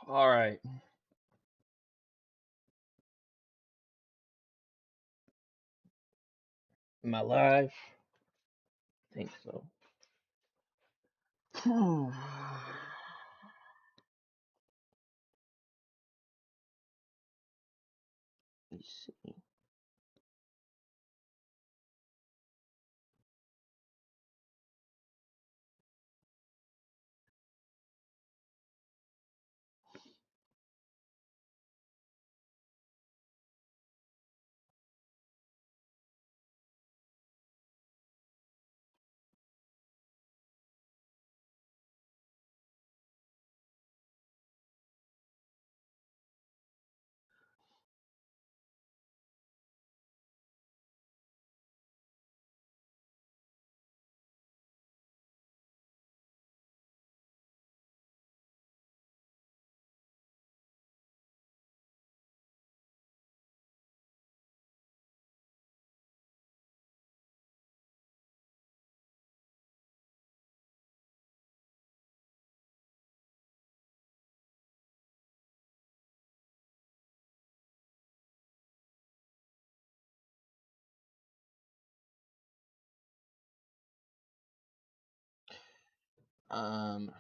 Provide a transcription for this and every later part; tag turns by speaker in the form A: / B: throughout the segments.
A: All right. Am I live? I think so. Let's see. Um.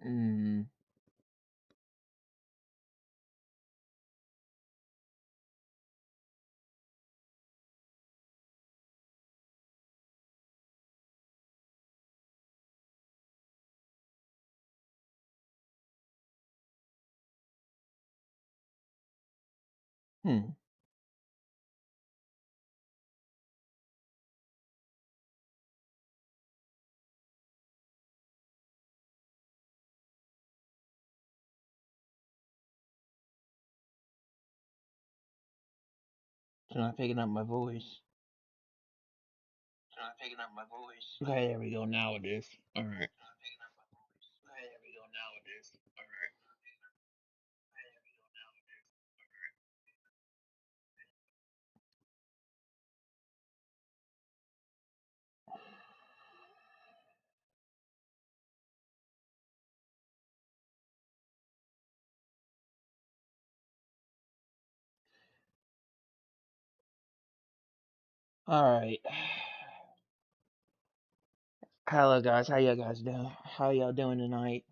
A: Mm, hmm. It's not picking up my voice. Okay, there we go. Now it is. All right. All right. Hello, guys. How you guys doing? How y'all doing tonight?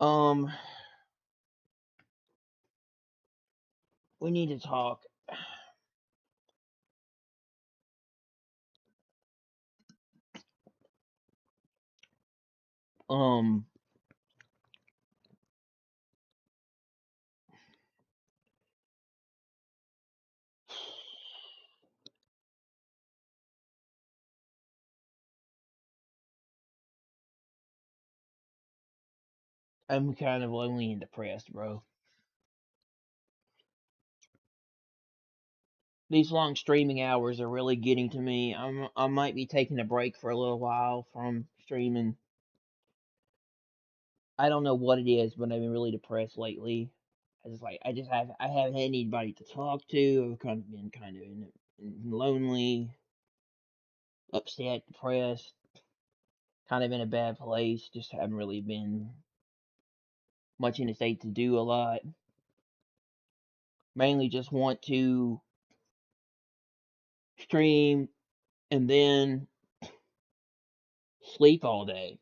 A: Um, we need to talk. Um, I'm kind of lonely and depressed, bro. These long streaming hours are really getting to me. I might be taking a break for a little while from streaming. I don't know what it is, but I've been really depressed lately. I haven't had anybody to talk to. I've kind of in lonely, upset, depressed, kind of in a bad place. Just haven't really been much in a state to do a lot. Mainly just want to stream and then sleep all day.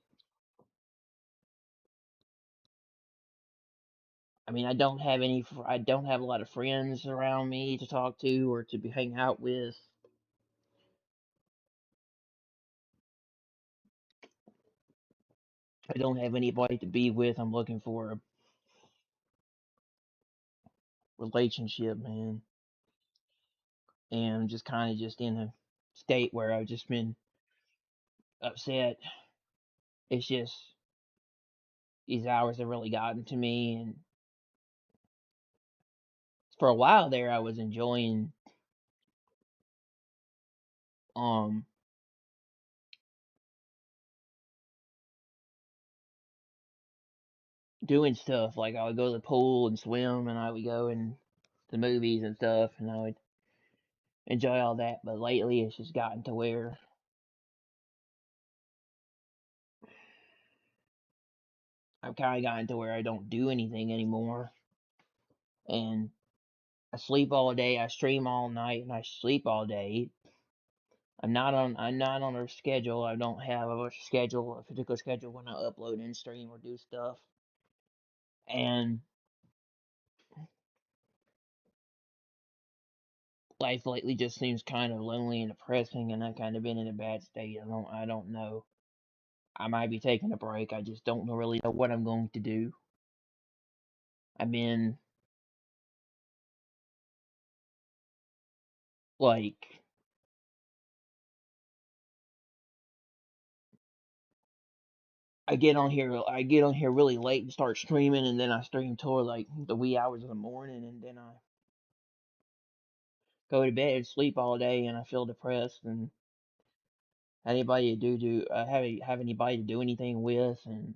A: I mean, I don't have a lot of friends around me to talk to or to be hang out with. I don't have anybody to be with. I'm looking for a relationship, man. and just kind of just in a state where I've just been upset. It's just these hours have really gotten to me, and for a while there, I was enjoying um doing stuff like I would go to the pool and swim, and I would go and the movies and stuff, and I would enjoy all that. But lately, it's just gotten to where I've kind of gotten to where I don't do anything anymore, and I sleep all day, I stream all night, and I sleep all day. I'm not on a schedule. I don't have a particular schedule when I upload and stream or do stuff. And life lately just seems kind of lonely and depressing, and I've kind of been in a bad state. I don't know. I might be taking a break. I just don't really know what I'm going to do. I've been like I get on here really late and start streaming, and then I stream till like the wee hours of the morning, and then I go to bed and sleep all day, and I feel depressed and anybody to have anybody to do anything with, and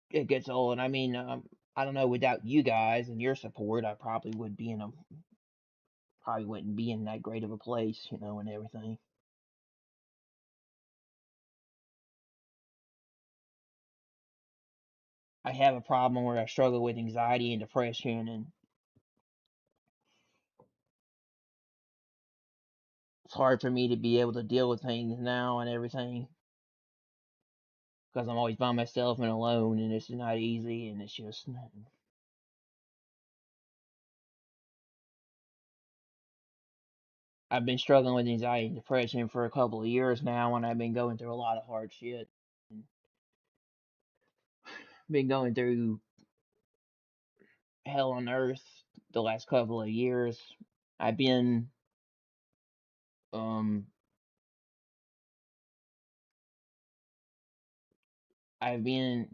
A: it gets old. And I mean, I don't know, without you guys and your support, I probably wouldn't be in that great of a place, and everything. I have a problem where I struggle with anxiety and depression, and it's hard for me to be able to deal with things now and everything because I'm always by myself and alone, and it's not easy, and it's just I've been struggling with anxiety and depression for a couple of years now, and I've been going through a lot of hard shit. And been going through hell on earth the last couple of years. I've been um I've been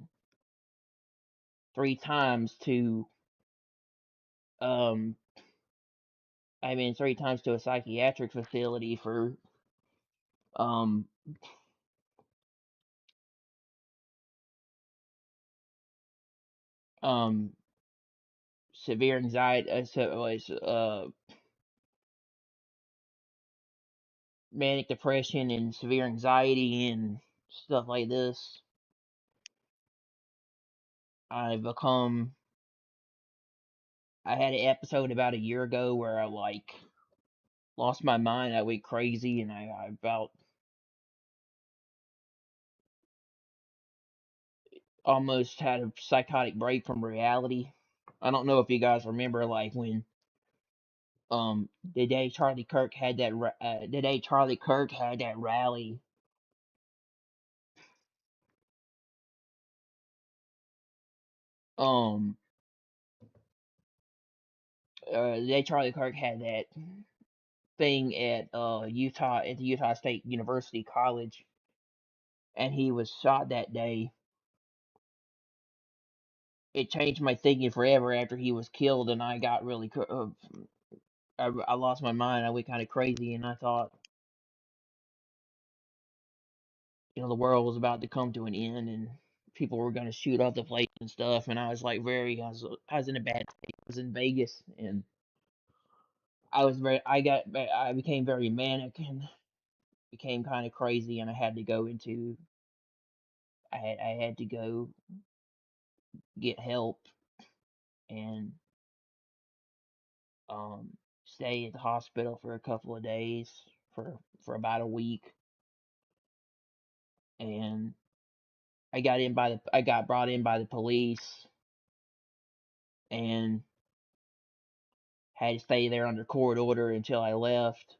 A: three times to um I've been three times to a psychiatric facility for um um severe anxiety, manic depression and severe anxiety and stuff like this. I've become I had an episode about a year ago where I like lost my mind. I went crazy, and I about almost had a psychotic break from reality. I don't know if you guys remember, like when the day Charlie Kirk had that rally. um the day Charlie Kirk had that thing at the Utah State University College, and he was shot that day. It changed my thinking forever after he was killed, and I got really I lost my mind. I went kind of crazy, and I thought, the world was about to come to an end, and people were going to shoot up the place and stuff. And I was like, I was in a bad state. I was in Vegas, and I became very manic and became kind of crazy, and I had to go get help and um stay at the hospital for a couple of days for about a week, and I got brought in by the police and had to stay there under court order until I left.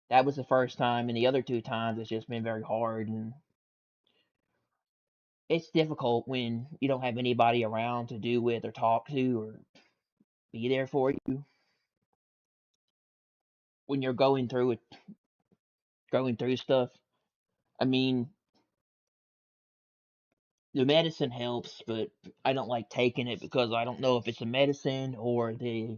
A: That was the first time, and the other two times it's just been very hard, and it's difficult when you don't have anybody around to do with or talk to, or be there for you when you're going through stuff. I mean, the medicine helps, but I don't like taking it because I don't know if it's the medicine or the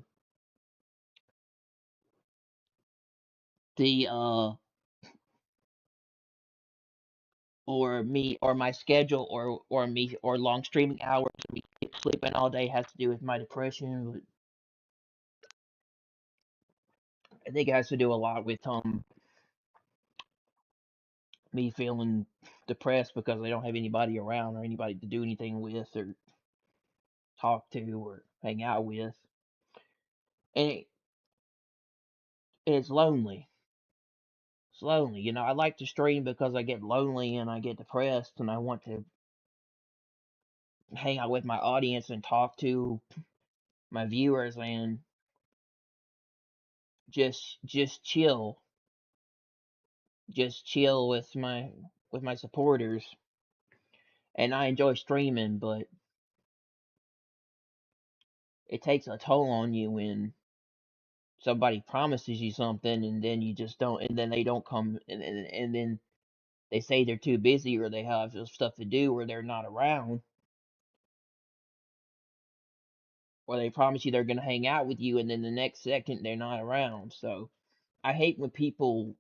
A: or me or my schedule or me or long streaming hours or me sleeping all day has to do with my depression. But I think it has to do a lot with me feeling depressed because I don't have anybody around or anybody to do anything with or talk to or hang out with, and it's lonely. It's lonely, I like to stream because I get lonely and I get depressed and I want to hang out with my audience and talk to my viewers and just chill with my supporters. And I enjoy streaming, but it takes a toll on you when somebody promises you something and then you just don't, and then they don't come, and then they say they're too busy or they have stuff to do or they're not around, or they promise you they're going to hang out with you and then the next second they're not around. So I hate when people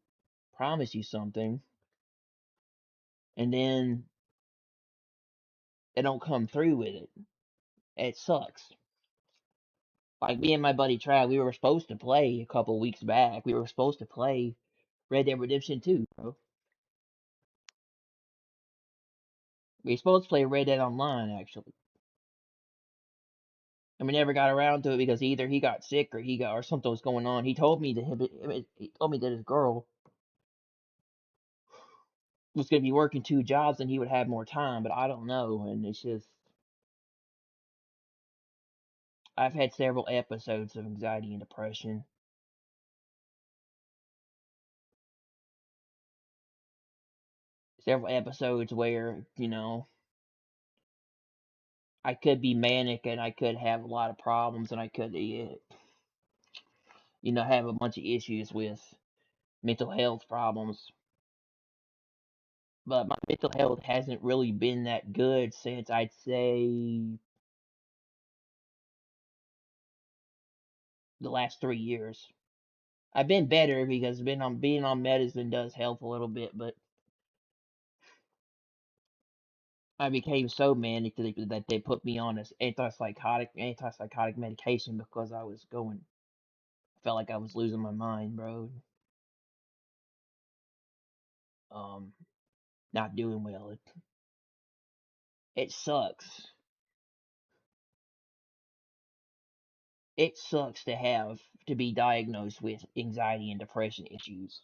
A: promise you something and then they don't come through with it. It sucks. Like me and my buddy Trav, we were supposed to play a couple weeks back. We were supposed to play Red Dead Redemption 2, bro. We were supposed to play Red Dead Online, actually. And we never got around to it because either he got sick or something was going on. He told me that his girl was going to be working two jobs and he would have more time, but I don't know. And it's just, I've had several episodes of anxiety and depression. Several episodes where, I could be manic and I could have a lot of problems and I could, have a bunch of issues with mental health problems. But my mental health hasn't really been that good since I'd say the last 3 years. I've been better because being on medicine does help a little bit, but I became so manic that they put me on this antipsychotic medication because felt like I was losing my mind, bro. Um, not doing well. It sucks. It sucks to be diagnosed with anxiety and depression issues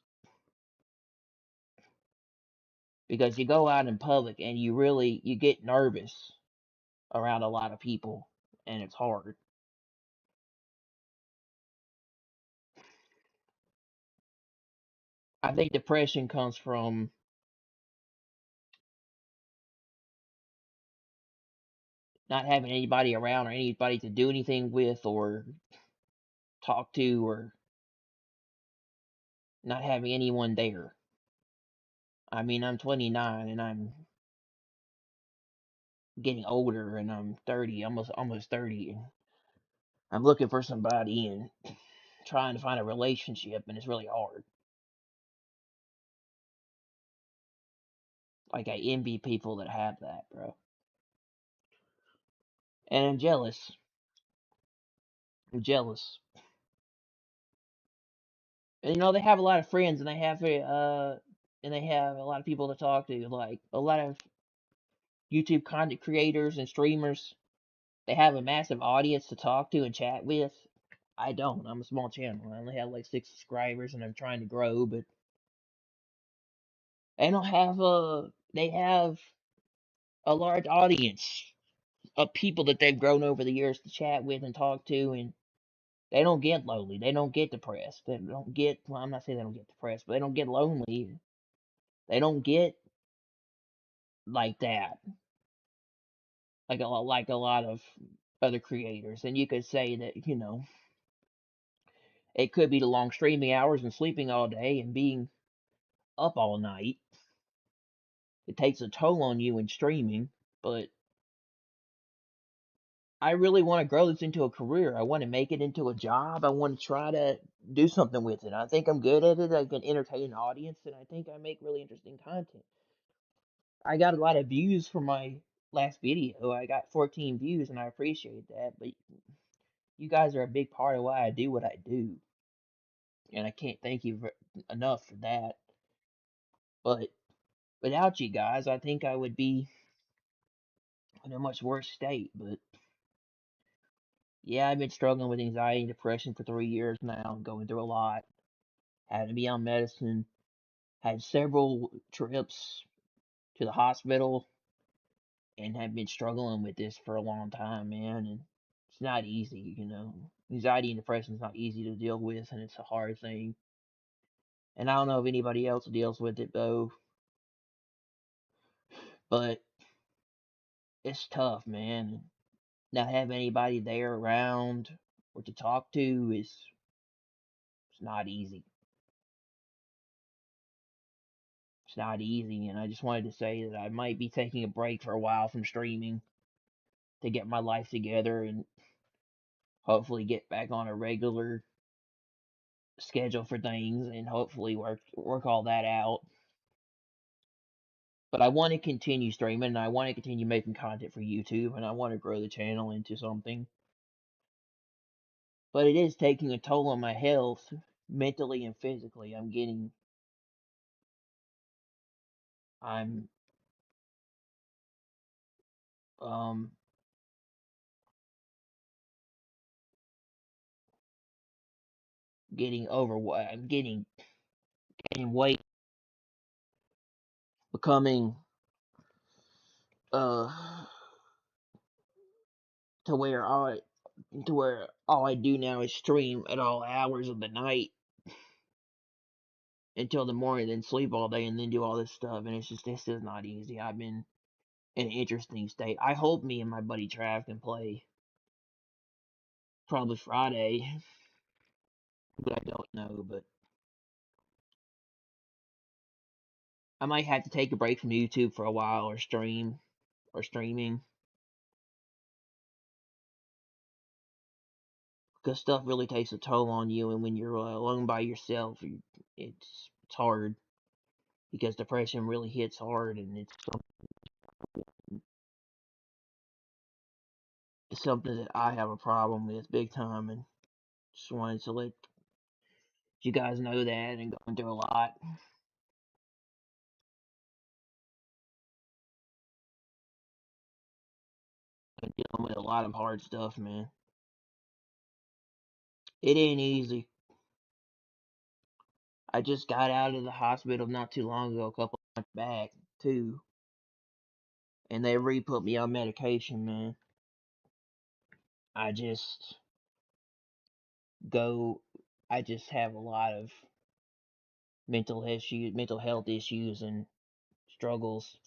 A: because you go out in public and you get nervous around a lot of people and it's hard. I think depression comes from not having anybody around or anybody to do anything with or talk to or not having anyone there. I mean, I'm 29 and I'm getting older and I'm 30, almost 30 and I'm looking for somebody and trying to find a relationship and it's really hard. Like I envy people that have that, bro. And I'm jealous. I'm jealous. And they have a lot of friends and they have a lot of people to talk to, like a lot of YouTube content creators and streamers. They have a massive audience to talk to and chat with. I don't. I'm a small channel. I only have like 6 subscribers and I'm trying to grow, but they don't have a they have a large audience of people that they've grown over the years to chat with and talk to, and they don't get lonely. They don't get depressed. They don't get well, I'm not saying they don't get depressed, but they don't get lonely. They don't get like that. Like a lot of other creators. And you could say that, it could be the long streaming hours and sleeping all day and being up all night. It takes a toll on you in streaming, but I really want to grow this into a career. I want to make it into a job. I want to try to do something with it. I think I'm good at it. I can entertain an audience, and I think I make really interesting content. I got a lot of views for my last video. I got 14 views, and I appreciate that. But you guys are a big part of why I do what I do, and I can't thank you enough for that. But without you guys, I think I would be in a much worse state. But yeah, I've been struggling with anxiety and depression for 3 years now, going through a lot. Had to be on medicine. Had several trips to the hospital, and have been struggling with this for a long time, man. And it's not easy. Anxiety and depression is not easy to deal with, and it's a hard thing. And I don't know if anybody else deals with it though, but it's tough, man. Not having anybody there around or to talk to is it's not easy. It's not easy, and I just wanted to say that I might be taking a break for a while from streaming to get my life together and hopefully get back on a regular schedule for things and hopefully work all that out. But I want to continue streaming and I want to continue making content for YouTube and I want to grow the channel into something. But it is taking a toll on my health mentally and physically. I'm um getting overweight. I'm getting weight, becoming uh to where all I do now is stream at all hours of the night until the morning, then sleep all day, and then do all this stuff. And this is not easy. I've been in an interesting state. I hope me and my buddy Trav can play probably Friday, but I don't know. But I might have to take a break from YouTube for a while or streaming because stuff really takes a toll on you. And when you're alone by yourself, it's hard because depression really hits hard, and it's something that I have a problem with big time. And just wanted to let you guys know that and going through a lot and dealing with a lot of hard stuff, man. It ain't easy. I just got out of the hospital not too long ago, a couple months back, too, and they re-put me on medication, man. I just go, I just have a lot of mental health issues, and struggles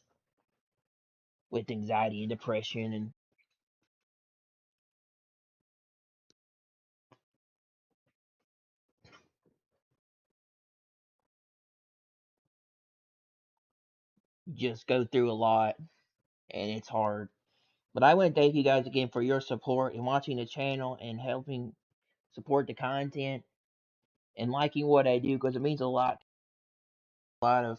A: with anxiety and depression, and just go through a lot, and it's hard. But I want to thank you guys again for your support and watching the channel and helping support the content and liking what I do because it means a lot of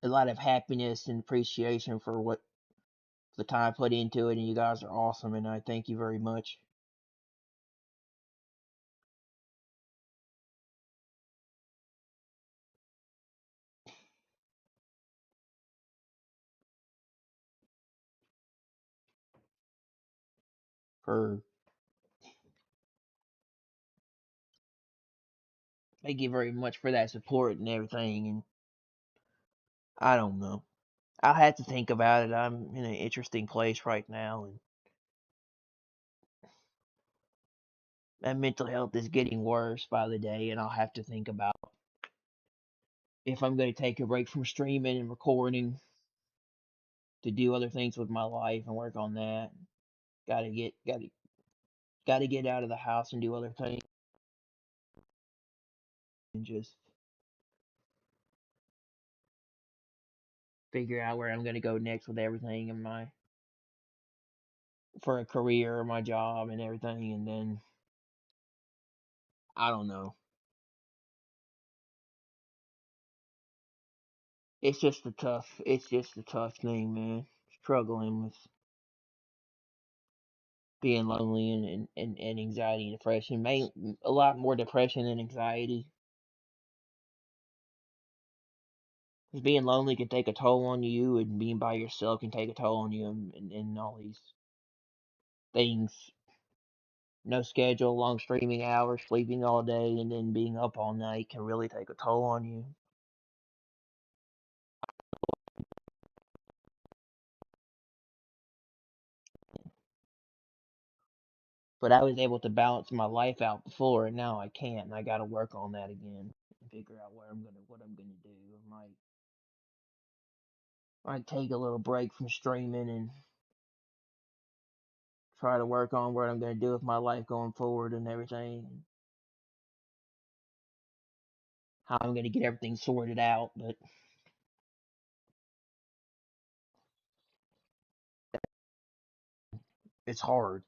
A: a lot of happiness and appreciation for what the time I put into it, and you guys are awesome, and I thank you very much for thank you very much for that support and everything. And I don't know, I'll have to think about it. I'm in an interesting place right now, and my mental health is getting worse by the day, and I'll have to think about if I'm going to take a break from streaming and recording to do other things with my life and work on that. Gotta get out of the house and do other things and just figure out where I'm gonna go next with everything in my for a career, my job, and everything. And then I don't know. It's just a tough thing, man. Struggling with being lonely and anxiety and depression. A lot more depression than anxiety. 'Cause being lonely can take a toll on you, and being by yourself can take a toll on you, and all these things. No schedule, long streaming hours, sleeping all day, and then being up all night can really take a toll on you. But I was able to balance my life out before, and now I can't. And I got to work on that again and figure out what I'm gonna do. I might take a little break from streaming and try to work on what I'm gonna do with my life going forward and everything. How I'm gonna get everything sorted out, but it's hard.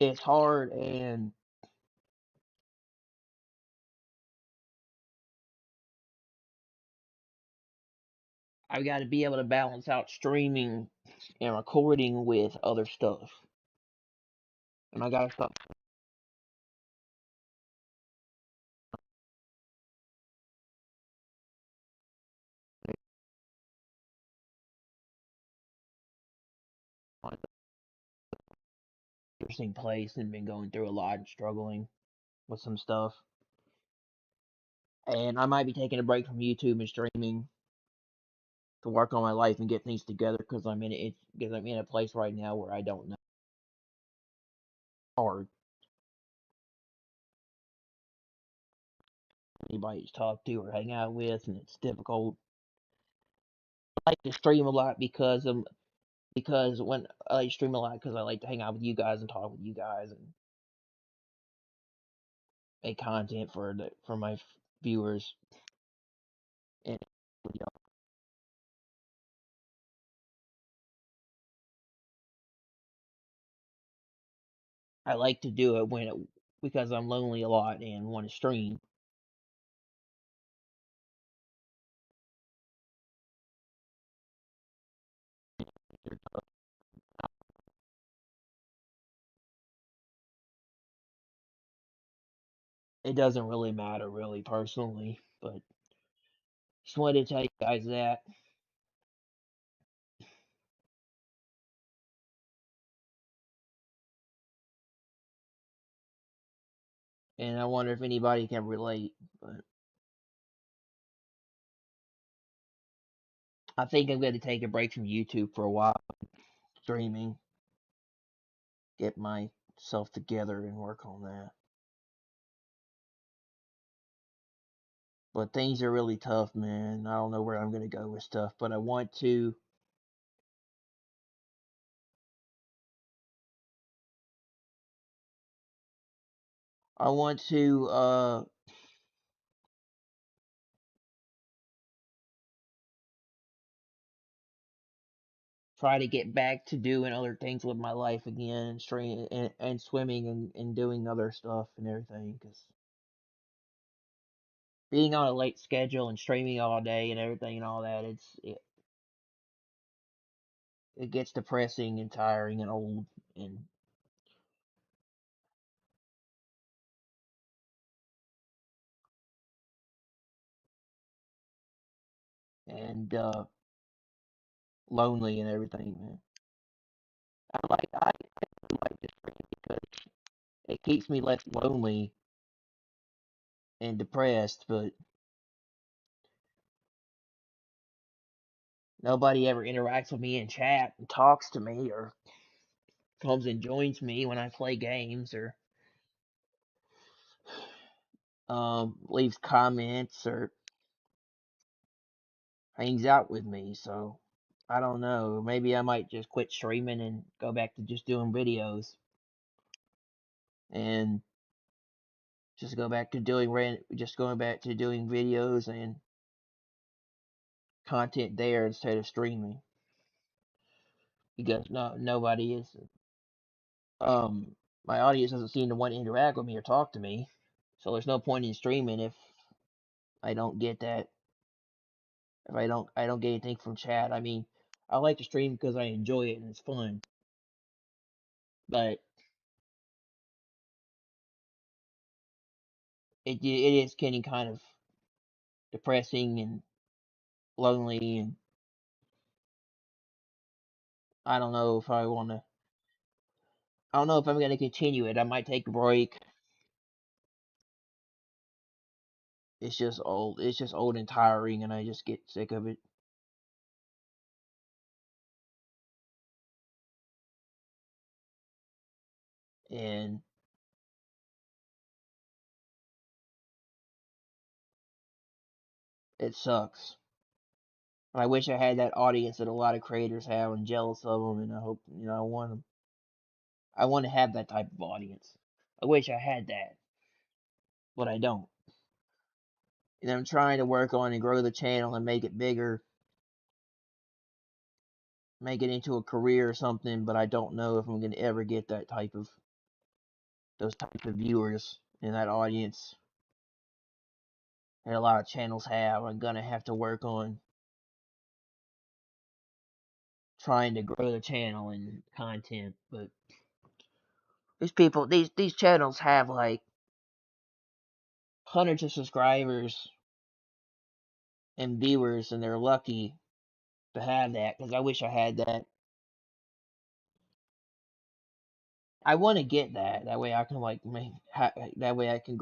A: It's hard, and I've got to be able to balance out streaming and recording with other stuff. And I gotta stop on an interesting place and been going through a lot and struggling with some stuff. And I might be taking a break from YouTube and streaming to work on my life and get things together because I'm in a place right now where I don't know hard anybody to talk to or hang out with, and it's difficult. I like to stream a lot because when I like to stream a lot because I like to hang out with you guys and talk with you guys and make content for my viewers. And you know, I like to do it because I'm lonely a lot and want to stream. It doesn't really matter really personally, but just wanted to tell you guys that. And I wonder if anybody can relate. But I think I'm going to take a break from YouTube for a while, streaming, get myself together and work on that. But things are really tough, man. I don't know where I'm going to go with stuff, but I want to try to get back to doing other things with my life again, and stream and swimming and doing other stuff and everything. Because being on a late schedule and streaming all day and everything and all that, it gets depressing and tiring and old and lonely and everything, man. I do like this stream because it keeps me less lonely and depressed, but nobody ever interacts with me in chat and talks to me or comes and joins me when I play games or leaves comments or hangs out with me. So I don't know. Maybe I might just quit streaming and go back to just doing videos and just going back to doing videos and content there instead of streaming because nobody is my audience doesn't seem to want to interact with me or talk to me. So there's no point in streaming if I don't get that if I don't get anything from chat. I mean, I like to stream because I enjoy it and it's fun. But it is getting kind of depressing and lonely and I don't know if I don't know if I'm gonna continue it. I might take a break. It's just old and tiring and I just get sick of it. And it sucks. I wish I had that audience that a lot of creators have. I'm jealous of them, and I hope I want them. I want to have that type of audience. I wish I had that, but I don't. And I'm trying to work on and grow the channel and make it bigger, make it into a career or something. But I don't know if I'm gonna ever get those type of viewers and that audience that a lot of channels have. I'm gonna have to work on trying to grow the channel and content, but these channels have like hundreds of subscribers and viewers, and they're lucky to have that because I wish I had that. I want to get that. That way I can that way I can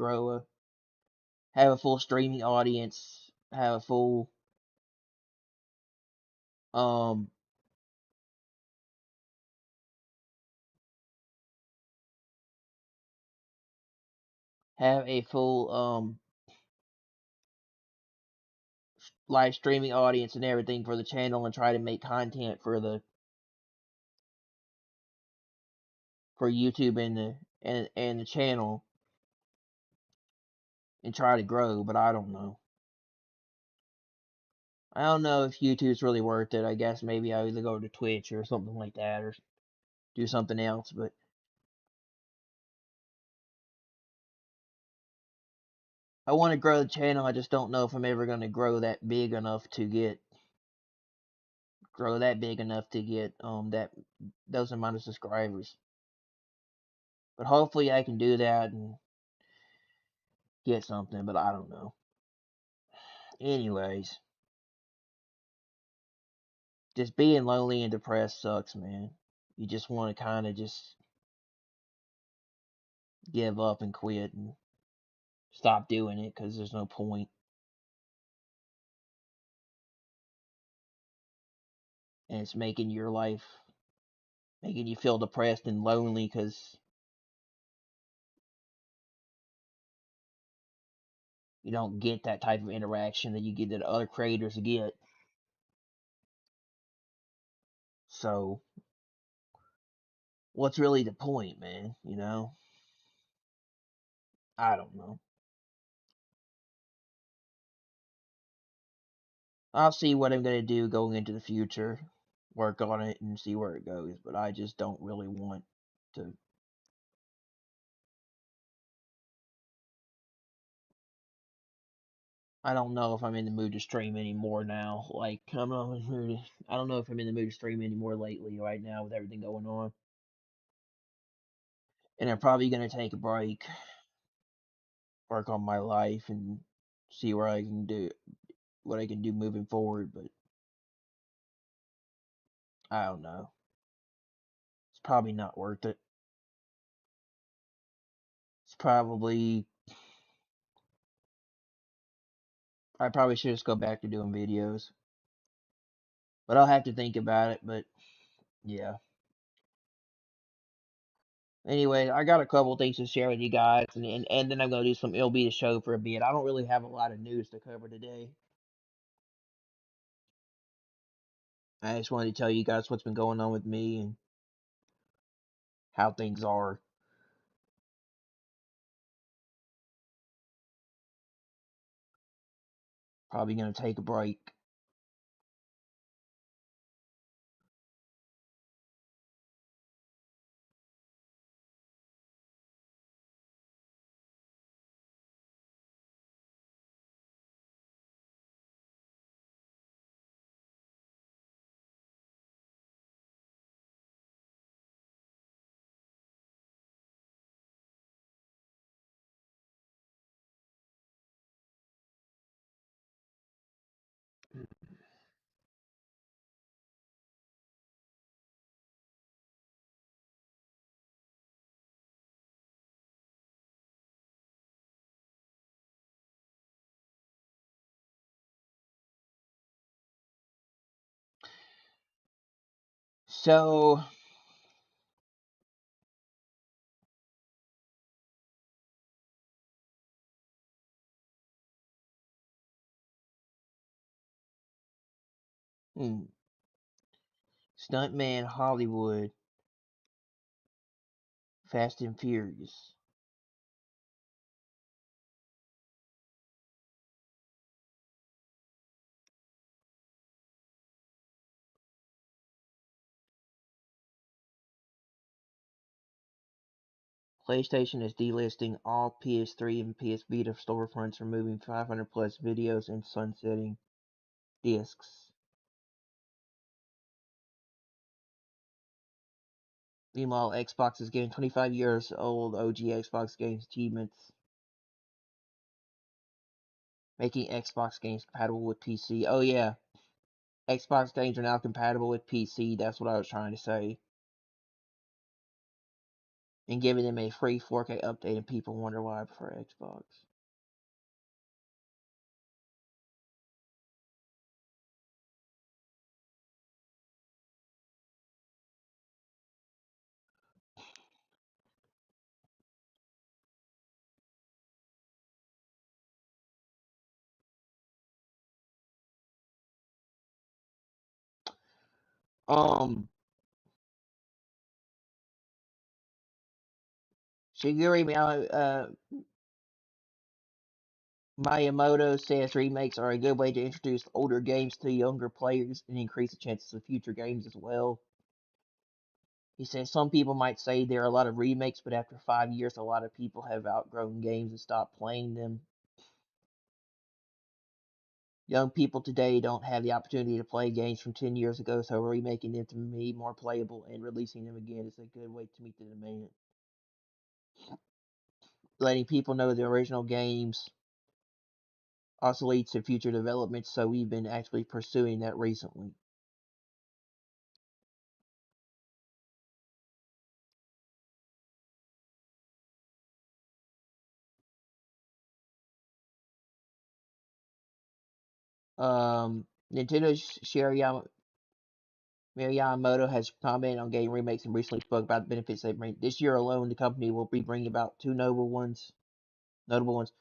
A: have a full streaming audience, have a full um have a full live streaming audience and everything for the channel and try to make content for YouTube and the channel and try to grow, but I don't know. I don't know if YouTube's really worth it. I guess maybe I either go to Twitch or something like that or do something else, but I want to grow the channel. I just don't know if I'm ever going to grow that big enough to get that those amount of subscribers. But hopefully I can do that and get something, but I don't know. Anyways, just being lonely and depressed sucks, man. You just want to kind of just give up and quit and stop doing it because there's no point. And it's making you feel depressed and lonely because you don't get that type of interaction that you get that other creators get. So, what's really the point, man? I don't know. I'll see what I'm gonna do going into the future, work on it and see where it goes. But I just don't really want to. I don't know if I'm in the mood to stream anymore now. Like I'm not in the mood. I don't know if I'm in the mood to stream anymore lately. Right now with everything going on, and I'm probably gonna take a break, work on my life, and see where I can do what I can do moving forward. But I don't know. It's probably not worth it. It's probably I probably should just go back to doing videos. But I'll have to think about it. But yeah. Anyway, I got a couple things to share with you guys, and then I'm gonna do some MLB the show for a bit. I don't really have a lot of news to cover today. I just wanted to tell you guys what's been going on with me and how things are. Probably gonna take a break. So, hmm, Stuntman Hollywood, Fast and Furious. PlayStation is delisting all PS3 and PS Vita storefronts, removing 500 plus videos and sunsetting discs. Meanwhile, Xbox is getting 25 years old OG Xbox games achievements, making Xbox games compatible with PC. Oh yeah, Xbox games are now compatible with PC. That's what I was trying to say. And giving them a free 4K update, and people wonder why I prefer Xbox. Um, Shigeru Miyamoto says remakes are a good way to introduce older games to younger players and increase the chances of future games as well. He says some people might say there are a lot of remakes, but after 5 years, a lot of people have outgrown games and stopped playing them. Young people today don't have the opportunity to play games from 10 years ago, so remaking them to be more playable and releasing them again is a good way to meet the demand. Letting people know the original games also leads to future developments, so we've been actually pursuing that recently. Nintendo Miyamoto has commented on game remakes and recently spoke about the benefits they bring. This year alone, the company will be bringing about two notable ones. Notable ones.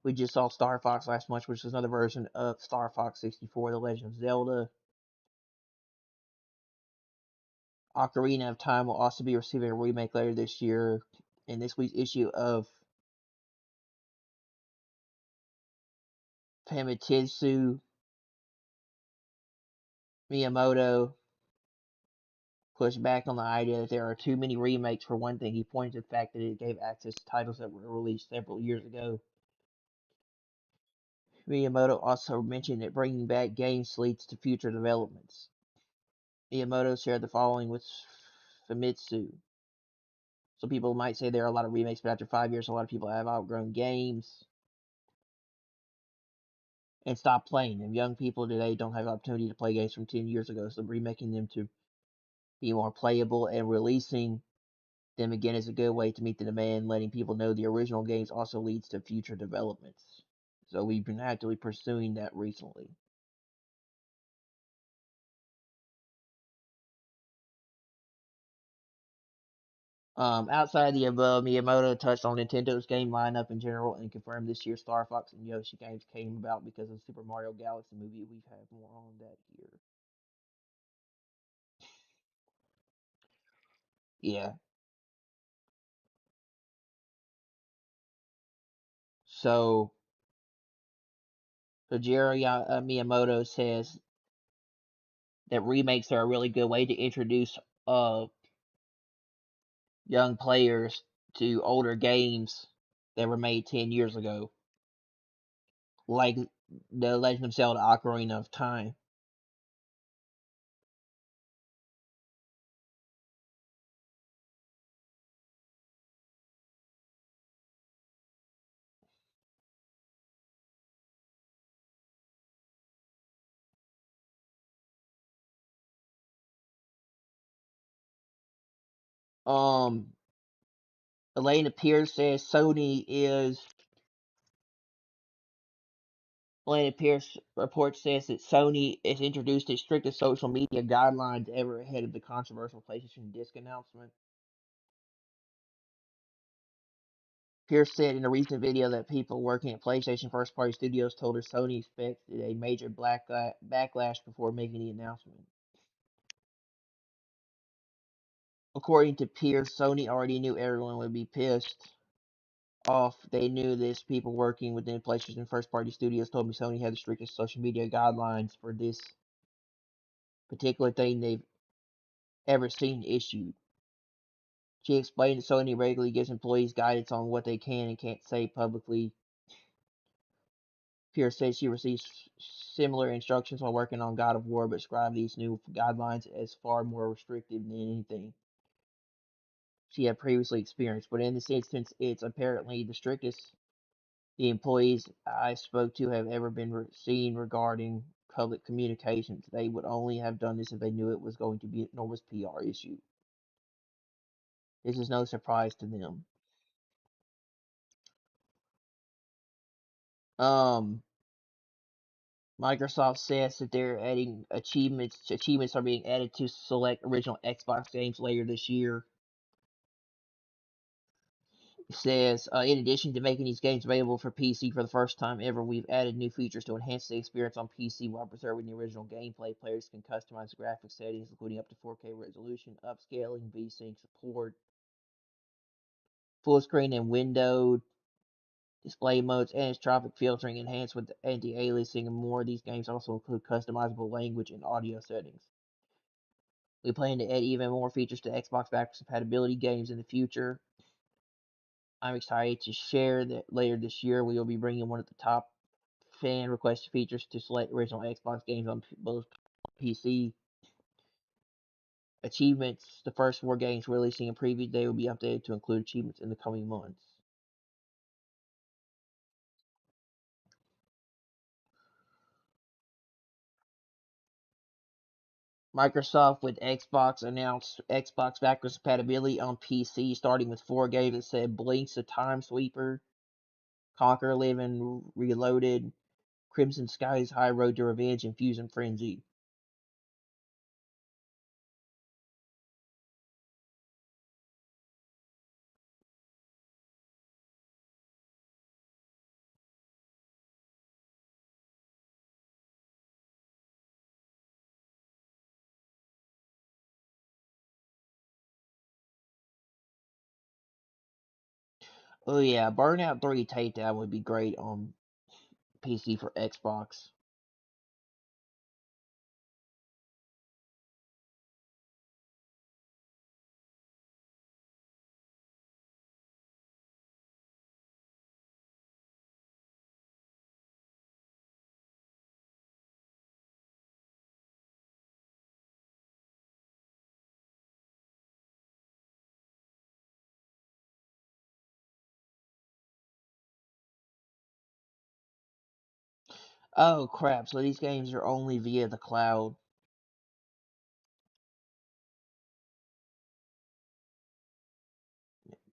A: We just saw Star Fox last month, which is another version of Star Fox 64: The Legend of Zelda. Ocarina of Time will also be receiving a remake later this year. In this week's issue of Famitsu, Miyamoto pushed back on the idea that there are too many remakes. For one thing, he pointed to the fact that it gave access to titles that were released several years ago. Miyamoto also mentioned that bringing back games leads to future developments. Miyamoto shared the following with Famitsu. Some people might say there are a lot of remakes, but after 5 years, a lot of people have outgrown games and stopped playing them. Young people today don't have the opportunity to play games from 10 years ago, so remaking them to be more playable and releasing them again is a good way to meet the demand. Letting people know the original games also leads to future developments. So we've been actively pursuing that recently. Outside the above, Miyamoto touched on Nintendo's game lineup in general and confirmed this year's Star Fox and Yoshi games came about because of the Super Mario Galaxy movie. We've had more on that here. Yeah. So, Miyamoto says that remakes are a really good way to introduce young players to older games that were made 10 years ago, like The Legend of Zelda Ocarina of Time. Um, Elena Pierce says Elena Pierce report says that Sony has introduced its strictest social media guidelines ever ahead of the controversial PlayStation Disc announcement. Pierce said in a recent video that people working at PlayStation first party studios told her Sony expected a major backlash before making the announcement. According to Pierce, Sony already knew everyone would be pissed off. They knew this. People working within PlayStation first party studios told me Sony had the strictest social media guidelines for this particular thing they've ever seen issued. She explained that Sony regularly gives employees guidance on what they can and can't say publicly. Pierce said she received similar instructions while working on God of War, but described these new guidelines as far more restrictive than anything she had previously experienced. But in this instance, it's apparently the strictest the employees I spoke to have ever been seen regarding public communications. They would only have done this if they knew it was going to be an enormous PR issue. This is no surprise to them. Um, Microsoft says that they're adding achievements. Achievements are being added to select original Xbox games later this year. It says, in addition to making these games available for PC for the first time ever, we've added new features to enhance the experience on PC while preserving the original gameplay. Players can customize graphics settings, including up to 4K resolution, upscaling, VSync support, full screen and windowed display modes, anisotropic filtering, enhanced with anti-aliasing, and more. These games also include customizable language and audio settings. We plan to add even more features to Xbox backwards compatibility games in the future. I'm excited to share that later this year we will be bringing one of the top fan requested features to select original Xbox games on both PC. Achievements, the first 4 games releasing in preview day will be updated to include achievements in the coming months. Microsoft with Xbox announced Xbox backwards compatibility on PC, starting with 4 games that said Blinks the Time Sweeper, Conquer Living Reloaded, Crimson Skies High Road to Revenge, and Fusion Frenzy. Oh yeah, Burnout 3 Takedown would be great on PC for Xbox. Oh crap, so these games are only via the cloud.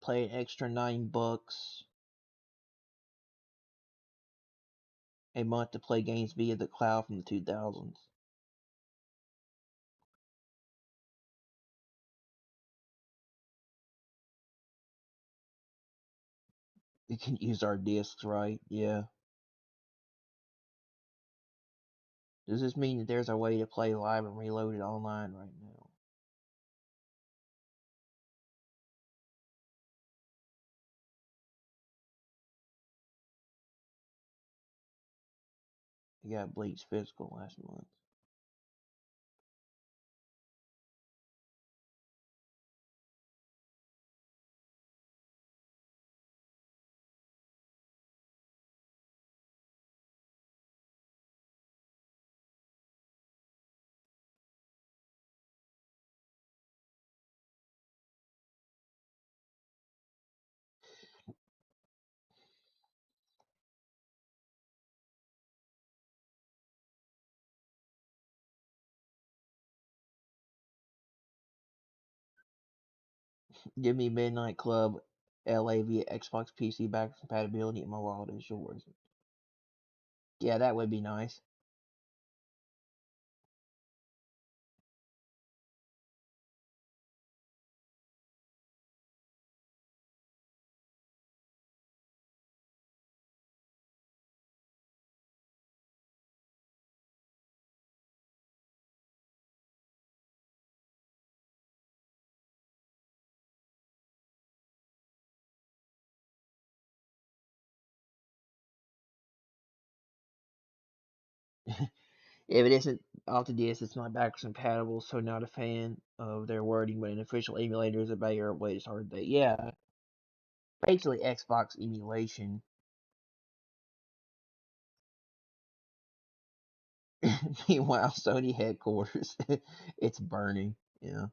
A: Pay an extra $9 a month to play games via the cloud from the 2000s. We can use our discs, right? Yeah. Does this mean that there's a way to play live and reload it online right now? I got Bleach Physical last month. Give me Midnight Club LA via Xbox PC backwards compatibility and my wallet is yours. Yeah, that would be nice. If it isn't off the disc, it's not backwards compatible, so not a fan of their wording, but an official emulator is a better way to start that. Yeah, basically Xbox emulation. Meanwhile, Sony headquarters, it's burning. Yeah.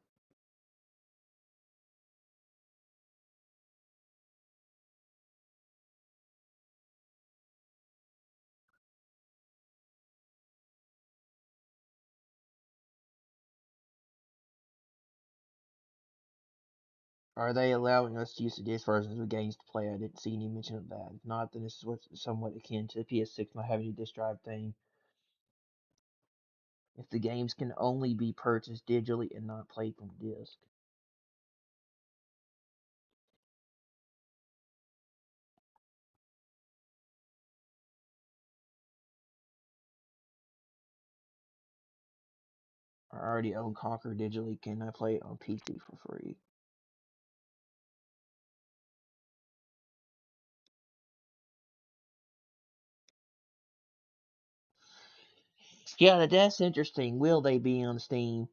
A: Are they allowing us to use the disc versions of games to play? I didn't see any mention of that. If not, then this is what's somewhat akin to the PS6 not having a disc drive thing. If the games can only be purchased digitally and not played from disc. I already own Conquer digitally. Can I play it on PC for free? Yeah, that's interesting. Will they be on Steam?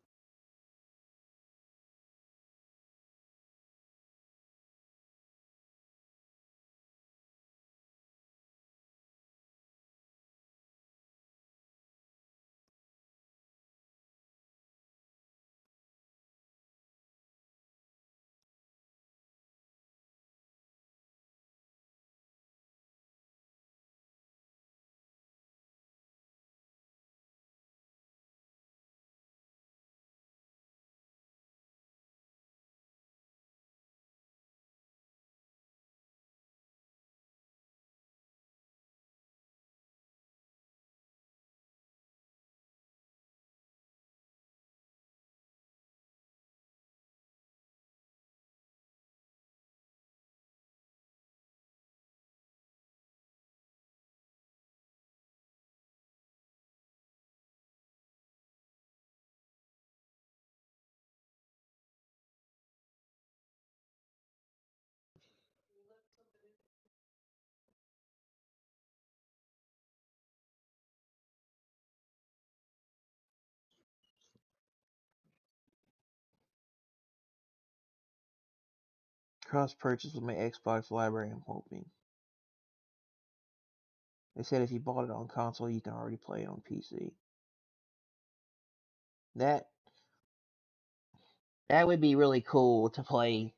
A: Cross purchase with my Xbox library, I'm hoping. They said if you bought it on console, you can already play it on PC. That that would be really cool to play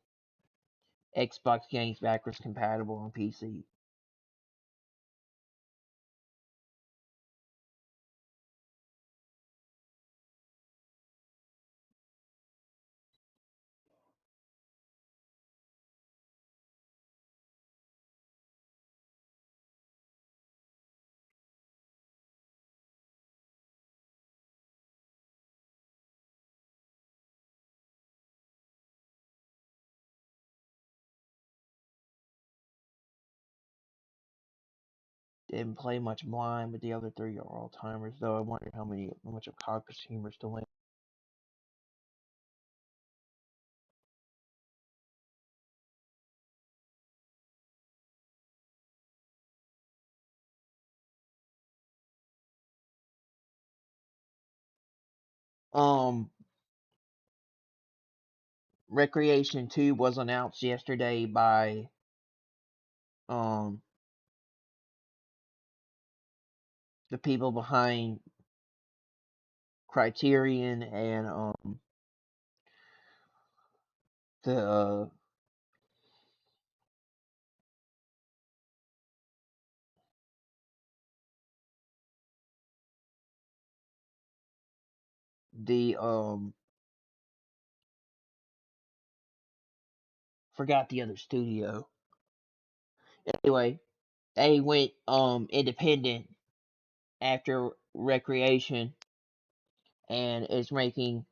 A: Xbox games backwards compatible on PC. Didn't play much blind, but the other three are all timers. Though I wonder how much of Cocker's humor still in. Um, Recreation 2 was announced yesterday by um the people behind Criterion and the the forgot the other studio. Anyway, they went independent after Recreation and is making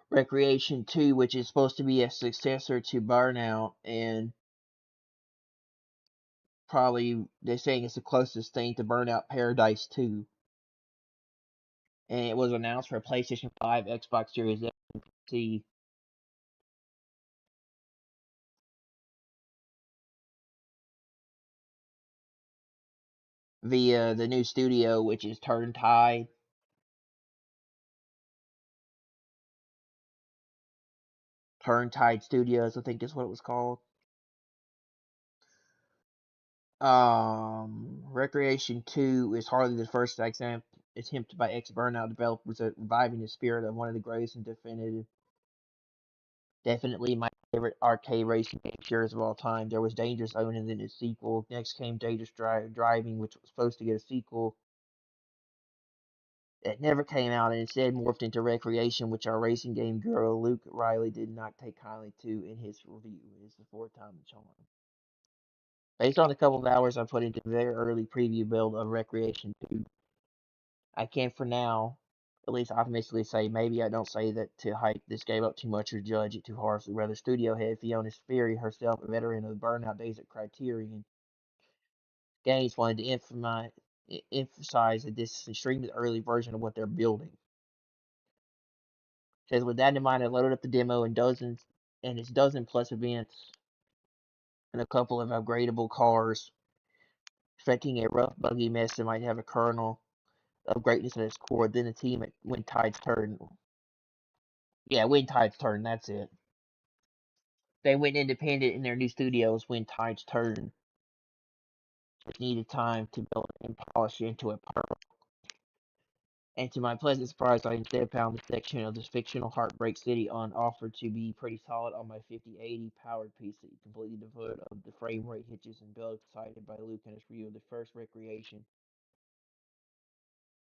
A: Recreation 2, which is supposed to be a successor to Burnout, and probably they're saying it's the closest thing to Burnout Paradise 2. And it was announced for PlayStation 5, Xbox Series X, and PC. Via the new studio, which is Turntide Studios, I think is what it was called. Recreation 2 is hardly the first attempt by ex-Burnout developers at reviving the spirit of one of the greatest and definitely my favorite arcade racing game series of all time. There was Dangerous Zone and then its sequel. Next came Driving, which was supposed to get a sequel that never came out and instead morphed into Recreation, which our racing game guru Luke Riley did not take kindly to in his review. It is the fourth time the charm. Based on a couple of hours I put into the very early preview build of Recreation 2, I can for now at least optimistically say maybe I don't say that to hype this game up too much or judge it too harshly. Rather, studio head Fiona Sperry, herself a veteran of the burnout days at Criterion Games, wanted to emphasize that this is an extremely early version of what they're building. Says with that in mind, I loaded up the demo and its dozen plus events and a couple of upgradable cars, expecting a rough, buggy mess that might have a kernel of greatness at its core. Then the team at When Tides Turn. Yeah, When Tides Turn, that's it. They went independent in their new studios when Tides Turn. Just needed time to build and polish it into a pearl. And to my pleasant surprise, I instead found the section of this fictional Heartbreak City on offer to be pretty solid on my 5080 powered PC, completely devoid of the frame rate hitches and bugs cited by Luke in his review of the first Recreation.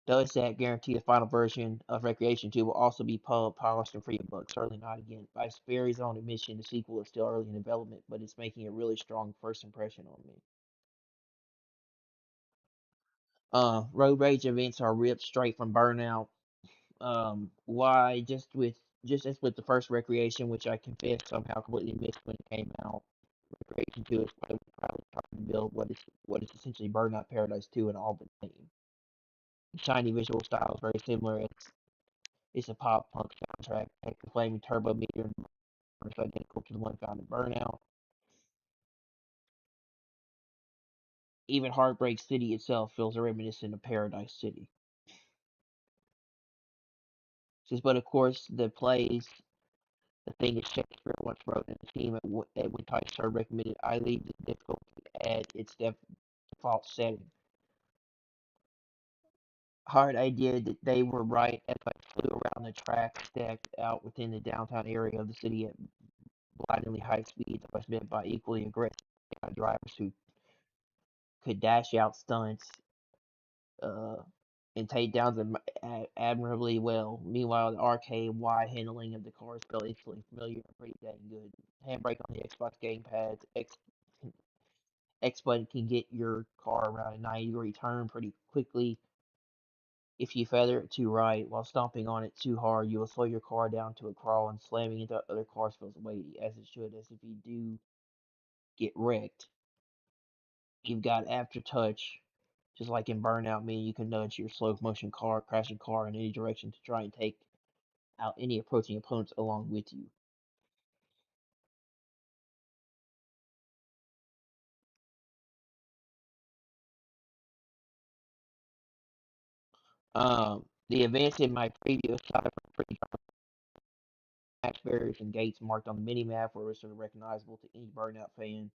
A: Does that guarantee the final version of Recreation 2 will also be polished and free of bugs? Certainly not again. By Sperry's own admission, the sequel is still early in development, but it's making a really strong first impression on me. Road rage events are ripped straight from Burnout. Why just as with the first Recreation, which I confess somehow completely missed when it came out. Recreation 2 is probably trying to build what is essentially Burnout Paradise 2 in all but name. The shiny visual style is very similar. It's a pop punk soundtrack. The flaming turbo meter is identical to the one found in Burnout. Even Heartbreak City itself feels reminiscent of Paradise City. Says, but of course, the thing is Shakespeare once wrote, and the team at When Tight Started recommended I leave the difficulty at its default setting. Hard idea that they were right as I flew around the track stacked out within the downtown area of the city at blindingly high speeds. I was met by equally aggressive drivers who could dash out stunts uh, and takedowns admirably well. Meanwhile, the arcade wide handling of the cars felt instantly familiar and pretty dang good. Handbrake on the Xbox gamepads, X button can get your car around a 90-degree turn pretty quickly. If you feather it too right while stomping on it too hard, you will slow your car down to a crawl, and slamming into other cars feels weighty, as it should, as if you do get wrecked. You've got aftertouch, just like in Burnout, meaning you can nudge your slow motion car, crashing car in any direction to try and take out any approaching opponents along with you. The events in my previous shot were pretty match barriers and gates marked on the mini map were sort of recognizable to any Burnout fan.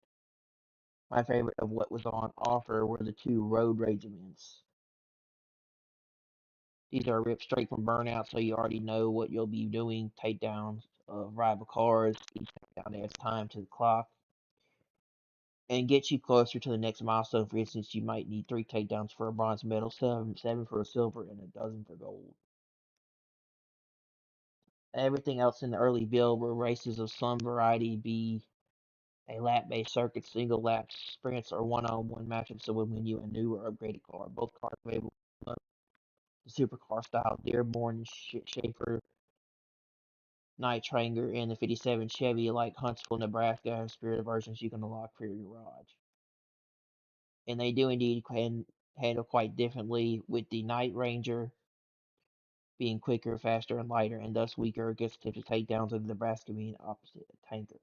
A: My favorite of what was on offer were the two road rage events. These are ripped straight from Burnout, so you already know what you'll be doing. Takedowns of rival cars, each takedown adds time to the clock, and gets you closer to the next milestone. For instance, you might need 3 takedowns for a bronze medal, seven for a silver, and a dozen for gold. Everything else in the early build were races of some variety, be a lap-based circuit, single lap sprints, or one-on-one matchups that would win you a new or upgraded car. Both cars available the supercar style Dearborn Schaefer Night Tranger and the 57 Chevy like Huntsville, Nebraska have spirited versions you can unlock for your garage. And they do indeed handle quite differently, with the Night Ranger being quicker, faster, and lighter, and thus weaker against the takedowns of the Nebraska being opposite a tanker.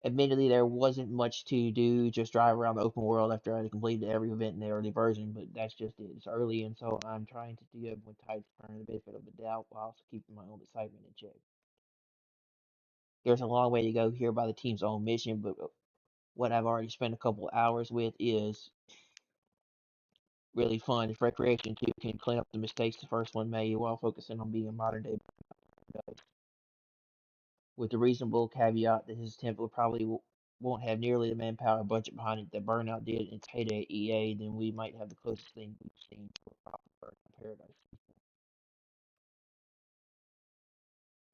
A: Admittedly, there wasn't much to do, just drive around the open world after I had completed every event in the early version, but that's just it. It's early, and so I'm trying to give when tides turn the benefit of the doubt while also keeping my own excitement in check. There's a long way to go here by the team's own mission, but what I've already spent a couple hours with is really fun. If Recreation 2 can clean up the mistakes the first one made while focusing on being a modern day with the reasonable caveat that his attempt will probably won't have nearly the manpower budget behind it that Burnout did in its heyday at EA, then we might have the closest thing we've seen to a proper Burnout Paradise.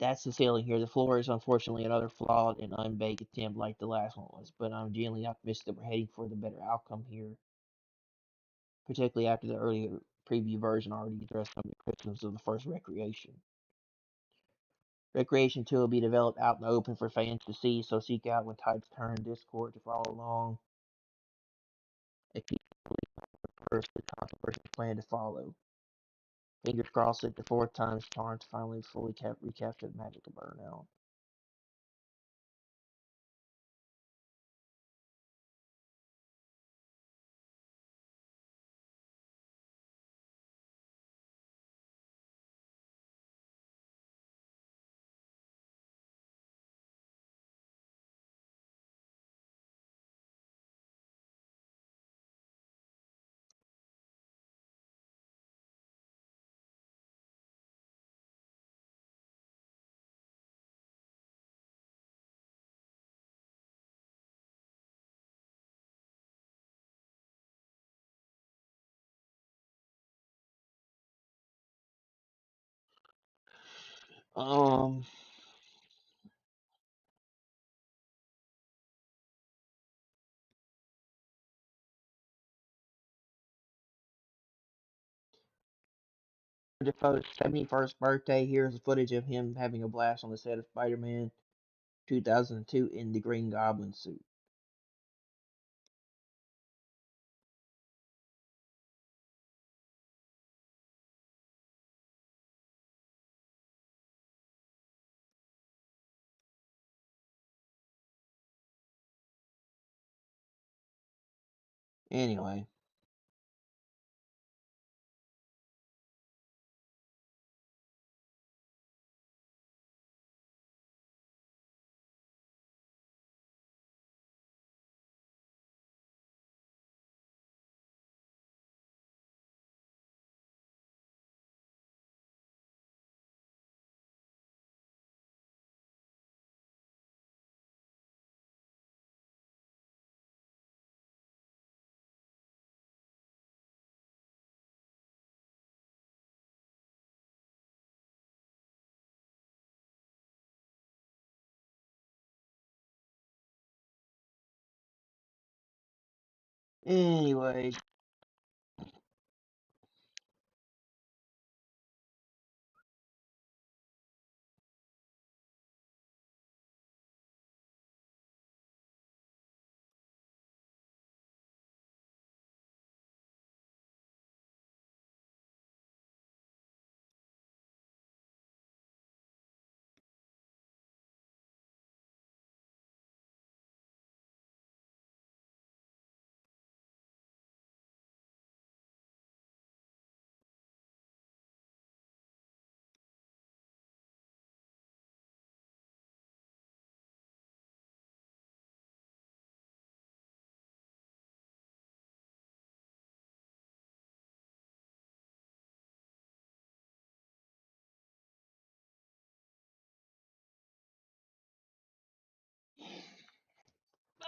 A: That's the ceiling here. The floor is unfortunately another flawed and unbaked attempt like the last one was, but I'm genuinely optimistic that we're heading for the better outcome here, particularly after the earlier preview version already addressed some of the criticisms of the first Recreation. Recreation 2 will be developed out in the open for fans to see, so seek out when tides turn Discord to follow along. If you first, the controversy plan to follow. Fingers crossed that the fourth time's charm to finally fully recapture the magic of Burnout. Um, Defoe's 71st birthday. Here's footage of him having a blast on the set of Spider-Man 2002 in the Green Goblin suit. Anyway, anyway,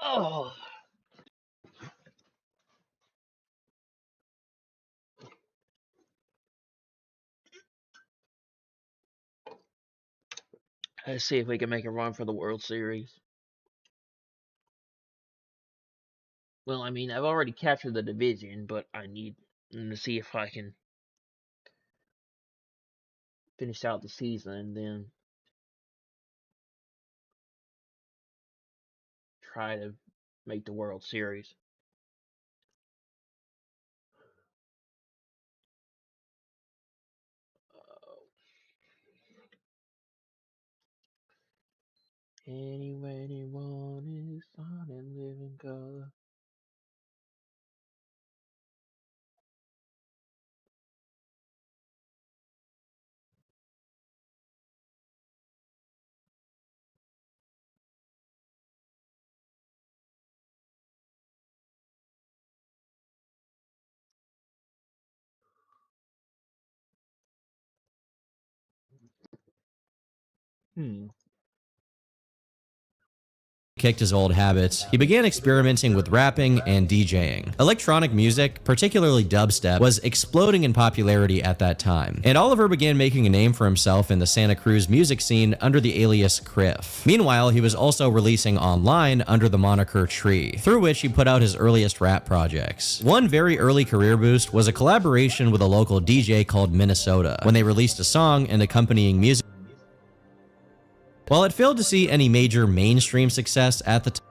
A: Oh. Let's see if we can make a run for the World Series. Well, I mean, I've already captured the division, but I need to see if I can finish out the season and then try to make the World Series. Anyone is on and living color.
B: Kicked his old habits, he began experimenting with rapping and DJing. Electronic music, particularly dubstep, was exploding in popularity at that time, and Oliver began making a name for himself in the Santa Cruz music scene under the alias Criff. Meanwhile, he was also releasing online under the moniker Tree, through which he put out his earliest rap projects. One very early career boost was a collaboration with a local DJ called Minnesota, when they released a song and accompanying music. While it failed to see any major mainstream success at the time,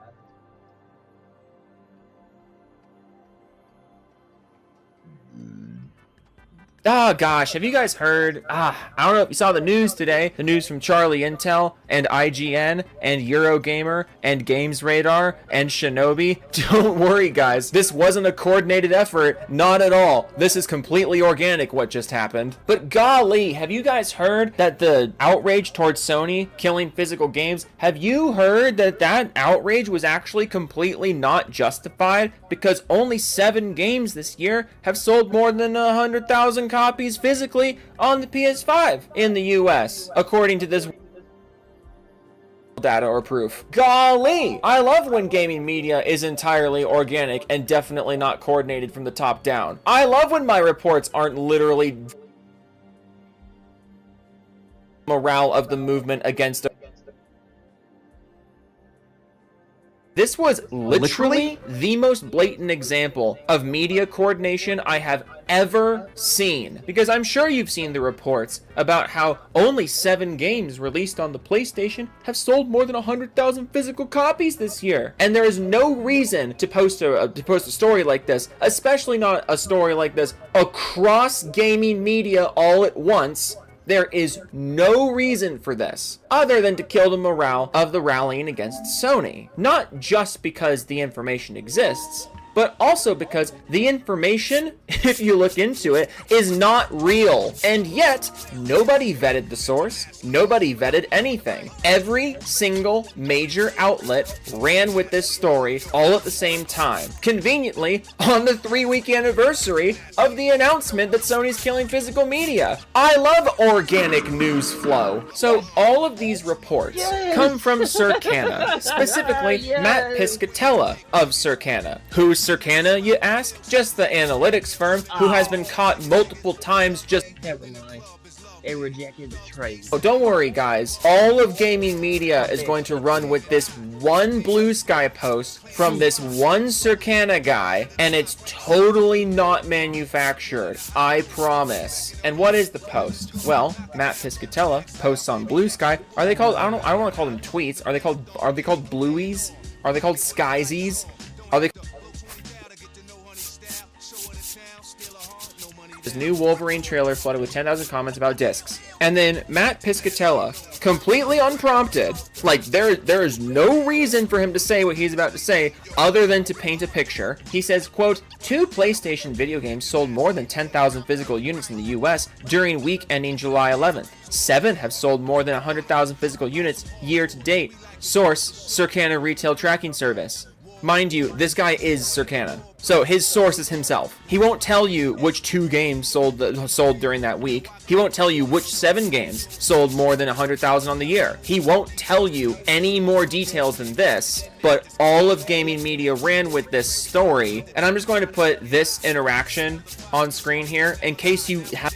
C: Oh gosh, have you guys heard? I don't know if you saw the news today. The news from Charlie Intel and IGN and Eurogamer and Games Radar and Shinobi. Don't worry guys, this wasn't a coordinated effort, not at all. This is completely organic what just happened. But golly, have you guys heard that the outrage towards Sony killing physical games, have you heard that that outrage was actually completely not justified? Because only 7 games this year have sold more than 100,000 copies physically on the PS5 in the US, according to this data or proof. Golly! I love when gaming media is entirely organic and definitely not coordinated from the top down. I love when my reports aren't literally morale of the movement against This was literally the most blatant example of media coordination I have ever seen. Because I'm sure you've seen the reports about how only 7 games released on the PlayStation have sold more than 100,000 physical copies this year. And there is no reason to post a story like this, especially not a story like this across gaming media all at once. There is no reason for this other than to kill the morale of the rallying against Sony. Not just because the information exists, but also because the information, if you look into it, is not real. And yet, nobody vetted the source, nobody vetted anything. Every single major outlet ran with this story all at the same time. Conveniently, on the 3-week anniversary of the announcement that Sony's killing physical media. I love organic news flow. So all of these reports come from Circana, specifically Matt Piscatella of Circana. Who's Circana, you ask? Just the analytics firm who has been caught multiple times just...
A: Never mind. They rejected the trade.
C: Oh, don't worry, guys. All of gaming media is going to run with this one Blue Sky post from this one Circana guy, and it's totally not manufactured. I promise. And what is the post? Well, Matt Piscatella posts on Blue Sky. Are they called? I don't want to call them tweets. Are they called blueies? Are they called skysies? Are they? This new Wolverine trailer flooded with 10,000 comments about discs. And then Matt Piscatella, completely unprompted, like there is no reason for him to say what he's about to say other than to paint a picture. He says, quote, 2 PlayStation video games sold more than 10,000 physical units in the US during week ending July 11th. 7 have sold more than 100,000 physical units year to date. Source, Circana Retail Tracking Service. Mind you, this guy is Circana, so his source is himself. He won't tell you which 2 games sold during that week. He won't tell you which 7 games sold more than 100,000 on the year. He won't tell you any more details than this, but all of gaming media ran with this story, and I'm just going to put this interaction on screen here in case you have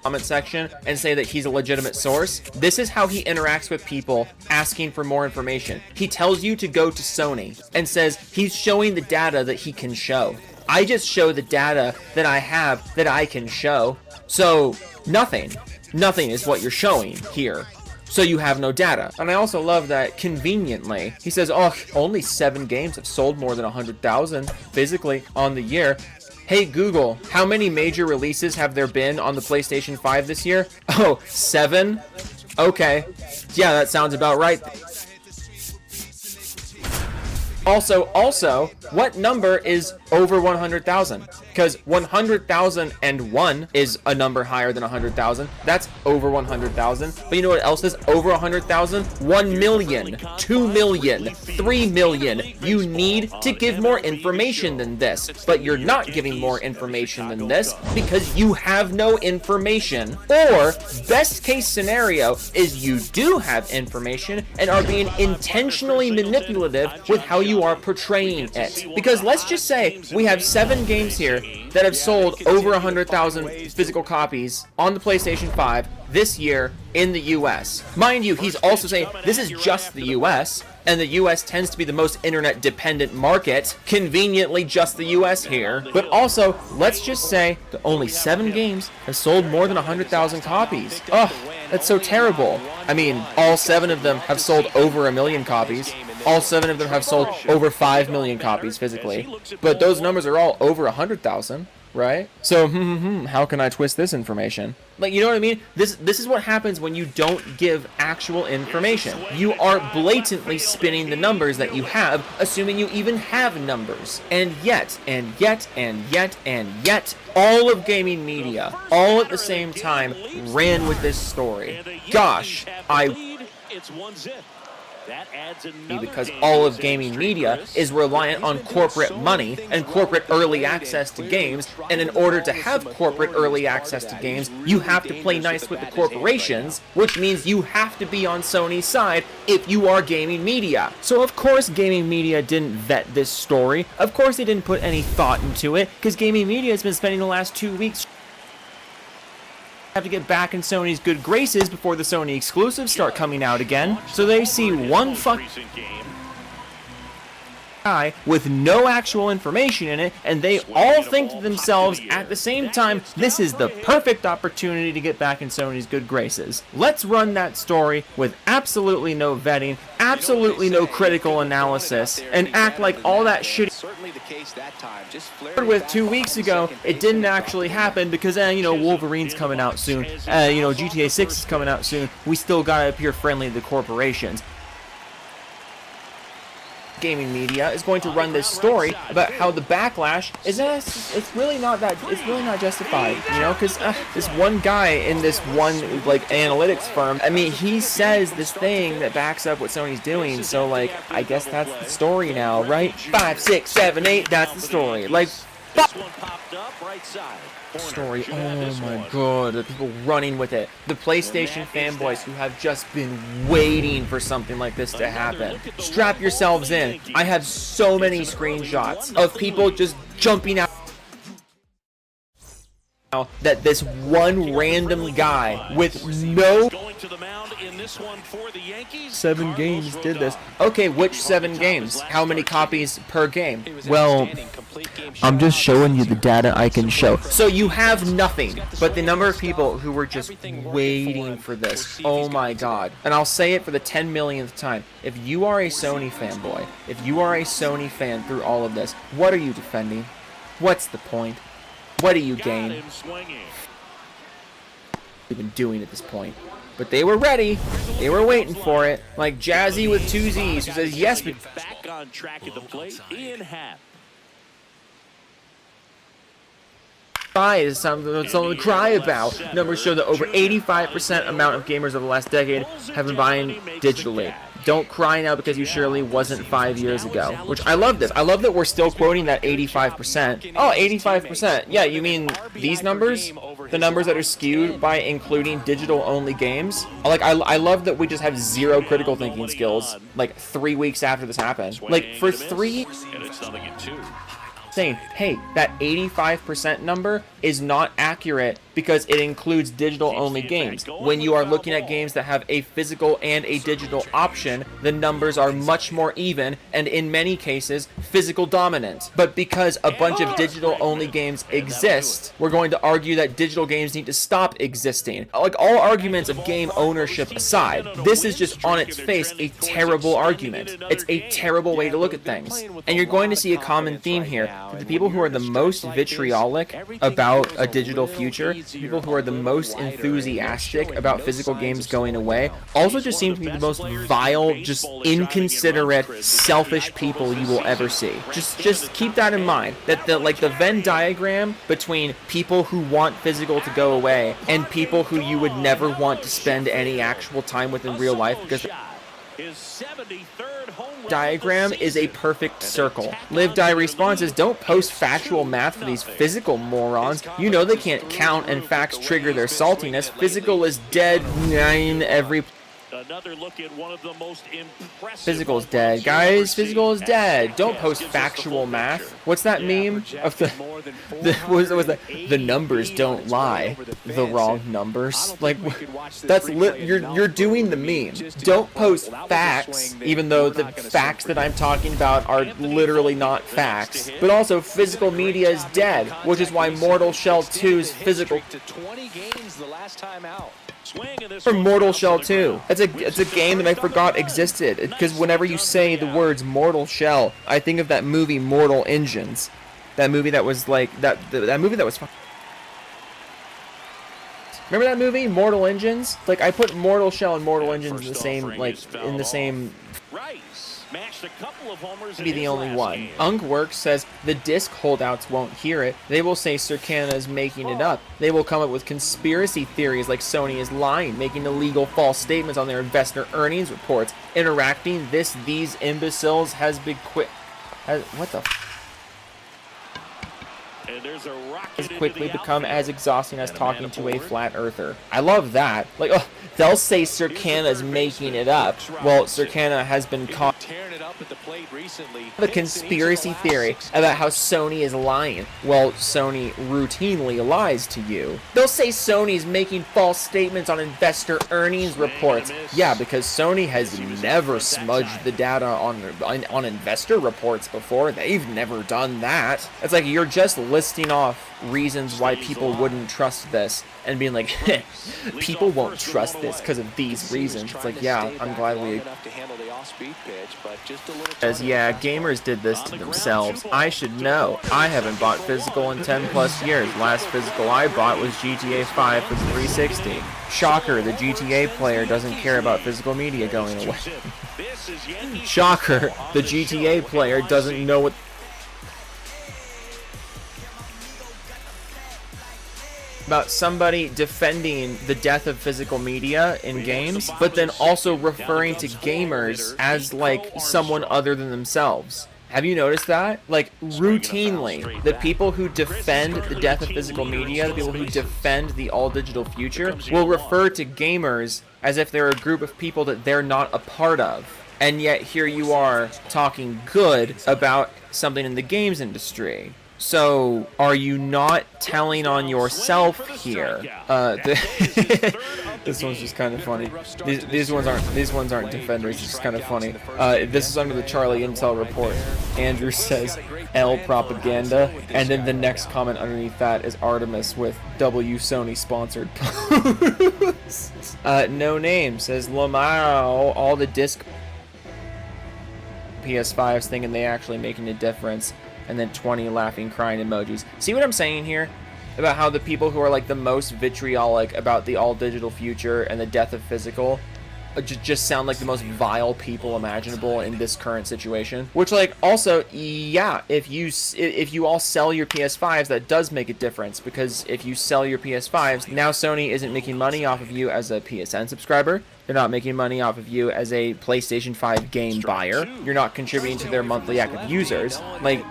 C: comment section and say that he's a legitimate source. This is how he interacts with people asking for more information. He tells you to go to Sony and says he's showing the data that he can show. I just show the data that I have that I can show. So nothing is what you're showing here. So you have no data. And I also love that conveniently he says, oh, only 7 games have sold more than 100,000 physically on the year. Hey Google, how many major releases have there been on the PlayStation 5 this year? Oh, 7? Okay. Yeah, that sounds about right. Also, what number is over 100,000? Because 100,001 is a number higher than 100,000. That's over 100,000. But you know what else is over 100,000? 1 million, 2 million, 3 million. You need to give more information than this. But you're not giving more information than this because you have no information. Or, best case scenario is you do have information and are being intentionally manipulative with how you are portraying it. Because let's just say we have 7 games here that have sold over 100,000 physical copies on the PlayStation 5 this year in the US. Mind you, he's also saying this is just the US, and the US tends to be the most internet dependent market. Conveniently just the US here. But also, let's just say that only 7 games have sold more than 100,000 copies. Ugh, that's so terrible. I mean, all 7 of them have sold over 1 million copies. All 7 of them have sold over 5 million copies physically. But those numbers are all over 100,000, right? So, how can I twist this information? Like, you know what I mean? This is what happens when you don't give actual information. You are blatantly spinning the numbers that you have, assuming you even have numbers. And yet, all of gaming media, all at the same time, ran with this story. Gosh, because all of gaming media is reliant on corporate money and corporate early access to games, and in order to have corporate early access to games, you have to play nice with the corporations, which means you have to be on Sony's side if you are gaming media. So of course gaming media didn't vet this story. Of course they didn't put any thought into it, because gaming media has been spending the last 2 weeks have to get back in Sony's good graces before the Sony exclusives start coming out again. So they see one fucking guy with no actual information in it, and they all think to themselves at the same time, this is the perfect opportunity to get back in Sony's good graces. Let's run that story with absolutely no vetting, absolutely no critical analysis, and act like all that shit with 2 weeks ago, it didn't actually happen because, Wolverine's coming out soon, GTA 6 is coming out soon, we still gotta appear friendly to the corporations. Gaming media is going to run this story about how the backlash is it's really not justified, because this one guy in this one analytics firm, I mean, he says this thing that backs up what Sony's doing, so I guess that's the story now, right? 5, 6, 7, 8, that's the story. Story. Oh my god, the people running with it. The PlayStation fanboys who have just been waiting for something like this to happen. Strap yourselves in. I have so many screenshots of people just jumping out that this one random guy with no 7 games did this. Okay, which 7 games? How many copies per game? Well, I'm just showing you the data I can show. So you have nothing but the number of people who were just waiting for this. Oh my god. And I'll say it for the 10 millionth time. If you are a Sony fanboy, if you are a Sony fan through all of this, what are you defending? What's the point? What do you gain? We've been doing at this point. But they were ready. They were waiting for it. Like Jazzy with 2 Z's who says yes, but
D: back on track at the plate in half.
C: Is something to cry about. Numbers show that over 85% amount of gamers over the last decade have been buying digitally. Don't cry now because you surely wasn't 5 years ago. Which I love this. I love that we're still quoting that 85%. Oh, 85%. Yeah, you mean these numbers? The numbers that are skewed by including digital-only games? Like, I love that we just have zero critical thinking skills, like, 3 weeks after this happened. Like, for 3... saying, hey, that 85% number is not accurate because it includes digital-only games. When you are looking at games that have a physical and a digital option, the numbers are much more even, and in many cases, physical dominant. But because a bunch of digital-only games exist, we're going to argue that digital games need to stop existing. Like, all arguments of game ownership aside, this is just on its face a terrible argument. It's a terrible way to look at things. And you're going to see a common theme here. The people who are the most vitriolic about a digital future, people who are the most enthusiastic about physical games going away, also just seem to be the most vile, just inconsiderate, selfish people you will ever see. Just keep that in mind. That the Venn diagram between people who want physical to go away and people who you would never want to spend any actual time with in real life, because diagram is a perfect circle. Live Die responses, don't post factual math for these physical morons. You know they can't count and facts trigger their saltiness. Physical is dead 9 every...
D: Another look at one of the most impressive.
C: Physical is dead, guys. Physical is dead. Don't post factual math. What's that meme of the numbers don't lie, the wrong numbers? Like, that's you're doing the meme. Don't post facts, even though the facts that I'm talking about are literally not facts. But also, physical media is dead, which is why Mortal Shell 2's physical. For Mortal Shell 2. It's a game that I forgot existed. Because whenever you say the words Mortal Shell, I think of that movie Mortal Engines. That movie that was like that movie that was. Remember that movie Mortal Engines? Like, I put Mortal Shell and Mortal Engines in the same be the only one. Unkworks says the disc holdouts won't hear it. They will say Circana is making it up. They will come up with conspiracy theories like Sony is lying, making illegal false statements on their investor earnings reports. Interacting these imbeciles has been what the has quickly become as exhausting as talking to a flat earther. I love that. Like, oh, they'll say Circana is making it up. Well, Circana has been caught the conspiracy theory about how Sony is lying. Well, Sony routinely lies to you. They'll say Sony's making false statements on investor earnings reports. Yeah, because Sony has never smudged the data on investor reports before. They've never done that. It's like you're just listing off reasons why people wouldn't trust this and being like, people won't trust this because of these reasons. It's like, yeah, I'm glad we... As yeah, gamers did this to themselves. I should know. I haven't bought physical in 10 plus years. Last physical I bought was GTA 5 for 360. Shocker, the GTA player doesn't care about physical media going away. Shocker, the GTA player doesn't know what... about somebody defending the death of physical media in games, but then also referring to gamers as like someone other than themselves. Have you noticed that? Like, routinely, the people who defend the death of physical media, the people who defend the all-digital future, will refer to gamers as if they're a group of people that they're not a part of. And yet here you are talking good about something in the games industry. So, are you not telling on yourself here? This one's just kind of funny. These ones aren't defenders. It's just kind of funny. This is under the Charlie Intel report. Andrew says L propaganda, and then the next comment underneath that is Artemis with W Sony sponsored posts. No name says Lamau. All the disc PS5s thinking they actually making a difference. And then 20 laughing, crying emojis. See what I'm saying here? About how the people who are like the most vitriolic about the all-digital future and the death of physical just sound like the most vile people imaginable in this current situation. Which, like, also, yeah, if you all sell your PS5s, that does make a difference, because if you sell your PS5s, now Sony isn't making money off of you as a PSN subscriber. They're not making money off of you as a PlayStation 5 game buyer. You're not contributing to their monthly active users. Like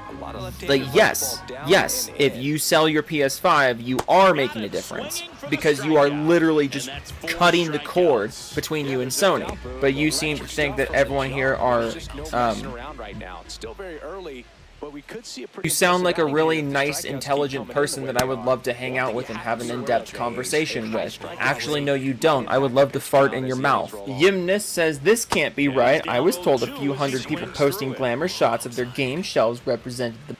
C: yes, if you sell your PS5, you are making a difference, because you are literally just cutting the cord between you and Sony. But you seem to think that everyone here are, you sound like a really nice, intelligent person that I would love to hang out with and have an in-depth conversation with. Actually, no, you don't. I would love to fart in your mouth. Yimnus says, this can't be right. I was told a few hundred people posting glamour shots of their game shelves represented the...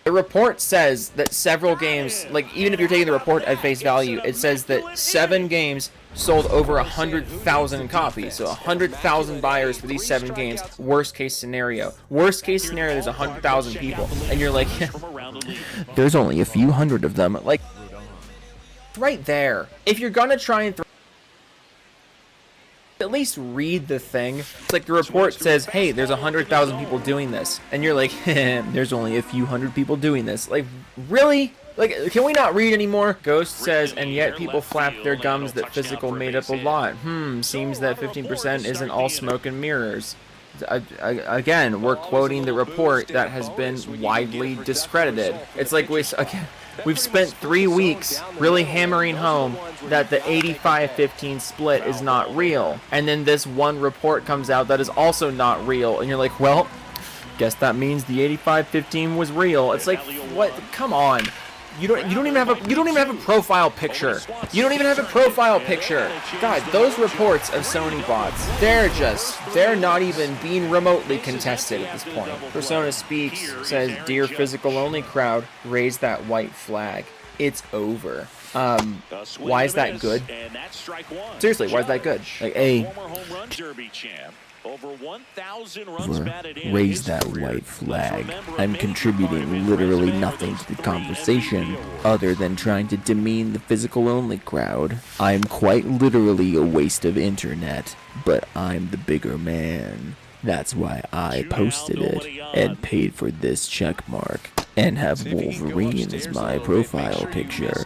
C: The report says that several games, like, even if you're taking the report at face value, it says that 7 games sold over 100,000 copies. So 100,000 buyers for these 7 games. Worst case scenario. Worst case scenario, there's 100,000 people. And you're like, there's only a few hundred of them. Like, right there. If you're gonna try and at least read the thing. It's like the report says, hey, there's 100,000 people doing this. And you're like, there's only a few hundred people doing this. Like, really? Like, can we not read anymore? Ghost says, and yet people flap their gums that physical made up a lot. Seems that 15% isn't all smoke and mirrors. Again, we're quoting the report that has been widely discredited. It's like we've spent 3 weeks really hammering home that the 85-15 split is not real. And then this one report comes out that is also not real. And you're like, well, guess that means the 85-15 was real. It's like, what? Come on. You don't even have a profile picture. You don't even have a profile picture. God, those reports of Sony bots, they're not even being remotely contested at this point. Persona Speaks says, dear physical only crowd, raise that white flag. It's over. Why is that good? Seriously, why is that good? Like,
D: Over 1,000 runs batted in.
E: Raise that white flag. I'm contributing literally nothing to the conversation other than trying to demean the physical only crowd. I'm quite literally a waste of internet, but I'm the bigger man. That's why I posted it and paid for this check mark and have Wolverine as my profile picture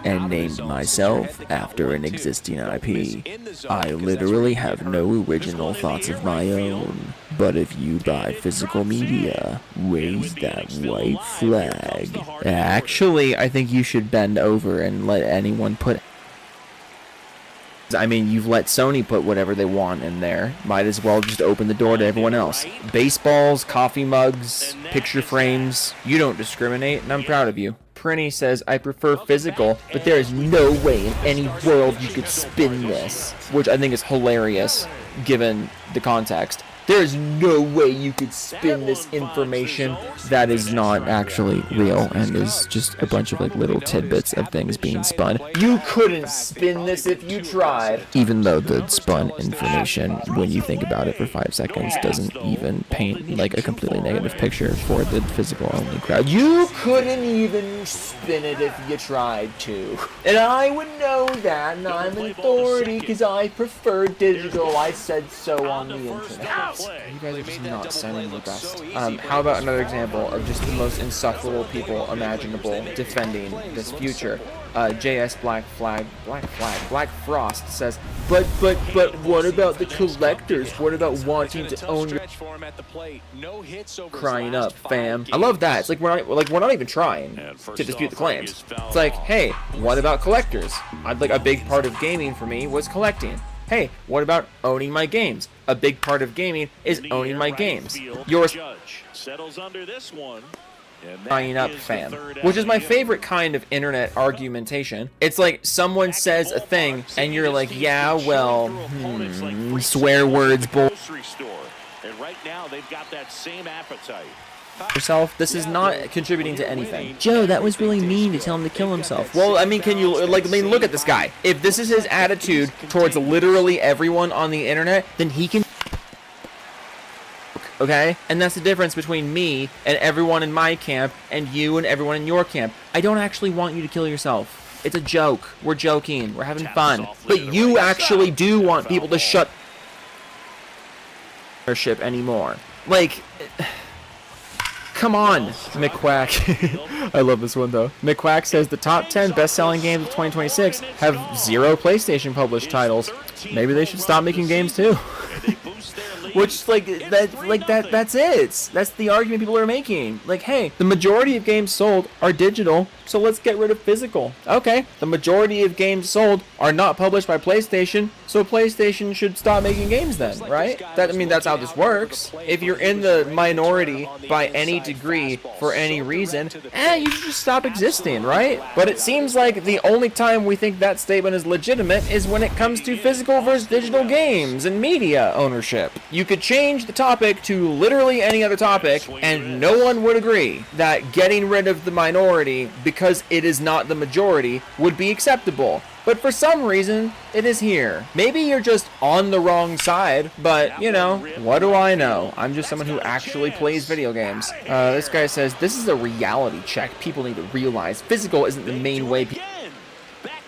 E: and named myself after an existing IP. I literally have no original thoughts of my own, but if you buy physical media, raise that white flag.
C: Actually, I think you should bend over and let anyone put... I mean, you've let Sony put whatever they want in there. Might as well just open the door to everyone else. Baseballs, coffee mugs, picture frames. You don't discriminate, and I'm proud of you. Prinny says, I prefer physical, but there is no way in any world you could spin this. Which I think is hilarious, given the context. There is no way you could spin this information that is not actually real and is just a bunch of like little tidbits of things being spun. You couldn't spin this if you tried. Even though the spun information, when you think about it for 5 seconds, doesn't even paint like a completely negative picture for the physical only crowd. You couldn't even spin it if you tried to. And I would know that, and I'm an authority because I prefer digital. I said so on the internet. You guys are just not sounding the best. How about another example of just the most insufferable people imaginable defending this future? JS Black Frost says, but what about the collectors? What about wanting to own your... Crying up, fam. I love that. It's like we're not even trying to dispute the claims. It's like, hey, what about collectors? A big part of gaming for me was collecting. Hey, what about owning my games? A big part of gaming is owning my games. Yours
D: settles under this one.
C: Crying up, fam. Which is my favorite kind of internet argumentation. It's like someone says a thing and you're like, yeah, well, swear words, bull.
D: And right now they've got that same appetite.
C: Yourself, this is not contributing to anything.
E: Joe, that was really mean to tell him to kill himself.
C: Well, I mean, can you, look at this guy. If this is his attitude towards literally everyone on the internet, then he can... Okay? And that's the difference between me and everyone in my camp and you and everyone in your camp. I don't actually want you to kill yourself. It's a joke. We're joking. We're having fun. But you actually do want people to shut ownership anymore. Like, come on, McQuack. I love this one, though. McQuack says the top 10 best-selling games of 2026 have 0 PlayStation published titles. Maybe they should stop making games, too. Which, that's it. That's the argument people are making. Like, hey, the majority of games sold are digital, so let's get rid of physical. Okay, the majority of games sold are not published by PlayStation, so PlayStation should stop making games then, right? That's how this works. If you're in the minority by any degree for any reason, you should just stop existing, right? But it seems like the only time we think that statement is legitimate is when it comes to physical versus digital games and media ownership. You could change the topic to literally any other topic, and no one would agree that getting rid of the minority because it is not the majority would be acceptable. But for some reason, it is here. Maybe you're just on the wrong side, but, you know, what do I know? I'm just someone who actually plays video games. This guy says, this is a reality check. People need to realize physical isn't the main way people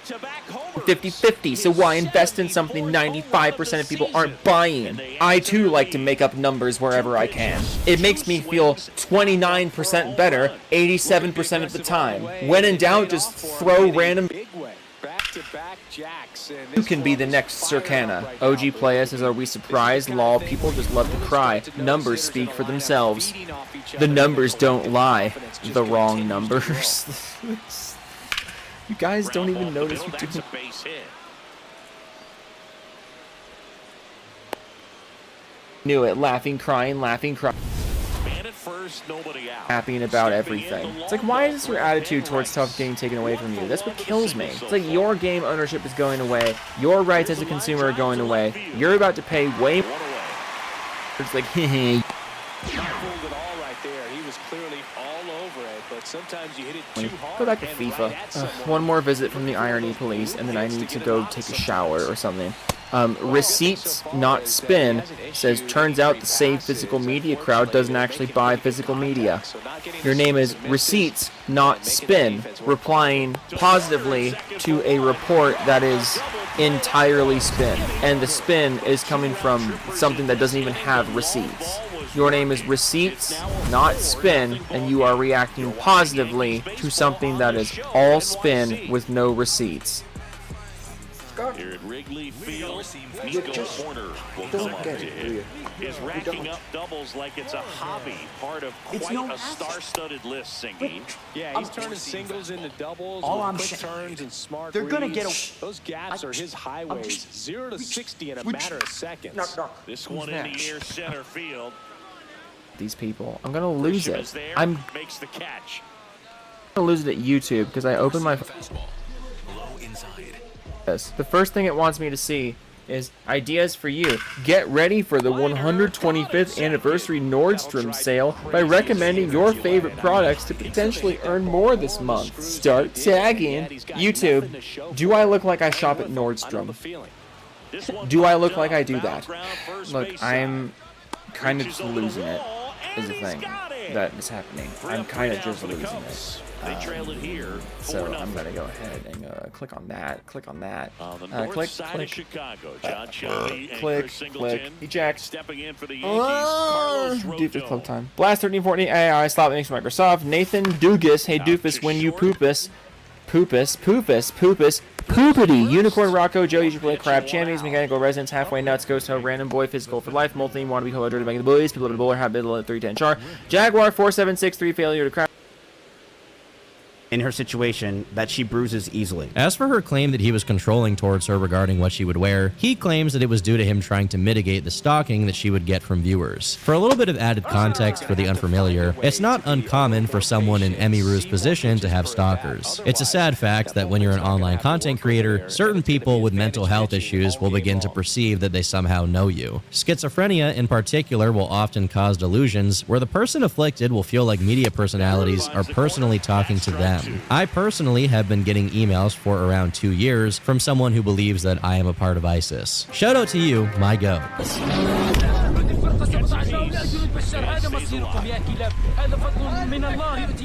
C: 50-50, so why invest in something 95% of people aren't buying? I too like to make up numbers wherever I can. It makes me feel 29% better 87% of the time. When in doubt, just throw random. You can be the next Circana. OG Playa says, are we surprised? Lol, people just love to cry. Numbers speak for themselves. The numbers don't lie. The wrong numbers. You guys don't even notice you do. Knew it. Laughing, crying, laughing, crying. Happy about everything. It's like, why is this your attitude towards stuff getting taken away from you? That's what kills me. It's like your game ownership is going away. Your rights as a consumer are going away. You're about to pay way more. It's like, hehe. Sometimes you hit it too hard. Go back to FIFA. One more visit from the irony police, and then I need to go take a shower or something. Receipts, not spin, says, turns out the Save Physical Media crowd doesn't actually buy physical media. Your name is Receipts, not Spin, replying positively to a report that is entirely spin. And the spin is coming from something that doesn't even have receipts. Your name is Receipts, not Spin, and you are reacting positively to something that is all spin with no receipts.
D: Here at Wrigley Field, Nico Horner will come up to hit. He's racking up doubles like it's a hobby, part of quite a star-studded list, singing.
F: Yeah, he's turning singles into doubles, quick turns and smart
G: they're gonna get
F: those gaps are his highways. 0 to 60 in a matter of seconds.
D: This one in the air center field.
C: These people, I'm gonna lose it.
D: Makes the catch.
C: I'm gonna lose it at YouTube because I opened my. The first thing it wants me to see is ideas for you. Get ready for the 125th anniversary Nordstrom sale by recommending your favorite products to potentially earn more this month. Start tagging. YouTube, do I look like I shop at Nordstrom? Do I look like I do that? Look, I'm kind of just losing it, is the thing that is happening. I'm kind of just losing it.
D: They trail it here.
C: So I'm gonna go ahead and click on that. Click on that.
D: On the north side of Chicago, John Shelby and Chris Singleton
C: eject.
D: Stepping in for the Yankees. Carlos
C: Doofus Club
D: Roto.
C: time. Blast 1314 AI slot thanks to Microsoft. Nathan Dugas. Hey Doofus, when you poopus. Poopity. Unicorn Rocco, Joe, usually play crab, champions, mechanical residents, halfway nuts, ghost ho, random boy, physical for life, multi, wanna be color, dirty, making the bullies, people at the bowler, have bid at 310 char, Jaguar 4763, failure to crowd.
G: in her situation that she bruises easily.
B: As for her claim that he was controlling towards her regarding what she would wear, he claims that it was due to him trying to mitigate the stalking that she would get from viewers. For a little bit of added context for the unfamiliar, it's not uncommon for someone in Emiru's position to have stalkers. It's a sad fact that when you're an online content creator, certain people with mental health issues will begin to perceive that they somehow know you. Schizophrenia in particular will often cause delusions where the person afflicted will feel like media personalities are personally talking to them. I personally have been getting emails for around 2 years from someone who believes that I am a part of ISIS. Shout out to you, my goat.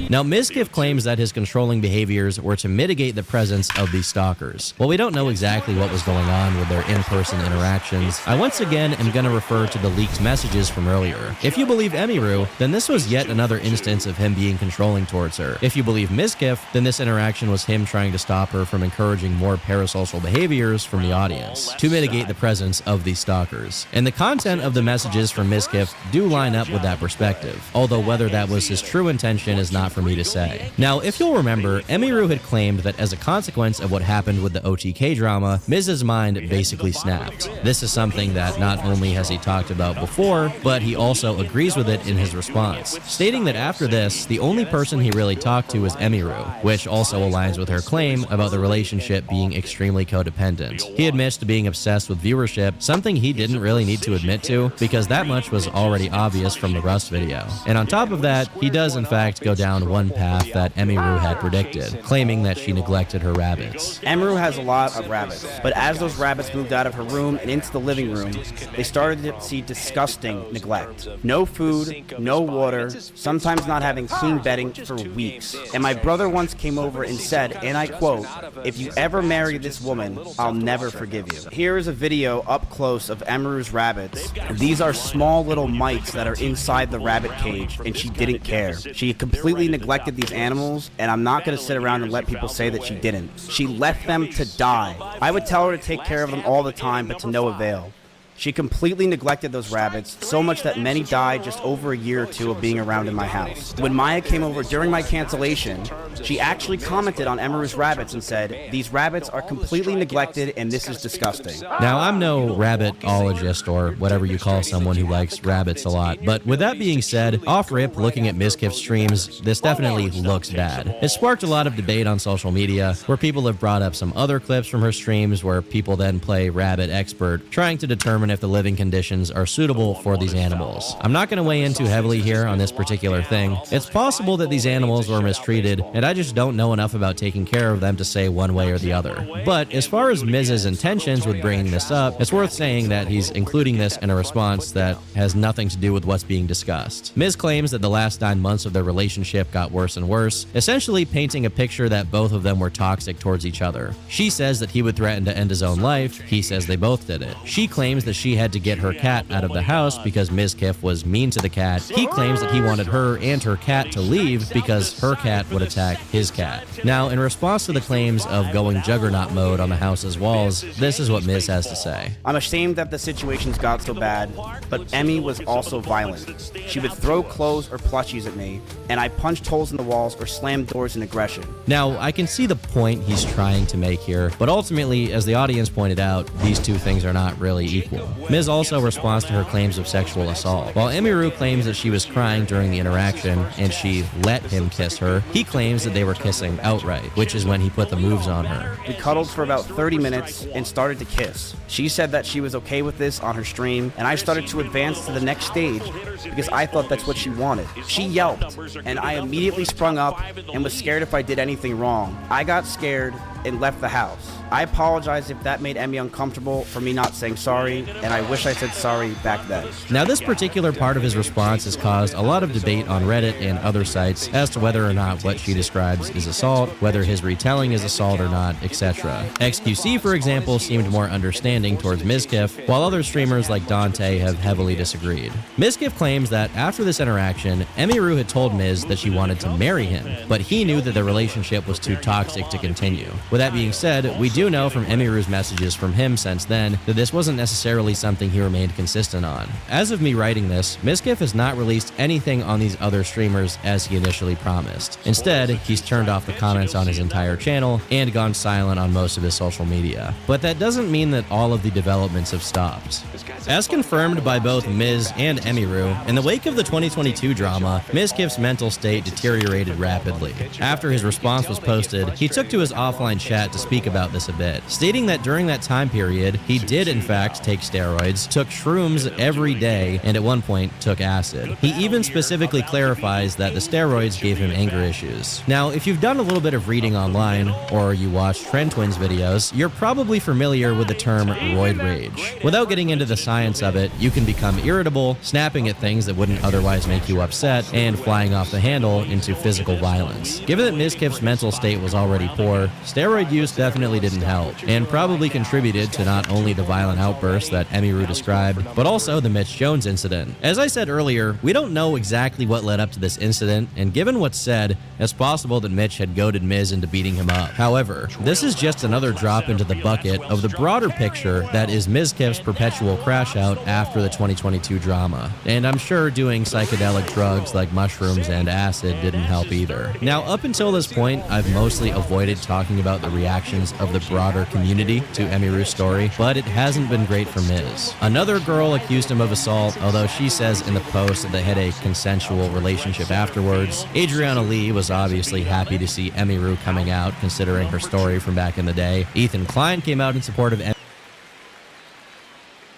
B: Now, Mizkif claims that his controlling behaviors were to mitigate the presence of these stalkers. While we don't know exactly what was going on with their in-person interactions, I once again am going to refer to the leaked messages from earlier. If you believe Emiru, then this was yet another instance of him being controlling towards her. If you believe Mizkif, then this interaction was him trying to stop her from encouraging more parasocial behaviors from the audience to mitigate the presence of these stalkers. And the content of the messages from Mizkif do line up with that perspective, although whether that was his true intention is not for me to say. Now, if you'll remember, Emiru had claimed that as a consequence of what happened with the OTK drama, Miz's mind basically snapped. This is something that not only has he talked about before, but he also agrees with it in his response, stating that after this, the only person he really talked to was Emiru, which also aligns with her claim about the relationship being extremely codependent. He admits to being obsessed with viewership, something he didn't really need to admit to, because that much was already obvious from the Rust video. And on top of that, he does in fact go down one path that Emiru had predicted, claiming that she neglected her rabbits.
G: Emiru has a lot of rabbits, but as those rabbits moved out of her room and into the living room, they started to see disgusting neglect. No food, no water, sometimes not having clean bedding for weeks. And my brother once came over and said, and I quote, "If you ever marry this woman, I'll never forgive you." Here is a video up close of Emiru's rabbits. These are small little mites that are inside the rabbit cage, and she didn't care. She completely neglected these animals, and I'm not going to sit around and let people say that she didn't. She left them to die. I would tell her to take care of them all the time, but to no avail. She completely neglected those rabbits, so much that many died just over a year or two of being around in my house. When Maya came over during my cancellation, she actually commented on Emiru's rabbits and said, "These rabbits are completely neglected and this is disgusting."
B: Now, I'm no rabbitologist or whatever you call someone who likes rabbits a lot, but with that being said, off-rip, looking at Mizkif's streams, this definitely looks bad. It sparked a lot of debate on social media, where people have brought up some other clips from her streams where people then play rabbit expert, trying to determine if the living conditions are suitable for these animals. I'm not going to weigh in too heavily here on this particular thing. It's possible that these animals were mistreated, and I just don't know enough about taking care of them to say one way or the other. But as far as Miz's intentions with bringing this up, it's worth saying that he's including this in a response that has nothing to do with what's being discussed. Miz claims that the last 9 months of their relationship got worse and worse, essentially painting a picture that both of them were toxic towards each other. She says that he would threaten to end his own life. He says they both did it. She claims that she had to get her cat out of the house because Mizkif was mean to the cat. He claims that he wanted her and her cat to leave because her cat would attack his cat. Now, in response to the claims of going juggernaut mode on the house's walls, this is what Miz has to say.
G: "I'm ashamed that the situations got so bad, but Emmy was also violent. She would throw clothes or plushies at me, and I punched holes in the walls or slammed doors in aggression."
B: Now, I can see the point he's trying to make here, but ultimately, as the audience pointed out, these two things are not really equal. Miz also responds to her claims of sexual assault. While Emiru claims that she was crying during the interaction and she let him kiss her, he claims that they were kissing outright, which is when he put the moves on her.
G: We cuddled for about 30 minutes and started to kiss. She said that she was okay with this on her stream, and I started to advance to the next stage because I thought that's what she wanted. She yelped, and I immediately sprung up and was scared if I did anything wrong. I got scared and left the house. I apologize if that made Emmy uncomfortable for me not saying sorry, and I wish I said sorry back then.
B: Now, this particular part of his response has caused a lot of debate on Reddit and other sites as to whether or not what she describes is assault, whether his retelling is assault or not, etc. XQC, for example, seemed more understanding towards Mizkif, while other streamers like Dante have heavily disagreed. Mizkif claims that after this interaction, Emiru had told Miz that she wanted to marry him, but he knew that the relationship was too toxic to continue. With that being said, we do know from Emiru's messages from him since then that this wasn't necessarily something he remained consistent on. As of me writing this, Mizkif has not released anything on these other streamers as he initially promised. Instead, he's turned off the comments on his entire channel and gone silent on most of his social media. But that doesn't mean that all of the developments have stopped. As confirmed by both Miz and Emiru, in the wake of the 2022 drama, Mizkif's mental state deteriorated rapidly. After his response was posted, he took to his offline chat to speak about this a bit, stating that during that time period, he did in fact take steps steroids, took shrooms every day, and at one point took acid. He even specifically clarifies that the steroids gave him anger issues. Now, if you've done a little bit of reading online, or you watch Trend Twins videos, you're probably familiar with the term roid rage. Without getting into the science of it, you can become irritable, snapping at things that wouldn't otherwise make you upset, and flying off the handle into physical violence. Given that Mizkif's mental state was already poor, steroid use definitely didn't help, and probably contributed to not only the violent outbursts that Emiru described, but also the Mitch Jones incident. As I said earlier, we don't know exactly what led up to this incident, and given what's said, it's possible that Mitch had goaded Miz into beating him up. However, this is just another drop into the bucket of the broader picture that is Mizkif's perpetual crash out after the 2022 drama. And I'm sure doing psychedelic drugs like mushrooms and acid didn't help either. Now, up until this point, I've mostly avoided talking about the reactions of the broader community to Emiru's story, but it hasn't been great for Miz. Another girl accused him of assault, although she says in the post that they had a consensual relationship afterwards. Adriana Lee was obviously happy to see Emiru coming out, considering her story from back in the day. Ethan Klein came out in support of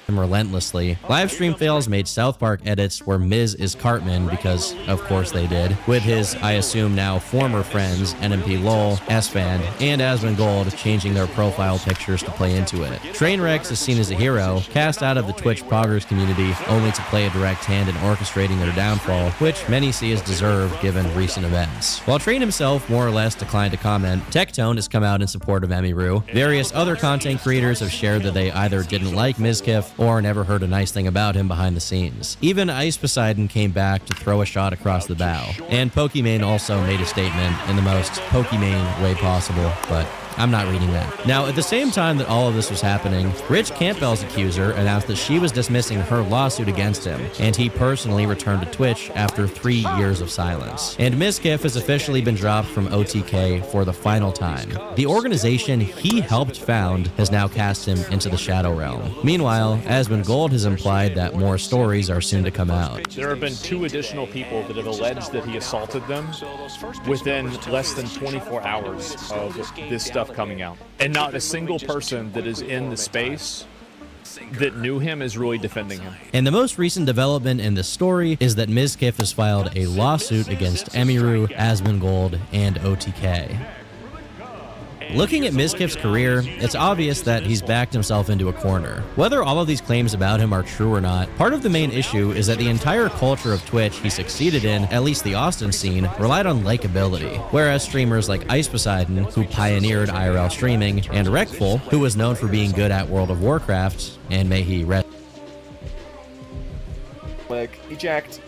B: relentlessly. Livestream fails made South Park edits where Miz is Cartman, because of course they did, with his, I assume now former friends, NMP Lowell, S-Fan, and Asmongold changing their profile pictures to play into it. Trainwrecks is seen as a hero, cast out of the Twitch poggers community, only to play a direct hand in orchestrating their downfall, which many see as deserved given recent events. While Train himself more or less declined to comment, Tectone has come out in support of Emiru. Various other content creators have shared that they either didn't like Mizkif or never heard a nice thing about him behind the scenes. Even Ice Poseidon came back to throw a shot across the bow. And Pokimane also made a statement in the most Pokimane way possible, but I'm not reading that. Now, at the same time that all of this was happening, Rich Campbell's accuser announced that she was dismissing her lawsuit against him, and he personally returned to Twitch after 3 years of silence. And Mizkif has officially been dropped from OTK for the final time. The organization he helped found has now cast him into the Shadow Realm. Meanwhile, Asmongold has implied that more stories are soon to come out.
H: There have been 2 additional people that have alleged that he assaulted them within less than 24 hours of this stuff coming out. And not a single person that is in the space that knew him is really defending him.
B: And the most recent development in this story is that Mizkif has filed a lawsuit against Emiru, Asmongold, and OTK. Looking at Mizkif's career, it's obvious that he's backed himself into a corner. Whether all of these claims about him are true or not, part of the main issue is that the entire culture of Twitch he succeeded in, at least the Austin scene, relied on likability. Whereas streamers like Ice Poseidon, who pioneered IRL streaming, and Wreckful, who was known for being good at World of Warcraft, and may he rest.
C: Like, eject.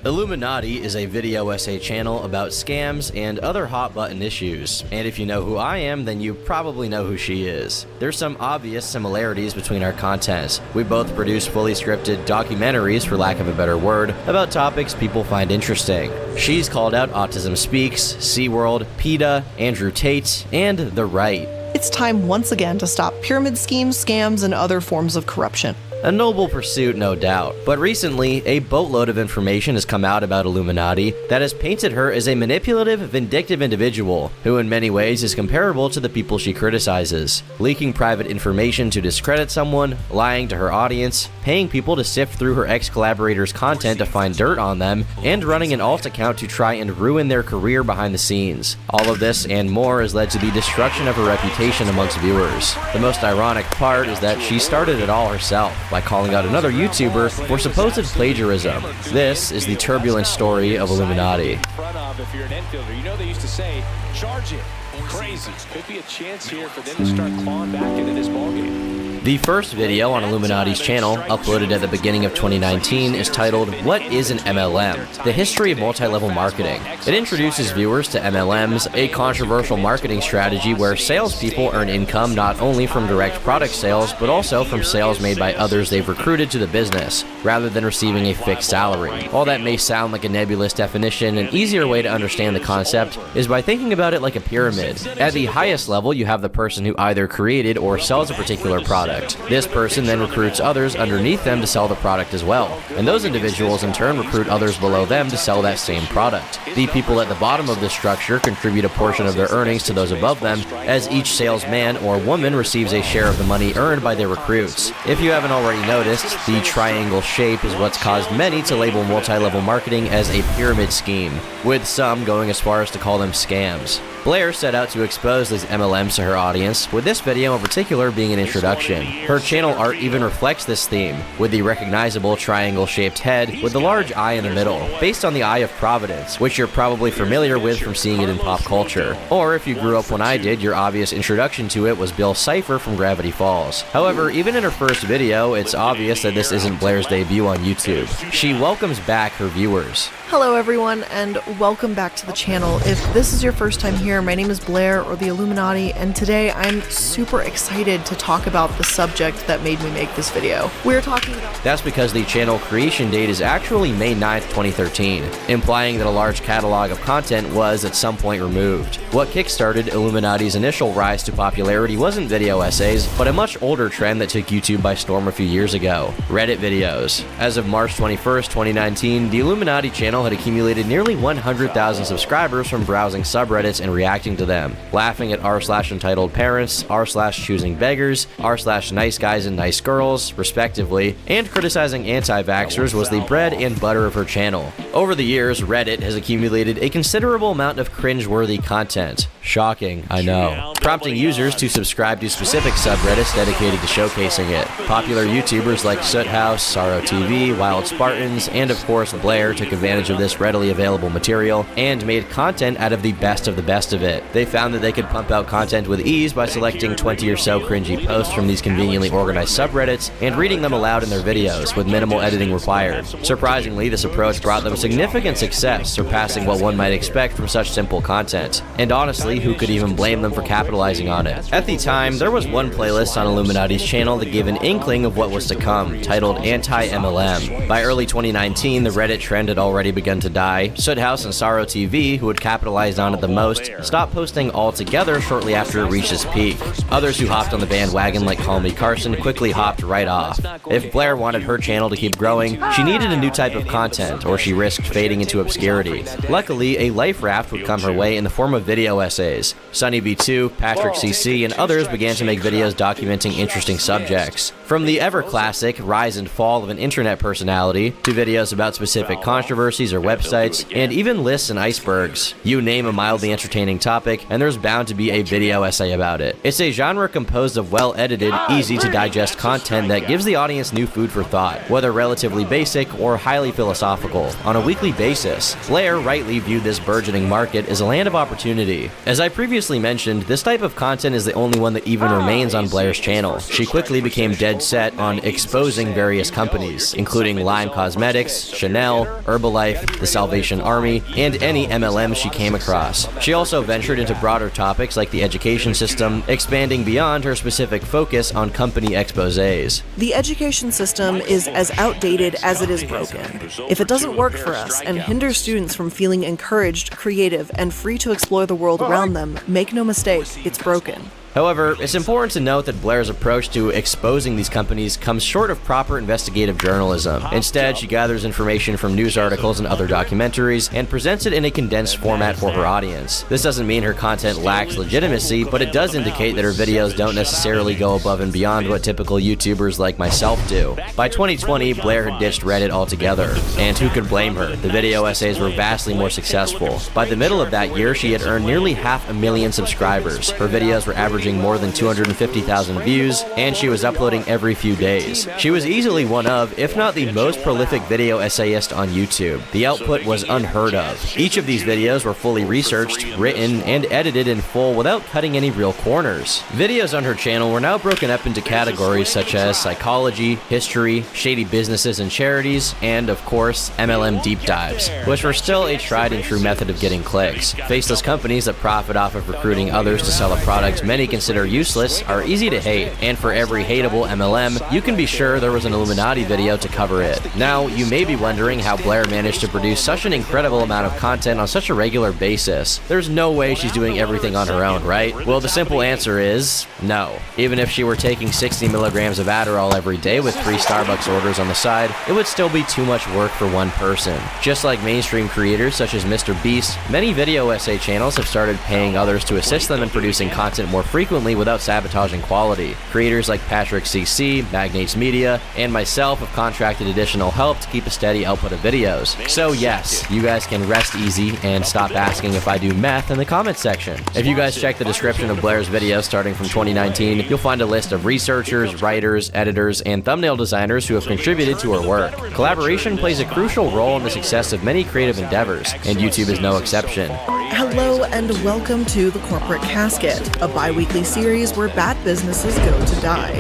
B: Illuminati is a video essay channel about scams and other hot button issues, and if you know who I am, then you probably know who she is. There's some obvious similarities between our content. We both produce fully scripted documentaries, for lack of a better word, about topics people find interesting. She's called out Autism Speaks, SeaWorld, PETA, Andrew Tate, and The Right.
I: It's time once again to stop pyramid schemes, scams, and other forms of corruption.
B: A noble pursuit, no doubt, but recently, a boatload of information has come out about Illuminati that has painted her as a manipulative, vindictive individual, who in many ways is comparable to the people she criticizes. Leaking private information to discredit someone, lying to her audience, paying people to sift through her ex-collaborators' content to find dirt on them, and running an alt account to try and ruin their career behind the scenes. All of this and more has led to the destruction of her reputation amongst viewers. The most ironic part is that she started it all herself, by calling out another YouTuber for supposed plagiarism. This is the turbulent story of Illuminati.
F: If you're an infielder, you know they used to say, charge it. Crazy. Could be a chance here for them to start clawing back into this ballgame.
B: The first video on Illuminati's channel, uploaded at the beginning of 2019, is titled, What is an MLM? The History of Multi-Level Marketing. It introduces viewers to MLMs, a controversial marketing strategy where salespeople earn income not only from direct product sales, but also from sales made by others they've recruited to the business, rather than receiving a fixed salary. While that may sound like a nebulous definition, an easier way to understand the concept is by thinking about it like a pyramid. At the highest level, you have the person who either created or sells a particular product. This person then recruits others underneath them to sell the product as well, and those individuals in turn recruit others below them to sell that same product. The people at the bottom of this structure contribute a portion of their earnings to those above them, as each salesman or woman receives a share of the money earned by their recruits. If you haven't already noticed, the triangle shape is what's caused many to label multi-level marketing as a pyramid scheme, with some going as far as to call them scams. Blair set out to expose these MLMs to her audience, with this video in particular being an introduction. Her channel art even reflects this theme, with the recognizable triangle-shaped head with the large eye in the middle, based on the Eye of Providence, which you're probably familiar with from seeing it in pop culture. Or if you grew up when I did, your obvious introduction to it was Bill Cipher from Gravity Falls. However, even in her first video, it's obvious that this isn't Blair's debut on YouTube. She welcomes back her viewers.
I: Hello everyone, and welcome back to the channel. If this is your first time here, my name is Blair, or the Illuminati, and today I'm super excited to talk about the subject that made me make this video. We're talking about...
B: That's because the channel creation date is actually May 9th, 2013, implying that a large catalog of content was at some point removed. What kickstarted Illuminati's initial rise to popularity wasn't video essays, but a much older trend that took YouTube by storm a few years ago: Reddit videos. As of March 21st, 2019, the Illuminati channel had accumulated nearly 100,000 subscribers from browsing subreddits and reacting to them, laughing at r/entitled parents, r/choosing beggars, r/nice guys and nice girls, respectively, and criticizing anti-vaxxers was the bread and butter of her channel. Over the years, Reddit has accumulated a considerable amount of cringe-worthy content. Shocking, I know. Prompting users to subscribe to specific subreddits dedicated to showcasing it. Popular YouTubers like Soothouse, Sorrow TV, Wild Spartans, and of course Blair took advantage of this readily available material and made content out of the best of it. They found that they could pump out content with ease by selecting 20 or so cringy posts from these conveniently organized subreddits and reading them aloud in their videos with minimal editing required. Surprisingly, this approach brought them significant success, surpassing what one might expect from such simple content. And honestly, who could even blame them for capitalizing on it? At the time, there was one playlist on Illuminati's channel that gave an inkling of what was to come, titled Anti-MLM. By early 2019, the Reddit trend had already begun to die. Soothouse and Sorrow TV, who had capitalized on it the most, stopped posting altogether shortly after it reached its peak. Others who hopped on the bandwagon, like Call Me Carson, quickly hopped right off. If Blair wanted her channel to keep growing, she needed a new type of content, or she risked fading into obscurity. Luckily, a life raft would come her way in the form of video essays. SunnyB2, Patrick CC, and others began to make videos documenting interesting subjects. From the ever-classic rise and fall of an internet personality, to videos about specific controversies or websites, and even lists and icebergs. You name a mildly entertaining topic, and there's bound to be a video essay about it. It's a genre composed of well-edited, easy-to-digest content that gives the audience new food for thought, whether relatively basic or highly philosophical, on a weekly basis. Blair rightly viewed this burgeoning market as a land of opportunity. As I previously mentioned, this type of content is the only one that even remains on Blair's channel. She quickly became dead set on exposing various companies, including Lyme Cosmetics, Chanel, Herbalife, the Salvation Army, and any MLM she came across. She also ventured into broader topics like the education system, expanding beyond her specific focus on company exposés.
I: The education system is as outdated as it is broken. If it doesn't work for us and hinders students from feeling encouraged, creative, and free to explore the world around them, make no mistake, it's broken.
B: However, it's important to note that Blair's approach to exposing these companies comes short of proper investigative journalism. Instead, she gathers information from news articles and other documentaries and presents it in a condensed format for her audience. This doesn't mean her content lacks legitimacy, but it does indicate that her videos don't necessarily go above and beyond what typical YouTubers like myself do. By 2020, Blair had ditched Reddit altogether, and who could blame her? The video essays were vastly more successful. By the middle of that year, she had earned nearly 500,000 subscribers. Her videos were averaging averaging more than 250,000 views, and she was uploading every few days. She was easily one of, if not the most prolific video essayist on YouTube. The output was unheard of. Each of these videos were fully researched, written, and edited in full without cutting any real corners. Videos on her channel were now broken up into categories such as psychology, history, shady businesses and charities, and, of course, MLM deep dives, which were still a tried and true method of getting clicks. Faceless companies that profit off of recruiting others to sell a product many consider useless are easy to hate, and for every hateable MLM, you can be sure there was an Illuminati video to cover it. Now, you may be wondering how Blair managed to produce such an incredible amount of content on such a regular basis. There's no way she's doing everything on her own, right? Well, the simple answer is no. Even if she were taking 60 milligrams of Adderall every day with 3 Starbucks orders on the side, it would still be too much work for one person. Just like mainstream creators such as Mr. Beast, many video essay channels have started paying others to assist them in producing content more frequently without sabotaging quality. Creators like Patrick CC, Magnates Media, and myself have contracted additional help to keep a steady output of videos. So yes, you guys can rest easy and stop asking if I do meth in the comments section. If you guys check the description of Blair's videos starting from 2019, you'll find a list of researchers, writers, editors, and thumbnail designers who have contributed to her work. Collaboration plays a crucial role in the success of many creative endeavors, and YouTube is no exception.
I: Hello and welcome to The Corporate Casket, a bi-weekly series where bad businesses go to die.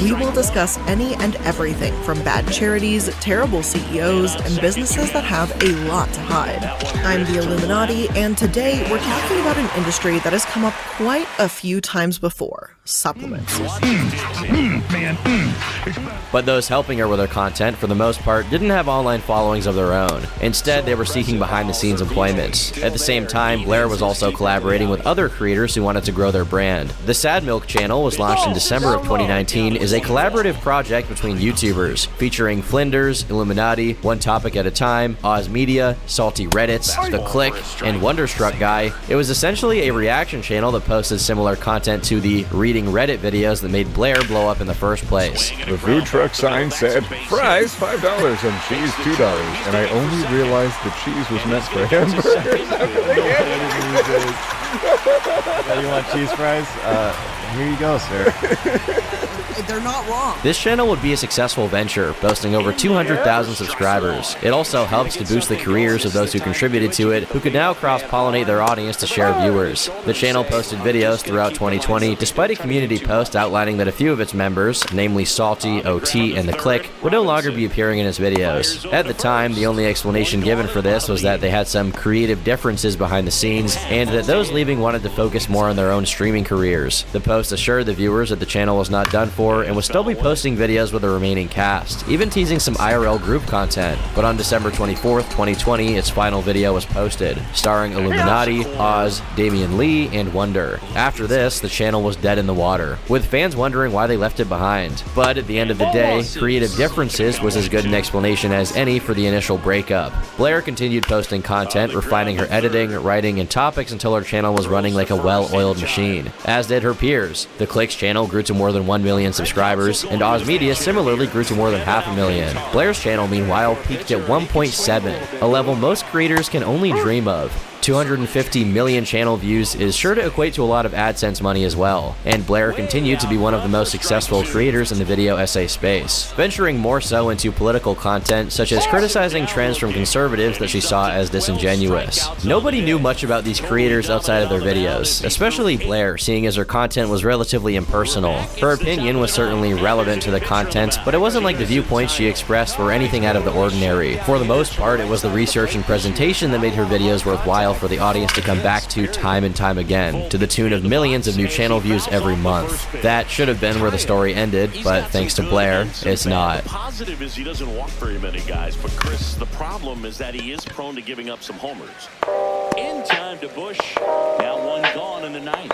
I: We will discuss any and everything from bad charities, terrible CEOs, and businesses that have a lot to hide. I'm the Illuminati, and today we're talking about an industry that has come up quite a few times before: supplements.
B: But those helping her with her content, for the most part, didn't have online followings of their own. Instead, they were seeking behind-the-scenes employment. At the same time, Blair was also collaborating with other creators who wanted to grow their brand. The Sad Milk channel was launched in December of 2019, is a collaborative project between YouTubers, featuring Flinders, Illuminati, One Topic at a Time, Oz Media, Salty Reddits, The Click, and Wonderstruck Guy. It was essentially a reaction channel that posted similar content to the Reading Reddit videos that made Blair blow up in the first place.
J: The food truck sign said, fries $5 and cheese $2, and I only realized the cheese was meant for hamburgers.
G: You want cheese fries? Here you go, sir.
I: They're not wrong.
B: This channel would be a successful venture, boasting over 200,000 subscribers. It also helps to boost the careers of those who contributed to it, who could now cross-pollinate their audience to share viewers. The channel posted videos throughout 2020, despite a community post outlining that a few of its members, namely Salty, OT, and The Click, would no longer be appearing in its videos. At the time, the only explanation given for this was that they had some creative differences behind the scenes, and that those leaving wanted to focus more on their own streaming careers. The post assured the viewers that the channel was not done for, and will still be posting videos with the remaining cast, even teasing some IRL group content. But on December 24th, 2020, its final video was posted, starring Illuminati, Oz, Damian Lee, and Wonder. After this, the channel was dead in the water, with fans wondering why they left it behind. But at the end of the day, creative differences was as good an explanation as any for the initial breakup. Blair continued posting content, refining her editing, writing, and topics until her channel was running like a well-oiled machine, as did her peers. The Click's channel grew to more than 1 million subscribers, and Oz Media similarly grew to more than 500,000. Blair's channel, meanwhile, peaked at 1.7, a level most creators can only dream of. 250 million channel views is sure to equate to a lot of AdSense money as well, and Blair continued to be one of the most successful creators in the video essay space, venturing more so into political content such as criticizing trends from conservatives that she saw as disingenuous. Nobody knew much about these creators outside of their videos, especially Blair, seeing as her content was relatively impersonal. Her opinion was certainly relevant to the content, but it wasn't like the viewpoints she expressed were anything out of the ordinary. For the most part, it was the research and presentation that made her videos worthwhile for the audience to come back to time and time again, to the tune of millions of new channel views every month. That should have been where the story ended, but thanks to Blair, it's not.
D: Positive is he doesn't walk very many guys, but Chris, the problem is that he is prone to giving up some homers. In time to Bush, now one gone in the ninth.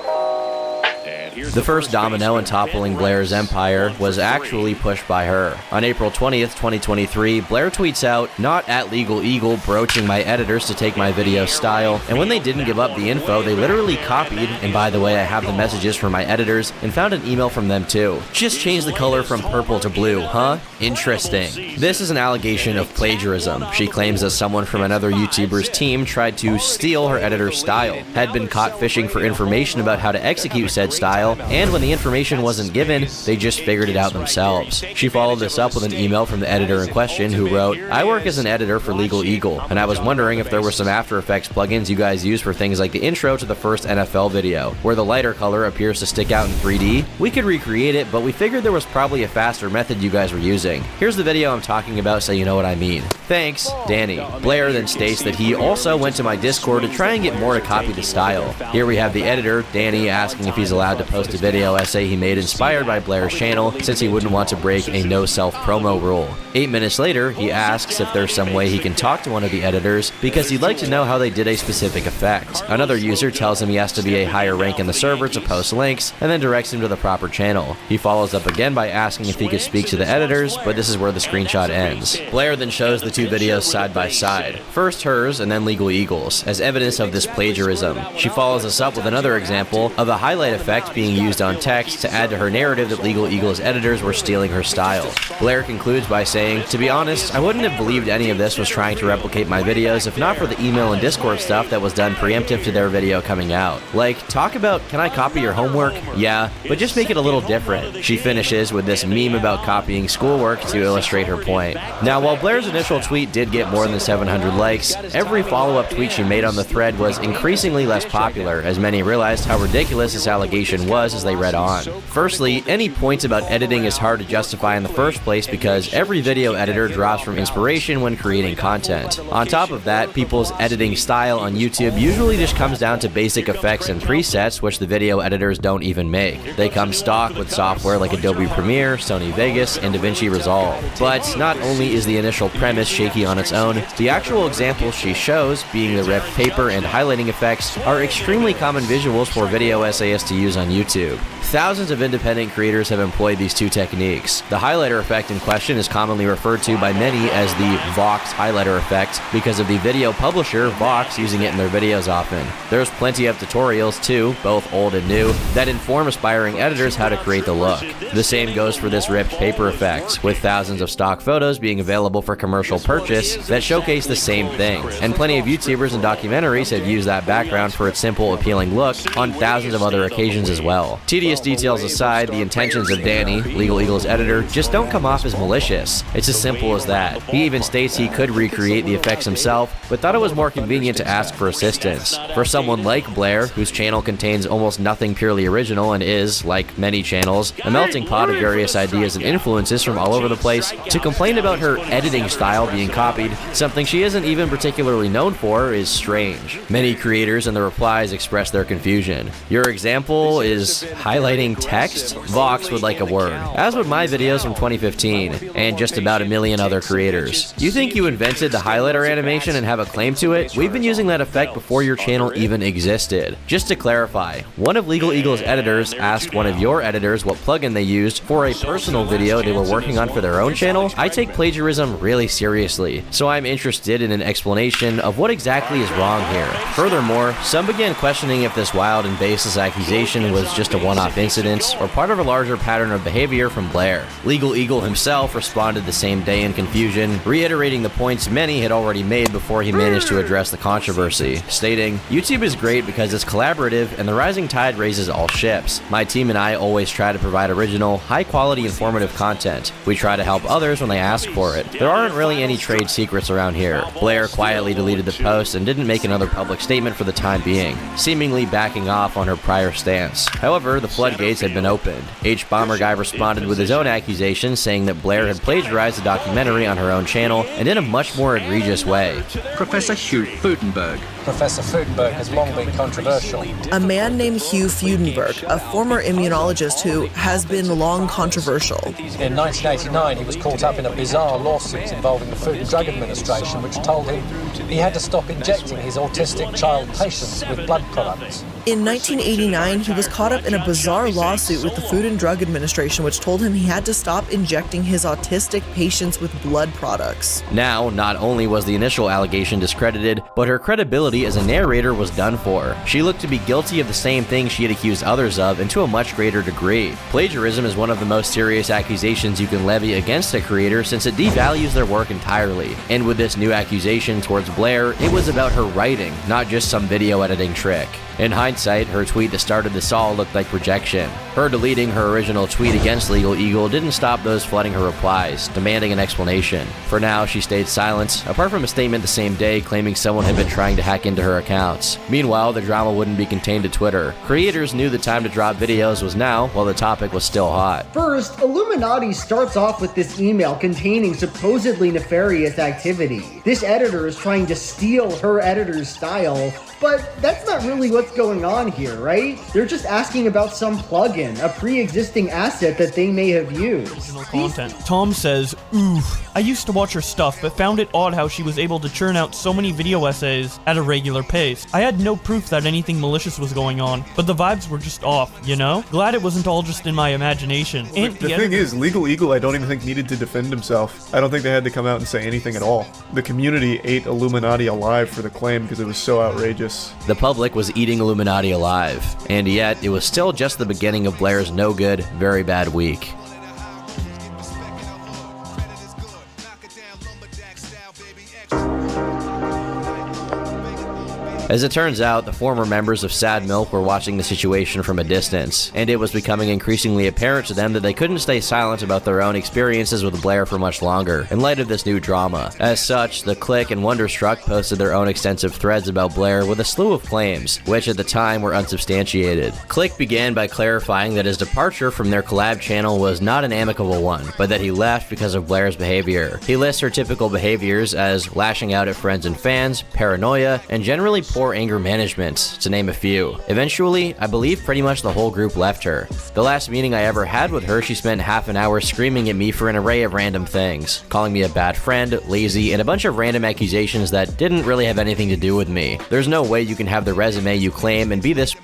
D: And
B: The first domino in toppling Blair's empire was actually pushed by her. On April 20th, 2023, Blair tweets out, "Not at Legal Eagle broaching my editors to take my video style," and when they didn't give up the info, they literally copied, and by the way, I have the messages from my editors, and found an email from them too. Just change the color from purple to blue, huh? Interesting. This is an allegation of plagiarism. She claims that someone from another YouTuber's team tried to steal her editor's style, had been caught fishing for information about how to execute said style, and when the information wasn't given, they just figured it out themselves. She followed this up with an email from the editor in question who wrote, "I work as an editor for Legal Eagle, and I was wondering if there were some After Effects plugins you guys use for things like the intro to the first NFL video, where the lighter color appears to stick out in 3D. We could recreate it, but we figured there was probably a faster method you guys were using. Here's the video I'm talking about so you know what I mean. Thanks, Danny." Blair then states that he also went to my Discord to try and get more to copy the style. Here we have the editor, Danny, asking if he's allowed to post a video essay he made inspired by Blair's channel, since he wouldn't want to break a no self-promo rule. 8 minutes later, he asks if there's some way he can talk to one of the editors, because he'd like to know how they did a specific effect. Another user tells him he has to be a higher rank in the server to post links, and then directs him to the proper channel. He follows up again by asking if he could speak to the editors, but this is where the screenshot ends. Blair then shows the two videos side by side, first hers and then Legal Eagle's, as evidence of this plagiarism. She follows this up with another example of a highlight effect being used on text to add to her narrative that Legal Eagle's editors were stealing her style. Blair concludes by saying, "To be honest, I wouldn't have believed any of this was trying to replicate my videos if not for the email and Discord stuff that was done preemptive to their video coming out. Like, talk about, can I copy your homework? Yeah, but just make it a little different." She finishes with this meme about copying schoolwork to illustrate her point. Now, while Blair's initial tweet did get more than 700 likes, every follow-up tweet she made on the thread was increasingly less popular, as many realized how ridiculous this allegation was as they read on. Firstly, any points about editing is hard to justify in the first place because every video editor draws from inspiration when creating content. On top of that, people's editing style on YouTube usually just comes down to basic effects and presets, which the video editors don't even make. They come stock with software like Adobe Premiere, Sony Vegas, and DaVinci Resolve. But not only is the initial premise shaky on its own, the actual examples she shows, being the ripped paper and highlighting effects, are extremely common visuals for video essayists to use on YouTube. Thousands of independent creators have employed these two techniques. The highlighter effect in question is commonly referred to by many as the Vox highlighter effect because of the video publisher Vox using it in their videos often. There's plenty of tutorials too, both old and new, that inform aspiring editors how to create the look. The same goes for this ripped paper effect, with thousands of stock photos being available for commercial purchase that showcase the same thing, and plenty of YouTubers and documentaries have used that background for its simple, appealing look on thousands of other occasions as well. Tedious details aside, the intentions of Danny, Legal Eagle's editor, just don't come off as malicious. It's as simple as that. He even states he could recreate the effects himself, but thought it was more convenient to ask for assistance. For someone like Blair, whose channel contains almost nothing purely original and is, like many channels, a melting pot of various ideas and influences from all over the place, to complain about her editing style being copied, something she isn't even particularly known for, is strange. Many creators in the replies express their confusion. Your example is highlighting text? Vox would like a word, as would my videos from 2015, and just about a million other creators. You think you invented the highlighter animation and have a claim to it? We've been using that effect before your channel even existed. Just to clarify, one of Legal Eagle's editors asked one of your editors what plugin they used for a personal video they were working on for their own channel. I take plagiarism really seriously, so I'm interested in an explanation of what exactly is wrong here. Furthermore, some began questioning if this wild and baseless accusation was just a one-off incident or part of a larger pattern of behavior from Blair. Legal Eagle himself responded the same day in confusion, reiterating the points many had already made before he managed to address the controversy, stating, "YouTube is great because it's collaborative and the rising tide raises all ships. My team and I always try to provide original, high-quality, informative content. We try to help others when they ask for it. There aren't really any trade secrets around here." Blair quietly deleted the post and didn't make another public statement for the time being, seemingly backing off on her prior stance. However, the floodgates had been opened. Bomber Guy responded with his own accusation, saying that Blair had plagiarized the documentary on her own channel and in a much more egregious way.
K: Professor Hugh Gutenberg, Professor Freudenberg has long been controversial.
I: A man named Hugh Freudenberg, a former immunologist who has been long controversial.
K: In 1989, he was caught up in a bizarre lawsuit involving the Food and Drug Administration, which told him he had to stop injecting his autistic child patients with blood products.
I: In 1989, he was caught up in a bizarre lawsuit with the Food and Drug Administration, which told him he had to stop injecting his autistic patients with blood products.
B: Now, not only was the initial allegation discredited, but her credibility as a narrator was done for. She looked to be guilty of the same thing she had accused others of, and to a much greater degree. Plagiarism is one of the most serious accusations you can levy against a creator, since it devalues their work entirely. And with this new accusation towards Blair, it was about her writing, not just some video editing trick. In hindsight, her tweet that started this all looked like projection. Her deleting her original tweet against Legal Eagle didn't stop those flooding her replies, demanding an explanation. For now, she stayed silent, apart from a statement the same day claiming someone had been trying to hack into her accounts. Meanwhile, the drama wouldn't be contained to Twitter. Creators knew the time to drop videos was now, while the topic was still hot.
L: First, Illuminati starts off with this email containing supposedly nefarious activity. This editor is trying to steal her editor's style, but that's not really what's going on here, right? They're just asking about some plugin, a pre-existing asset that they may have used.
M: Content. Tom says, "Oof, I used to watch her stuff, but found it odd how she was able to churn out so many video essays at a regular pace. I had no proof that anything malicious was going on, but the vibes were just off, you know? Glad it wasn't all just in my imagination."
N: The thing is, Legal Eagle I don't even think needed to defend himself. I don't think they had to come out and say anything at all. The community ate Illuminati alive for the claim because it was so outrageous.
B: The public was eating Illuminati alive, and yet it was still just the beginning of Blair's no good, very bad week. As it turns out, the former members of Sad Milk were watching the situation from a distance, and it was becoming increasingly apparent to them that they couldn't stay silent about their own experiences with Blair for much longer, in light of this new drama. As such, the Click and Wonderstruck posted their own extensive threads about Blair with a slew of claims, which at the time were unsubstantiated. Click began by clarifying that his departure from their collab channel was not an amicable one, but that he left because of Blair's behavior. He lists her typical behaviors as lashing out at friends and fans, paranoia, and generally poor anger management, to name a few. Eventually, I believe pretty much the whole group left her. The last meeting I ever had with her, she spent half an hour screaming at me for an array of random things, calling me a bad friend, lazy, and a bunch of random accusations that didn't really have anything to do with me. There's no way you can have the resume you claim and be this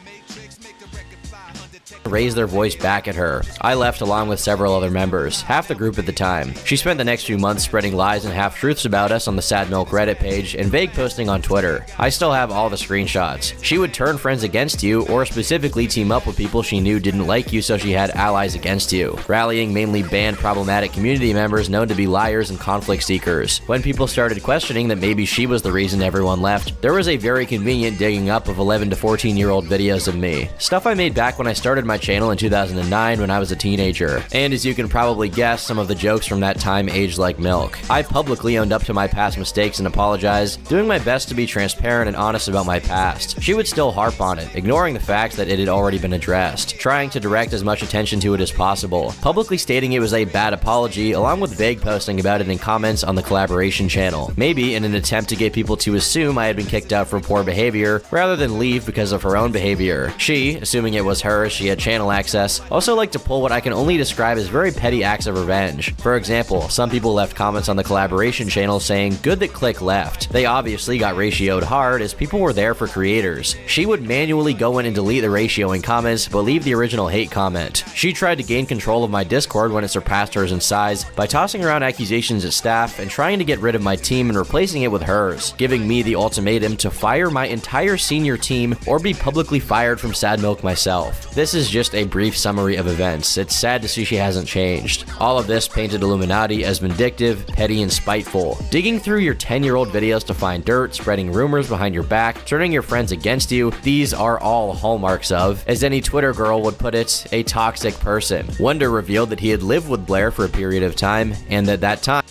B: raise their voice back at her. I left along with several other members, half the group at the time. She spent the next few months spreading lies and half-truths about us on the Sad Milk Reddit page and vague posting on Twitter. I still have all the screenshots. She would turn friends against you, or specifically team up with people she knew didn't like you so she had allies against you, rallying mainly banned problematic community members known to be liars and conflict seekers. When people started questioning that maybe she was the reason everyone left, there was a very convenient digging up of 11 to 14-year-old videos of me. Stuff I made back when I started my channel in 2009 when I was a teenager. And as you can probably guess, some of the jokes from that time aged like milk. I publicly owned up to my past mistakes and apologized, doing my best to be transparent and honest about my past. She would still harp on it, ignoring the fact that it had already been addressed, trying to direct as much attention to it as possible, publicly stating it was a bad apology, along with vague posting about it in comments on the collaboration channel, maybe in an attempt to get people to assume I had been kicked out for poor behavior, rather than leave because of her own behavior. She, assuming it was her as she had channel access, also liked to pull what I can only describe as very petty acts of revenge. For example, some people left comments on the collaboration channel saying, "Good that Click left." They obviously got ratioed hard as people were there for creators. She would manually go in and delete the ratioing comments, but leave the original hate comment. She tried to gain control of my Discord when it surpassed hers in size by tossing around accusations at staff and trying to get rid of my team and replacing it with hers, giving me the ultimatum to fire my entire senior team or be publicly fired from Sad Milk myself. This is just a brief summary of events. It's sad to see she hasn't changed. All of this painted Illuminati as vindictive, petty, and spiteful, digging through your 10-year-old videos to find dirt, spreading rumors behind your back, turning your friends against you. These are all hallmarks of, as any Twitter girl would put it, a toxic person. Wonder revealed that he had lived with Blair for a period of time, and at that time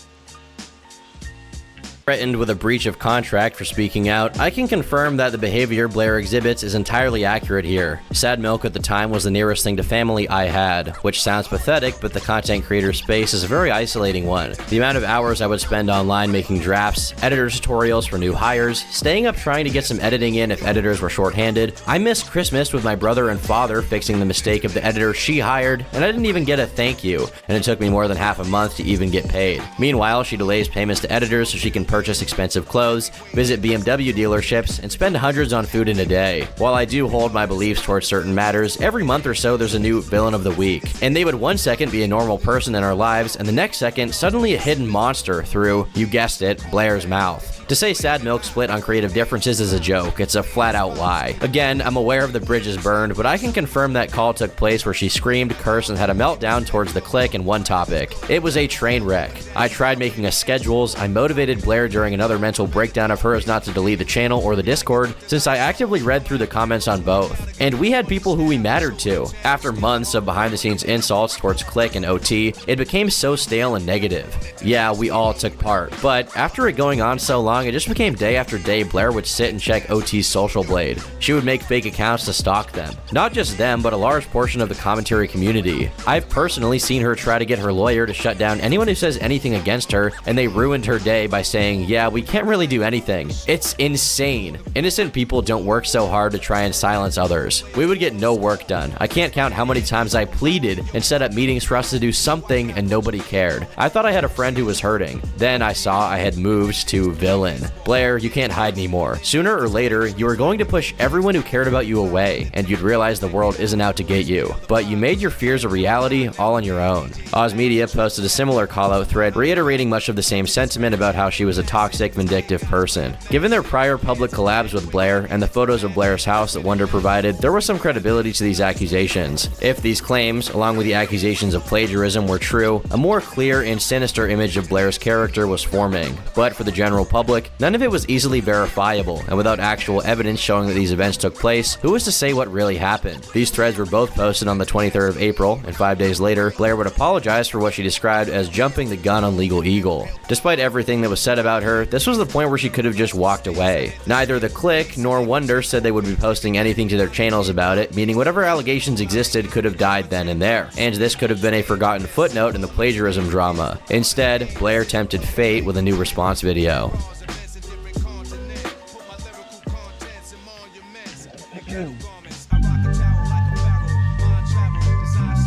B: threatened with a breach of contract for speaking out, I can confirm that the behavior Blair exhibits is entirely accurate here. Sad Milk at the time was the nearest thing to family I had, which sounds pathetic, but the content creator space is a very isolating one. The amount of hours I would spend online making drafts, editor tutorials for new hires, staying up trying to get some editing in if editors were shorthanded. I missed Christmas with my brother and father fixing the mistake of the editor she hired, and I didn't even get a thank you, and it took me more than half a month to even get paid. Meanwhile, she delays payments to editors so she can purchase expensive clothes, visit BMW dealerships, and spend hundreds on food in a day. While I do hold my beliefs towards certain matters, every month or so there's a new villain of the week. And they would one second be a normal person in our lives, and the next second, suddenly a hidden monster through, you guessed it, Blair's mouth. To say Sad Milk split on creative differences is a joke. It's a flat-out lie. Again, I'm aware of the bridges burned, but I can confirm that call took place where she screamed, cursed, and had a meltdown towards the clique and one topic. It was a train wreck. I tried making us schedules. I motivated Blair during another mental breakdown of hers not to delete the channel or the Discord, since I actively read through the comments on both. And we had people who we mattered to. After months of behind-the-scenes insults towards clique and OT, it became so stale and negative. Yeah, we all took part, but after it going on so long, it just became day after day Blair would sit and check OT's social blade. She would make fake accounts to stalk them. Not just them, but a large portion of the commentary community. I've personally seen her try to get her lawyer to shut down anyone who says anything against her, and they ruined her day by saying, yeah, we can't really do anything. It's insane. Innocent people don't work so hard to try and silence others. We would get no work done. I can't count how many times I pleaded and set up meetings for us to do something and nobody cared. I thought I had a friend who was hurting. Then I saw I had moved to villain. Blair, you can't hide anymore. Sooner or later, you are going to push everyone who cared about you away, and you'd realize the world isn't out to get you. But you made your fears a reality all on your own. Oz Media posted a similar call-out thread, reiterating much of the same sentiment about how she was a toxic, vindictive person. Given their prior public collabs with Blair and the photos of Blair's house that Wonder provided, there was some credibility to these accusations. If these claims, along with the accusations of plagiarism, were true, a more clear and sinister image of Blair's character was forming. But for the general public, none of it was easily verifiable, and without actual evidence showing that these events took place, who was to say what really happened? These threads were both posted on the 23rd of April, and 5 days later, Blair would apologize for what she described as jumping the gun on Legal Eagle. Despite everything that was said about her, this was the point where she could have just walked away. Neither the clique nor Wonder said they would be posting anything to their channels about it, meaning whatever allegations existed could have died then and there, and this could have been a forgotten footnote in the plagiarism drama. Instead, Blair tempted fate with a new response video.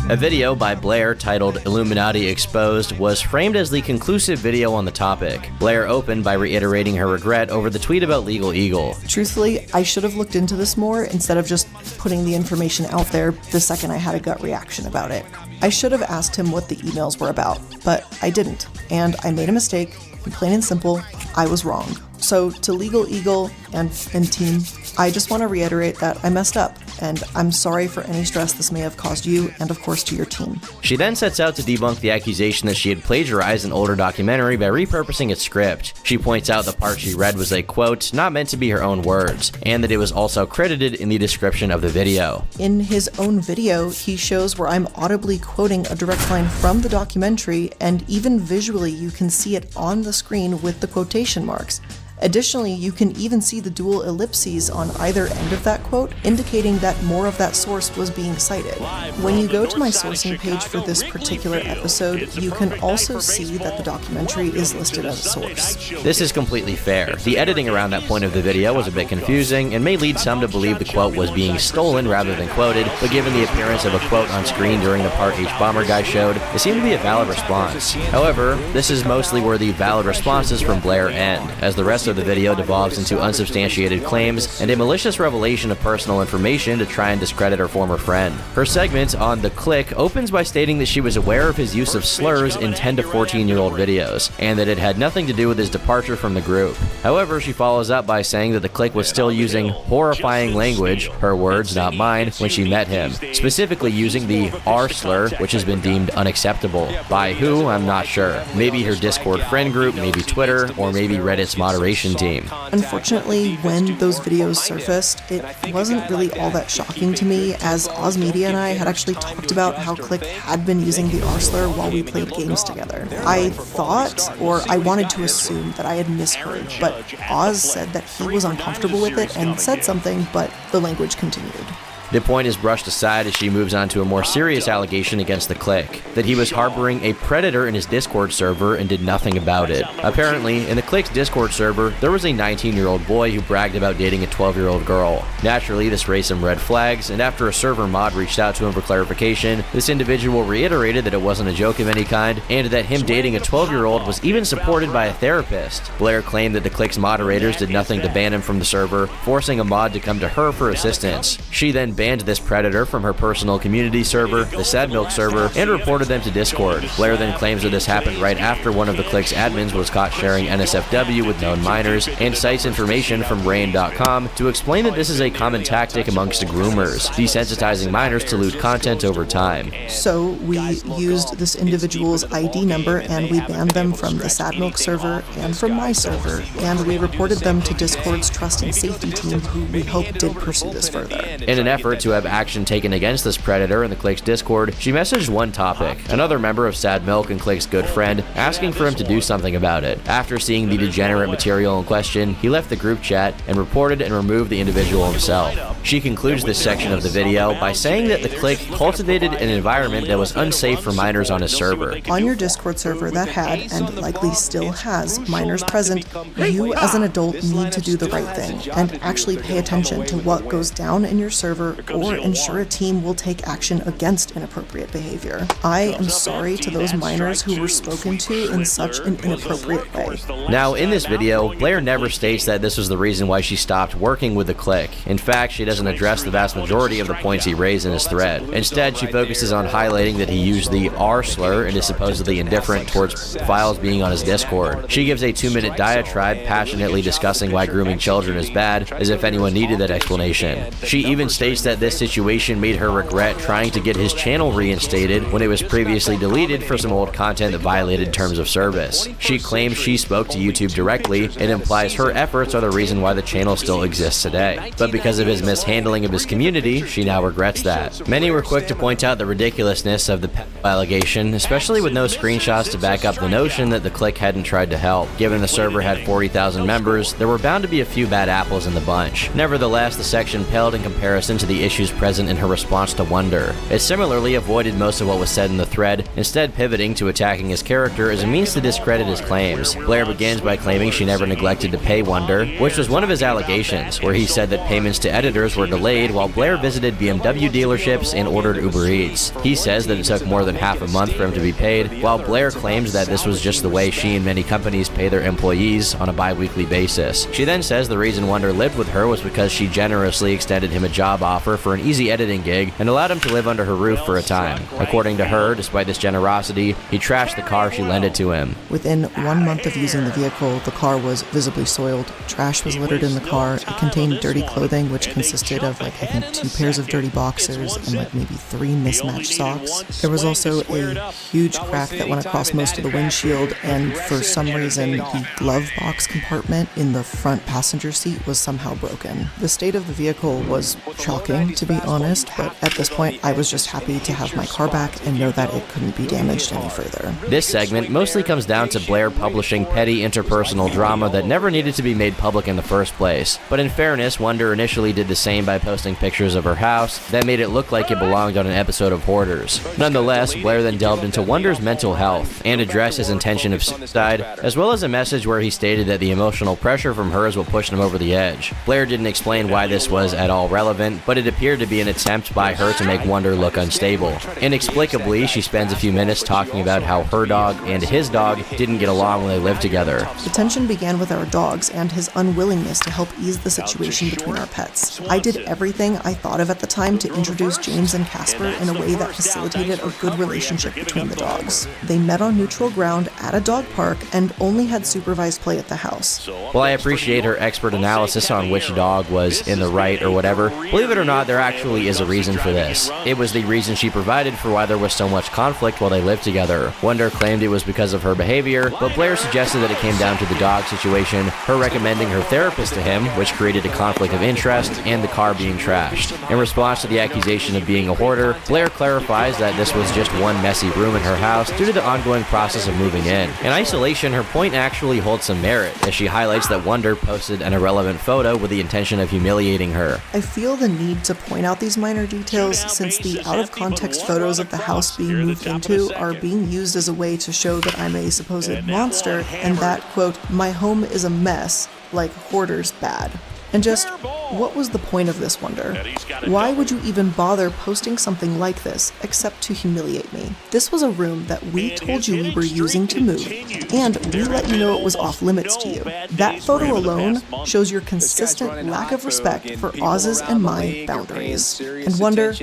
B: A video by Blair titled Illuminati Exposed was framed as the conclusive video on the topic. Blair opened by reiterating her regret over the tweet about Legal Eagle.
I: Truthfully, I should have looked into this more instead of just putting the information out there the second I had a gut reaction about it. I should have asked him what the emails were about, but I didn't, and I made a mistake, and plain and simple, I was wrong. So to Legal Eagle and team, I just want to reiterate that I messed up, and I'm sorry for any stress this may have caused you and of course to your team.
B: She then sets out to debunk the accusation that she had plagiarized an older documentary by repurposing its script. She points out the part she read was a quote, not meant to be her own words, and that it was also credited in the description of the video.
I: In his own video, he shows where I'm audibly quoting a direct line from the documentary, and even visually you can see it on the screen with the quotation marks. Additionally, you can even see the dual ellipses on either end of that quote, indicating that more of that source was being cited. When you go to my sourcing page for this particular episode, you can also see that the documentary is listed as a source.
B: This is completely fair. The editing around that point of the video was a bit confusing and may lead some to believe the quote was being stolen rather than quoted, but given the appearance of a quote on screen during the part H Bomber guy showed, it seemed to be a valid response. However, this is mostly where the valid responses from Blair end, as the rest of the video devolves into unsubstantiated claims and a malicious revelation of personal information to try and discredit her former friend. Her segment on The Click opens by stating that she was aware of his use of slurs in 10 to 14-year-old videos, and that it had nothing to do with his departure from the group. However, she follows up by saying that The Click was still using horrifying language, her words, not mine, when she met him, specifically using the R slur, which has been deemed unacceptable. By who, I'm not sure. Maybe her Discord friend group, maybe Twitter, or maybe Reddit's moderation investigation team.
I: Unfortunately, when those videos surfaced, it wasn't really all that shocking to me, as Oz Media and I had actually talked about how Click had been using the R-slur while we played games together. I thought, or I wanted to assume, that I had misheard, but Oz said that he was uncomfortable with it and said something, but the language continued.
B: The point is brushed aside as she moves on to a more serious allegation against the Click, that he was harboring a predator in his Discord server and did nothing about it. Apparently, in the Click's Discord server, there was a 19-year-old boy who bragged about dating a 12-year-old girl. Naturally, this raised some red flags, and after a server mod reached out to him for clarification, this individual reiterated that it wasn't a joke of any kind, and that him dating a 12-year-old was even supported by a therapist. Blair claimed that the Click's moderators did nothing to ban him from the server, forcing a mod to come to her for assistance. She then banned this predator from her personal community server, the Sad Milk server, and reported them to Discord. Blair then claims that this happened right after one of the Click's admins was caught sharing NSFW with known minors, and cites information from Rain.com to explain that this is a common tactic amongst groomers, desensitizing minors to lewd content over time.
I: So we used this individual's ID number and we banned them from the Sad Milk server and from my server, and we reported them to Discord's trust and safety team, who we hope did pursue this further.
B: In an effort to have action taken against this predator in the Click's Discord, she messaged one topic, another member of Sad Milk and Click's good friend, asking for him to do something about it. After seeing the degenerate material in question, he left the group chat and reported and removed the individual himself. She concludes this section of the video by saying that the Click cultivated an environment that was unsafe for minors on his server.
I: On your Discord server that had, and likely still has, minors present, you as an adult need to do the right thing and actually pay attention to what goes down in your server, or ensure a team will take action against inappropriate behavior. I am sorry to those minors who were spoken to in such an inappropriate way.
B: Now, in this video, Blair never states that this was the reason why she stopped working with the Click. In fact, she doesn't address the vast majority of the points he raised in his thread. Instead, she focuses on highlighting that he used the R-slur and is supposedly indifferent towards files being on his Discord. She gives a 2-minute diatribe passionately discussing why grooming children is bad, as if anyone needed that explanation. She even states that this situation made her regret trying to get his channel reinstated when it was previously deleted for some old content that violated terms of service. She claims she spoke to YouTube directly and implies her efforts are the reason why the channel still exists today. But because of his mishandling of his community, she now regrets that. Many were quick to point out the ridiculousness of the allegation, especially with no screenshots to back up the notion that the Click hadn't tried to help. Given the server had 40,000 members, there were bound to be a few bad apples in the bunch. Nevertheless, the section paled in comparison to the issues present in her response to Wonder. It similarly avoided most of what was said in the thread, instead pivoting to attacking his character as a means to discredit his claims. Blair begins by claiming she never neglected to pay Wonder, which was one of his allegations, where he said that payments to editors were delayed while Blair visited BMW dealerships and ordered Uber Eats. He says that it took more than half a month for him to be paid, while Blair claims that this was just the way she and many companies pay their employees on a bi-weekly basis. She then says the reason Wonder lived with her was because she generously extended him a job offer for an easy editing gig and allowed him to live under her roof for a time. According to her, despite this generosity, he trashed the car she lended to him.
I: Within 1 month of using the vehicle, the car was visibly soiled. Trash was littered in the car. It contained dirty clothing, which consisted of, I think 2 pairs of dirty boxers and maybe 3 mismatched socks. There was also a huge crack that went across most of the windshield, and for some reason, the glove box compartment in the front passenger seat was somehow broken. The state of the vehicle was shocking, to be honest, but at this point, I was just happy to have my car back and know that it couldn't be damaged any further.
B: This segment mostly comes down to Blair publishing petty interpersonal drama that never needed to be made public in the first place. But in fairness, Wonder initially did the same by posting pictures of her house that made it look like it belonged on an episode of Hoarders. Nonetheless, Blair then delved into Wonder's mental health and addressed his intention of suicide, as well as a message where he stated that the emotional pressure from her is what pushed him over the edge. Blair didn't explain why this was at all relevant, but it appeared to be an attempt by her to make Wonder look unstable. Inexplicably, she spends a few minutes talking about how her dog and his dog didn't get along when they lived together.
I: The tension began with our dogs and his unwillingness to help ease the situation between our pets. I did everything I thought of at the time to introduce James and Casper in a way that facilitated a good relationship between the dogs. They met on neutral ground at a dog park and only had supervised play at the house.
B: While I appreciate her expert analysis on which dog was in the right or whatever, believe it or not, not, there actually is a reason for this. It was the reason she provided for why there was so much conflict while they lived together. Wonder claimed it was because of her behavior, but Blair suggested that it came down to the dog situation, her recommending her therapist to him, which created a conflict of interest, and the car being trashed. In response to the accusation of being a hoarder, Blair clarifies that this was just one messy room in her house due to the ongoing process of moving in. In isolation, her point actually holds some merit, as she highlights that Wonder posted an irrelevant photo with the intention of humiliating her.
I: I feel the need to point out these minor details since the out-of-context photos of the house being moved into are being used as a way to show that I'm a supposed monster and that, quote, my home is a mess, like hoarders bad. And just, what was the point of this, Wonder? Why would you even bother posting something like this, except to humiliate me? This was a room that we told you we were using to move, and we let you know it was off limits to you. That photo alone shows your consistent lack of respect for Oz's and my boundaries. And Wonder,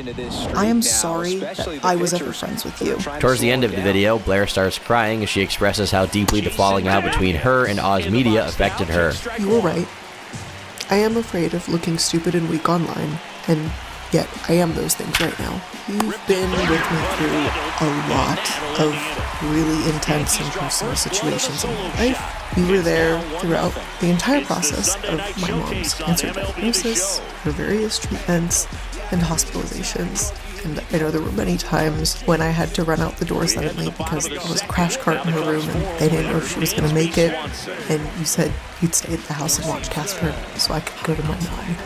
I: I am sorry that I was ever friends with you.
B: Towards the end of the video, Blair starts crying as she expresses how deeply the falling out between her and Oz Media affected her.
I: You were right. I am afraid of looking stupid and weak online, and yet I am those things right now. You've been with me through a lot of really intense and personal situations in my life. You were there throughout the entire process of my mom's cancer diagnosis, her various treatments and hospitalizations. And I know there were many times when I had to run out the door suddenly because there was a crash cart in her room and they didn't know if she was going to make it. And you said you'd stay at the house and watch Casper so I could go to my mom.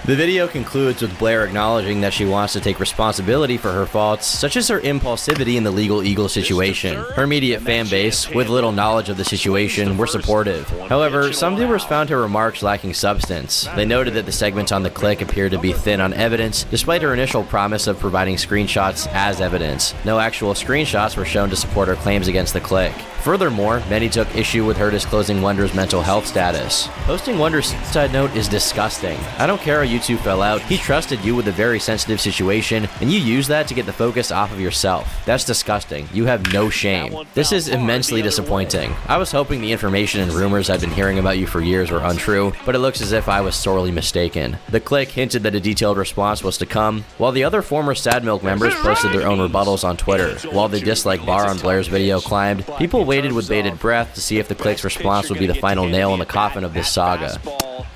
B: The video concludes with Blair acknowledging that she wants to take responsibility for her faults, such as her impulsivity in the Legal Eagle situation. Her immediate fan base, with little knowledge of the situation, were supportive. However, some viewers found her remarks lacking substance. They noted that the segments on the click appeared to be thin on evidence, despite her initial promise of providing screenshots as evidence. No actual screenshots were shown to support her claims against the click. Furthermore, many took issue with her disclosing Wonder's mental health status. Posting Wonder's suicide note is disgusting. I don't care how you two fell out, he trusted you with a very sensitive situation, and you used that to get the focus off of yourself. That's disgusting. You have no shame. This is immensely disappointing. I was hoping the information and rumors I'd been hearing about you for years were untrue, but it looks as if I was sorely mistaken. The click hinted that a detailed response was to come, while the other former Sad Milk members posted their own rebuttals on Twitter. While the dislike bar on Blair's video climbed, people waited with bated breath to see if the click's response would be the final nail in the coffin of this saga.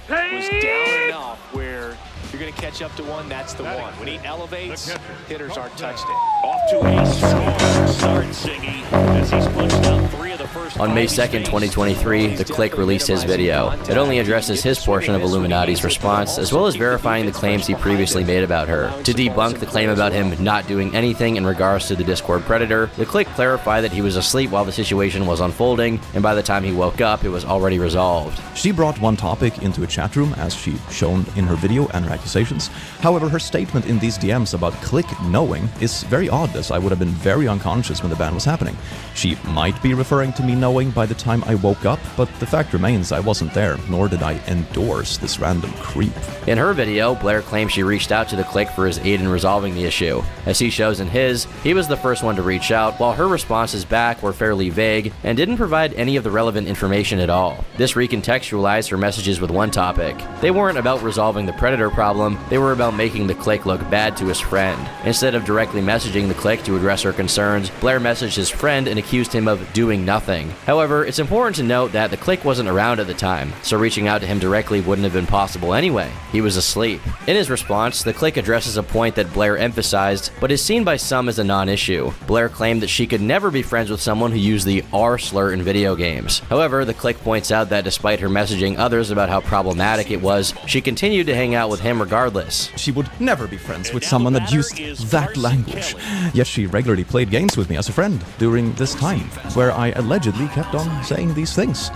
F: Was down enough where you're going to catch up to one, that's the one. When he elevates, hitters aren't touched it.
D: Off to a strong start, Singy, as he's punched out 3 of the first.
B: On May 2nd, 2023, the click released his video. It only addresses his portion of Illuminati's response, as well as verifying the claims he previously made about her. To debunk the claim about him not doing anything in regards to the Discord predator, the click clarified that he was asleep while the situation was unfolding, and by the time he woke up, it was already resolved.
O: She brought one topic into a chat room, as she shown in her video and her accusations. However, her statement in these DMs about click knowing is very odd, as I would have been very unconscious when the ban was happening. She might be referring to me knowing by the time I woke up, but the fact remains I wasn't there, nor did I endorse this random creep.
B: In her video, Blair claims she reached out to the click for his aid in resolving the issue. As he shows in his, he was the first one to reach out, while her responses back were fairly vague and didn't provide any of the relevant information at all. This recontextualized her messages with one topic. They weren't about resolving the predator problem, they were about making the click look bad to his friend. Instead of directly messaging the click to address her concerns, Blair messaged his friend and accused him of doing nothing. However, it's important to note that the click wasn't around at the time, so reaching out to him directly wouldn't have been possible anyway. He was asleep. In his response, the click addresses a point that Blair emphasized, but is seen by some as a non-issue. Blair claimed that she could never be friends with someone who used the R slur in video games. However, the click points out that despite her messaging others about how problematic it was, she continued to hang out with him regardless.
O: She would never be friends with someone that used that language. Yet she regularly played games with me as a friend during this time, where I allegedly kept on saying these things.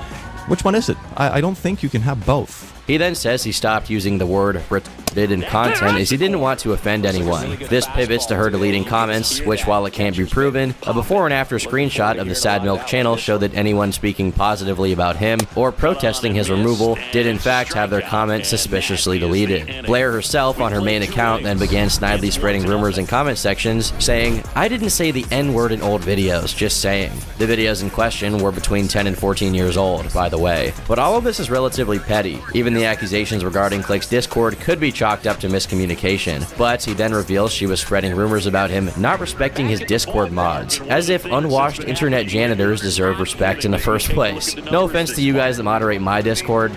O: Which one is it? I don't think you can have both.
B: He then says he stopped using the word retarded in content as he didn't want to offend anyone. This pivots to her deleting comments, which, while it can't be proven, a before and after screenshot of the Sad Milk channel showed that anyone speaking positively about him or protesting his removal did in fact have their comments suspiciously deleted. Blair herself on her main account then began snidely spreading rumors in comment sections, saying, "I didn't say the N-word in old videos, just saying." The videos in question were between 10 and 14 years old, by the way. But all of this is relatively petty. Even the accusations regarding Click's Discord could be chalked up to miscommunication, but he then reveals she was spreading rumors about him not respecting his Discord mods, as if unwashed internet janitors deserve respect in the first place. No offense to you guys that moderate my Discord.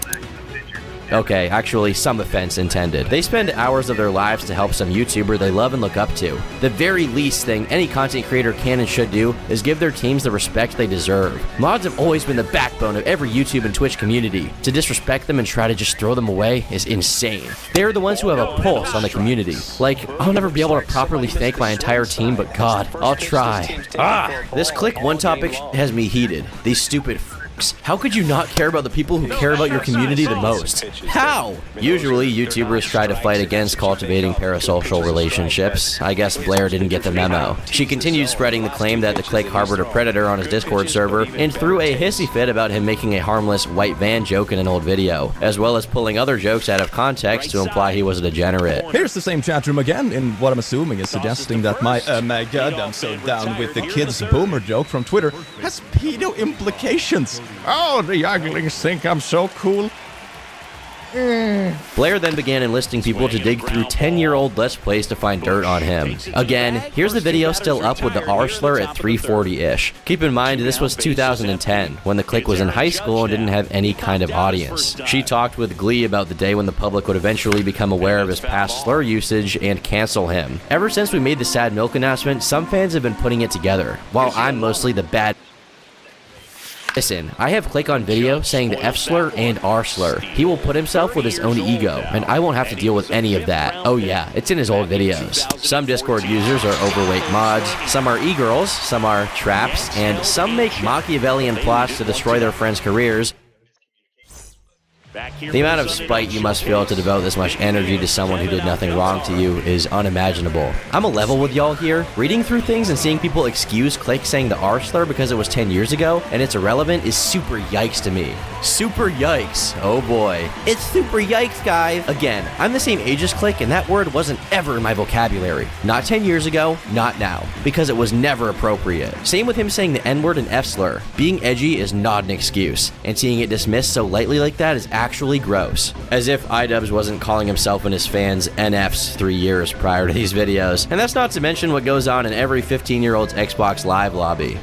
B: Okay, actually, some offense intended. They spend hours of their lives to help some YouTuber they love and look up to. The very least thing any content creator can and should do is give their teams the respect they deserve. Mods have always been the backbone of every YouTube and Twitch community. To disrespect them and try to just throw them away is insane. They're the ones who have a pulse on the community. Like, I'll never be able to properly thank my entire team, but God, I'll try. This Click One topic has me heated. These stupid how could you not care about the people who care about your community the most? How? Usually, YouTubers try to fight against cultivating parasocial relationships. I guess Blair didn't get the memo. She continued spreading the claim that the Click harbored a predator on his Discord server and threw a hissy fit about him making a harmless white van joke in an old video, as well as pulling other jokes out of context to imply he was a degenerate.
O: Here's the same chat room again, in what I'm assuming is suggesting that my my god, I'm so down with the kids boomer joke from Twitter has pedo implications. Oh, the younglings think I'm so cool.
B: Blair then began enlisting people to dig through 10-year-old Let's Plays to find dirt on him. Again, here's the video still up with the R slur at 340-ish. Keep in mind, this was 2010, when the Click was in high school and didn't have any kind of audience. She talked with glee about the day when the public would eventually become aware of his past slur usage and cancel him. Ever since we made the Sad Milk announcement, some fans have been putting it together, while I'm mostly the bad. Listen, I have Click on video saying the F slur and R slur. He will put himself with his own ego, and I won't have to deal with any of that. Oh yeah, it's in his old videos. Some Discord users are overweight mods, some are e-girls, some are traps, and some make Machiavellian plots to destroy their friends' careers. The amount of spite you must feel to devote this much energy to someone who did nothing wrong to you is unimaginable. I'm a level with y'all here. Reading through things and seeing people excuse Click saying the R slur because it was 10 years ago and it's irrelevant is super yikes to me. Super yikes. Oh boy. It's super yikes, guys. Again, I'm the same age as Click and that word wasn't ever in my vocabulary. Not 10 years ago, not now. Because it was never appropriate. Same with him saying the N-word and F slur. Being edgy is not an excuse. And seeing it dismissed so lightly like that is actually gross. As if iDubbbz wasn't calling himself and his fans NFs 3 years prior to these videos. And that's not to mention what goes on in every 15-year-old's Xbox Live lobby.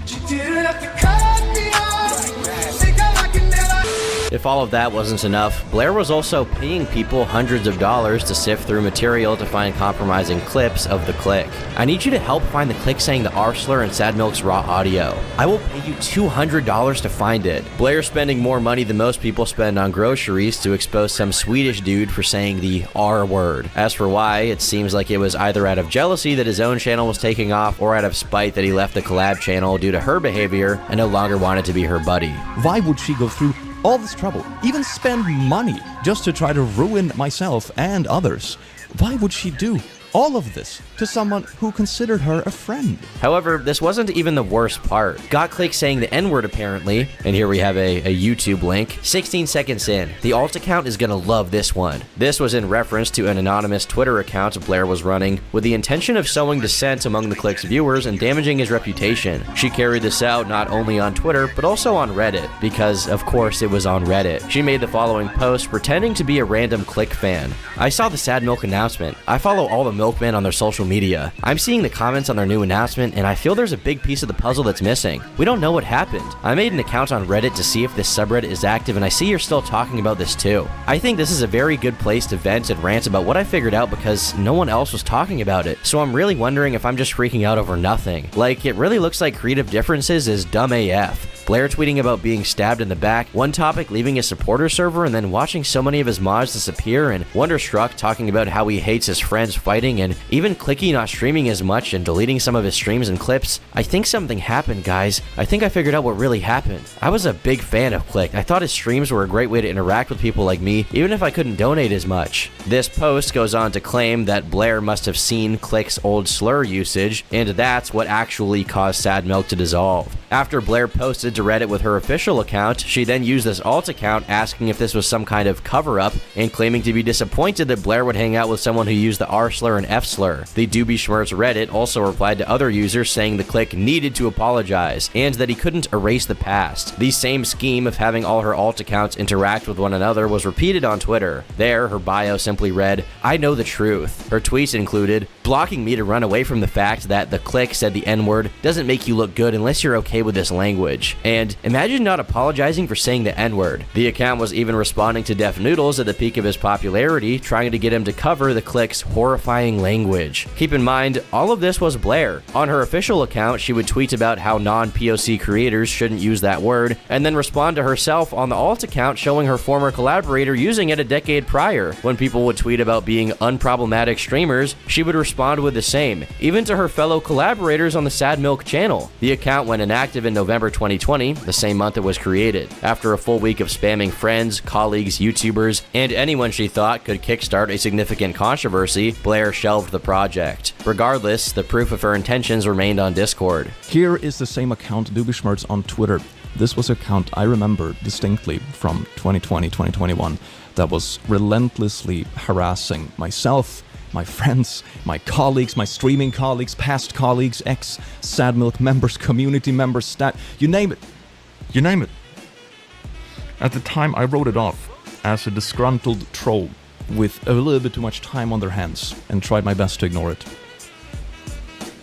B: If all of that wasn't enough, Blair was also paying people hundreds of dollars to sift through material to find compromising clips of the Click. I need you to help find the Click saying the R slur and Sad Milk's raw audio. I will pay you $200 to find it. Blair spending more money than most people spend on groceries to expose some Swedish dude for saying the R word. As for why, it seems like it was either out of jealousy that his own channel was taking off or out of spite that he left the collab channel due to her behavior and no longer wanted to be her buddy.
O: Why would she go through all this trouble, even spend money, just to try to ruin myself and others? Why would she do all of this to someone who considered her a friend?
B: However, this wasn't even the worst part. Got Click saying the N-word apparently, and here we have a YouTube link, 16 seconds in. The alt account is gonna love this one. This was in reference to an anonymous Twitter account Blair was running with the intention of sowing dissent among the Click's viewers and damaging his reputation. She carried this out not only on Twitter, but also on Reddit, because of course it was on Reddit. She made the following post pretending to be a random Click fan. I saw the Sad Milk announcement. I follow all the Milkmen on their social media. I'm seeing the comments on their new announcement and I feel there's a big piece of the puzzle that's missing. We don't know what happened. I made an account on Reddit to see if this subreddit is active and I see you're still talking about this too. I think this is a very good place to vent and rant about what I figured out because no one else was talking about it. So I'm really wondering if I'm just freaking out over nothing. Like, it really looks like creative differences is dumb AF. Blair tweeting about being stabbed in the back, one topic leaving his supporter server and then watching so many of his mods disappear, and Wonderstruck talking about how he hates his friends fighting, and even Clicky not streaming as much and deleting some of his streams and clips. I think something happened, guys. I think I figured out what really happened. I was a big fan of Click. I thought his streams were a great way to interact with people like me, even if I couldn't donate as much. This post goes on to claim that Blair must have seen Click's old slur usage, and that's what actually caused Sad Milk to dissolve. After Blair posted to Reddit with her official account, she then used this alt account asking if this was some kind of cover-up and claiming to be disappointed that Blair would hang out with someone who used the R slur and F slur. The Doobie Schmerz Reddit also replied to other users saying the clique needed to apologize and that he couldn't erase the past. The same scheme of having all her alt accounts interact with one another was repeated on Twitter. There, her bio simply read, "I know the truth." Her tweets included, "Blocking me to run away from the fact that the clique said the N-word doesn't make you look good unless you're okay with this language." And imagine not apologizing for saying the N-word. The account was even responding to Def Noodles at the peak of his popularity, trying to get him to cover the clique's horrifying language. Keep in mind, all of this was Blair. On her official account, she would tweet about how non-POC creators shouldn't use that word, and then respond to herself on the alt account showing her former collaborator using it a decade prior. When people would tweet about being unproblematic streamers, she would respond with the same, even to her fellow collaborators on the Sad Milk channel. The account went inactive in November 2020, the same month it was created. After a full week of spamming friends, colleagues, YouTubers, and anyone she thought could kickstart a significant controversy, Blair shelved the project. Regardless, the proof of her intentions remained on Discord.
O: Here is the same account, Doobie Schmerz, on Twitter. This was an account I remember distinctly from 2020, 2021, that was relentlessly harassing myself, my friends, my colleagues, my streaming colleagues, past colleagues, ex-Sad Milk members, community members, you name it. You name it. At the time, I wrote it off as a disgruntled troll with a little bit too much time on their hands and tried my best to ignore it.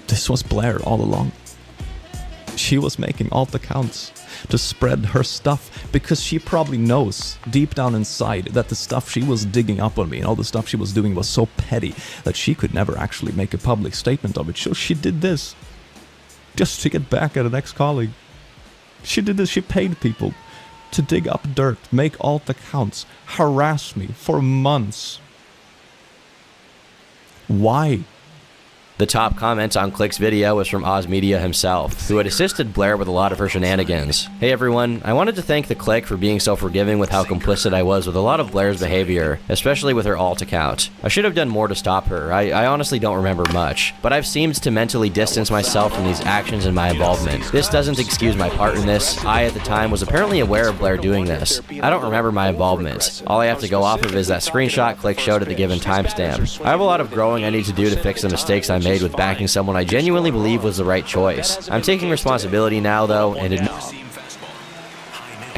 O: This was Blair all along. She was making alt accounts to spread her stuff because she probably knows deep down inside that the stuff she was digging up on me and all the stuff she was doing was so petty that she could never actually make a public statement of it. So she did this just to get back at an ex-colleague. She did this. She paid people to dig up dirt, make alt accounts, harass me for months. Why?
B: The top comment on Click's video was from Oz Media himself, who had assisted Blair with a lot of her shenanigans. "Hey everyone, I wanted to thank the Click for being so forgiving with how complicit I was with a lot of Blair's behavior, especially with her alt account. I should have done more to stop her. I honestly don't remember much, but I've seemed to mentally distance myself from these actions and my involvement. This doesn't excuse my part in this. I, at the time, was apparently aware of Blair doing this. I don't remember my involvement. All I have to go off of is that screenshot Click showed at the given timestamp. I have a lot of growing I need to do to fix the mistakes I made with backing someone I genuinely believe was the right choice. I'm taking responsibility now, though, and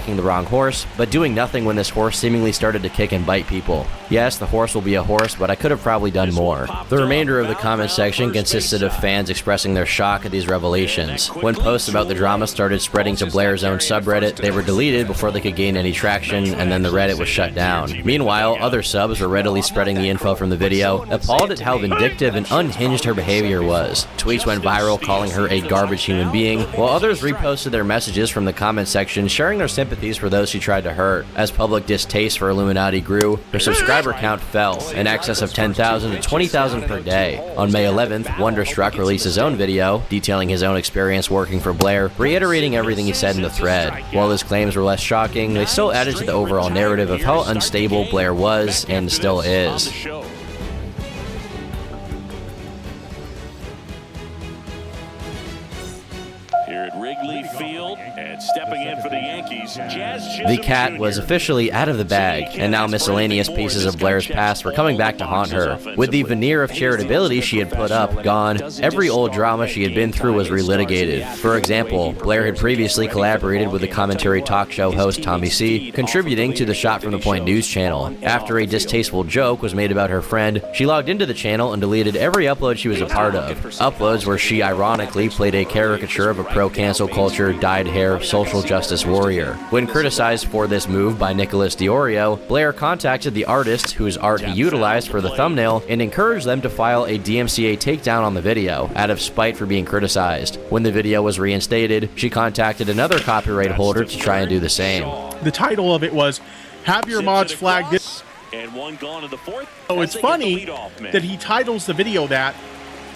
B: the wrong horse, but doing nothing when this horse seemingly started to kick and bite people. Yes, the horse will be a horse, but I could have probably done more." The remainder of the comment section consisted of fans expressing their shock at these revelations. When posts about the drama started spreading to Blair's own subreddit, they were deleted before they could gain any traction, and then the Reddit was shut down. Meanwhile, other subs were readily spreading the info from the video, appalled at how vindictive and unhinged her behavior was. Tweets went viral calling her a garbage human being, while others reposted their messages from the comment section sharing their sympathies for those she tried to hurt. As public distaste for Illuminati grew, her subscriber count fell, in excess of 10,000 to 20,000 per day. On May 11th, Wonderstruck released his own video, detailing his own experience working for Blair, reiterating everything he said in the thread. While his claims were less shocking, they still added to the overall narrative of how unstable Blair was and still is.
D: Here at Wrigley Field, and stepping in for the Yankees,
B: The cat was officially out of the bag, and now miscellaneous pieces of Blair's past were coming back to haunt her. With the veneer of charitability she had put up gone, every old drama she had been through was relitigated. For example, Blair had previously collaborated with the commentary talk show host Tommy C, contributing to the Shot from the Point news channel. After a distasteful joke was made about her friend, she logged into the channel and deleted every upload she was a part of. Uploads where she ironically played a caricature of a pro-cancel culture, dyed hair, social justice warrior. When criticized for this move by Nicholas Diorio, Blair contacted the artist whose art he utilized for the thumbnail and encouraged them to file a DMCA takedown on the video, out of spite for being criticized. When the video was reinstated, she contacted another copyright holder to try and do the same.
P: The title of it was, "Have Your Mods Flag This."
D: And one gone in the fourth.
P: So it's funny that he titles the video that,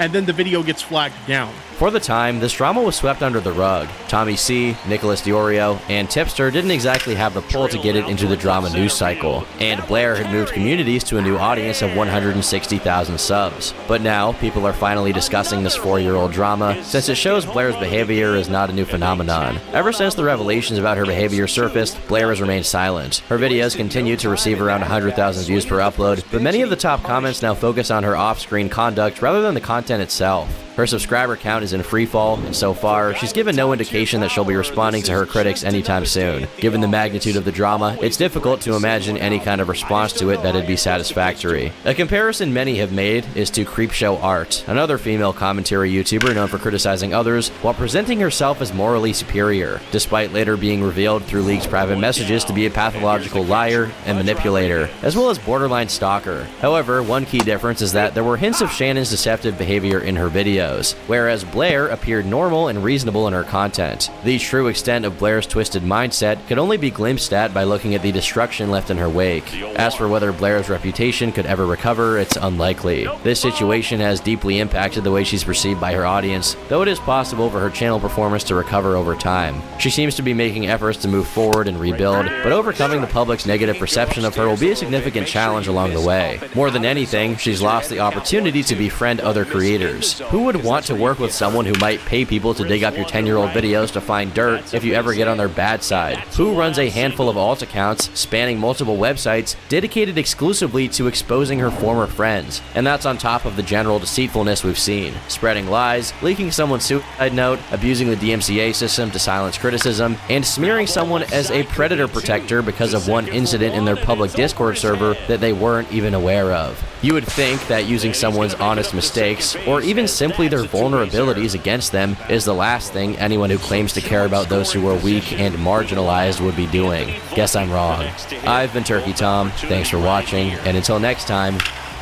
P: and then the video gets flagged down.
B: For the time, this drama was swept under the rug. Tommy C, Nicholas Diorio, and Tipster didn't exactly have the pull to get it into the drama news cycle, and Blair had moved communities to a new audience of 160,000 subs. But now, people are finally discussing this 4-year-old drama, since it shows Blair's behavior is not a new phenomenon. Ever since the revelations about her behavior surfaced, Blair has remained silent. Her videos continue to receive around 100,000 views per upload, but many of the top comments now focus on her off-screen conduct rather than the content itself. Her subscriber count is in freefall, and so far, she's given no indication that she'll be responding to her critics anytime soon. Given the magnitude of the drama, it's difficult to imagine any kind of response to it that'd be satisfactory. A comparison many have made is to Creepshow Art, another female commentary YouTuber known for criticizing others while presenting herself as morally superior, despite later being revealed through leaked private messages to be a pathological liar and manipulator, as well as borderline stalker. However, one key difference is that there were hints of Shannon's deceptive behavior in her videos, whereas Blair appeared normal and reasonable in her content. The true extent of Blair's twisted mindset could only be glimpsed at by looking at the destruction left in her wake. As for whether Blair's reputation could ever recover, it's unlikely. This situation has deeply impacted the way she's perceived by her audience, though it is possible for her channel performance to recover over time. She seems to be making efforts to move forward and rebuild, but overcoming the public's negative perception of her will be a significant challenge along the way. More than anything, she's lost the opportunity to befriend other creators. Who would want to work with someone who might pay people to dig up your 10-year-old videos to find dirt if you ever get on their bad side? Who runs a handful of alt accounts spanning multiple websites dedicated exclusively to exposing her former friends? And that's on top of the general deceitfulness we've seen. Spreading lies, leaking someone's suicide note, abusing the DMCA system to silence criticism, and smearing someone as a predator protector because of one incident in their public Discord server that they weren't even aware of. You would think that using someone's honest mistakes, or even simply their vulnerabilities against them, is the last thing anyone who claims to care about those who are weak and marginalized would be doing. Guess I'm wrong. I've been Turkey Tom, thanks for watching, and until next time,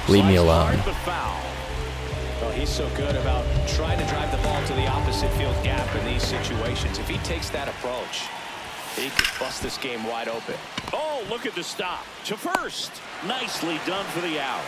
B: leave me alone.
F: Well, he's so good about trying to drive the ball to the opposite field gap in these situations. If he takes that approach, he could bust this game wide open.
D: Oh, look at the stop. To first. Nicely done for the out.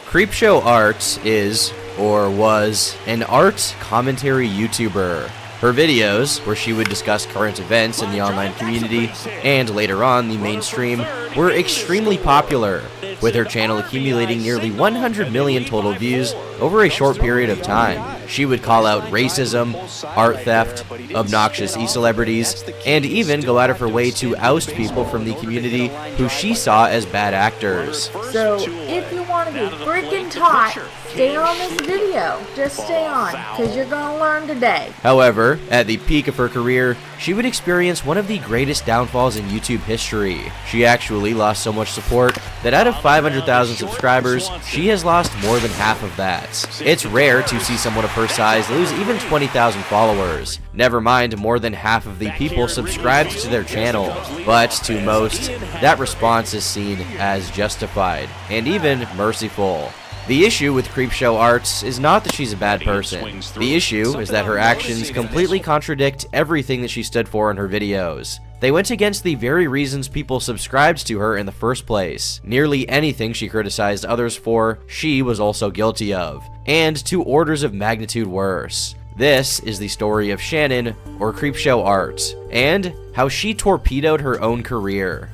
B: Creepshow Art is, or was, an art commentary YouTuber. Her videos, where she would discuss current events in the online community, and later on the mainstream, were extremely popular, with her channel accumulating nearly 100 million total views over a short period of time. She would call out racism, art theft, obnoxious e-celebrities, and even go out of her way to oust people from the community who she saw as bad actors.
Q: So, if you want to be freaking taught, stay on this video. Just stay on, because you're going to learn today.
B: However, at the peak of her career, she would experience one of the greatest downfalls in YouTube history. She actually lost so much support that out of 500,000 subscribers, she has lost more than half of that. It's rare to see someone of her size lose even 20,000 followers. Never mind more than half of the people subscribed to their channel. But to most, that response is seen as justified and even merciful. The issue with Creepshow Arts is not that she's a bad person. The issue is that her actions completely contradict everything that she stood for in her videos. They went against the very reasons people subscribed to her in the first place. Nearly anything she criticized others for, she was also guilty of, and to orders of magnitude worse. This is the story of Shannon, or Creepshow Art, and how she torpedoed her own career.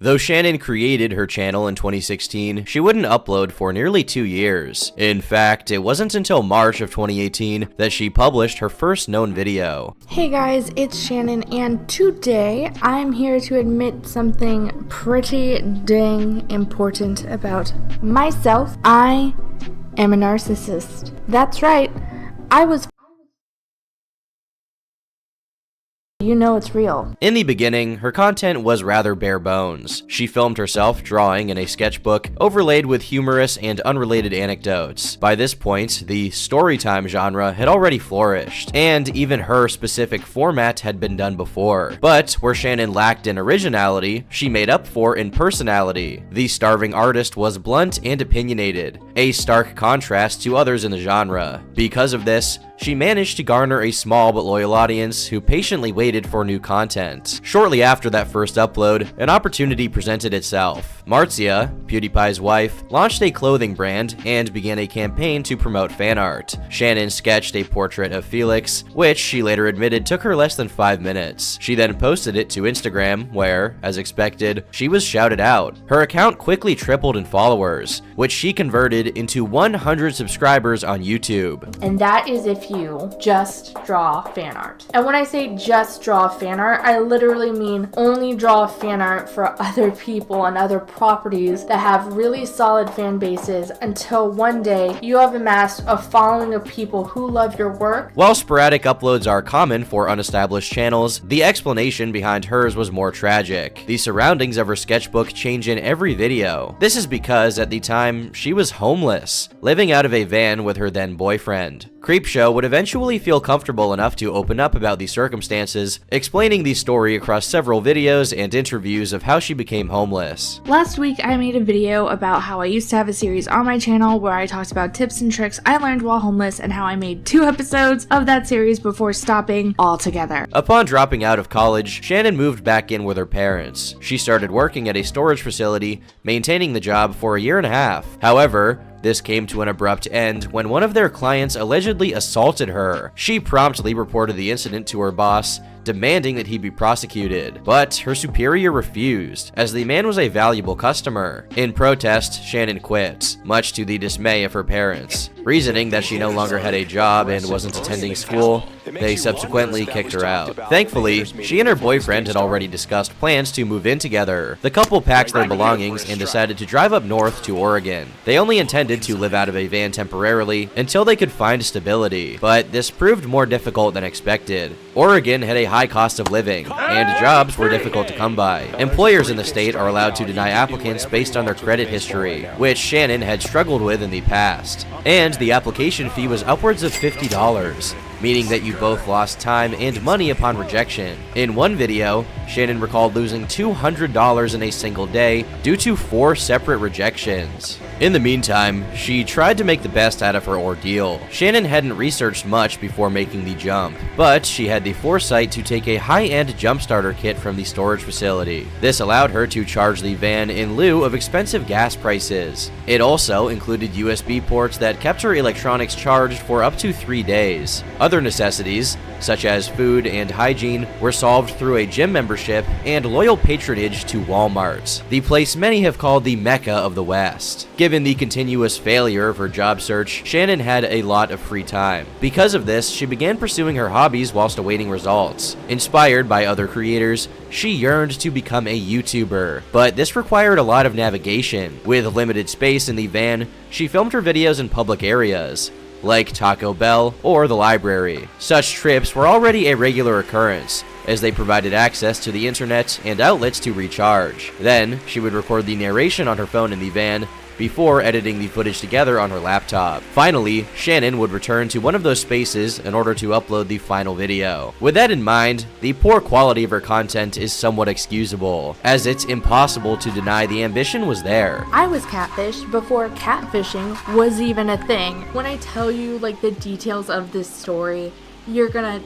B: Though Shannon created her channel in 2016, she wouldn't upload for nearly 2 years. In fact, it wasn't until March of 2018 that she published her first known video.
Q: Hey guys, it's Shannon, and today I'm here to admit something pretty dang important about myself. I am a narcissist. That's right, I was. You know it's real.
B: In the beginning, her content was rather bare bones. She filmed herself drawing in a sketchbook, overlaid with humorous and unrelated anecdotes. By this point, the storytime genre had already flourished, and even her specific format had been done before. But where Shannon lacked in originality, she made up for in personality. The starving artist was blunt and opinionated, a stark contrast to others in the genre. Because of this, she managed to garner a small but loyal audience who patiently waited for new content. Shortly after that first upload, an opportunity presented itself. Marzia, PewDiePie's wife, launched a clothing brand and began a campaign to promote fan art. Shannon sketched a portrait of Felix, which she later admitted took her less than 5 minutes. She then posted it to Instagram, where, as expected, she was shouted out. Her account quickly tripled in followers, which she converted into 100 subscribers on YouTube.
Q: And that is if you just draw fan art. And when I say just draw fan art, I literally mean only draw fan art for other people and other properties that have really solid fan bases until one day you have amassed a following of people who love your work.
B: While sporadic uploads are common for unestablished channels, the explanation behind hers was more tragic. The surroundings of her sketchbook change in every video. This is because at the time, she was homeless, living out of a van with her then boyfriend. Creepshow would eventually feel comfortable enough to open up about the circumstances, explaining the story across several videos and interviews of how she became homeless.
Q: Last week I made a video about how I used to have a series on my channel where I talked about tips and tricks I learned while homeless and how I made 2 episodes of that series before stopping altogether.
B: Upon dropping out of college, Shannon moved back in with her parents. She started working at a storage facility, maintaining the job for a year and a half. However, this came to an abrupt end when one of their clients allegedly assaulted her. She promptly reported the incident to her boss, demanding that he be prosecuted, but her superior refused, as the man was a valuable customer. In protest, Shannon quit, much to the dismay of her parents. Reasoning that she no longer had a job and wasn't attending school, they subsequently kicked her out. Thankfully, she and her boyfriend had already discussed plans to move in together. The couple packed their belongings and decided to drive up north to Oregon. They only intended to live out of a van temporarily until they could find stability, but this proved more difficult than expected. Oregon had a high cost of living, and jobs were difficult to come by. Employers in the state are allowed to deny applicants based on their credit history, which Shannon had struggled with in the past. And the application fee was upwards of $50, meaning that you both lost time and money upon rejection. In one video, Shannon recalled losing $200 in a single day due to 4 separate rejections. In the meantime, she tried to make the best out of her ordeal. Shannon hadn't researched much before making the jump, but she had the foresight to take a high-end jump starter kit from the storage facility. This allowed her to charge the van in lieu of expensive gas prices. It also included USB ports that kept her electronics charged for up to 3 days. Other necessities, such as food and hygiene, were solved through a gym membership and loyal patronage to Walmart, the place many have called the Mecca of the West. Given the continuous failure of her job search, Shannon had a lot of free time. Because of this, she began pursuing her hobbies whilst awaiting results. Inspired by other creators, she yearned to become a YouTuber, but this required a lot of navigation. With limited space in the van, she filmed her videos in public areas, like Taco Bell or the library. Such trips were already a regular occurrence, as they provided access to the internet and outlets to recharge. Then, she would record the narration on her phone in the van, before editing the footage together on her laptop. Finally, Shannon would return to one of those spaces in order to upload the final video. With that in mind, the poor quality of her content is somewhat excusable, as it's impossible to deny the ambition was there.
Q: I was catfished before catfishing was even a thing. When I tell you like the details of this story, you're gonna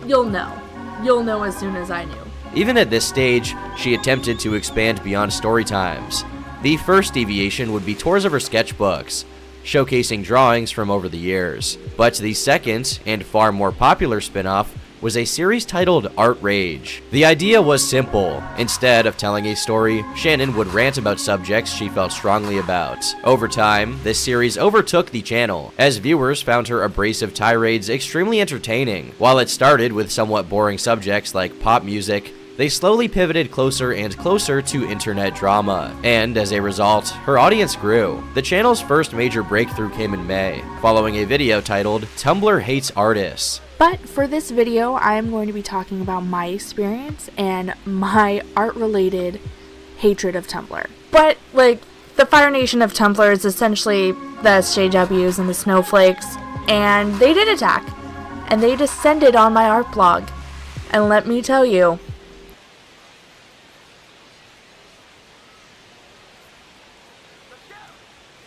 Q: you'll know. You'll know as soon as I knew.
B: Even at this stage, she attempted to expand beyond story times. The first deviation would be tours of her sketchbooks, showcasing drawings from over the years. But the second, and far more popular spin-off, was a series titled Art Rage. The idea was simple. Instead of telling a story, Shannon would rant about subjects she felt strongly about. Over time, this series overtook the channel, as viewers found her abrasive tirades extremely entertaining. While it started with somewhat boring subjects like pop music, they slowly pivoted closer and closer to internet drama, and as a result, her audience grew. The channel's first major breakthrough came in May, following a video titled "Tumblr Hates Artists."
Q: But for this video, I am going to be talking about my experience and my art-related hatred of Tumblr. But, the Fire Nation of Tumblr is essentially the SJWs and the Snowflakes, and they did attack, and they descended on my art blog. And let me tell you,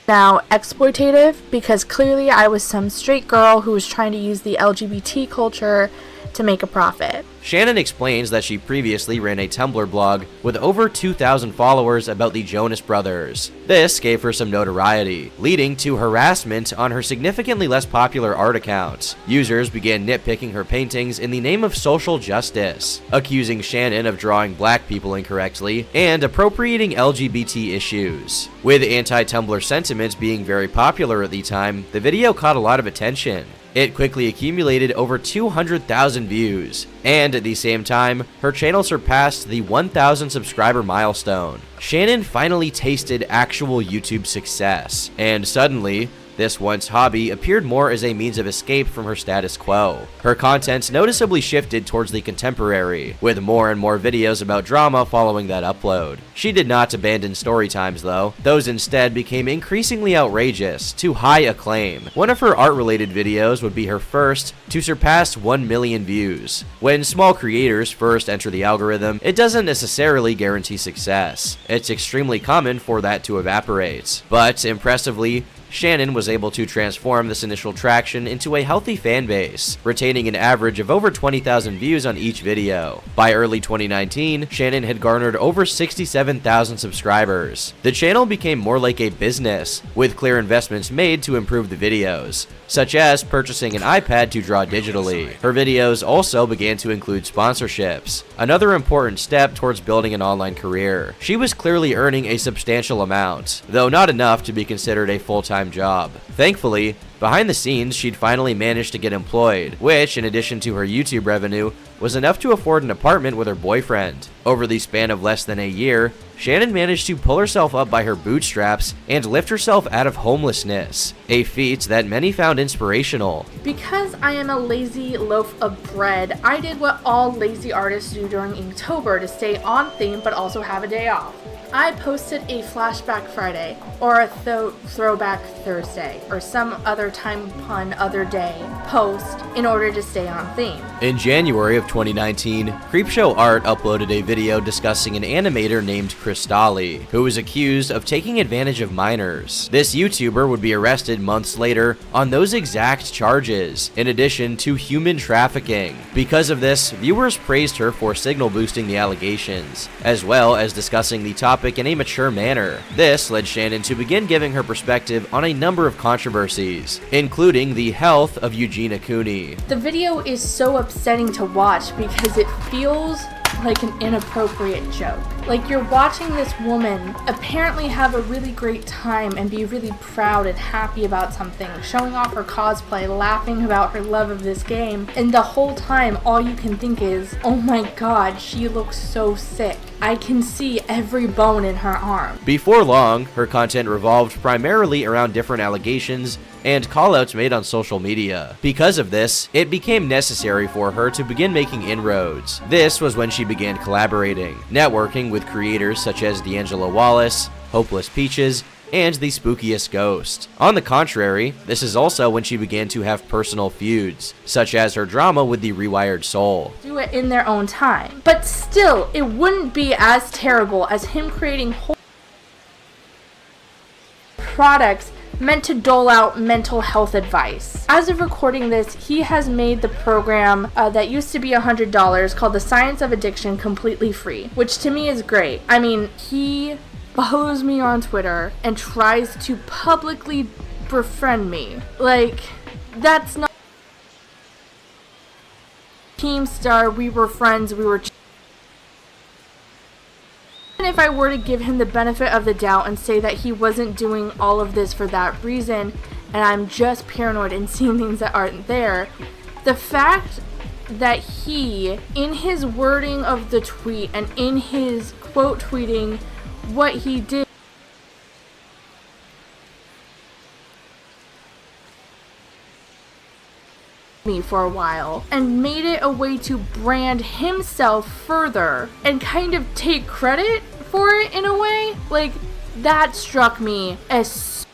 Q: now exploitative, because clearly I was some straight girl who was trying to use the LGBT culture to make a profit.
B: Shannon explains that she previously ran a Tumblr blog with over 2,000 followers about the Jonas Brothers. This gave her some notoriety, leading to harassment on her significantly less popular art account. Users began nitpicking her paintings in the name of social justice, accusing Shannon of drawing black people incorrectly and appropriating LGBT issues. With anti-Tumblr sentiments being very popular at the time, the video caught a lot of attention. It quickly accumulated over 200,000 views, and at the same time, her channel surpassed the 1,000 subscriber milestone. Shannon finally tasted actual YouTube success, and suddenly, this once hobby appeared more as a means of escape from her status quo. Her content noticeably shifted towards the contemporary, with more and more videos about drama following that upload. She did not abandon story times though. Those instead became increasingly outrageous, to high acclaim. One of her art-related videos would be her first to surpass 1 million views. When small creators first enter the algorithm, it doesn't necessarily guarantee success. It's extremely common for that to evaporate. But impressively, Shannon was able to transform this initial traction into a healthy fan base, retaining an average of over 20,000 views on each video. By early 2019, Shannon had garnered over 67,000 subscribers. The channel became more like a business, with clear investments made to improve the videos, such as purchasing an iPad to draw digitally. Her videos also began to include sponsorships, another important step towards building an online career. She was clearly earning a substantial amount, though not enough to be considered a full-time job. Thankfully, behind the scenes, she'd finally managed to get employed, which, in addition to her YouTube revenue, was enough to afford an apartment with her boyfriend. Over the span of less than a year, Shannon managed to pull herself up by her bootstraps and lift herself out of homelessness, a feat that many found inspirational.
Q: Because I am a lazy loaf of bread, I did what all lazy artists do during Inktober to stay on theme but also have a day off. I posted a Flashback Friday, or a Throwback Thursday, or some other time pun other day post in order to stay on theme.
B: In January of 2019, Creepshow Art uploaded a video discussing an animator named Crystali, who was accused of taking advantage of minors. This YouTuber would be arrested months later on those exact charges, in addition to human trafficking. Because of this, viewers praised her for signal boosting the allegations, as well as discussing the topic in a mature manner. This led Shannon to begin giving her perspective on a number of controversies, including the health of Eugenia Cooney.
Q: The video is so upsetting to watch because it feels like an inappropriate joke. Like you're watching this woman apparently have a really great time and be really proud and happy about something, showing off her cosplay, laughing about her love of this game, and the whole time all you can think is, oh my god, she looks so sick. I can see every bone in her arm.
B: Before long, her content revolved primarily around different allegations and callouts made on social media. Because of this, it became necessary for her to begin making inroads. This was when she began collaborating, networking with creators such as D'Angelo Wallace, Hopeless Peaches, and the Spookiest Ghost. On the contrary, this is also when she began to have personal feuds, such as her drama with the Rewired Soul.
Q: Do it in their own time. But still, it wouldn't be as terrible as him creating whole products meant to dole out mental health advice. As of recording this, he has made the program that used to be $100 called The Science of Addiction completely free, which to me is great. I mean, he follows me on Twitter and tries to publicly befriend me. Like, that's not Keemstar, we were friends, we were even if I were to give him the benefit of the doubt and say that he wasn't doing all of this for that reason, and I'm just paranoid and seeing things that aren't there, the fact that he, in his wording of the tweet and in his quote tweeting what he did, me for a while and made it a way to brand himself further and kind of take credit for it in a way, like, that struck me as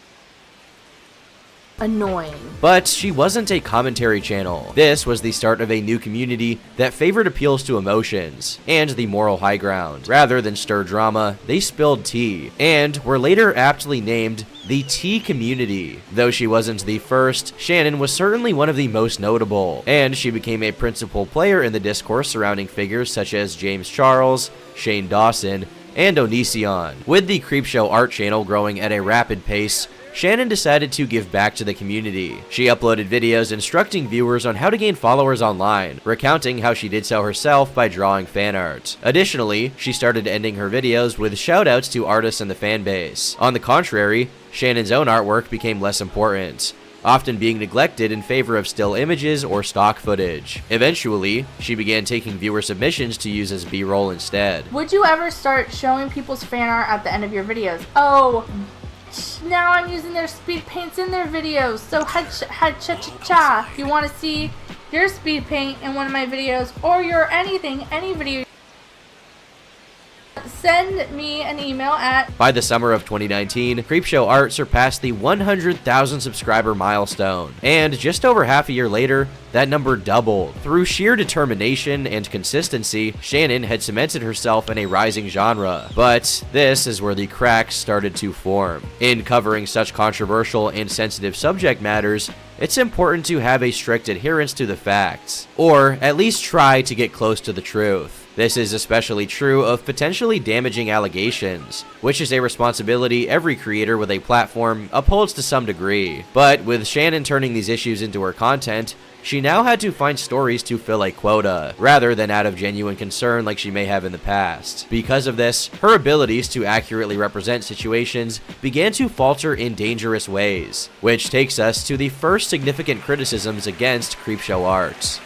Q: annoying.
B: But she wasn't a commentary channel. This was the start of a new community that favored appeals to emotions and the moral high ground. Rather than stir drama, they spilled tea, and were later aptly named the tea community. Though she wasn't the first, Shannon was certainly one of the most notable, and she became a principal player in the discourse surrounding figures such as James Charles, Shane Dawson, and Onision. With the Creepshow art channel growing at a rapid pace, Shannon decided to give back to the community. She uploaded videos instructing viewers on how to gain followers online, recounting how she did so herself by drawing fan art. Additionally, she started ending her videos with shoutouts to artists in the fanbase. On the contrary, Shannon's own artwork became less important, often being neglected in favor of still images or stock footage. Eventually, she began taking viewer submissions to use as B-roll instead.
Q: Would you ever start showing people's fan art at the end of your videos? Oh, now I'm using their speed paints in their videos, so cha-cha-cha. If you want to see your speed paint in one of my videos, or your any video, send me an email at...
B: By the summer of 2019, Creepshow Art surpassed the 100,000 subscriber milestone, and just over half a year later, that number doubled. Through sheer determination and consistency, Shannon had cemented herself in a rising genre. But this is where the cracks started to form. In covering such controversial and sensitive subject matters, it's important to have a strict adherence to the facts, or at least try to get close to the truth. This is especially true of potentially damaging allegations, which is a responsibility every creator with a platform upholds to some degree. But with Shannon turning these issues into her content, she now had to find stories to fill a quota, rather than out of genuine concern like she may have in the past. Because of this, her abilities to accurately represent situations began to falter in dangerous ways, which takes us to the first significant criticisms against Creepshow Art.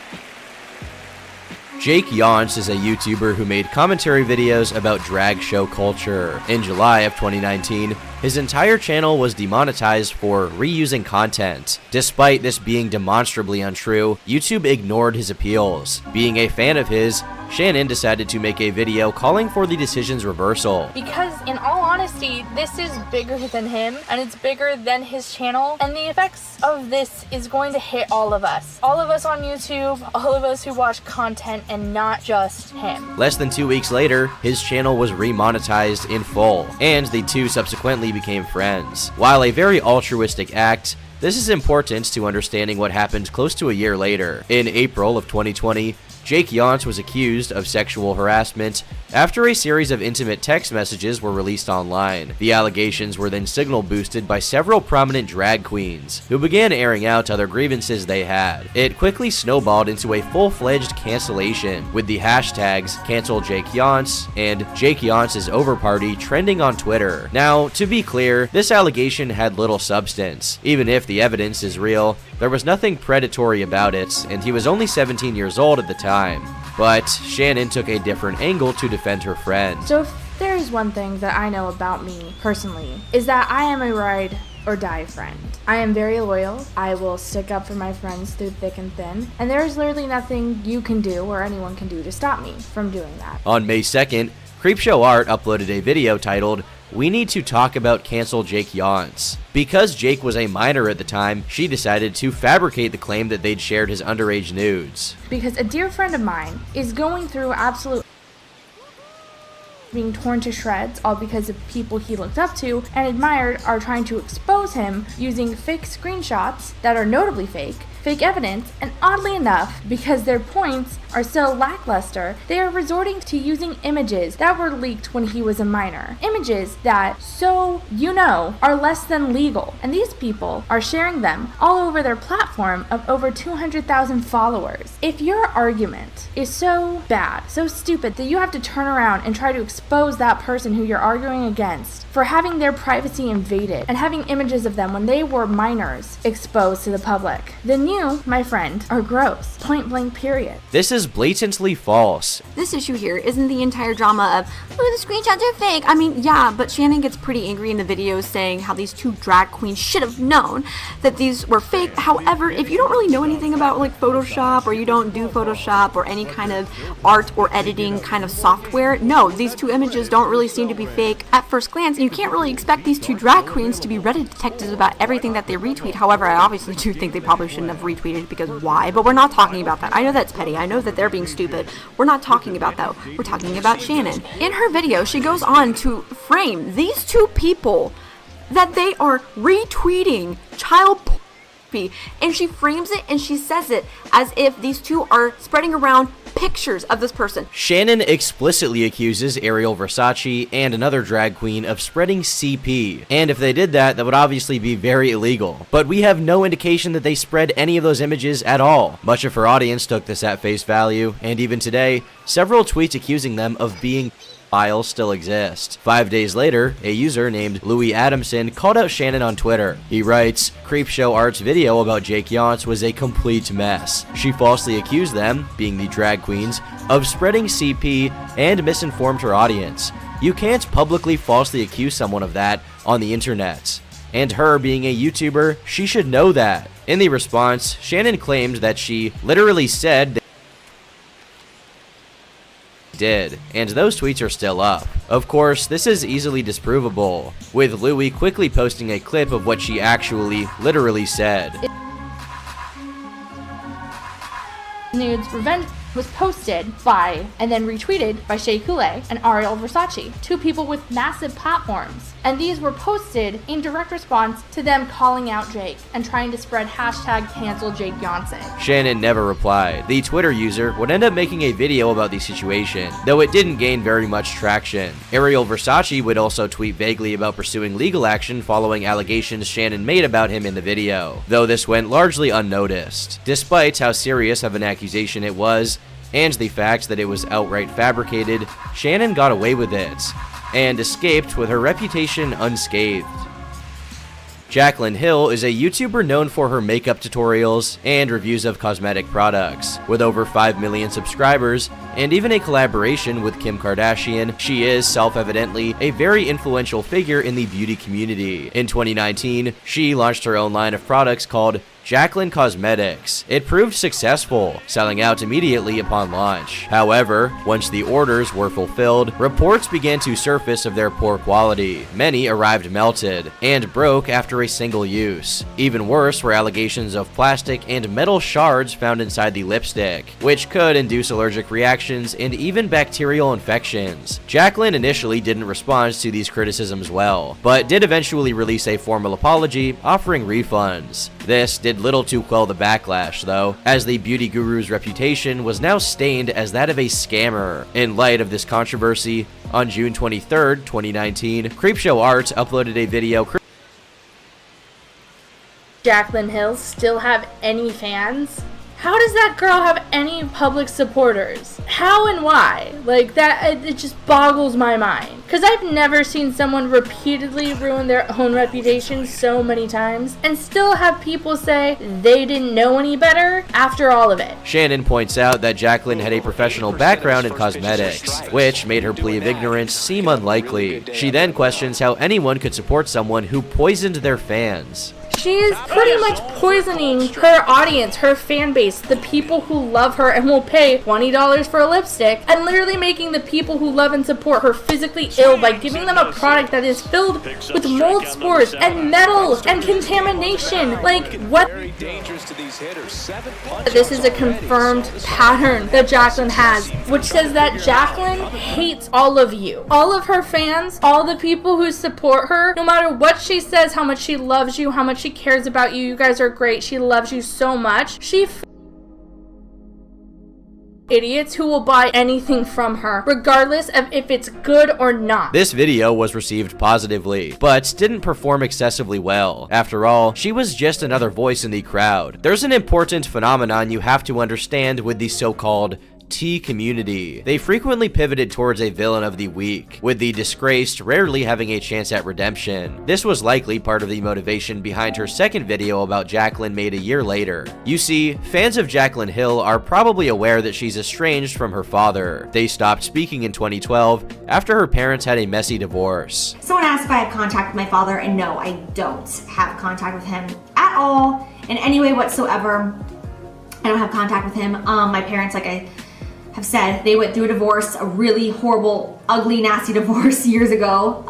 B: Jake Yonce is a YouTuber who made commentary videos about drag show culture. In July of 2019, his entire channel was demonetized for reusing content. Despite this being demonstrably untrue, YouTube ignored his appeals. Being a fan of his, Shannon decided to make a video calling for the decision's reversal.
Q: Because in all honesty, this is bigger than him, and it's bigger than his channel, and the effects of this is going to hit all of us. All of us on YouTube, all of us who watch content, and not just him.
B: Less than 2 weeks later, his channel was remonetized in full, and the two subsequently became friends. While a very altruistic act, this is important to understanding what happened close to a year later. In April of 2020, Jake Yonce was accused of sexual harassment after a series of intimate text messages were released online. The allegations were then signal boosted by several prominent drag queens, who began airing out other grievances they had. It quickly snowballed into a full-fledged cancellation, with the hashtags #CancelJakeYonce and Jake Yonce's Overparty trending on Twitter. Now, to be clear, this allegation had little substance. Even if the evidence is real, there was nothing predatory about it, and he was only 17 years old at the time. But Shannon took a different angle to defend her friend.
Q: So if there is one thing that I know about me personally, is that I am a ride or die friend. I am very loyal. I will stick up for my friends through thick and thin, and there is literally nothing you can do or anyone can do to stop me from doing that.
B: On May 2nd, Creepshow Art uploaded a video titled, "We need to talk about cancel Jake Yonce." Because Jake was a minor at the time, she decided to fabricate the claim that they'd shared his underage nudes.
Q: Because a dear friend of mine is going through absolute being torn to shreds, all because of people he looked up to and admired are trying to expose him using fake screenshots that are notably fake evidence, and oddly enough, because their points are so lackluster, they are resorting to using images that were leaked when he was a minor. Images that, so you know, are less than legal. And these people are sharing them all over their platform of over 200,000 followers. If your argument is so bad, so stupid, that you have to turn around and try to expose that person who you're arguing against for having their privacy invaded and having images of them when they were minors exposed to the public, then you, my friend, are gross. Point blank period.
B: This is blatantly false.
R: This issue here isn't the entire drama of, oh, the screenshots are fake. I mean, yeah, but Shannon gets pretty angry in the videos saying how these two drag queens should have known that these were fake. However, if you don't really know anything about like Photoshop, or you don't do Photoshop or any kind of art or editing kind of software, no, these two images don't really seem to be fake at first glance. And you can't really expect these two drag queens to be Reddit detectives about everything that they retweet. However, I obviously do think they probably shouldn't have retweeted, because why? But we're not talking about that. I know that's petty. I know that they're being stupid. We're not talking about that. We're talking about Shannon. In her video, she goes on to frame these two people that they are retweeting child pornography, and she frames it and she says it as if these two are spreading around pictures of this person.
B: Shannon explicitly accuses Ariel Versace and another drag queen of spreading CP, and if they did that, that would obviously be very illegal. But we have no indication that they spread any of those images at all. Much of her audience took this at face value, and even today, several tweets accusing them of being files still exist. 5 days later, a user named Louis Adamson called out Shannon on Twitter. He writes, "Creepshow Art's video about Jake Yance was a complete mess. She falsely accused them, being the drag queens, of spreading CP and misinformed her audience. You can't publicly falsely accuse someone of that on the internet. And her being a YouTuber, she should know that." In the response, Shannon claimed that she literally said did, and those tweets are still up. Of course, this is easily disprovable, with Louis quickly posting a clip of what she actually literally said.
Q: Nudes Revenge was posted by and then retweeted by Shea Coulee and Ariel Versace, two people with massive platforms. And these were posted in direct response to them calling out Jake and trying to spread hashtag cancel Jake Yance.
B: Shannon never replied. The Twitter user would end up making a video about the situation, though it didn't gain very much traction. Ariel Versace would also tweet vaguely about pursuing legal action following allegations Shannon made about him in the video, though this went largely unnoticed. Despite how serious of an accusation it was, and the fact that it was outright fabricated, Shannon got away with it, and escaped with her reputation unscathed. Jaclyn Hill is a YouTuber known for her makeup tutorials and reviews of cosmetic products. With over 5 million subscribers, and even a collaboration with Kim Kardashian, she is self-evidently a very influential figure in the beauty community. In 2019, she launched her own line of products called Jaclyn Cosmetics. It proved successful, selling out immediately upon launch. However, once the orders were fulfilled, reports began to surface of their poor quality. Many arrived melted and broke after a single use. Even worse were allegations of plastic and metal shards found inside the lipstick, which could induce allergic reactions and even bacterial infections. Jaclyn initially didn't respond to these criticisms well, but did eventually release a formal apology offering refunds. This did little to quell the backlash, though, as the beauty guru's reputation was now stained as that of a scammer. In light of this controversy, on June 23rd, 2019, Creepshow Art uploaded a video.
Q: Jaclyn Hill still have any fans? How does that girl have any public supporters? How and why? Like, that, it just boggles my mind. Because I've never seen someone repeatedly ruin their own reputation so many times and still have people say they didn't know any better after all of it.
B: Shannon points out that Jaclyn had a professional background in cosmetics, which made her plea of ignorance seem unlikely. She then questions how anyone could support someone who poisoned their fans.
Q: She is pretty much poisoning her audience, her fan base, the people who love her and will pay $20 for a lipstick, and literally making the people who love and support her physically ill by giving them a product that is filled with mold spores and metal and contamination. Like, what? This is a confirmed pattern that Jaclyn has, which says that Jaclyn hates all of you. All of her fans, all the people who support her, no matter what she says, how much she loves you, how much she cares about you, you guys are great, she loves you so much. She idiots who will buy anything from her, regardless of if it's good or not.
B: This video was received positively, but didn't perform excessively well. After all, she was just another voice in the crowd. There's an important phenomenon you have to understand with the so-called T community. They frequently pivoted towards a villain of the week, with the disgraced rarely having a chance at redemption. This was likely part of the motivation behind her second video about Jaclyn made a year later. You see, fans of Jaclyn Hill are probably aware that she's estranged from her father. They stopped speaking in 2012 after her parents had a messy divorce.
S: Someone asked if I have contact with my father, and no, I don't have contact with him at all in any way whatsoever. I don't have contact with him. My parents, like I have said, they went through a divorce, a really horrible, ugly, nasty divorce years ago.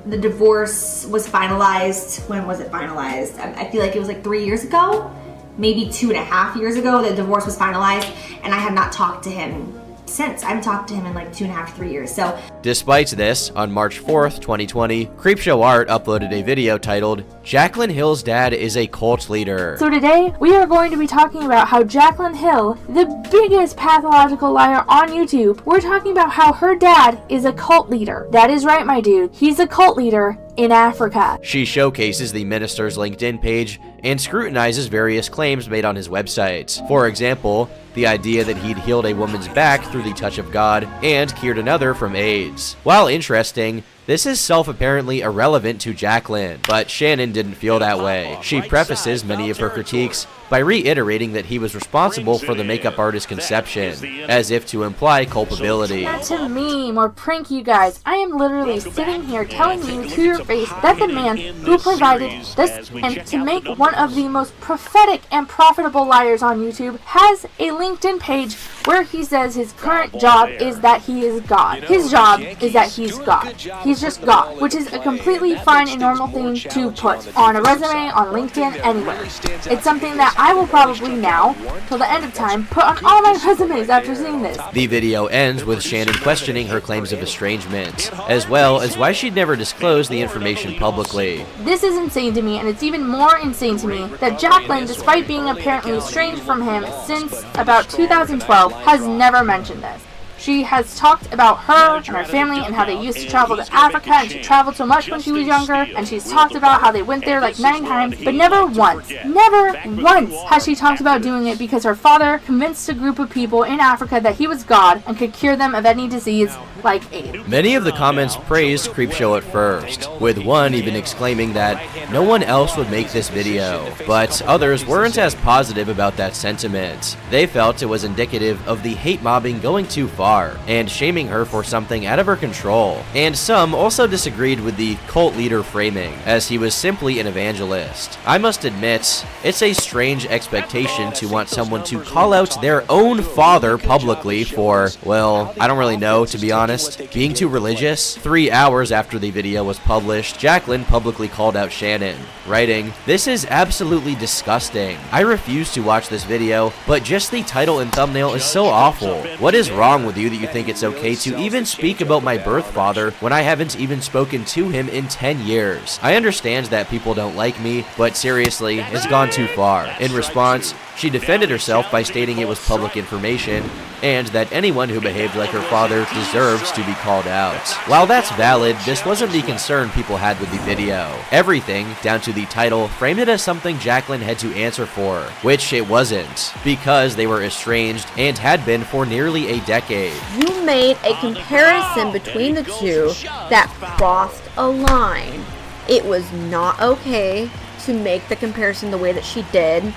S: The divorce was finalized. When was it finalized? I feel like it was like 3 years ago, maybe 2.5 years ago. The divorce was finalized, and I have not talked to him since. I haven't talked to him in like 2.5 to 3 years. So
B: Despite this, on March 4th, 2020, Creepshow Art uploaded a video titled, Jaclyn Hill's Dad is a Cult Leader.
Q: So today, we are going to be talking about how Jaclyn Hill, the biggest pathological liar on YouTube, we're talking about how her dad is a cult leader. That is right, my dude. He's a cult leader in Africa.
B: She showcases the minister's LinkedIn page and scrutinizes various claims made on his website. For example, the idea that he'd healed a woman's back through the touch of God and cured another from AIDS. While interesting, this is self-apparently irrelevant to Jaclyn, but Shannon didn't feel that way. She prefaces many of her critiques by reiterating that he was responsible for the makeup artist's conception, as if to imply culpability.
Q: Not to meme or prank you guys. I am literally sitting here telling you to your face that the man who provided this and to make one of the most prophetic and profitable liars on YouTube has a LinkedIn page where he says his current job is that he is God. His job is that he's God. He's just God, which is a completely fine and normal thing to put on a resume, on LinkedIn, anywhere. It's something that I will probably now, till the end of time, put on all my resumes after seeing this.
B: The video ends with Shannon questioning her claims of estrangement, as well as why she'd never disclosed the information publicly.
Q: This is insane to me, and it's even more insane to me that Jaclyn, despite being apparently estranged from him since about 2012, has never mentioned this. She has talked about her and her family and how they used to travel to Africa, and she traveled so much when she was younger, and she's talked about how they went there like 9 times, but never once has she talked about doing it because her father convinced a group of people in Africa that he was God and could cure them of any disease like AIDS.
B: Many of the comments praised Creepshow at first, with one even exclaiming that no one else would make this video, but others weren't as positive about that sentiment. They felt it was indicative of the hate mobbing going too far and shaming her for something out of her control, and some also disagreed with the cult leader framing, as he was simply an evangelist. I must admit, it's a strange expectation to want someone to call out their own father publicly for, well, I don't really know, to be honest, being too religious. 3 hours after the video was published, Jaclyn publicly called out Shannon, writing, "This is absolutely disgusting. I refuse to watch this video, but just the title and thumbnail is so awful. What is wrong with you that you think it's okay to even speak about my birth father when I haven't even spoken to him in 10 years? I understand that people don't like me, but seriously, it's gone too far." In response, she defended herself by stating it was public information and that anyone who behaved like her father deserves to be called out. While that's valid, this wasn't the concern people had with the video. Everything, down to the title, framed it as something Jaclyn had to answer for, which it wasn't, because they were estranged and had been for nearly a decade.
R: You made a comparison between the two that crossed a line. It was not okay to make the comparison the way that she did,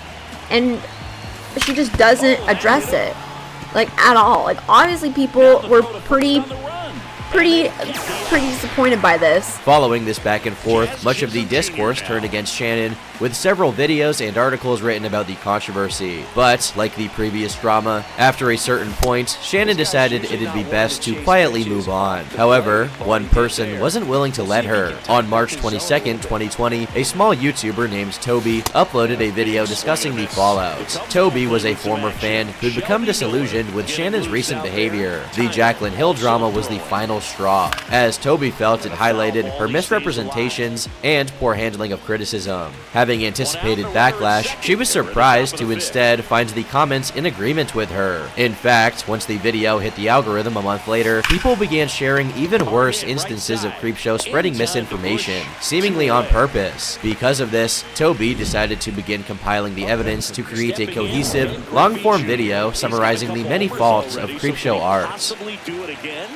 R: and she just doesn't address it, like, at all. Like, obviously people were pretty disappointed by this.
B: Following this back and forth, much of the discourse turned against Shannon, with several videos and articles written about the controversy. But, like the previous drama, after a certain point, Shannon decided it'd be best to quietly move on. However, one person wasn't willing to let her. On March 22nd, 2020, a small YouTuber named Toby uploaded a video discussing the fallout. Toby was a former fan who'd become disillusioned with Shannon's recent behavior. The Jaclyn Hill drama was the final straw, as Toby felt it highlighted her misrepresentations and poor handling of criticism. Having anticipated backlash, she was surprised to instead find the comments in agreement with her. In fact, once the video hit the algorithm a month later, people began sharing even worse instances of Creepshow spreading misinformation, seemingly on purpose. Because of this, Toby decided to begin compiling the evidence to create a cohesive, long-form video summarizing the many faults of Creepshow art.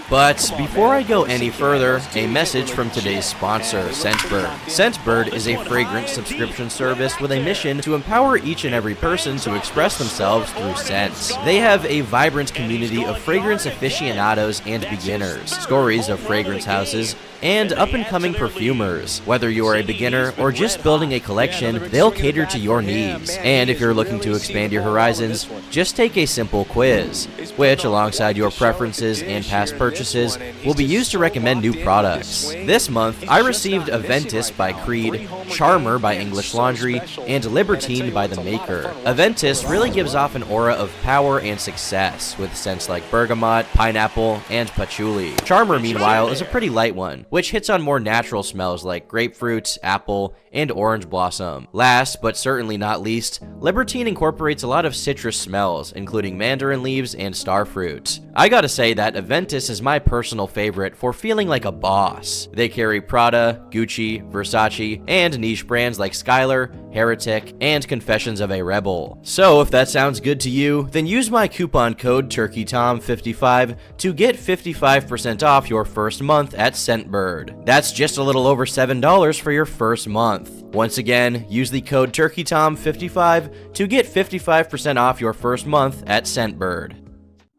B: But before I go any further, a message from today's sponsor, Scentbird. Scentbird is a fragrance subscription service with a mission to empower each and every person to express themselves through scents. They have a vibrant community of fragrance aficionados and beginners, stories of fragrance houses, and up-and-coming perfumers. Whether you are a beginner or just building a collection, they'll cater to your needs. And if you're looking to expand your horizons, just take a simple quiz, which, alongside your preferences and past purchases, will be used to recommend new products. This month, I received Aventus by Creed, Charmer by English Laundry, and Libertine by The Maker. Aventus really gives off an aura of power and success, with scents like bergamot, pineapple, and patchouli. Charmer, meanwhile, is a pretty light one, which hits on more natural smells like grapefruit, apple, and orange blossom. Last, but certainly not least, Libertine incorporates a lot of citrus smells, including mandarin leaves and starfruit. I gotta say that Aventus is my personal favorite for feeling like a boss. They carry Prada, Gucci, Versace, and niche brands like Skylar, Heretic, and Confessions of a Rebel. So if that sounds good to you, then use my coupon code TurkeyTom55 to get 55% off your first month at Scentbird. That's just a little over $7 for your first month. Once again, use the code TurkeyTom55 to get 55% off your first month at Scentbird.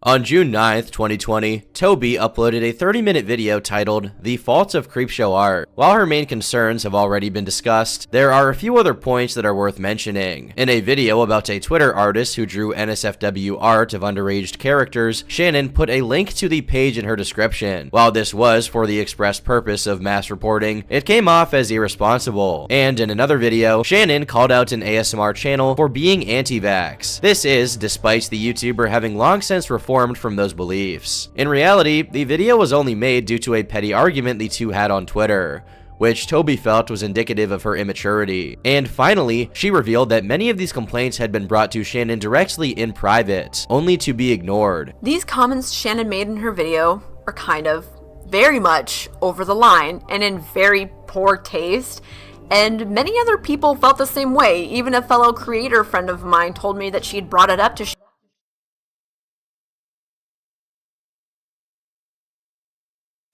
B: On June 9th, 2020, Toby uploaded a 30-minute video titled The Faults of Creepshow Art. While her main concerns have already been discussed, there are a few other points that are worth mentioning. In a video about a Twitter artist who drew NSFW art of underaged characters, Shannon put a link to the page in her description. While this was for the express purpose of mass reporting, it came off as irresponsible. And in another video, Shannon called out an ASMR channel for being anti-vax. This is despite the YouTuber having long since reformed from those beliefs. In reality, the video was only made due to a petty argument the two had on Twitter, which Toby felt was indicative of her immaturity. And finally, she revealed that many of these complaints had been brought to Shannon directly in private, only to be ignored.
R: These comments Shannon made in her video are kind of very much over the line and in very poor taste. And many other people felt the same way. Even a fellow creator friend of mine told me that she'd brought it up to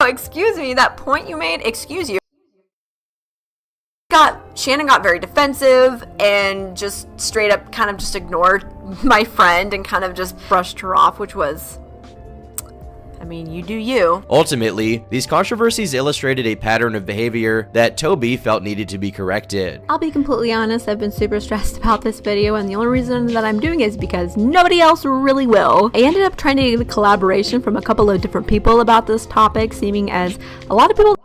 R: excuse me, that point you made, excuse you. Shannon got very defensive and just straight up kind of just ignored my friend and kind of just brushed her off, which was, I mean, you do you.
B: Ultimately, these controversies illustrated a pattern of behavior that Toby felt needed to be corrected.
R: I'll be completely honest, I've been super stressed about this video, and the only reason that I'm doing it is because nobody else really will. I ended up trying to get a collaboration from a couple of different people about this topic, seeming as a lot of people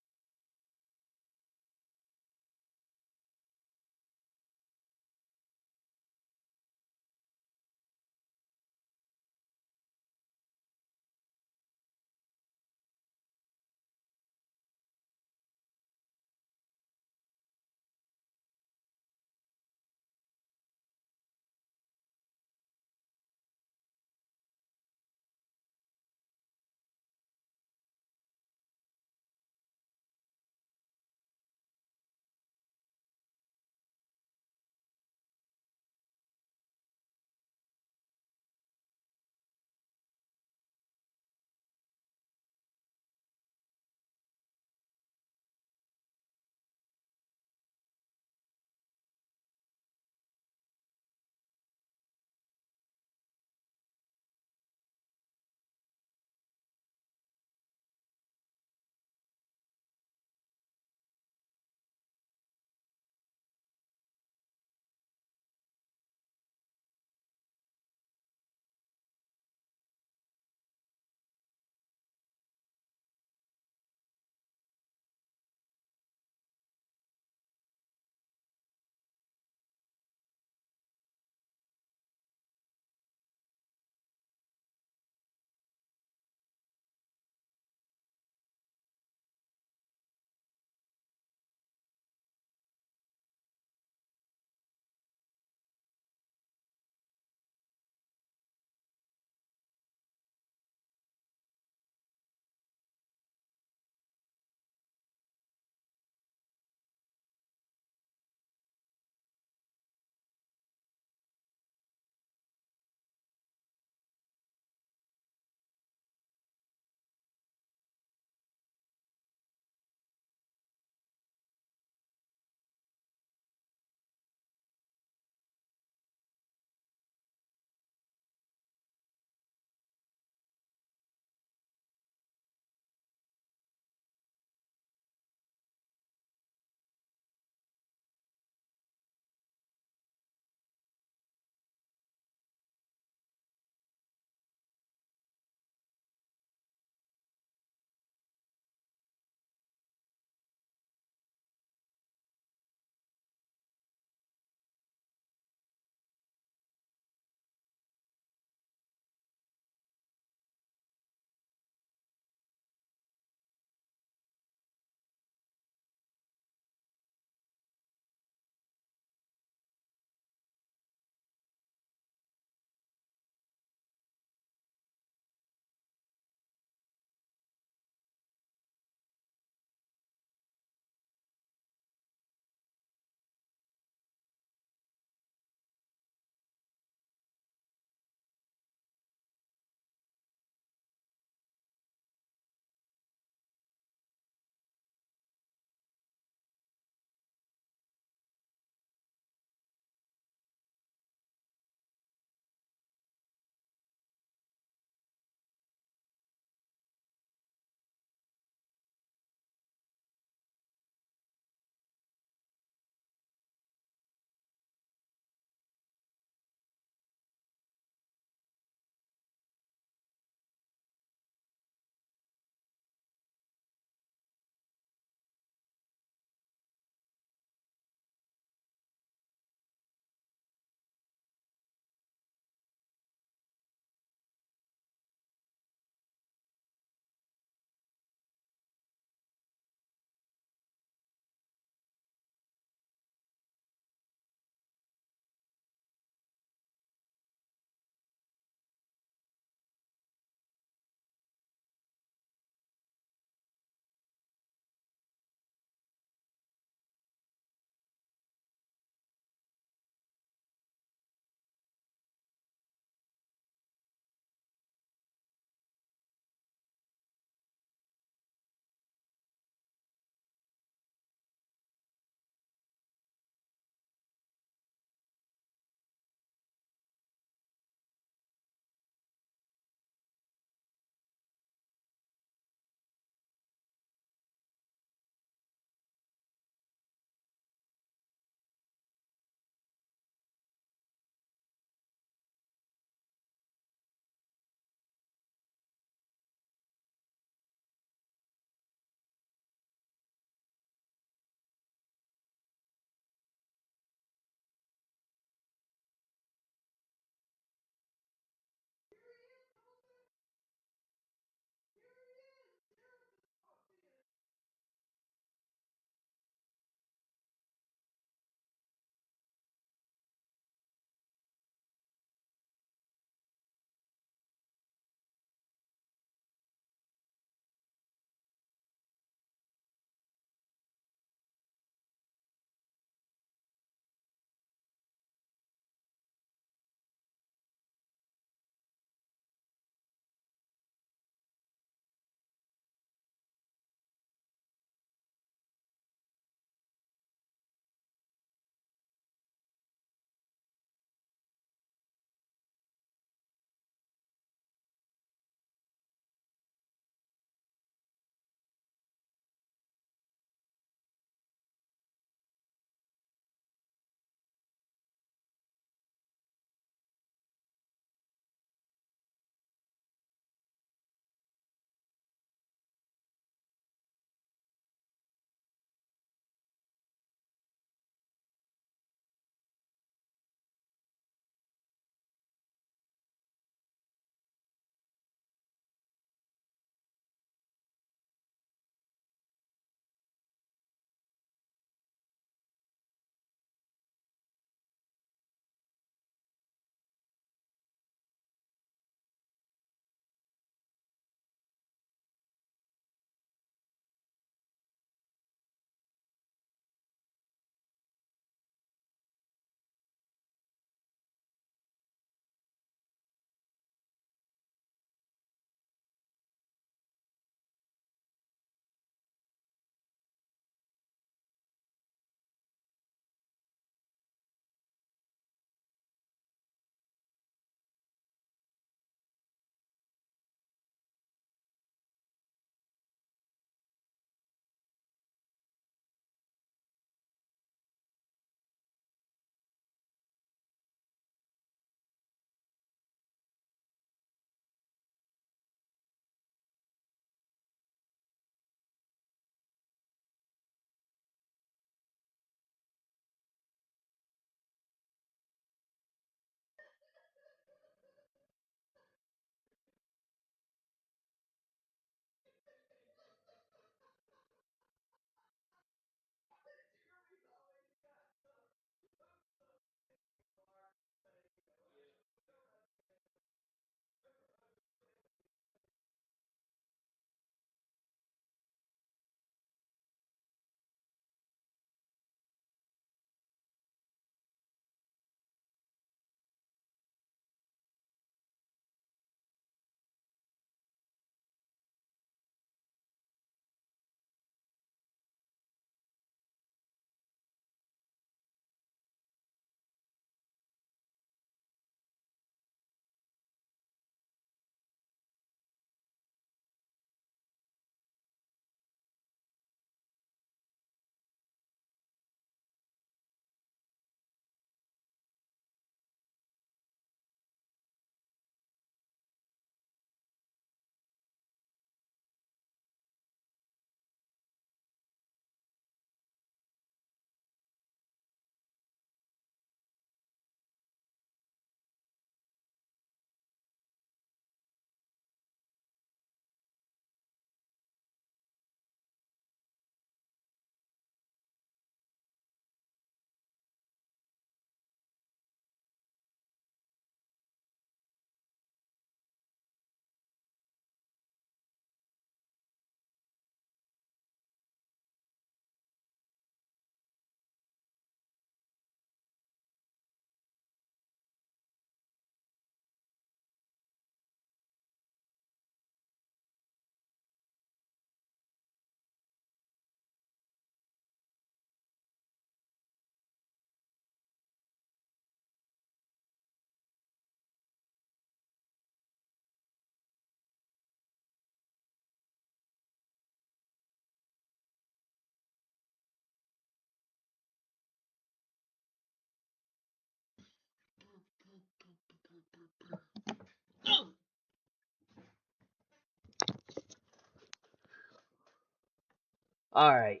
A: Alright.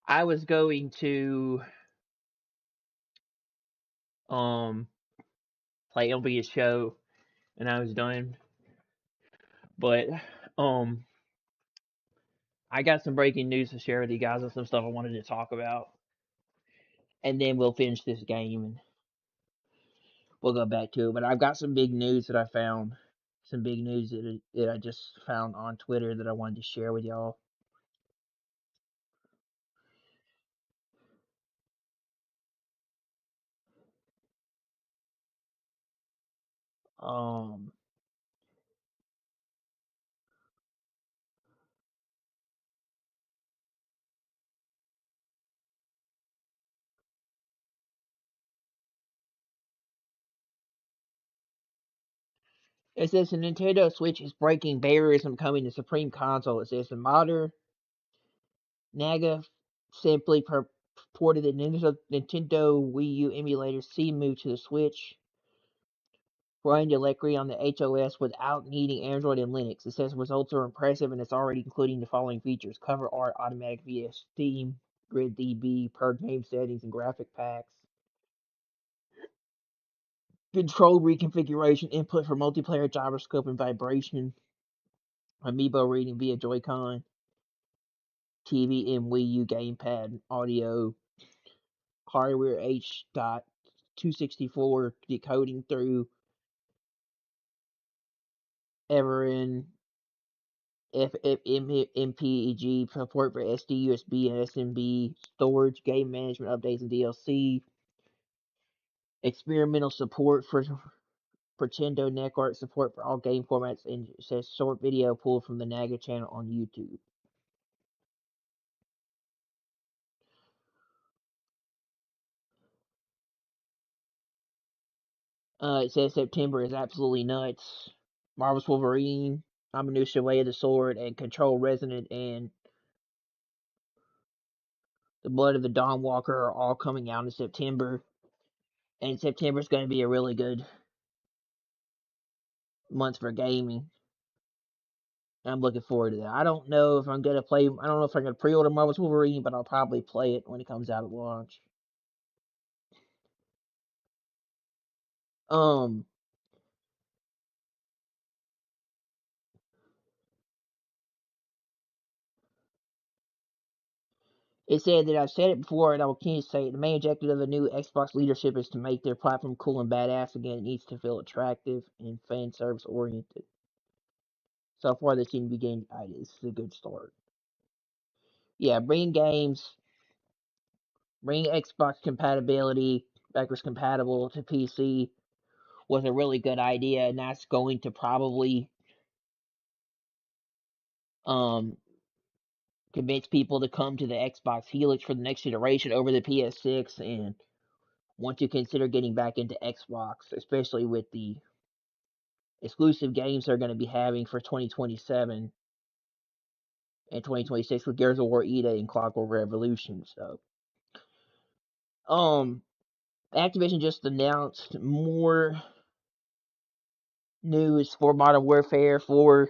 A: I was going to play MLB Show and I was done. But I got some breaking news to share with you guys and some stuff I wanted to talk about. And then we'll finish this game and we'll go back to it. But I've got some big news that I found. Some big news that I just found on Twitter that I wanted to share with y'all. It says the Nintendo Switch is breaking barriers from becoming the supreme console. It says the modder Naga simply ported the Nintendo Wii U emulator C-Move to the Switch, running directly on the HOS without needing Android and Linux. It says results are impressive and it's already including the following features: cover art automatic via Steam, Grid DB, per game settings and graphic packs, control reconfiguration, input for multiplayer gyroscope and vibration, amiibo reading via Joy-Con, TV and Wii U gamepad, audio, hardware H.264 decoding through Everin MPEG, support for SD, USB, and SMB storage, game management updates and DLC, experimental support for Nintendo Network, support for all game formats, and it says short video pulled from the Naga channel on YouTube. It says September is absolutely nuts. Marvel's Wolverine, Aminusa Way of the Sword, and Control Resonant, and The Blood of the Dawn Walker are all coming out in September. And September is going to be a really good month for gaming. I'm looking forward to that. I don't know if I'm going to play, I don't know if I'm going to pre-order Marvel's Wolverine, but I'll probably play it when it comes out at launch. It said that I've said it before and I will continue to say it. The main objective of the new Xbox leadership is to make their platform cool and badass again. It needs to feel attractive and fan service oriented. So far, they seem to be getting ideas. This is a good start. Yeah, bring Xbox compatibility, backwards compatible to PC was a really good idea, and that's going to probably convince people to come to the Xbox Helix for the next generation over the PS6 and want to consider getting back into Xbox, especially with the exclusive games they're going to be having for 2027 and 2026 with Gears of War ETA and Clockwork Revolution. So, Activision just announced more news for Modern Warfare 4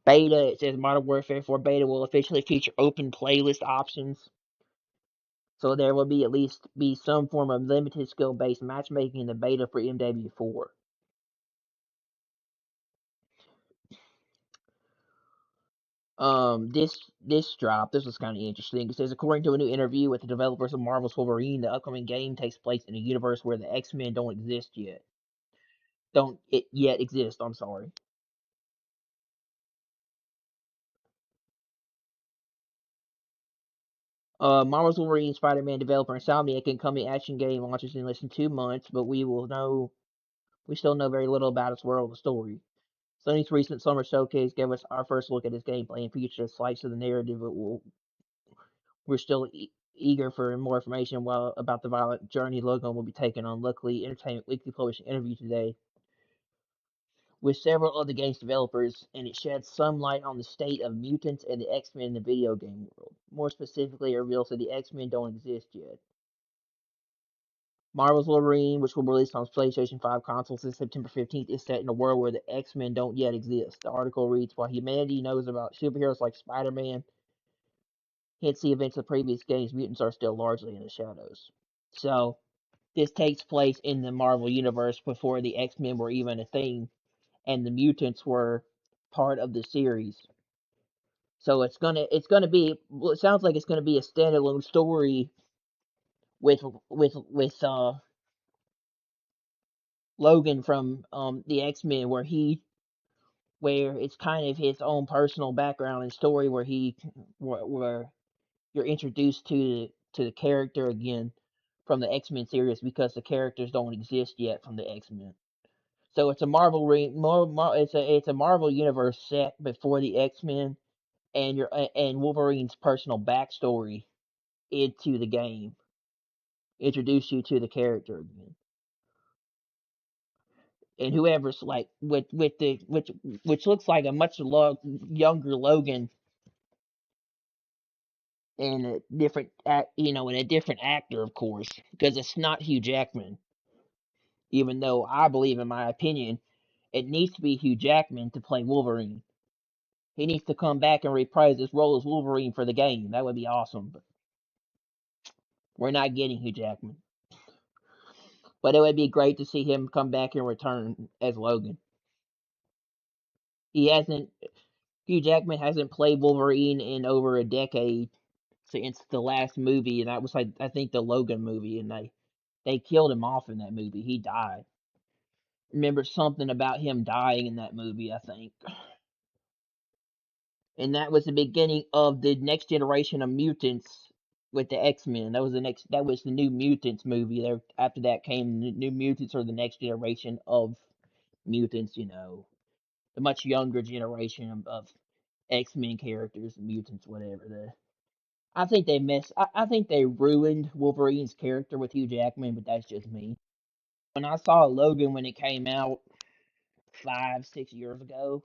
A: beta. It says Modern Warfare 4 beta will officially feature open playlist options. So there will at least be some form of limited skill-based matchmaking in the beta for MW4. This drop, this was kind of interesting. It says, according to a new interview with the developers of Marvel's Wolverine, the upcoming game takes place in a universe where the X-Men don't exist yet. I'm sorry. Marvel's Wolverine Spider-Man developer Insomniac and coming action game launches in less than 2 months, but we still know very little about its world and story. Sony's recent summer showcase gave us our first look at its gameplay and featured a slice of the narrative. We're still eager for more information about the violent journey Logan will be taking on. Luckily, Entertainment Weekly published an interview today with several other games developers, and it sheds some light on the state of mutants and the X-Men in the video game world. More specifically, it reveals that the X-Men don't exist yet. Marvel's Wolverine, which will release on PlayStation 5 consoles this September 15th, is set in a world where the X-Men don't yet exist. The article reads, while humanity knows about superheroes like Spider-Man, hence the events of previous games, mutants are still largely in the shadows. So, this takes place in the Marvel Universe before the X-Men were even a thing, and the mutants were part of the series. So it sounds like it's gonna be a standalone story with Logan from the X-Men, where it's kind of his own personal background and story, where you're introduced to the character again from the X-Men series, because the characters don't exist yet from the X-Men. So it's a it's a Marvel universe set before the X-Men, and Wolverine's personal backstory into the game introduce you to the character again. And whoever's like which looks like a much younger Logan, and a different and a different actor, of course, because it's not Hugh Jackman. Even though I believe, in my opinion, it needs to be Hugh Jackman to play Wolverine. He needs to come back and reprise his role as Wolverine for the game. That would be awesome. But we're not getting Hugh Jackman. But it would be great to see him come back and return as Logan. Hugh Jackman hasn't played Wolverine in over a decade, since the last movie, and that was like, I think, the Logan movie, and they killed him off in that movie. He died. Remember something about him dying in that movie, I think. And that was the beginning of the next generation of mutants with the X-Men. That was the New Mutants movie. There, after that came New Mutants, or the next generation of mutants, the much younger generation of X-Men characters, mutants, whatever. I think they ruined Wolverine's character with Hugh Jackman, but that's just me. When I saw Logan when it came out 5-6 years ago,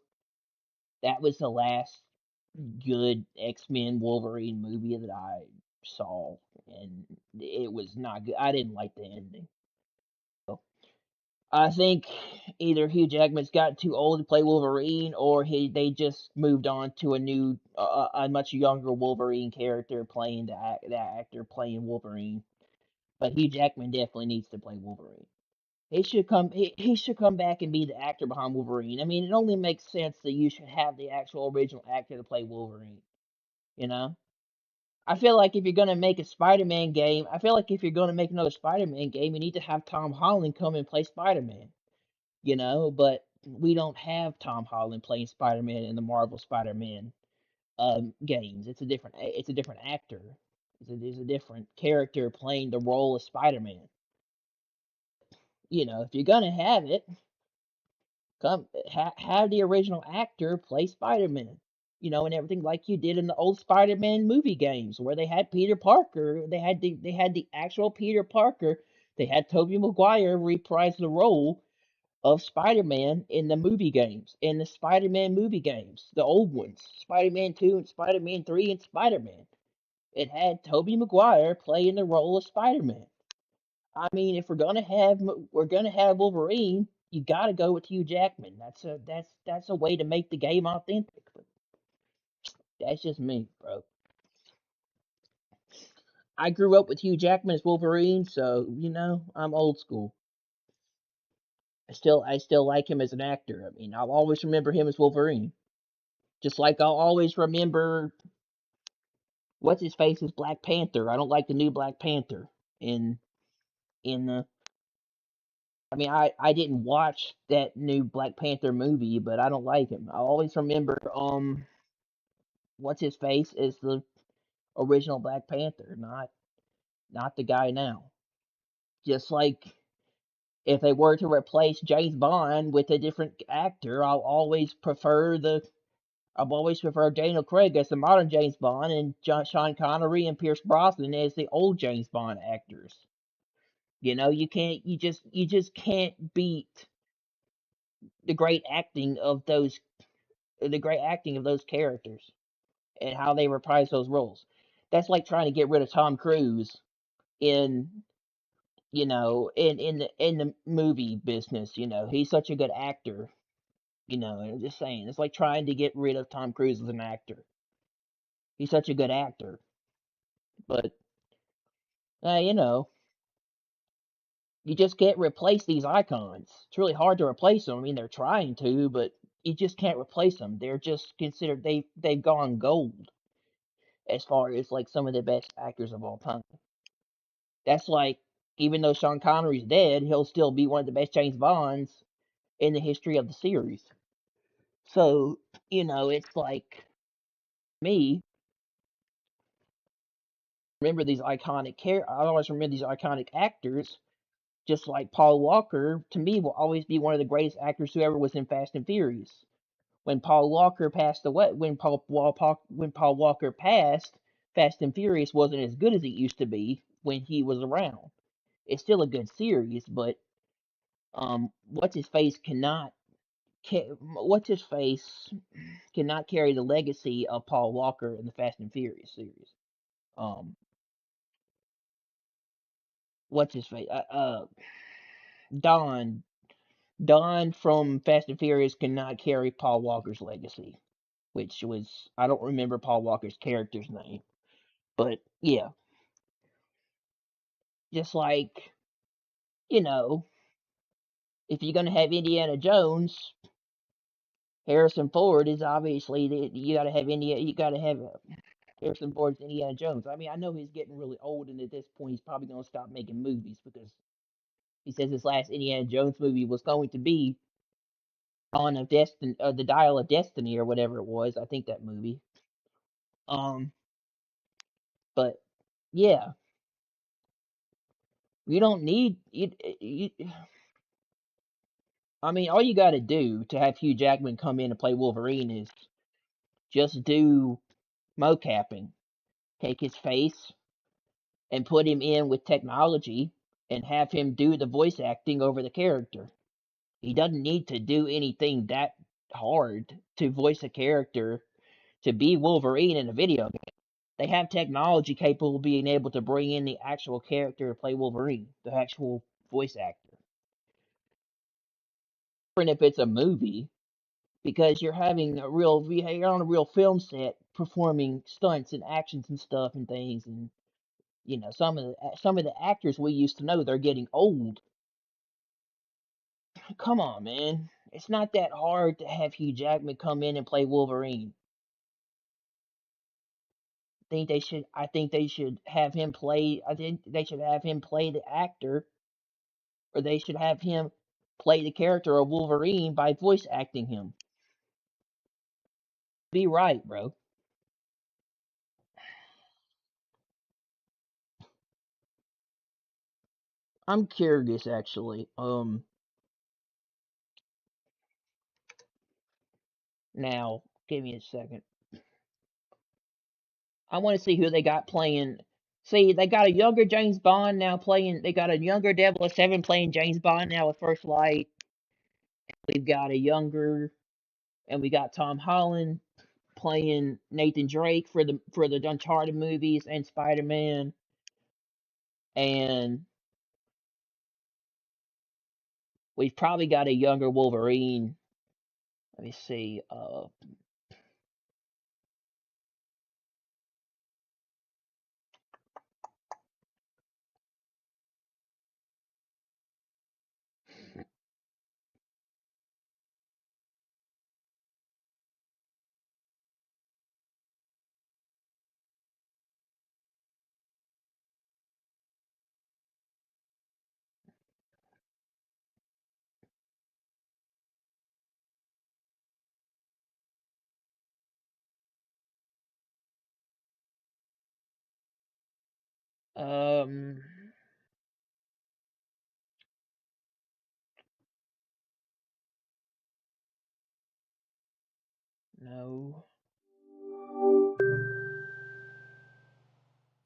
A: that was the last good X-Men Wolverine movie that I saw, and it was not good. I didn't like the ending. So, I think either Hugh Jackman's gotten too old to play Wolverine, or they just moved on to a much younger Wolverine character playing that actor playing Wolverine. But Hugh Jackman definitely needs to play Wolverine. He should come back and be the actor behind Wolverine. I mean, it only makes sense that you should have the actual original actor to play Wolverine. I feel like if you're gonna make a Spider-Man game, I feel like if you're gonna make another Spider-Man game, you need to have Tom Holland come and play Spider-Man. But we don't have Tom Holland playing Spider-Man in the Marvel Spider-Man games. It's a different actor. It's a different character playing the role of Spider-Man. If you're gonna have it, have the original actor play Spider-Man. And everything like you did in the old Spider-Man movie games, where they had Peter Parker. They had the actual Peter Parker. They had Tobey Maguire reprise the role of Spider-Man in the movie games, in the Spider-Man movie games, the old ones, Spider-Man 2 and Spider-Man 3 and Spider-Man. It had Tobey Maguire playing the role of Spider-Man. I mean, if we're gonna have Wolverine, you gotta go with Hugh Jackman. That's a way to make the game authentic. But that's just me, bro. I grew up with Hugh Jackman as Wolverine, so I'm old school. I still like him as an actor. I mean, I'll always remember him as Wolverine. Just like I'll always remember what's his face as Black Panther. I don't like the new Black Panther in the. I mean, I didn't watch that new Black Panther movie, but I don't like him. I always remember what's his face as the original Black Panther, not the guy now. Just like if they were to replace James Bond with a different actor, I've always preferred Daniel Craig as the modern James Bond, and Sean Connery and Pierce Brosnan as the old James Bond actors. You just can't beat the great acting of those characters and how they reprise those roles. That's like trying to get rid of Tom Cruise in you know, in the movie business, you know, he's such a good actor, you know, and I'm just saying, it's like trying to get rid of Tom Cruise as an actor. He's such a good actor, but you know, you just can't replace these icons. It's really hard to replace them. I mean, they're trying to, but you just can't replace them. They're just considered they've gone gold as far as like some of the best actors of all time. That's like, even though Sean Connery's dead, he'll still be one of the best James Bonds in the history of the series. So, you know, it's like me. Remember these iconic I always remember these iconic actors, just like Paul Walker. To me, will always be one of the greatest actors who ever was in Fast and Furious. When Paul Walker passed away, when Paul Walker passed, Fast and Furious wasn't as good as it used to be when he was around. It's still a good series, but what's his face cannot carry the legacy of Paul Walker in the Fast and Furious series. What's his face? Don from Fast and Furious cannot carry Paul Walker's legacy, which was, I don't remember Paul Walker's character's name, but yeah, just like, you know, if you're gonna have Indiana Jones, Harrison Ford is obviously you gotta have Harrison Ford's Indiana Jones. I mean, I know he's getting really old, and at this point, he's probably gonna stop making movies because he says his last Indiana Jones movie was going to be on the Dial of Destiny or whatever it was. I think that movie. But yeah, you don't need you. I mean, all you got to do to have Hugh Jackman come in and play Wolverine is just do mocapping. Take his face and put him in with technology and have him do the voice acting over the character. He doesn't need to do anything that hard to voice a character to be Wolverine in a video game. They have technology capable of being able to bring in the actual character to play Wolverine, the actual voice actor. Different if it's a movie, because you're on a real film set performing stunts and actions and stuff and things, and you know, some of the actors we used to know, they're getting old. Come on, man. It's not that hard to have Hugh Jackman come in and play Wolverine. I think they should have him play the actor, or they should have him play the character of Wolverine by voice acting him. Be right, bro. I'm curious, actually. Now, give me a second. I want to see who they got playing. See, they got a younger James Bond now playing. They got a younger 007 playing James Bond now with First Light. We've got we got Tom Holland playing Nathan Drake for the Uncharted movies and Spider-Man. And we've probably got a younger Wolverine. Let me see. No.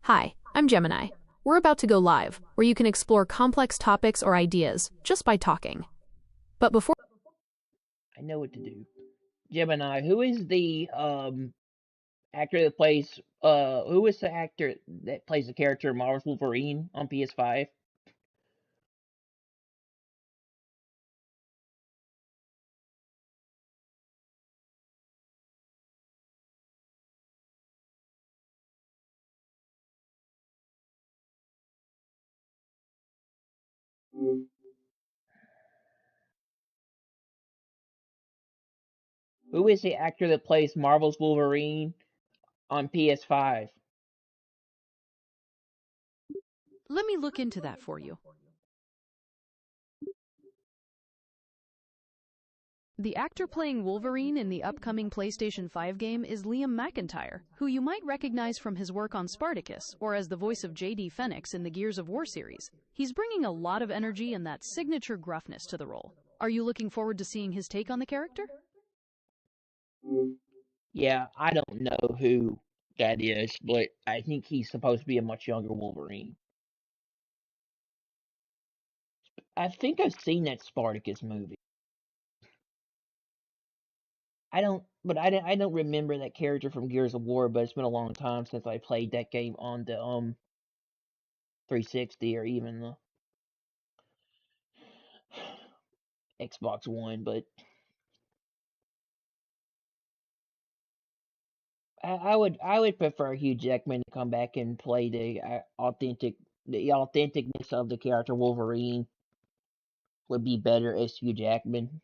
T: Hi, I'm Gemini. We're about to go live, where you can explore complex topics or ideas just by talking. But before...
A: I know what to do. Gemini, who is the actor that plays who is the actor that plays the character Marvel's Wolverine on PS5? Who is the actor that plays Marvel's Wolverine on PS5?
T: Let me look into that for you. The actor playing Wolverine in the upcoming PlayStation 5 game is Liam McIntyre, who you might recognize from his work on Spartacus or as the voice of JD Fenix in the Gears of War series. He's bringing a lot of energy and that signature gruffness to the role. Are you looking forward to seeing his take on the character?
A: Yeah, I don't know who that is, but I think he's supposed to be a much younger Wolverine. I think I've seen that Spartacus movie. I don't remember that character from Gears of War, but it's been a long time since I played that game on the 360 or even the Xbox One, but I would prefer Hugh Jackman to come back and play the authenticness of the character Wolverine would be better as Hugh Jackman,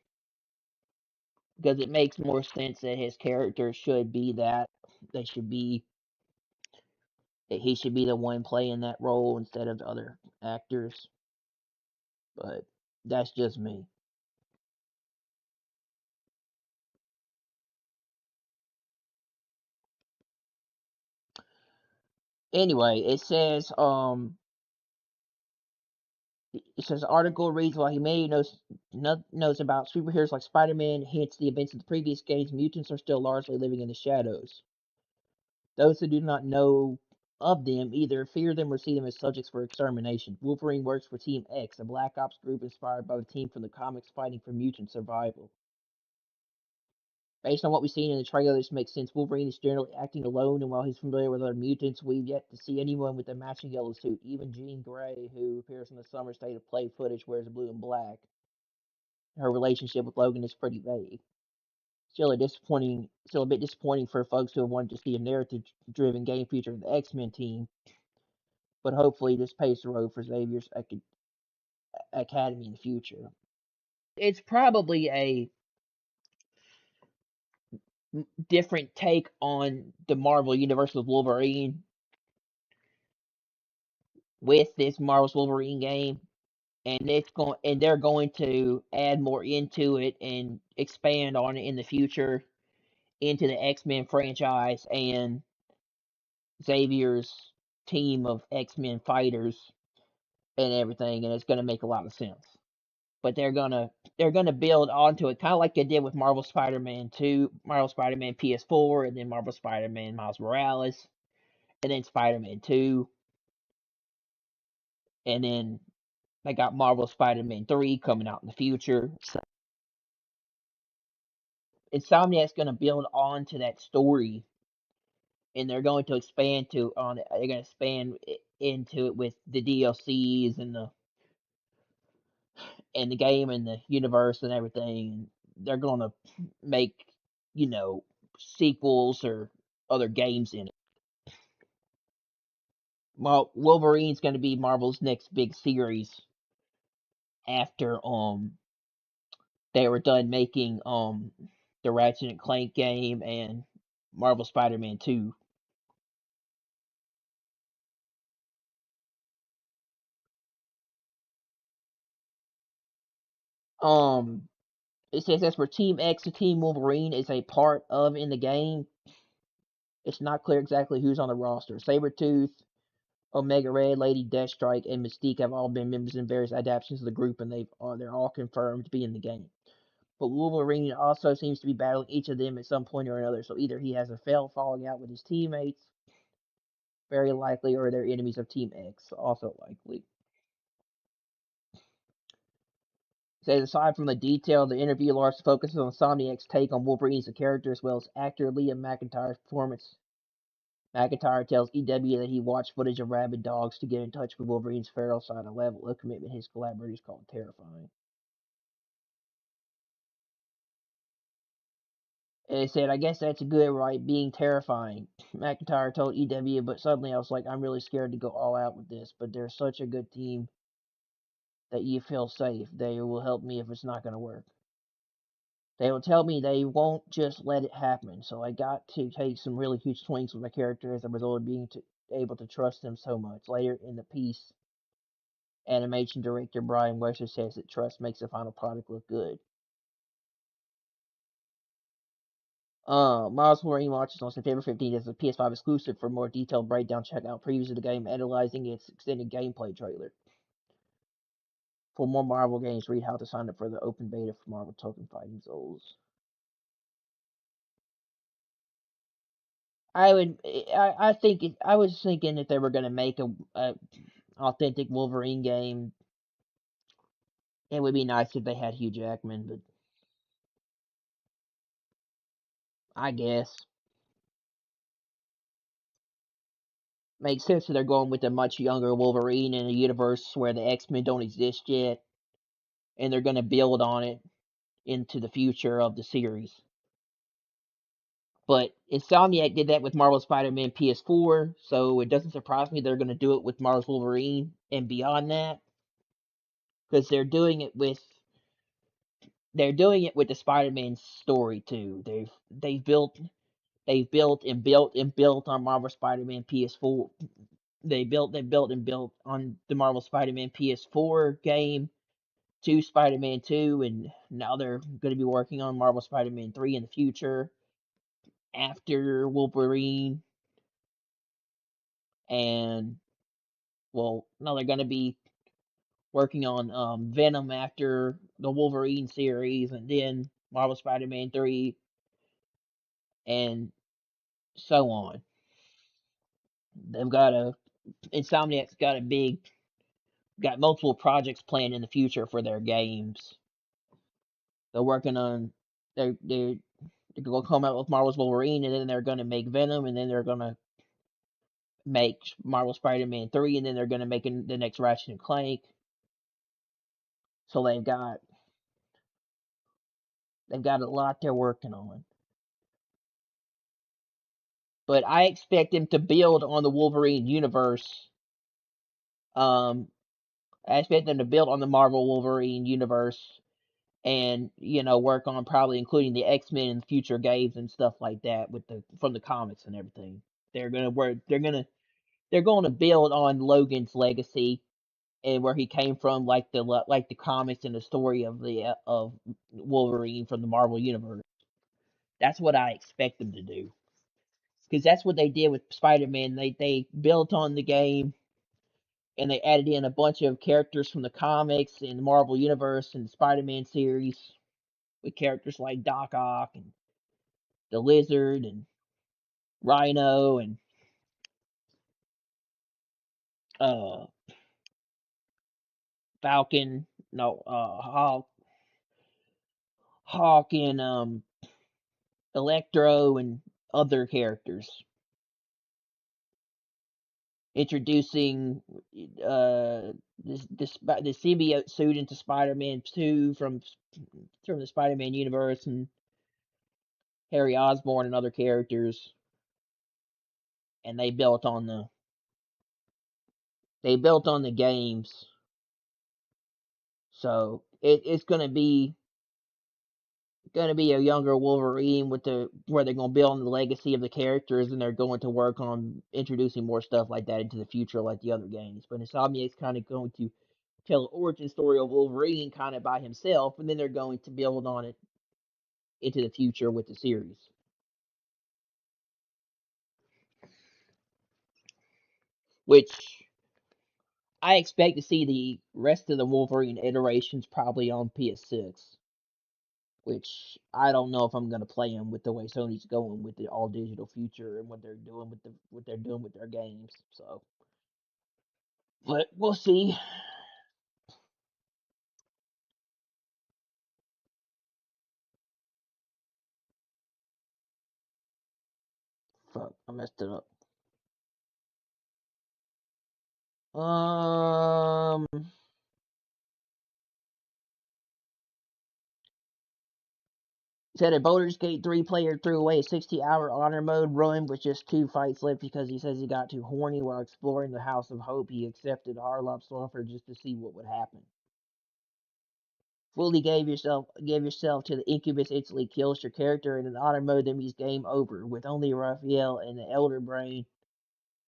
A: because it makes more sense that his character should be that he should be the one playing that role instead of the other actors. But that's just me. Anyway, it says the article reads, while humanity knows about superheroes like Spider-Man, hence the events of the previous games, mutants are still largely living in the shadows. Those who do not know of them either fear them or see them as subjects for extermination. Wolverine works for Team X, a Black Ops group inspired by the team from the comics fighting for mutant survival. Based on what we've seen in the trailer, this makes sense. Wolverine is generally acting alone, and while he's familiar with other mutants, we've yet to see anyone with a matching yellow suit. Even Jean Grey, who appears in the Summer State of Play footage, wears blue and black. Her relationship with Logan is pretty vague. Still a bit disappointing for folks who have wanted to see a narrative-driven game featuring the X-Men team. But hopefully this paves the road for Xavier's Academy in the future. It's probably a different take on the Marvel Universe with Wolverine with this Marvel's Wolverine game, and they're going to add more into it and expand on it in the future into the X-Men franchise and Xavier's team of X-Men fighters and everything, and it's going to make a lot of sense. But they're gonna build onto it, kind of like they did with Marvel Spider-Man 2, Marvel Spider-Man PS4, and then Marvel Spider-Man Miles Morales, and then Spider-Man 2, and then they got Marvel Spider-Man 3 coming out in the future. So Insomniac's gonna build onto that story, and they're going to expand into it with the DLCs and the game and the universe and everything. They're gonna make, sequels or other games in it. Well, Wolverine's gonna be Marvel's next big series after they were done making the Ratchet and Clank game and Marvel Spider-Man 2. It says as for Team X, the Team Wolverine is a part of in the game. It's not clear exactly who's on the roster. Sabretooth, Omega Red, Lady Deathstrike, and Mystique have all been members in various adaptations of the group, and they're all confirmed to be in the game. But Wolverine also seems to be battling each of them at some point or another, so either he has a falling out with his teammates, very likely, or they're enemies of Team X, also likely. Says aside from the detail, the interview largely focuses on Insomniac's take on Wolverine as a character as well as actor Liam McIntyre's performance. McIntyre tells EW that he watched footage of rabid dogs to get in touch with Wolverine's feral side, a level of commitment his collaborators called terrifying. And it said, I guess that's a good right, being terrifying. McIntyre told EW, but suddenly I was like, I'm really scared to go all out with this, but they're such a good team. that you feel safe. They will help me if it's not going to work. They will tell me they won't just let it happen. So I got to take some really huge swings with my character as a result of being able to trust them so much. Later in the piece, animation director Brian Wesser says that trust makes the final product look good. Miles Wolverine launches on September 15th as a PS5 exclusive. For more detailed breakdown, check out previews of the game analyzing its extended gameplay trailer. For more Marvel games, read how to sign up for the open beta for Marvel Token Fighting Souls. I was thinking if they were going to make a authentic Wolverine game, it would be nice if they had Hugh Jackman, but I guess makes sense that they're going with a much younger Wolverine in a universe where the X-Men don't exist yet, and they're going to build on it into the future of the series. But Insomniac did that with Marvel Spider-Man PS4, so it doesn't surprise me they're going to do it with Marvel's Wolverine and beyond that, because they're doing it with the Spider-Man story too. They've built on Marvel Spider-Man PS4. They built on the Marvel Spider-Man PS4 game to Spider-Man 2, and now they're going to be working on Marvel Spider-Man 3 in the future after Wolverine. And well, now they're going to be working on Venom after the Wolverine series, and then Marvel Spider-Man 3, and so on. Insomniac's got multiple projects planned in the future for their games. They're working on they're going to come out with Marvel's Wolverine, and then they're going to make Venom, and then they're going to make Marvel Spider-Man 3, and then they're going to make the next Ratchet and Clank. So they've got a lot they're working on. But I expect them to build on the Wolverine universe. I expect them to build on the Marvel Wolverine universe, and work on probably including the X-Men in future games and stuff like that from the comics and everything. They're gonna build on Logan's legacy and where he came from, like the comics and the story of Wolverine from the Marvel universe. That's what I expect them to do, because that's what they did with Spider-Man. They built on the game, and they added in a bunch of characters from the comics and the Marvel universe and the Spider-Man series, with characters like Doc Ock and the Lizard and Rhino and Falcon, no, Hawk and Electro and other characters. Introducing the symbiote suit into Spider-Man 2 from the Spider-Man universe, and Harry Osborn and other characters. And they built on the games. So it's gonna be a younger Wolverine where they're gonna build on the legacy of the characters, and they're going to work on introducing more stuff like that into the future, like the other games. But Insomniac's kind of going to tell an origin story of Wolverine kind of by himself, and then they're going to build on it into the future with the series. Which I expect to see the rest of the Wolverine iterations probably on PS6. Which I don't know if I'm gonna play them with the way Sony's going with the all digital future and what they're doing with their games. So, but we'll see. Fuck, I messed it up. Said a Baldur's Gate 3 player threw away a 60-hour honor mode run with just 2 fights left because he says he got too horny while exploring the House of Hope. He accepted Harlop's offer just to see what would happen. fully give yourself to the incubus instantly kills your character, and in auto mode that means game over, with only Raphael and the Elder Brain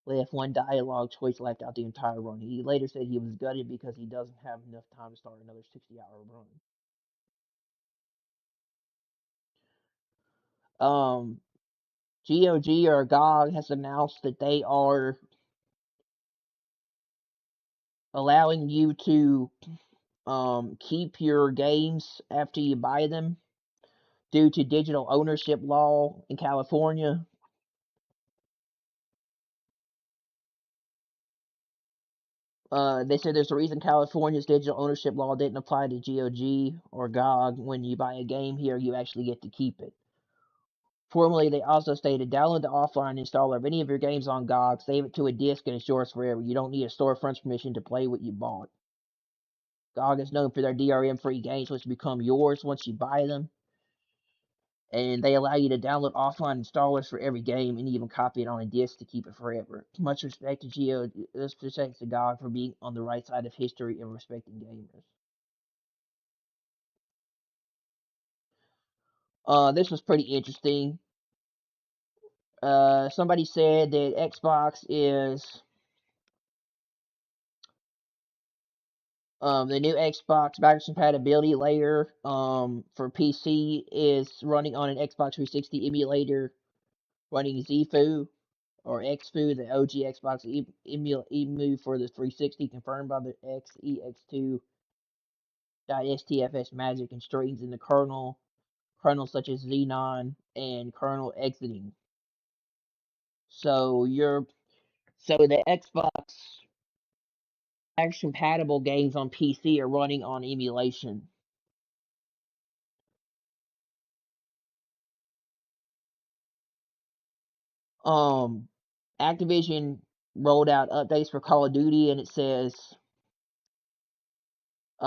A: left, one dialogue choice left out the entire run. He later said he was gutted because he doesn't have enough time to start another 60-hour run. GOG or GOG has announced that they are allowing you to keep your games after you buy them due to digital ownership law in California. They said there's a reason California's digital ownership law didn't apply to GOG or GOG. When you buy a game here, you actually get to keep it. Formerly, they also stated, download the offline installer of any of your games on GOG, save it to a disk, and it's yours forever. You don't need a storefront's permission to play what you bought. GOG is known for their DRM-free games, which become yours once you buy them. And they allow you to download offline installers for every game and even copy it on a disc to keep it forever. Much respect to GOG for being on the right side of history and respecting gamers. This was pretty interesting. Somebody said that Xbox is the new Xbox backwards compatibility layer for PC is running on an Xbox 360 emulator running ZFU or XFU, the OG Xbox EMU for the 360, confirmed by the XEX2.STFS magic and strings in the kernels such as Xenon and kernel exiting. So the Xbox backwards compatible games on PC are running on emulation. Activision rolled out updates for Call of Duty, and it says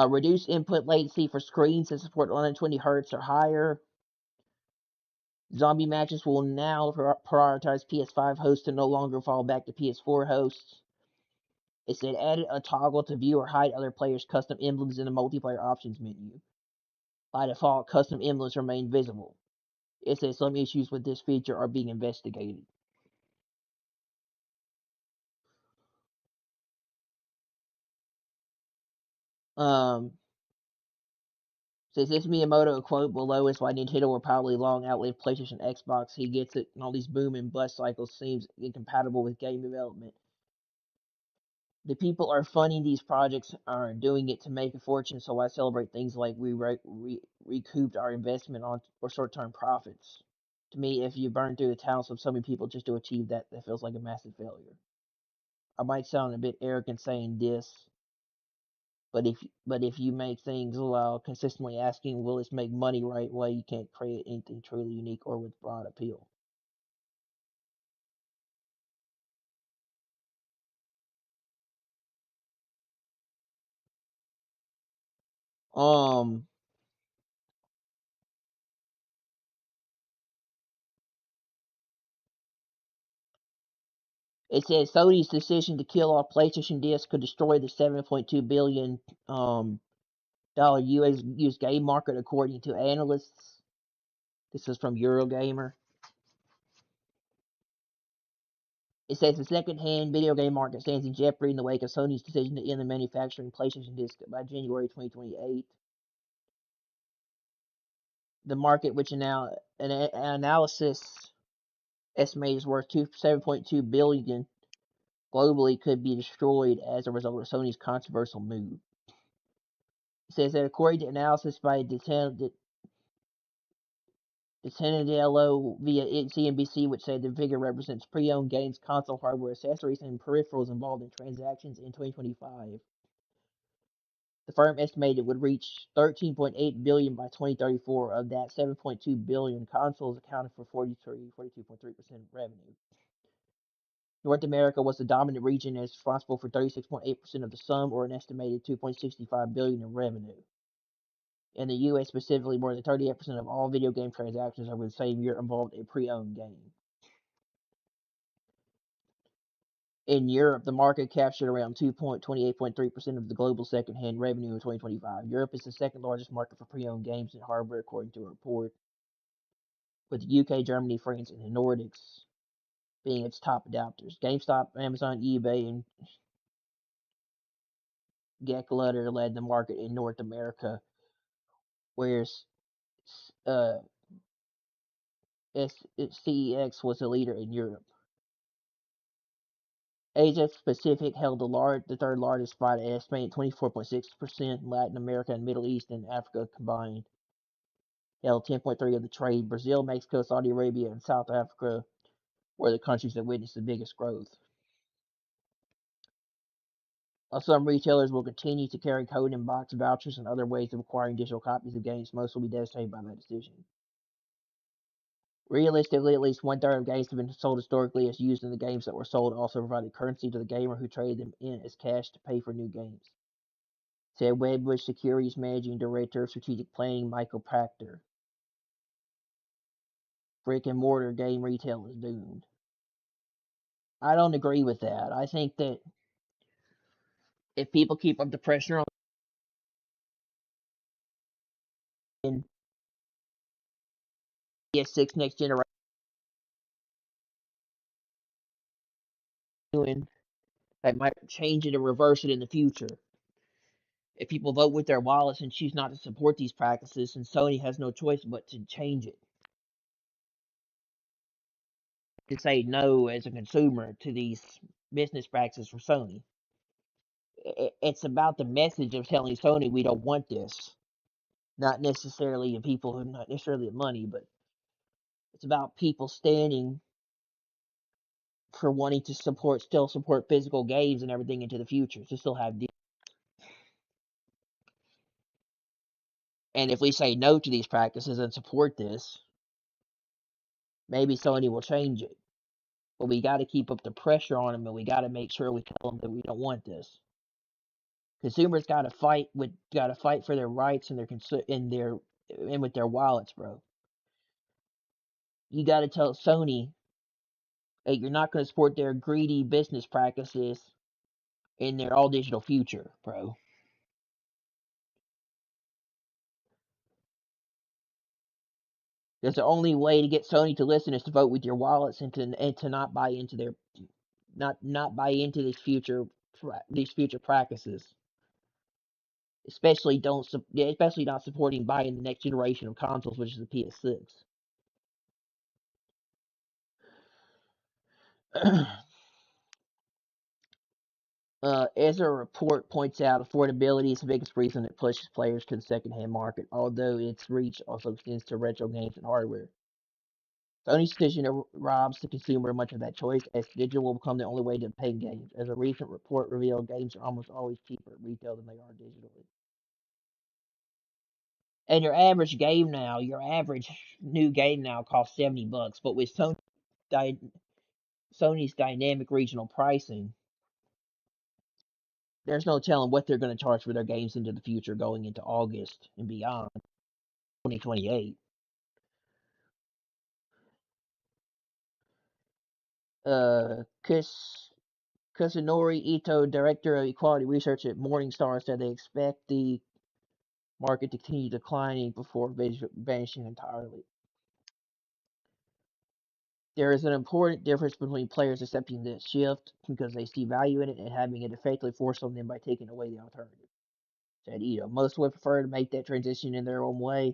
A: reduce input latency for screens that support 120 Hz or higher. Zombie matches will now prioritize PS5 hosts and no longer fall back to PS4 hosts. It said added a toggle to view or hide other players' custom emblems in the multiplayer options menu. By default, custom emblems remain visible. It says some issues with this feature are being investigated. Says this Miyamoto quote below is why Nintendo will probably long outlive PlayStation Xbox. He gets it, and all these boom and bust cycles seems incompatible with game development. The people are funding these projects are doing it to make a fortune, so I celebrate things like we recouped our investment on or short-term profits. To me, if you burn through the talents of so many people just to achieve that, that feels like a massive failure. I might sound a bit arrogant saying this, but if you make things while consistently asking, will this make money right way, you can't create anything truly unique or with broad appeal. It says Sony's decision to kill off PlayStation discs could destroy the $7.2 billion US game market, according to analysts. This is from Eurogamer. It says the second-hand video game market stands in jeopardy in the wake of Sony's decision to end the manufacturing PlayStation discs by January 2028. The market, which an analysis estimates is worth $7.2 billion globally, could be destroyed as a result of Sony's controversial move. It says that according to analysis by DeTenello via CNBC, which said the figure represents pre-owned games, console hardware, accessories, and peripherals involved in transactions in 2025. The firm estimated it would reach $13.8 billion by 2034. Of that, $7.2 billion consoles accounted for 42.3% of revenue. North America was the dominant region and is responsible for 36.8% of the sum, or an estimated $2.65 billion in revenue. In the US specifically, more than 38% of all video game transactions over the same year involved a pre-owned game. In Europe, the market captured around 28.3% of the global secondhand revenue in 2025. Europe is the second largest market for pre-owned games and hardware, according to a report, with the UK, Germany, France, and the Nordics being its top adopters. GameStop, Amazon, eBay, and Geclutter led the market in North America, whereas CEX was a leader in Europe. Asia Pacific held the third largest spot at estimated 24.6%. Latin America and Middle East and Africa combined held 10.3% of the trade. Brazil, Mexico, Saudi Arabia, and South Africa were the countries that witnessed the biggest growth. While some retailers will continue to carry code and box vouchers and other ways of acquiring digital copies of games, most will be devastated by that decision. Realistically, at least one-third of games have been sold historically as used, and the games that were sold also provided currency to the gamer who traded them in as cash to pay for new games, said Wedbush Securities Managing Director of Strategic Planning Michael Proctor. Brick-and-mortar game retail is doomed. I don't agree with that. I think that if people keep up the pressure on PS6 next generation, they might change it and reverse it in the future. If people vote with their wallets and choose not to support these practices, then Sony has no choice but to change it. To say no as a consumer to these business practices for Sony. It's about the message of telling Sony we don't want this. Not necessarily not necessarily the money, but it's about people standing for wanting to still support physical games and everything into the future, to still have deals. And if we say no to these practices and support this, maybe Sony will change it. But we got to keep up the pressure on them, and we got to make sure we tell them that we don't want this. Consumers got to fight for their rights and with their wallets, bro. You got to tell Sony that you're not going to support their greedy business practices in their all digital future, bro. Because the only way to get Sony to listen is to vote with your wallets and to not buy into their not buy into these future practices. Especially not supporting buying the next generation of consoles, which is the PS6. As a report points out, affordability is the biggest reason that pushes players to the secondhand market, although its reach also extends to retro games and hardware. Sony's decision robs the consumer much of that choice, as digital will become the only way to pay games. As a recent report revealed, games are almost always cheaper at retail than they are digitally. And your average new game now costs $70, but with Sony's dynamic regional pricing, there's no telling what they're going to charge for their games into the future, going into August and beyond 2028. Kazunori Ito, Director of Equality Research at Morningstar, said they expect the market to continue declining before vanishing entirely. There is an important difference between players accepting this shift because they see value in it and having it effectively forced on them by taking away the alternative, said Ito. Most would prefer to make that transition in their own way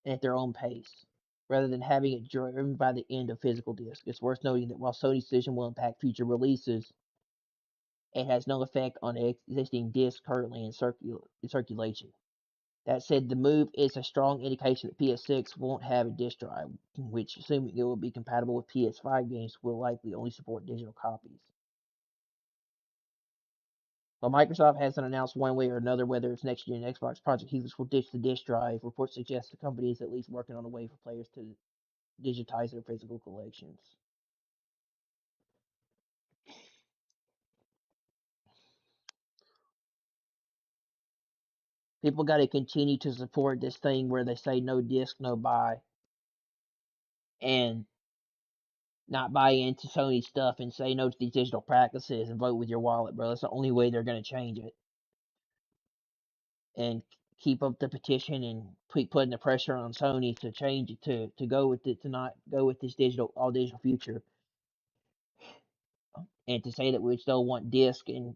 A: and at their own pace, rather than having it driven by the end of physical disc. It's worth noting that while Sony's decision will impact future releases, it has no effect on existing discs currently in circulation. That said, the move is a strong indication that PS6 won't have a disc drive, which, assuming it will be compatible with PS5 games, will likely only support digital copies. While Microsoft hasn't announced one way or another whether its next-gen Xbox Project Helix will ditch the disc drive, reports suggest the company is at least working on a way for players to digitize their physical collections. People got to continue to support this thing where they say no disc, no buy. And not buy into Sony stuff and say no to these digital practices and vote with your wallet, bro. That's the only way they're going to change it. And keep up the petition and keep putting the pressure on Sony to change it to go with it, to not go with this all digital future, and to say that we still want disc and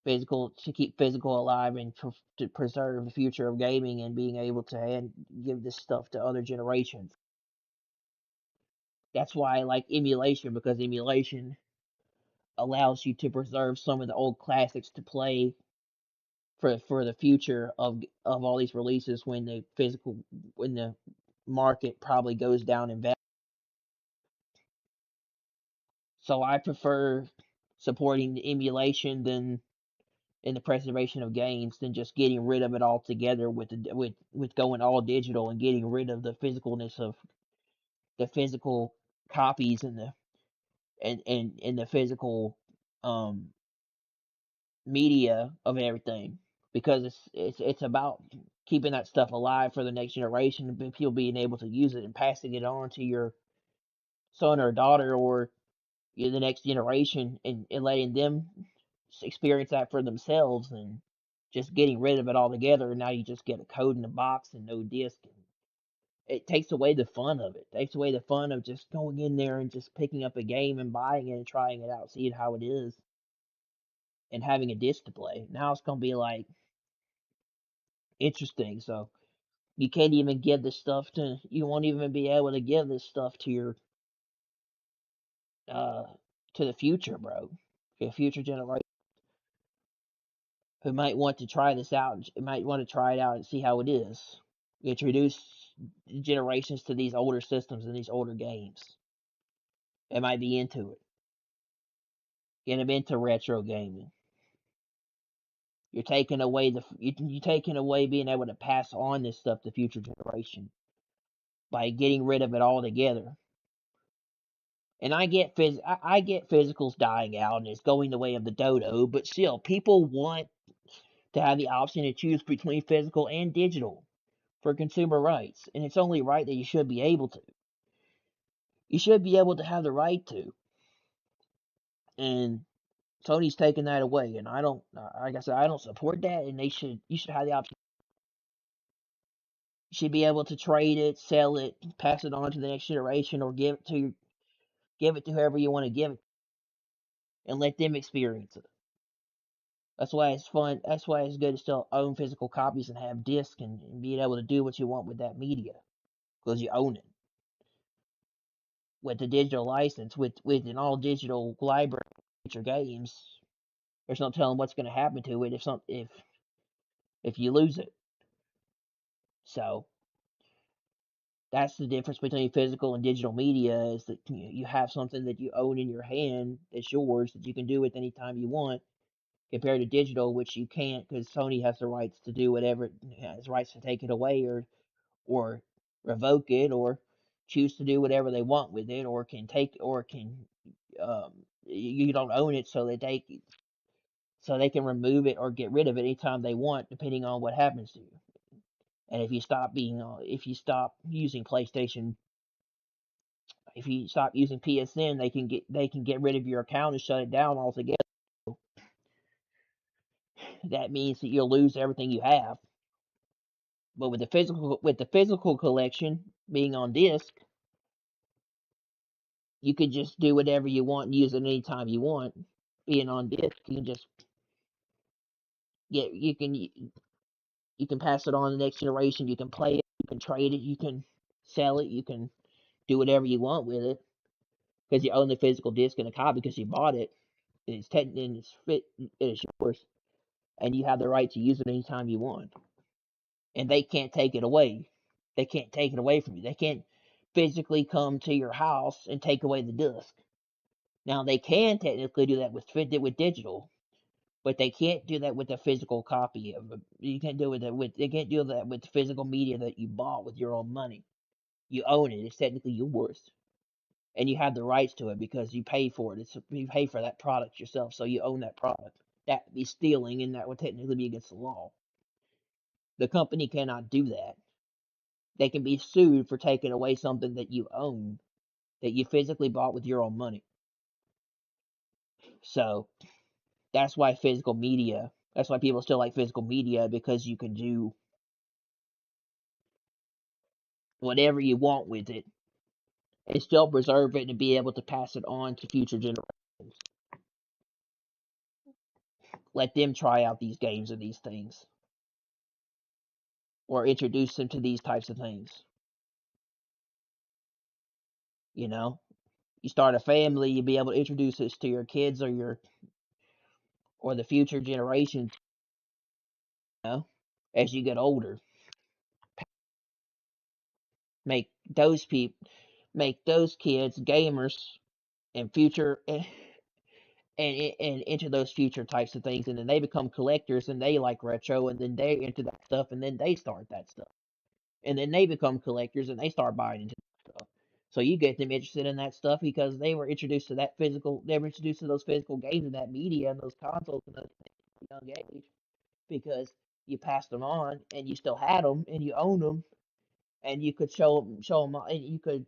A: physical to keep physical alive and to preserve the future of gaming and being able to give this stuff to other generations. That's why I like emulation, because emulation allows you to preserve some of the old classics to play for the future of all these releases when the market probably goes down in value. So I prefer supporting the emulation than in the preservation of games than just getting rid of it altogether with going all digital and getting rid of the physicalness of the physical copies and the physical media of everything, because it's about keeping that stuff alive for the next generation and people being able to use it and passing it on to your son or daughter or the next generation, and letting them experience that for themselves, and just getting rid of it altogether. And now you just get a code in a box and no disc. It takes away the fun of it. It takes away the fun of just going in there and just picking up a game and buying it and trying it out, seeing how it is, and having a disc to play. Now it's gonna be like interesting. So you can't even give this stuff to. You won't even be able to give this stuff to your to the future, bro. Your future generation who might want to try this out, might want to try it out and see how it is. Introduce generations to these older systems and these older games. They might be into it. Get them into retro gaming. You're taking away you're taking away being able to pass on this stuff to future generation by getting rid of it altogether. And I get physicals dying out and it's going the way of the dodo, but still, people want to have the option to choose between physical and digital for consumer rights, and it's only right that you should be able to. You should be able to have the right to. And Sony's taking that away, and I don't, like I said, I don't support that. And you should have the option. You should be able to trade it, sell it, pass it on to the next generation, or give it to whoever you want to give it, and let them experience it. That's why it's fun. That's why it's good to still own physical copies and have discs and being able to do what you want with that media, because you own it. With the digital license, with an all digital library of future games, there's no telling what's going to happen to it if you lose it. So that's the difference between physical and digital media, is that you have something that you own in your hand that's yours, that you can do with anytime you want, compared to digital, which you can't, because Sony has the rights to do whatever. It has rights to take it away or revoke it, or choose to do whatever they want with it, or can you don't own it, so they can remove it or get rid of it anytime they want, depending on what happens to you. And if you stop using PlayStation, if you stop using PSN, they can get rid of your account and shut it down altogether. That means that you'll lose everything you have. But with the physical collection being on disc, you could just do whatever you want and use it anytime you want. Being on disc, you can just you can pass it on to the next generation. You can play it, you can trade it, you can sell it, you can do whatever you want with it, because you own the physical disc and a copy because you bought it. It's yours, and you have the right to use it anytime you want. And they can't take it away. They can't take it away from you. They can't physically come to your house and take away the disc. Now they can technically do that with digital, but they can't do that with a physical copy of it. You can't do it they can't do that with the physical media that you bought with your own money. You own it. It's technically yours. And you have the rights to it because you pay for it. You pay for that product yourself, so you own that product. That would be stealing, and that would technically be against the law. The company cannot do that. They can be sued for taking away something that you own. that you physically bought with your own money. So that's why that's why people still like physical media, because you can do whatever you want with it and still preserve it and be able to pass it on to future generations. Let them try out these games and these things, or introduce them to these types of things. You know, you start a family, you'll be able to introduce this to your kids or the future generations, you know, as you get older. Make those kids gamers and and into those future types of things, and then they become collectors and they like retro, and then they're into that stuff, and then they start that stuff, and then they become collectors and they start buying into that stuff. So you get them interested in that stuff because they were introduced to those physical games and that media and those consoles and those things at a young age, because you passed them on and you still had them and you own them, and you could show them, and you could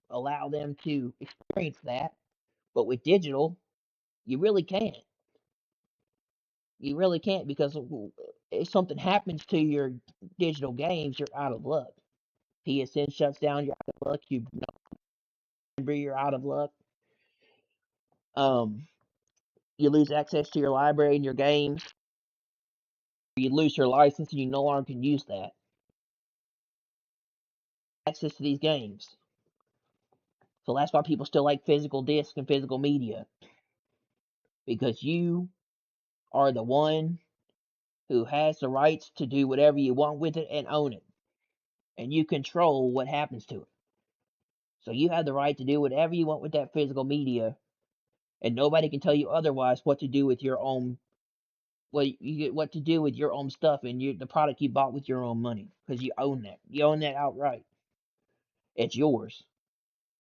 A: allow them to experience that. But with digital, you really can't. You really can't, because if something happens to your digital games, you're out of luck. PSN shuts down, you're out of luck. You're out of luck. You lose access to your library and your games. You lose your license and you no longer can use that. Access to these games. So that's why people still like physical disc and physical media. Because you are the one who has the rights to do whatever you want with it and own it. And you control what happens to it. So you have the right to do whatever you want with that physical media, and nobody can tell you otherwise what to do with your own what to do with your own stuff and the product you bought with your own money, because you own that. You own that outright. It's yours.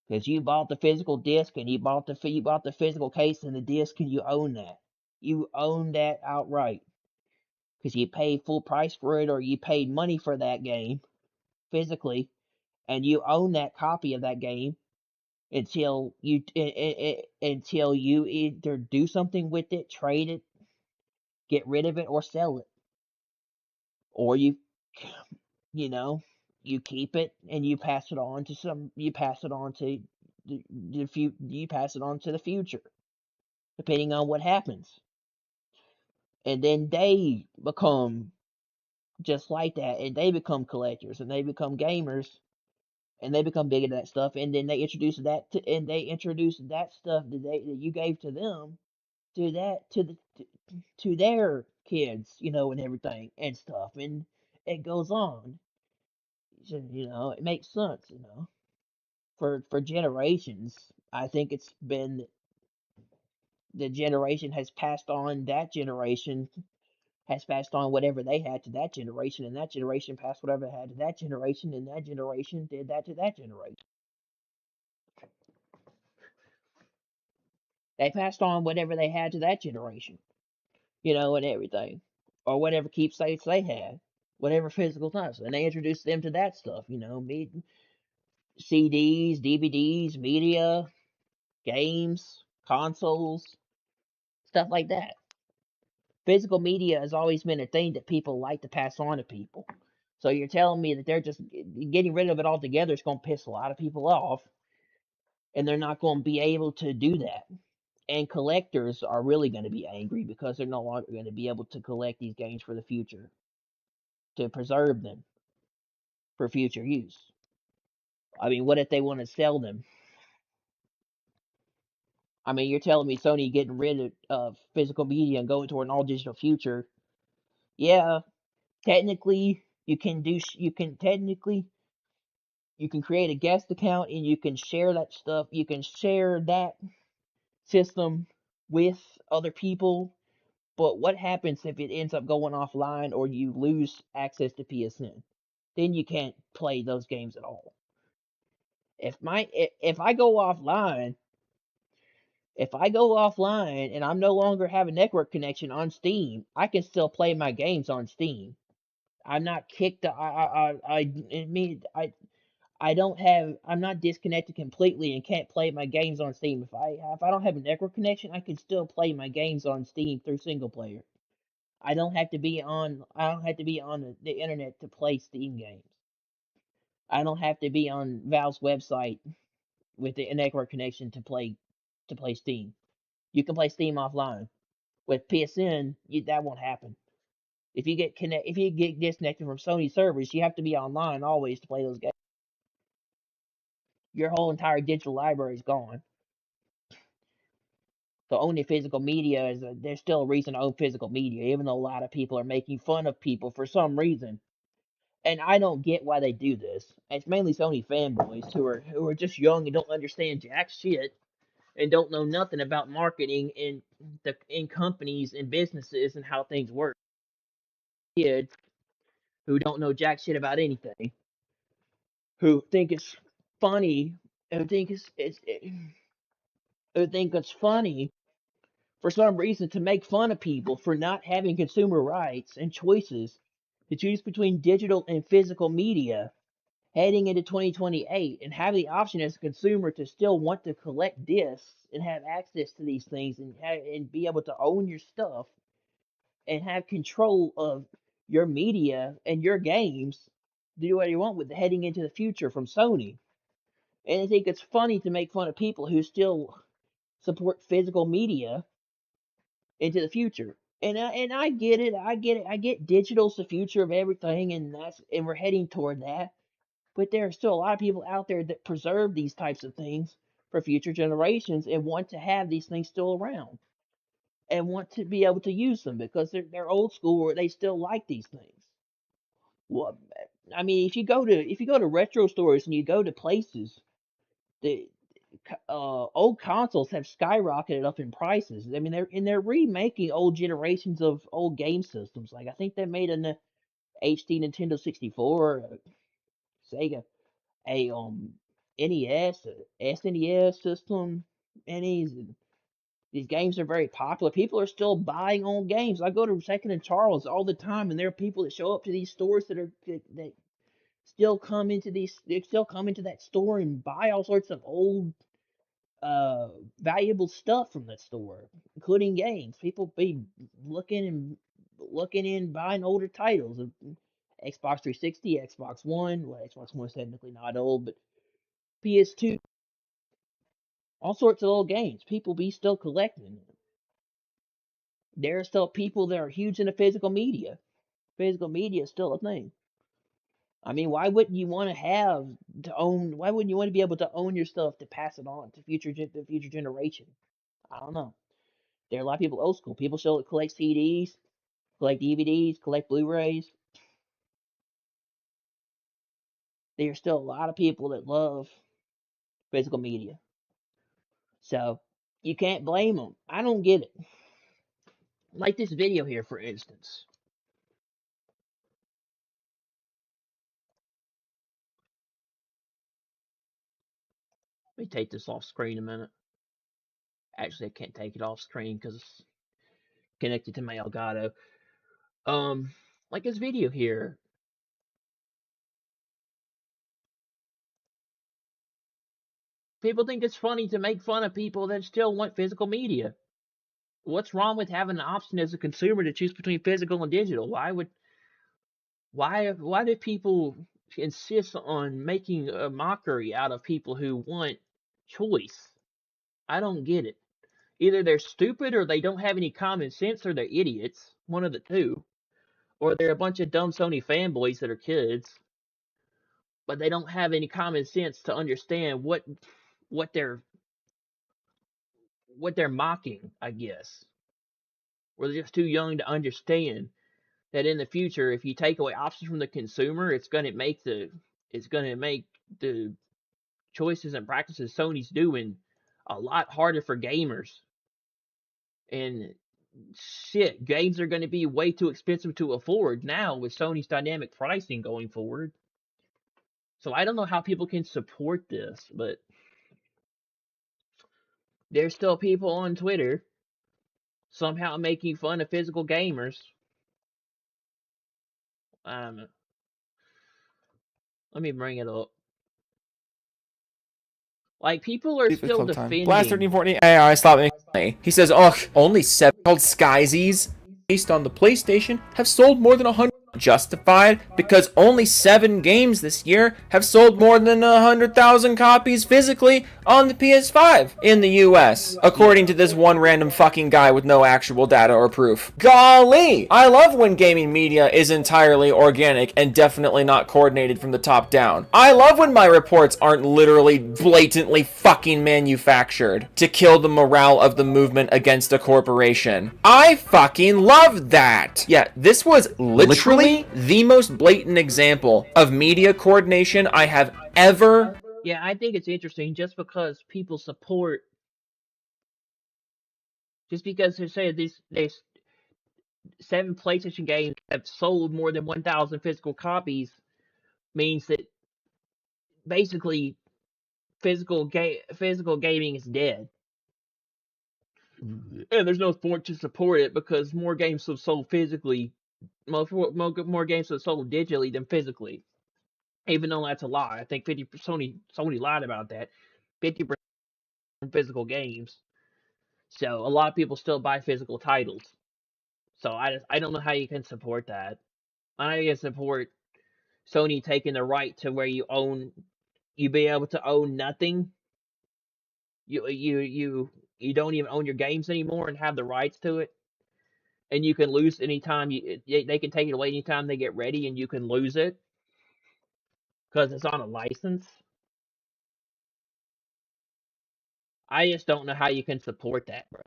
A: Because you bought the physical disc and you bought the physical case and the disc, and you own that. You own that outright. Because you paid full price for it, or you paid money for that game physically, and you own that copy of that game until you either do something with it, trade it, get rid of it, or sell it, or you keep it and you pass it on to the future, depending on what happens, and then they become just like that, and they become collectors, and they become gamers, and they become big into that stuff, and then they introduce that stuff that you gave to them to their kids, and everything and stuff, and it goes on. So, it makes sense, for generations. I think it's been the generation has passed on whatever they had to that generation, and that generation passed whatever they had to that generation, and that generation did that to that generation. They passed on whatever they had to that generation, and everything, or whatever keepsakes they had, whatever physical stuff, and they introduced them to that stuff, CDs, DVDs, media, games, consoles, stuff like that. Physical media has always been a thing that people like to pass on to people. So you're telling me that they're just getting rid of it altogether is going to piss a lot of people off, and they're not going to be able to do that. And collectors are really going to be angry because they're no longer going to be able to collect these games for the future, to preserve them for future use. I mean, what if they want to sell them? I mean, you're telling me Sony getting rid of physical media and going toward an all digital future? Yeah, technically you can create a guest account and you can share that stuff. You can share that system with other people. But what happens if it ends up going offline, or you lose access to PSN? Then you can't play those games at all. If I go offline and I'm no longer have a network connection on Steam, I can still play my games on Steam. I'm not kicked. I I'm not disconnected completely and can't play my games on Steam. If I don't have a network connection, I can still play my games on Steam through single player. I don't have to be on the internet to play Steam games. I don't have to be on Valve's website with the network connection to play Steam. You can play Steam offline. With PSN, that won't happen. If you get disconnected from Sony servers, you have to be online always to play those games. Your whole entire digital library is gone. So owning physical media there's still a reason to own physical media, even though a lot of people are making fun of people for some reason. And I don't get why they do this. It's mainly Sony fanboys who are just young and don't understand jack shit and don't know nothing about marketing in companies and businesses and how things work. Kids who don't know jack shit about anything, who think it's funny, who think it's funny for some reason to make fun of people for not having consumer rights and choices to choose between digital and physical media heading into 2028 and have the option as a consumer to still want to collect discs and have access to these things and be able to own your stuff and have control of your media and your games, do what you want with heading into the future from Sony. And I think it's funny to make fun of people who still support physical media into the future. And I get it. I get digital's the future of everything, and we're heading toward that. But there are still a lot of people out there that preserve these types of things for future generations and want to have these things still around and want to be able to use them because they're old school or they still like these things. Well, I mean, if you go to retro stores and you go to places, the old consoles have skyrocketed up in prices. I mean, they're remaking old generations of old game systems. Like I think they made an HD Nintendo 64, Sega, a NES, SNES system, and these games are very popular. People are still buying old games. I go to Second and Charles all the time, and there are people that show up to these stores that still come into that store and buy all sorts of old valuable stuff from that store, including games. People be looking in buying older titles of Xbox 360, Xbox One. Well, Xbox One is technically not old, but PS2, all sorts of old games. People be still collecting. There are still people that are huge into physical media. Physical media is still a thing. I mean, why wouldn't you want to own? Why wouldn't you want to be able to own your stuff to pass it on to the future generation? I don't know. There are a lot of people old school. People still collect CDs, collect DVDs, collect Blu-rays. There are still a lot of people that love physical media. So you can't blame them. I don't get it. Like this video here, for instance. Let me take this off screen a minute. Actually, I can't take it off screen because it's connected to my Elgato. Like this video here. People think it's funny to make fun of people that still want physical media. What's wrong with having an option as a consumer to choose between physical and digital? Why do people insist on making a mockery out of people who want choice? I don't get it. Either they're stupid or they don't have any common sense or they're idiots. One of the two. Or they're a bunch of dumb Sony fanboys that are kids. But they don't have any common sense to understand what they're mocking, I guess. Or they're just too young to understand that in the future, if you take away options from the consumer, it's going to make the choices and practices Sony's doing a lot harder for gamers. And shit, games are going to be way too expensive to afford now with Sony's dynamic pricing going forward. So I don't know how people can support this, but there's still people on Twitter somehow making fun of physical gamers. Let me bring it up. Like, people are still defending.
C: Last 13, 14. AI, stop me. He says, ugh, only 7 called Skyzies based on the PlayStation have sold more than 100. Justified because only 7 games this year have sold more than 100,000 copies physically on the PS5 in the US, according to this one random fucking guy with no actual data or proof. Golly! I love when gaming media is entirely organic and definitely not coordinated from the top down. I love when my reports aren't literally blatantly fucking manufactured to kill the morale of the movement against a corporation. I fucking love that! Yeah, this was literally the most blatant example of media coordination I have ever.
A: Yeah, I think it's interesting just because people support. Just because they say these 7 PlayStation games have sold more than 1,000 physical copies means that basically physical gaming is dead. And there's no point to support it because more games have sold physically. More games are sold digitally than physically, even though that's a lie. I think Sony lied about that. 50% physical games, so a lot of people still buy physical titles. So I don't know how you can support that. I know you can support Sony taking the right to where you be able to own nothing. You don't even own your games anymore and have the rights to it. And you can lose anytime they can take it away anytime they get ready, and you can lose it because it's on a license. I just don't know how you can support that, bro.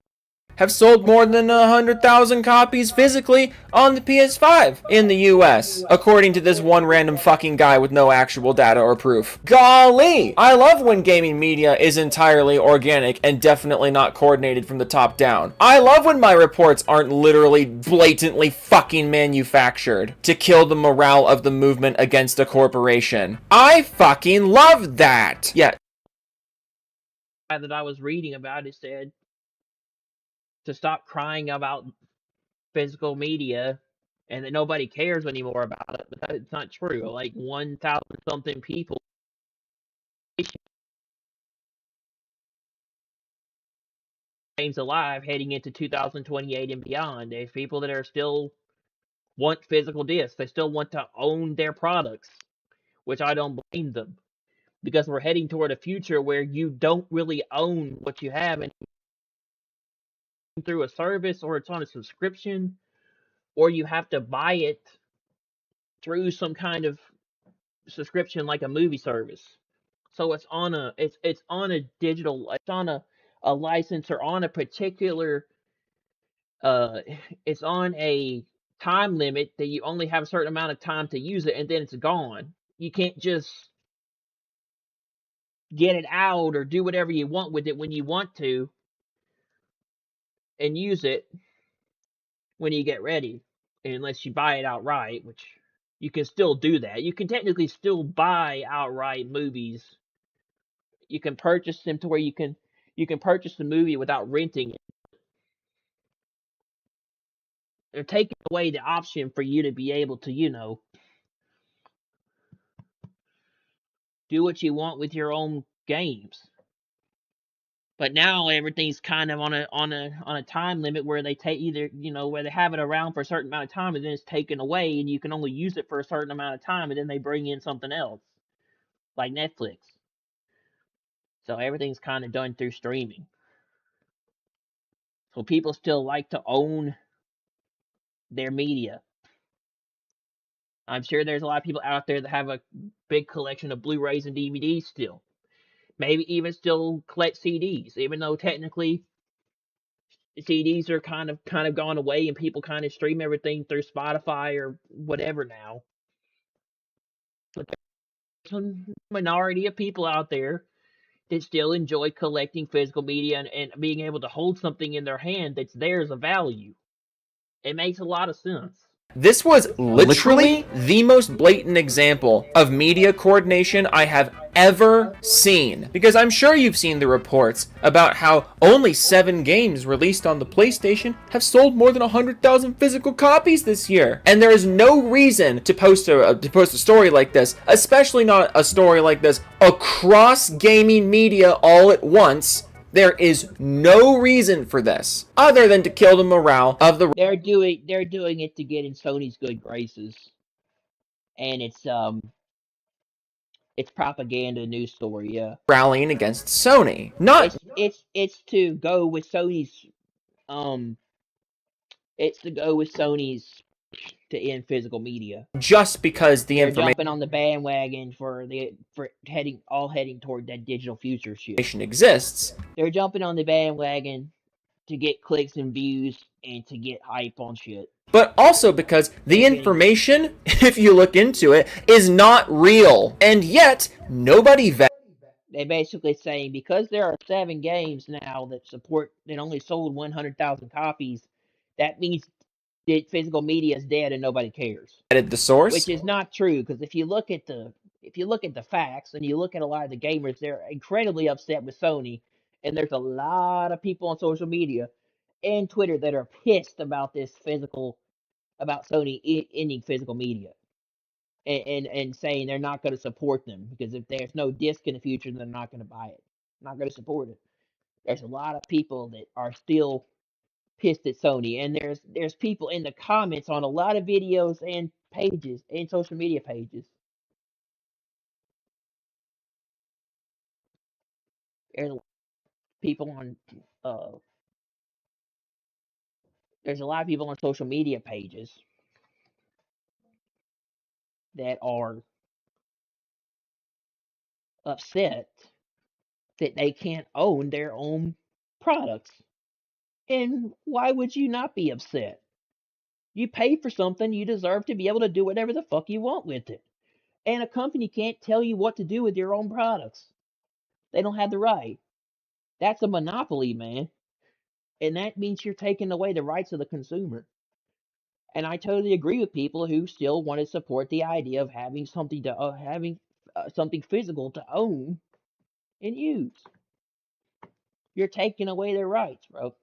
C: Have sold more than 100,000 copies physically on the PS5 in the US, according to this one random fucking guy with no actual data or proof. Golly! I love when gaming media is entirely organic and definitely not coordinated from the top down. I love when my reports aren't literally blatantly fucking manufactured to kill the morale of the movement against a corporation. I fucking love that! Yeah.
A: That I was reading about it said to stop crying about physical media and that nobody cares anymore about it, but it's not true. Like 1,000 something people games alive heading into 2028 and beyond. There's people that are still want physical discs. They still want to own their products, which I don't blame them, because we're heading toward a future where you don't really own what you have and through a service, or it's on a subscription, or you have to buy it through some kind of subscription like a movie service. So it's on a digital, it's on a license, or on a particular it's on a time limit that you only have a certain amount of time to use it, and then it's gone. You can't just get it out or do whatever you want with it when you want to and use it when you get ready, unless you buy it outright, which you can still do that. You can technically still buy outright movies. You can purchase them to where you can purchase the movie without renting it. They're taking away the option for you to be able to, do what you want with your own games. But now everything's kind of on a time limit where they take either, where they have it around for a certain amount of time and then it's taken away and you can only use it for a certain amount of time and then they bring in something else, like Netflix. So everything's kind of done through streaming. So people still like to own their media. I'm sure there's a lot of people out there that have a big collection of Blu-rays and DVDs still. Maybe even still collect CDs, even though technically CDs are kind of gone away and people kind of stream everything through Spotify or whatever now. But there's a minority of people out there that still enjoy collecting physical media and being able to hold something in their hand that's theirs of value. It makes a lot of sense.
C: This was literally the most blatant example of media coordination I have ever seen. Because I'm sure you've seen the reports about how only 7 games released on the PlayStation have sold more than 100,000 physical copies this year. And there is no reason to post a story like this, especially not a story like this across gaming media all at once. There is no reason for this other than to kill the morale of the.
A: They're doing it to get in Sony's good graces, and it's propaganda news story. Yeah,
C: rallying against Sony. Not
A: it's to go with Sony's it's to go with Sony's to end physical media.
C: Just because the
A: They're
C: information
A: jumping on the bandwagon for heading toward that digital future shit.
C: Exists.
A: They're jumping on the bandwagon to get clicks and views and to get hype on shit.
C: But also because the information, if you look into it, is not real. And yet, nobody
A: They're basically saying because there are 7 games now that only sold 100,000 copies, that means that physical media is dead and nobody cares.
C: Added the source,
A: which is not true, because if you look at the facts and you look at a lot of the gamers, they're incredibly upset with Sony, and there's a lot of people on social media and Twitter that are pissed about about Sony ending physical media, and saying they're not going to support them because if there's no disc in the future, they're not going to buy it, not going to support it. There's a lot of people that are still pissed at Sony, and there's people in the comments on a lot of videos and pages and social media pages. There's people on there's a lot of people on social media pages that are upset that they can't own their own products. And why would you not be upset? You pay for something, you deserve to be able to do whatever the fuck you want with it. And a company can't tell you what to do with your own products. They don't have the right. That's a monopoly, man. And that means you're taking away the rights of the consumer. And I totally agree with people who still want to support the idea of having something something physical to own and use. You're taking away their rights, bro.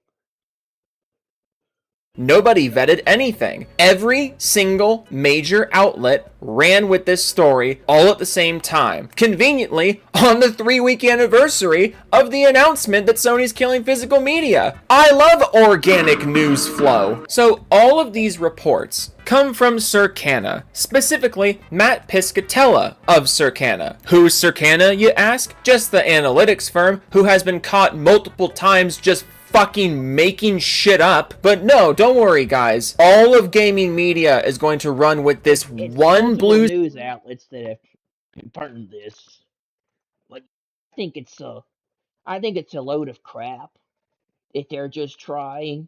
C: Nobody vetted anything. Every single major outlet ran with this story all at the same time. Conveniently, on the 3-week anniversary of the announcement that Sony's killing physical media. I love organic news flow. So all of these reports come from Circana, specifically Matt Piscatella of Circana. Who's Circana, you ask? Just the analytics firm who has been caught multiple times just fucking making shit up. But no, don't worry, guys. All of gaming media is going to run with this one blue
A: news outlets that have confirmed this. But I think it's a load of crap. If they're just trying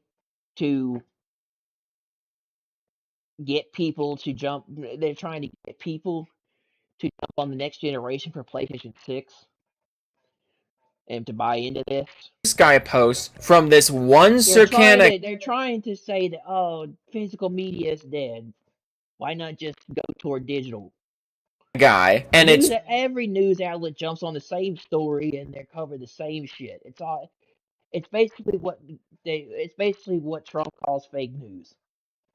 A: to get people to jump, they're trying to get people to jump on the next generation for PlayStation 6. And to buy into this
C: Sky post from this one Circana.
A: They're trying to say that physical media is dead. Why not just go toward digital?
C: Guy, and
A: every news outlet jumps on the same story and they cover the same shit. It's basically what Trump calls fake news.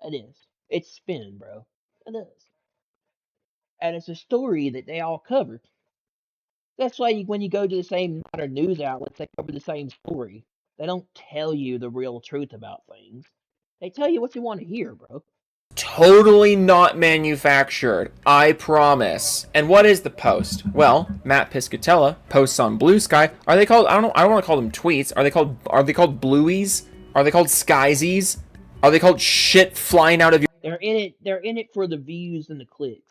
A: It is. It's spin, bro. It is. And it's a story that they all covered. That's why when you go to the same modern news outlets, they cover the same story. They don't tell you the real truth about things. They tell you what you want to hear, bro.
C: Totally not manufactured, I promise. And what is the post? Well, Matt Piscatella posts on Blue Sky. Are they called? I don't want to call them tweets. Are they called blueies? Are they called skysies? Are they called shit flying out of your?
A: They're in it for the views and the clicks.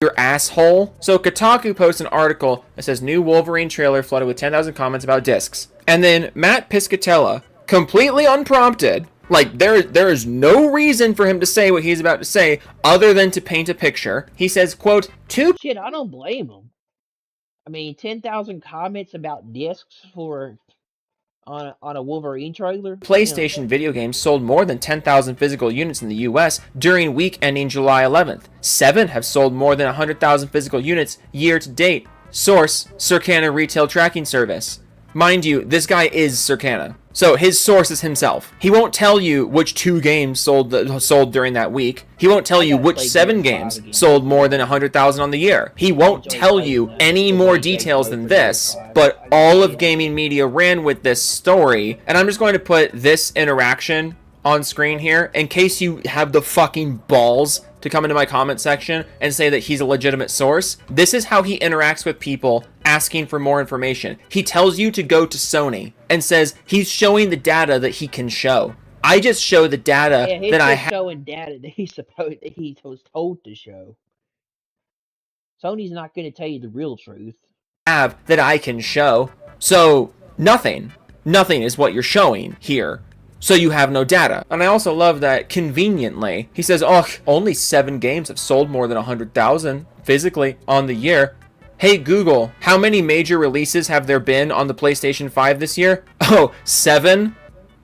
C: Your asshole. So Kotaku posts an article that says new Wolverine trailer flooded with 10,000 comments about discs. And then Matt Piscatella, completely unprompted, like there is no reason for him to say what he's about to say other than to paint a picture. He says, quote,
A: Shit, I don't blame him. I mean, 10,000 comments about discs for on a Wolverine trailer.
C: PlayStation video games sold more than 10,000 physical units in the US during week ending July 11th. 7 have sold more than 100,000 physical units year to date. Source, Circana Retail Tracking Service. Mind you, this guy is Circana. So his source is himself. He won't tell you which 2 games sold during that week. He won't tell you which 7 games sold more than 100,000 on the year. He won't tell you any more details than this, but all of gaming media ran with this story. And I'm just going to put this interaction on screen here in case you have the fucking balls to come into my comment section and say that he's a legitimate source. This is how he interacts with people asking for more information. He tells you to go to Sony and says he's showing the data that he can show. I just show the data that I have.
A: Showing data that he was told to show. Sony's not going to tell you the real truth.
C: That I can show. So nothing is what you're showing here. So you have no data. And I also love that conveniently, he says, oh, only 7 games have sold more than 100,000 physically on the year. Hey Google, how many major releases have there been on the PlayStation 5 this year? Oh, 7?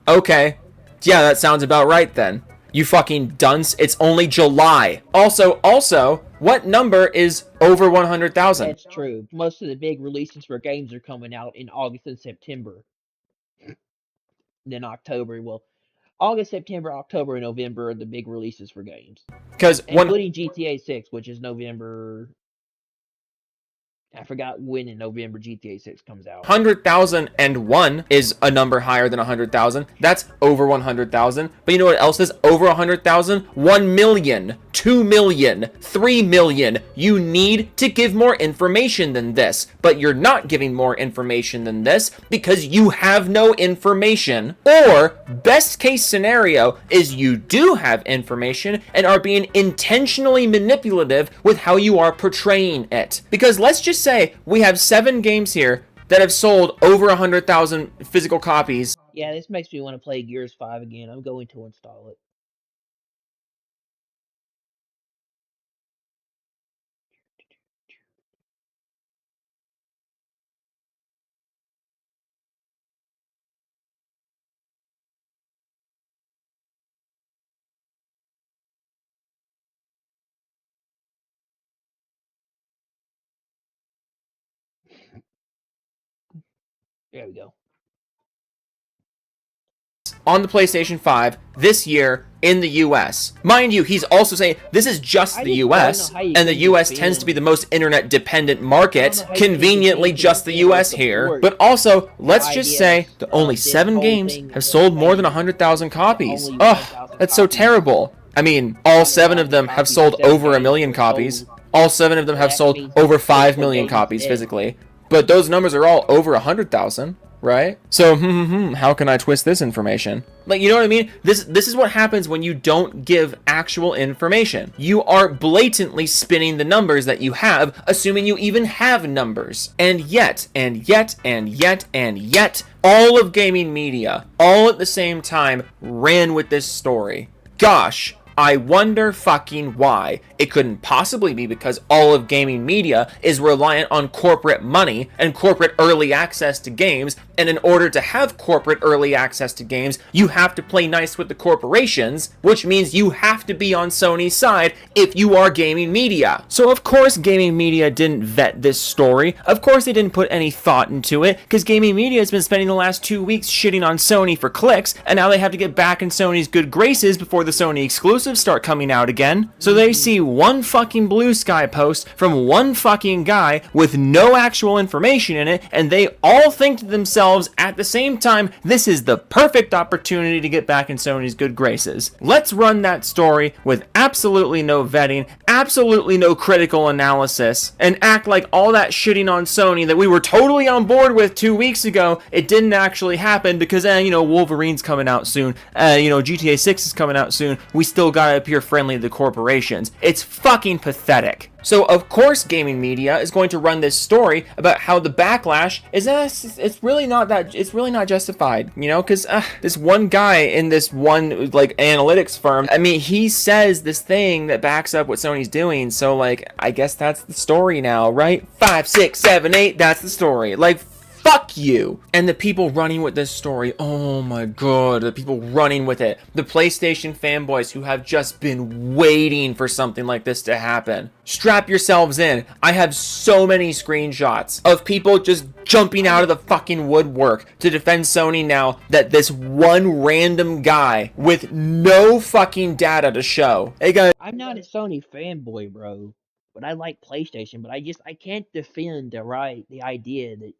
C: Okay. Yeah, that sounds about right then. You fucking dunce. It's only July. Also, what number is over 100,000?
A: That's true. Most of the big releases for games are coming out in August and September. Then October. Well, August, September, October, and November are the big releases for games. Including GTA 6, which is November. I forgot when in November GTA 6 comes out.
C: 100,001 is a number higher than 100,000. That's over 100,000. But you know what else is over 100,000? 1 million, 2 million, 3 million. You need to give more information than this. But you're not giving more information than this because you have no information. Or, best case scenario is you do have information and are being intentionally manipulative with how you are portraying it. Because let's just say we have 7 games here that have sold over 100,000 physical copies.
A: Yeah, this makes me want to play Gears 5 again. I'm going to install it. There we go.
C: On the PlayStation 5 this year in the US. Mind you, he's also saying this is just the US, and the US tends to be the most internet dependent market, conveniently just the US here. But also, let's just say that only 7 games have sold more than 100,000 copies. Ugh, that's so terrible. I mean, all 7 of them have sold over 1 million copies. All 7 of them have sold over 5 million copies physically. But those numbers are all over 100,000, right? So, how can I twist this information? Like, you know what I mean? This is what happens when you don't give actual information. You are blatantly spinning the numbers that you have, assuming you even have numbers. And yet, all of gaming media, all at the same time, ran with this story. Gosh, I wonder fucking why. It couldn't possibly be because all of gaming media is reliant on corporate money and corporate early access to games, and in order to have corporate early access to games, you have to play nice with the corporations, which means you have to be on Sony's side if you are gaming media. So of course gaming media didn't vet this story. Of course they didn't put any thought into it, because gaming media has been spending the last 2 weeks shitting on Sony for clicks, and now they have to get back in Sony's good graces before the Sony exclusives start coming out again. So they see one fucking Blue Sky post from one fucking guy with no actual information in it, and they all think to themselves at the same time, this is the perfect opportunity to get back in Sony's good graces. Let's run that story with absolutely no vetting, absolutely no critical analysis, and act like all that shitting on Sony that we were totally on board with 2 weeks ago, it didn't actually happen because, Wolverine's coming out soon, GTA 6 is coming out soon, we still gotta appear friendly to the corporations. It's fucking pathetic. So of course gaming media is going to run this story about how the backlash is it's really not justified, because this one guy in this one analytics firm, he says this thing that backs up what Sony's doing, so I guess that's the story now, right? 5, 6, 7, 8, that's the story. fuck you. And the people running with this story, oh my god, the people running with it. The PlayStation fanboys who have just been waiting for something like this to happen. Strap yourselves in. I have so many screenshots of people just jumping out of the fucking woodwork to defend Sony now that this one random guy with no fucking data to show. Hey guys,
A: I'm not a Sony fanboy, bro, but I like PlayStation, but I can't defend the idea that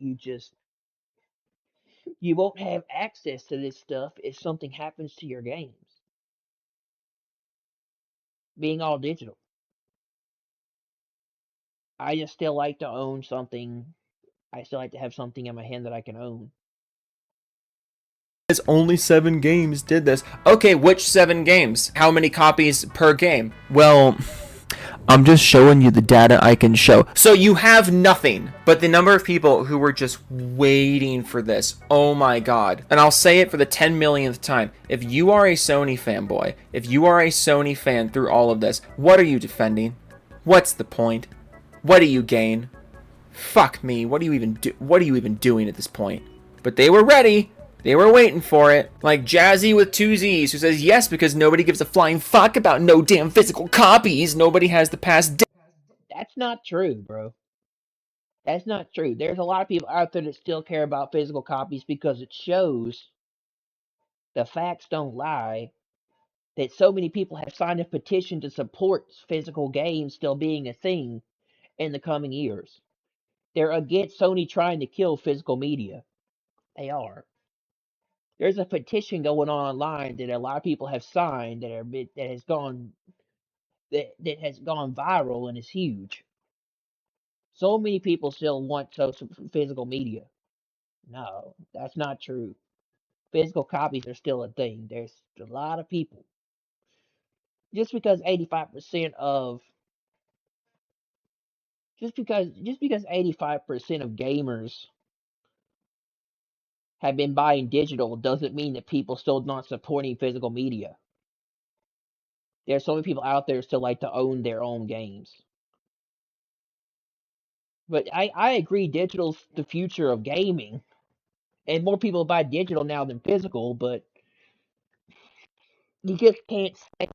A: you won't have access to this stuff if something happens to your games. Being all digital. I just still like to own something. I still like to have something in my hand that I can own.
C: only 7 games did this. Okay, which 7 games? How many copies per game?
E: Well, I'm just showing you the data I can show.
C: So you have nothing, but the number of people who were just waiting for this, oh my god. And I'll say it for the 10 millionth time. If you are a Sony fanboy, if you are a Sony fan through all of this, what are you defending? What's the point? What do you gain? Fuck me, what are you even doing at this point? But they were ready. They were waiting for it. Like Jazzy with 2 Z's who says yes because nobody gives a flying fuck about no damn physical copies. Nobody has the past.
A: That's not true, bro. That's not true. There's a lot of people out there that still care about physical copies because it shows, the facts don't lie, that so many people have signed a petition to support physical games still being a thing in the coming years. They're against Sony trying to kill physical media. They are. There's a petition going on online that a lot of people have signed that has gone viral and is huge. So many people still want physical media. No, that's not true. Physical copies are still a thing. There's a lot of people. Just because 85% of 85% of gamers have been buying digital doesn't mean that people still not supporting physical media. There's so many people out there still like to own their own games. But I agree digital's the future of gaming. And more people buy digital now than physical, but you just can't say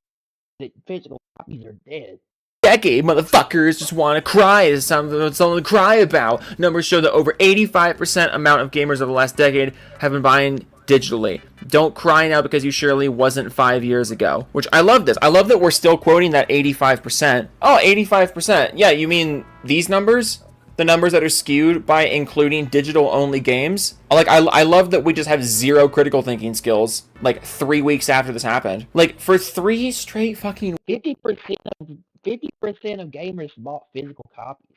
A: that physical copies are dead.
C: Decade, motherfuckers just want to cry. It's something to cry about. Numbers show that over 85% amount of gamers over the last decade have been buying digitally. Don't cry now because you surely wasn't 5 years ago. Which I love this. I love that we're still quoting that 85%. Oh, 85%. Yeah, you mean these numbers? The numbers that are skewed by including digital-only games. Like, I love that we just have 0 critical thinking skills, like, 3 weeks after this happened. Like, for 3 straight fucking
A: 50% of gamers bought physical copies.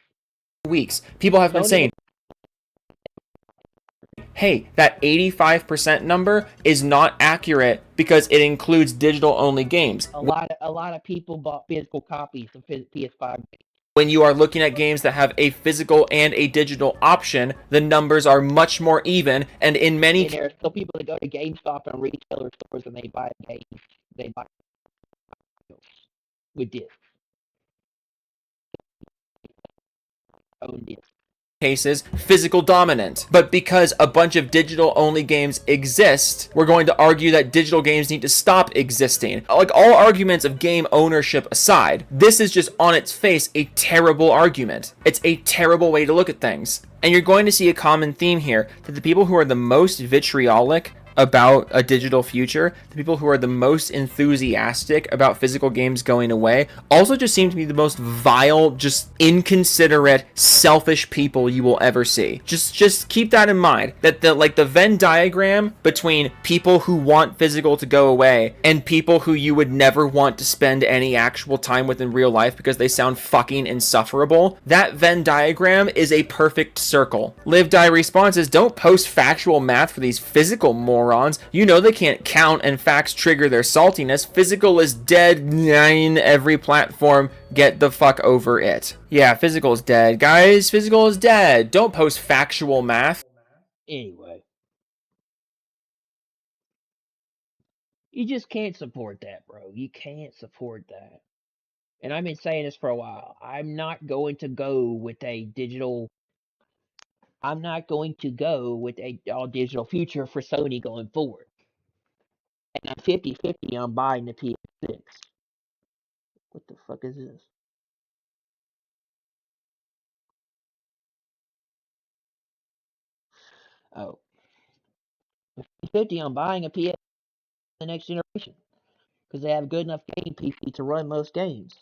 C: Weeks. People have been saying, hey, that 85% number is not accurate because it includes digital-only games.
A: A lot of people bought physical copies of PS5 games.
C: When you are looking at games that have a physical and a digital option, the numbers are much more even, and in many
A: there are still people that go to GameStop and retailer stores and they buy games. They buy with discs. Own discs.
C: Cases, physical dominant. But because a bunch of digital-only games exist, we're going to argue that digital games need to stop existing. Like, all arguments of game ownership aside, this is just on its face a terrible argument. It's a terrible way to look at things. And you're going to see a common theme here, that the people who are the most vitriolic about a digital future, the people who are the most enthusiastic about physical games going away, also just seem to be the most vile, just inconsiderate, selfish people you will ever see. Just keep that in mind, that the Venn diagram between people who want physical to go away and people who you would never want to spend any actual time with in real life because they sound fucking insufferable, that Venn diagram is a perfect circle. Live Die responses, don't post factual math for these physical morons. You know they can't count and facts trigger their saltiness. Physical is dead. 9 every platform. Get the fuck over it. Yeah, physical is dead. Guys, physical is dead. Don't post factual math.
A: Anyway. You just can't support that, bro. You can't support that. And I've been saying this for a while. I'm not going to go with a digital I'm not going to go with a all digital future for Sony going forward. And I'm 50-50 on buying the PS6. What the fuck is this? Oh. 50 on buying a PS the next generation. Because they have good enough game PC to run most games.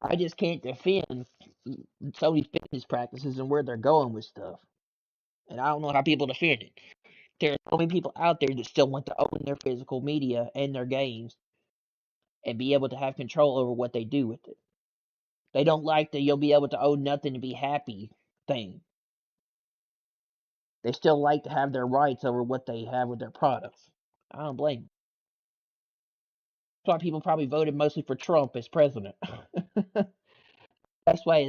A: I just can't defend Sony's business practices and where they're going with stuff. And I don't know how people defend it. There are so many people out there that still want to own their physical media and their games and be able to have control over what they do with it. They don't like the you'll be able to own nothing and be happy thing. They still like to have their rights over what they have with their products. I don't blame them. That's why people probably voted mostly for Trump as president. That's why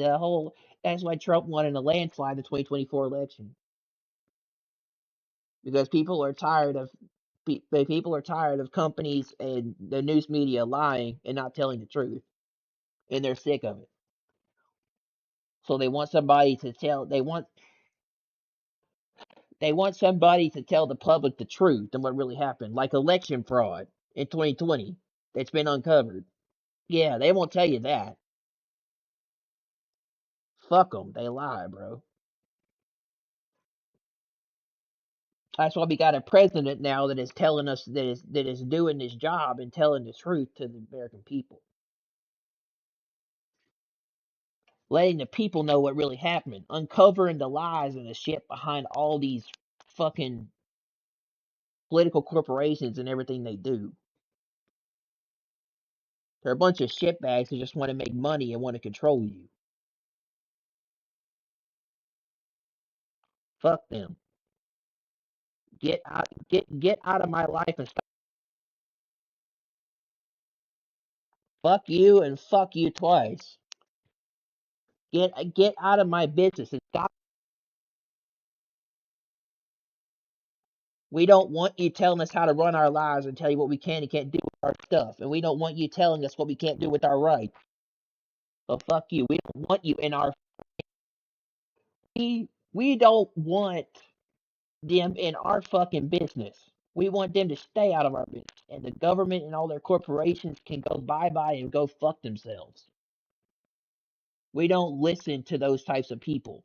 A: Trump won in a landslide the 2024 election. Because people are tired of companies and the news media lying and not telling the truth, and they're sick of it. So they want somebody to tell somebody to tell the public the truth and what really happened, like election fraud in 2020 that's been uncovered. Yeah, they won't tell you that. Fuck them, they lie, bro. That's why we got a president now that is telling us that is doing his job and telling the truth to the American people. Letting the people know what really happened. Uncovering the lies and the shit behind all these fucking political corporations and everything they do. They're a bunch of shitbags who just want to make money and want to control you. Fuck them. Get out of my life and stop. Fuck you and fuck you twice. Get out of my business and stop. We don't want you telling us how to run our lives and tell you what we can and can't do with our stuff. And we don't want you telling us what we can't do with our rights. So fuck you. We don't want you in our... We don't want them in our fucking business. We want them to stay out of our business. And the government and all their corporations can go bye-bye and go fuck themselves. We don't listen to those types of people.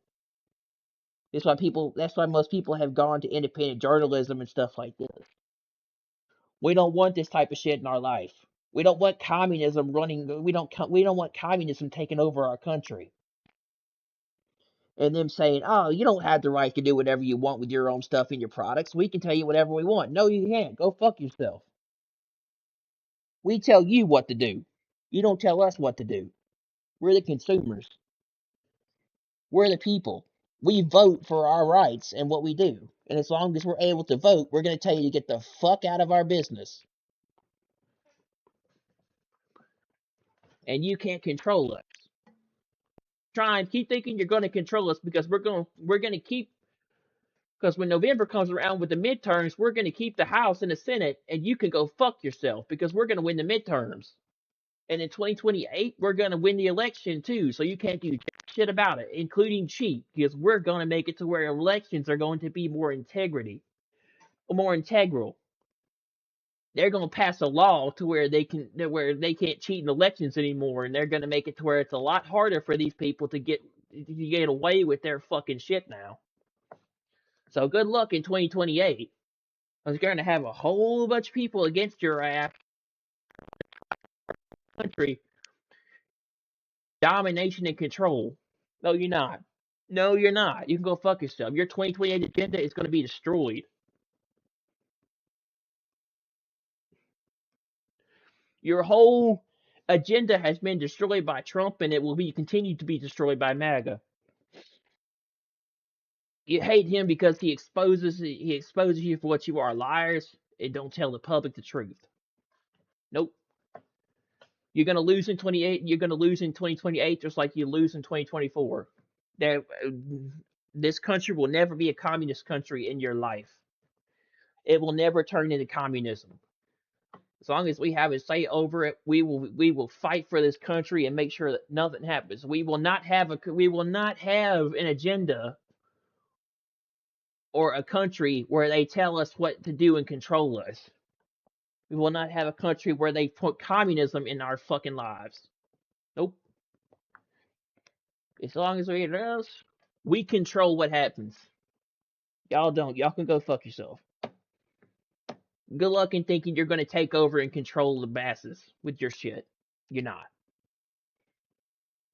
A: That's why most people have gone to independent journalism and stuff like this. We don't want this type of shit in our life. We don't want communism running. We don't want communism taking over our country. And them saying, "Oh, you don't have the right to do whatever you want with your own stuff and your products. We can tell you whatever we want." No, you can't. Go fuck yourself. We tell you what to do. You don't tell us what to do. We're the consumers. We're the people. We vote for our rights and what we do. And as long as we're able to vote, we're going to tell you to get the fuck out of our business. And you can't control us. Try and keep thinking you're going to control us because we're going to keep, because when November comes around with the midterms, we're going to keep the House and the Senate, and you can go fuck yourself because we're going to win the midterms. And in 2028, we're going to win the election too, so you can't do shit about it, including cheat, because we're going to make it to where elections are going to be more integral. They're going to pass a law to where they can't cheat in elections anymore, and they're going to make it to where it's a lot harder for these people to get away with their fucking shit now. So good luck in 2028. I was going to have a whole bunch of people against your ass. Country domination and control. No, you're not. No, you're not. You can go fuck yourself. Your 2028 agenda is going to be destroyed. Your whole agenda has been destroyed by Trump, and it will be continued to be destroyed by MAGA. You hate him because he exposes you for what you are, liars, and don't tell the public the truth. Nope. You're gonna lose in 28. You're gonna lose in 2028, just like you lose in 2024. This country will never be a communist country in your life. it will never turn into communism. As long as we have a say over it, we will fight for this country and make sure that nothing happens. We will not have an agenda or a country where they tell us what to do and control us. We will not have a country where they put communism in our fucking lives. Nope. As long as we control what happens. Y'all don't. Y'all can go fuck yourself. Good luck in thinking you're going to take over and control the masses with your shit. You're not.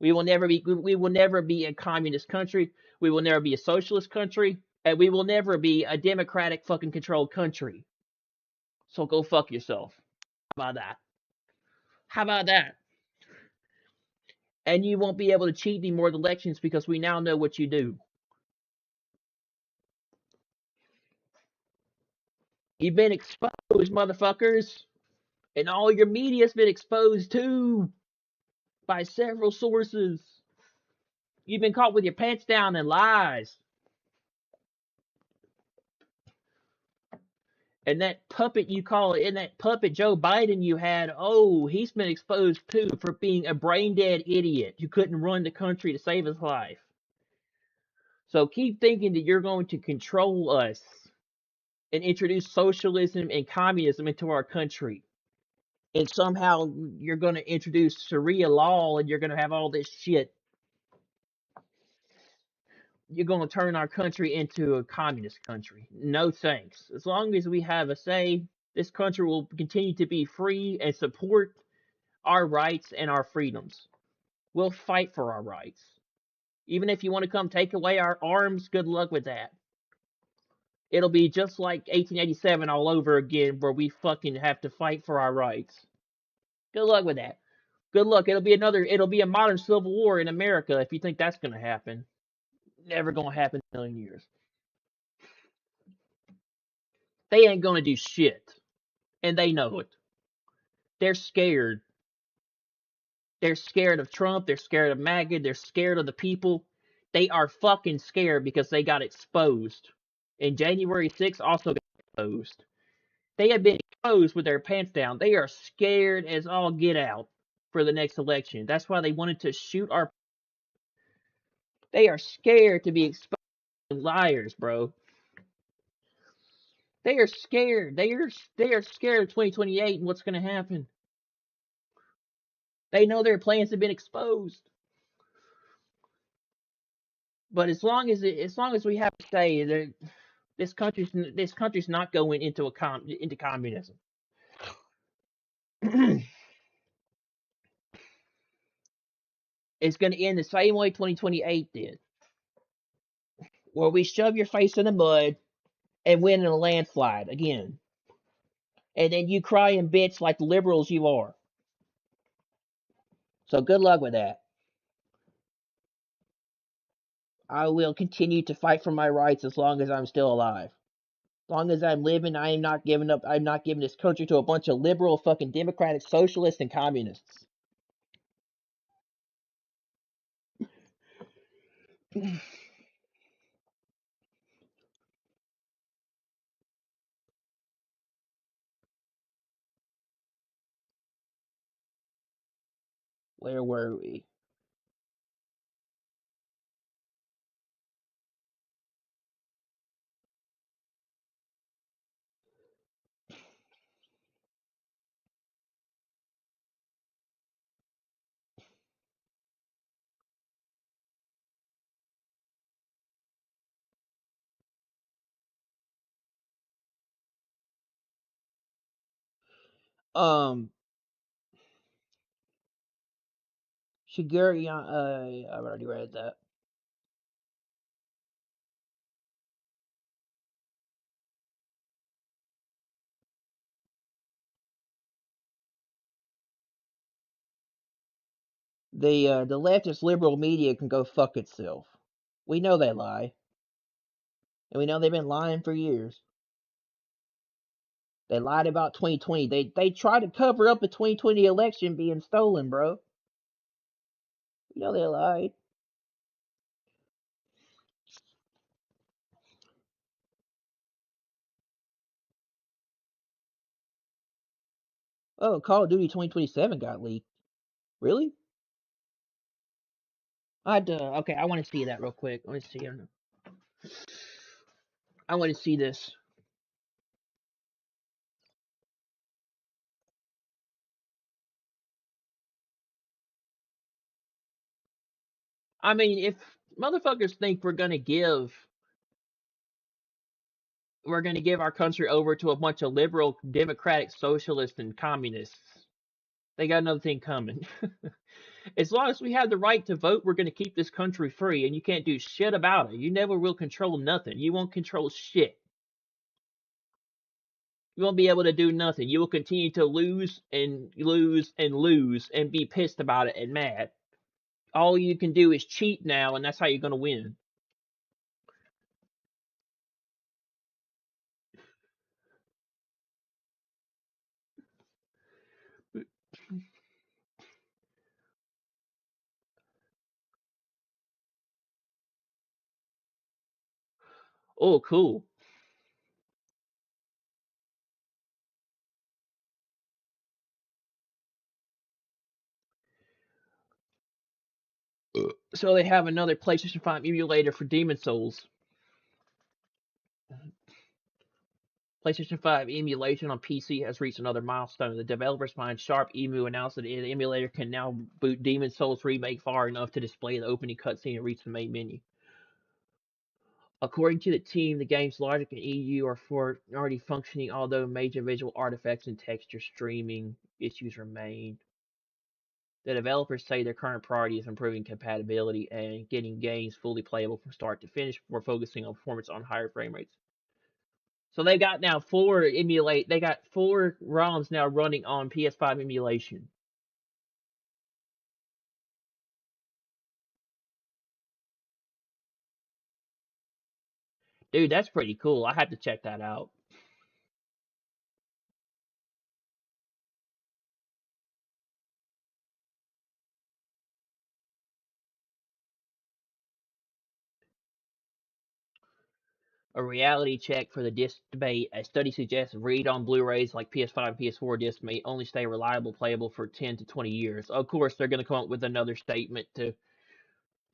A: We will never be a communist country. We will never be a socialist country, and we will never be a democratic fucking controlled country. So go fuck yourself. How about that? How about that? And you won't be able to cheat anymore the elections because we now know what you do. You've been exposed, motherfuckers. And all your media's been exposed too. By several sources. You've been caught with your pants down and lies. And that puppet you call it, and that puppet Joe Biden you had, oh, he's been exposed too for being a brain dead idiot who couldn't run the country to save his life. So keep thinking that you're going to control us and introduce socialism and communism into our country. And somehow you're going to introduce Sharia law and you're going to have all this shit. You're going to turn our country into a communist country. No thanks. As long as we have a say, this country will continue to be free and support our rights and our freedoms. We'll fight for our rights. Even if you want to come take away our arms, good luck with that. It'll be just like 1887 all over again, where we fucking have to fight for our rights. Good luck with that. Good luck. It'll be a modern civil war in America if you think that's gonna happen. Never gonna happen in a million years. They ain't gonna do shit. And they know it. They're scared. They're scared of Trump. They're scared of MAGA. They're scared of the people. They are fucking scared because they got exposed. And January 6th also got exposed. They have been exposed with their pants down. They are scared as all get out for the next election. That's why they wanted to shoot our... They are scared to be exposed. Liars, bro. They are scared. They are scared of 2028 and what's going to happen. They know their plans have been exposed. But as long as we have to say this country's not going into communism. It's going to end the same way 2028 did, where we shove your face in the mud and win in a landslide again, and then you cry and bitch like the liberals you are. So good luck with that. I will continue to fight for my rights as long as I'm still alive. As long as I'm living, I am not giving up. I'm not giving this country to a bunch of liberal, fucking democratic socialists and communists. Where were we? Shigeru, I've already read that. The leftist liberal media can go fuck itself. We know they lie. And we know they've been lying for years. They lied about 2020. They tried to cover up the 2020 election being stolen, bro. You know they lied. Oh, Call of Duty 2027 got leaked. Really? Okay, I want to see that real quick. Let me see. I want to see this. I mean, if motherfuckers think we're gonna give our country over to a bunch of liberal, democratic, socialists, and communists, they got another thing coming. As long as we have the right to vote, we're going to keep this country free, and you can't do shit about it. You never will control nothing. You won't control shit. You won't be able to do nothing. You will continue to lose and lose and lose and be pissed about it and mad. All you can do is cheat now, and that's how you're going to win. Oh, cool. So they have another PlayStation 5 emulator for Demon's Souls. PlayStation 5 emulation on PC has reached another milestone. The developers behind Sharp Emu announced that the emulator can now boot Demon's Souls Remake far enough to display the opening cutscene and reach the main menu. According to the team, the game's logic and EU are already functioning, although major visual artifacts and texture streaming issues remain. The developers say their current priority is improving compatibility and getting games fully playable from start to finish before focusing on performance on higher frame rates. So they got now 4 ROMs now running on PS5 emulation. Dude, that's pretty cool. I have to check that out. A reality check for the disc debate. A study suggests read on Blu-rays like PS5 and PS4 discs may only stay reliable playable for 10 to 20 years. Of course, they're going to come up with another statement to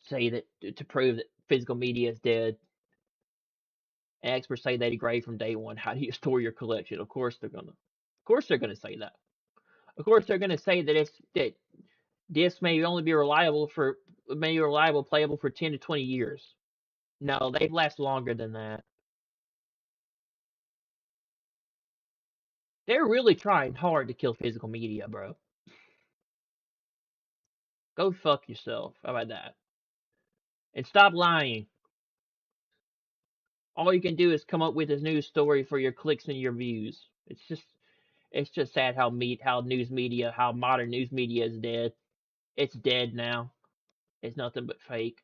A: say that to prove that physical media is dead. And experts say they degrade from day one. How do you store your collection? Of course they're gonna say that. Of course they're gonna say that discs may only be reliable playable for 10 to 20 years. No, they last longer than that. They're really trying hard to kill physical media, bro. Go fuck yourself. How about that? And stop lying. All you can do is come up with a news story for your clicks and your views. It's just sad how modern news media is dead. It's dead now. It's nothing but fake.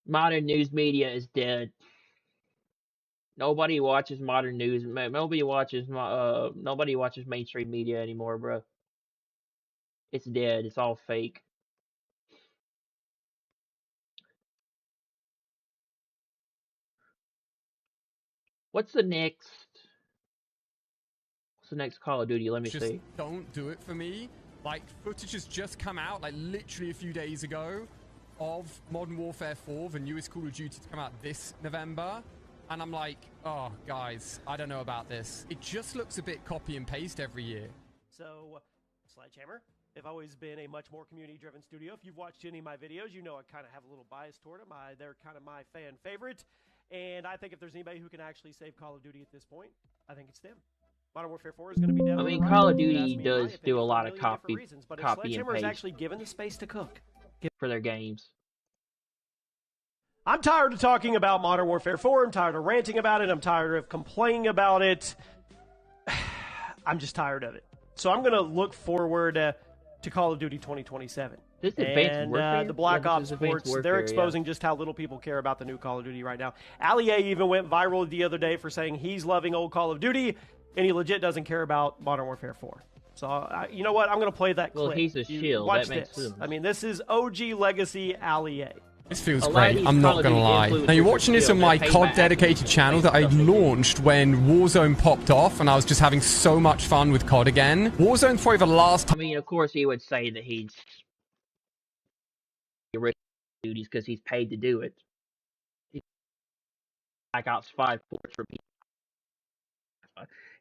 A: Modern news media is dead. Nobody watches modern news. Nobody watches mainstream media anymore, bro. It's dead. It's all fake. What's the next Call of Duty? Let me see.
U: Don't do it for me. Like, footage has just come out, like literally a few days ago, of Modern Warfare 4, the newest Call of Duty to come out this November. And I'm like, oh, guys, I don't know about this. It just looks a bit copy and paste every year.
V: So, Sledgehammer, they've always been a much more community-driven studio. If you've watched any of my videos, you know I kind of have a little bias toward them. They're kind of my fan favorite. And I think if there's anybody who can actually save Call of Duty at this point, I think it's them. Modern Warfare 4 is going to be down.
A: I mean, Call of Duty does do a lot of copy and
V: Sledgehammer is
A: paste
V: actually given the space to cook
A: for their games.
V: I'm tired of talking about Modern Warfare 4. I'm tired of ranting about it. I'm tired of complaining about it. I'm just tired of it. So I'm going to look forward to Call of Duty 2027.
A: This is Advanced Warfare?
V: The Black
A: Yeah,
V: Ops Sports, they're exposing just how little people care about the new Call of Duty right now. Allier even went viral the other day for saying he's loving old Call of Duty, and he legit doesn't care about Modern Warfare 4. So, you know what? I'm going to play that clip.
A: Well, he's a shield.
V: Watch
A: that makes
V: this.
A: sense.
V: I mean, this is OG Legacy Allier.
U: This feels great, I'm not gonna lie. Now you're watching this on my COD dedicated channel that I launched when Warzone popped off and I was just having so much fun with COD again. Warzone for the last time.
A: I mean, of course he would say that he's rich duties because he's paid to do it. Black Ops 5 ports for people.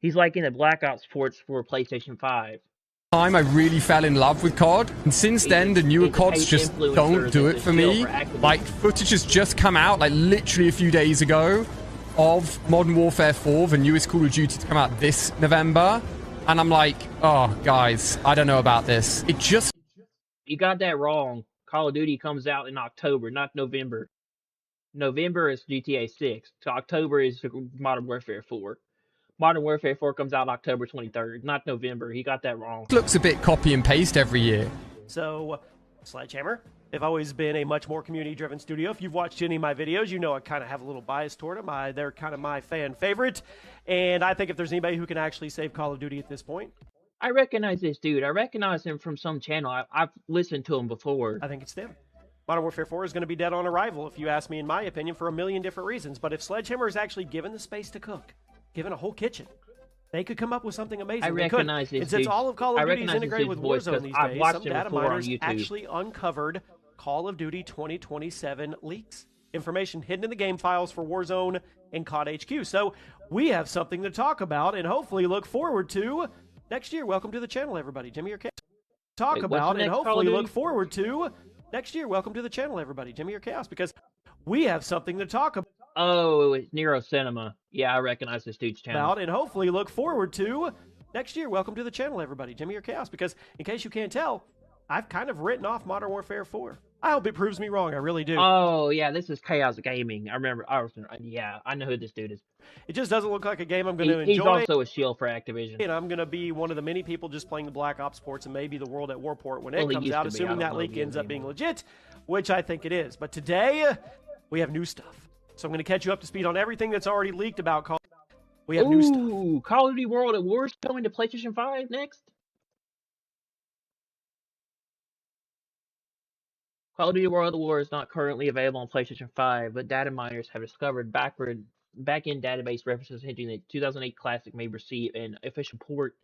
A: He's like in the Black Ops ports for PlayStation 5.
U: I really fell in love with COD, and since then the newer CODs just don't do it for me. Like, footage has just come out like literally a few days ago of Modern Warfare 4, the newest Call of Duty to come out this November, and I'm like, oh guys, I don't know about this. It just...
A: You got that wrong. Call of Duty comes out in October, not November. November is GTA 6, so October is Modern Warfare 4. Modern Warfare 4 comes out October 23rd, not November. He got that wrong.
U: Looks a bit copy and paste every year.
V: So, Sledgehammer, they've always been a much more community-driven studio. If you've watched any of my videos, you know I kind of have a little bias toward them. They're kind of my fan favorite, and I think if there's anybody who can actually save Call of Duty at this point,
A: I recognize this dude. I recognize him from some channel. I've listened to him before.
V: I think it's them. Modern Warfare 4 is going to be dead on arrival, if you ask me, in my opinion, for a million different reasons. But if Sledgehammer is actually given the space to cook, given a whole kitchen, they could come up with something amazing.
A: I recognize this.
V: And since all of Call of Duty is integrated with Warzone these days, some data miners actually uncovered Call of Duty 2027 leaks. Information hidden in the game files for Warzone and COD HQ. So we have something to talk about and hopefully look forward to next year. Welcome to the channel, everybody. Jimmy or Chaos. Talk about and hopefully look forward to next year. Welcome to the channel, everybody. Jimmy or Chaos, because we have something to talk about.
A: Oh, it's Nero Cinema. Yeah, I recognize this dude's channel.
V: And hopefully look forward to next year. Welcome to the channel, everybody. Jimmy or Chaos, because in case you can't tell, I've kind of written off Modern Warfare 4. I hope it proves me wrong. I really do.
A: Oh, yeah, this is Chaos Gaming. I remember. Yeah, I know who this dude is.
V: It just doesn't look like a game I'm going to enjoy.
A: He's also a shield for Activision.
V: And I'm going to be one of the many people just playing the Black Ops ports and maybe the World at Warport when it comes out, assuming that leak ends up being legit, which I think it is. But today, we have new stuff. So I'm going to catch you up to speed on everything that's already leaked about Call. We have new stuff.
A: Call of Duty World at War is coming to PlayStation 5 next. Call of Duty World at War is not currently available on PlayStation 5, but data miners have discovered back-end database references hinting that 2008 Classic may receive an official port.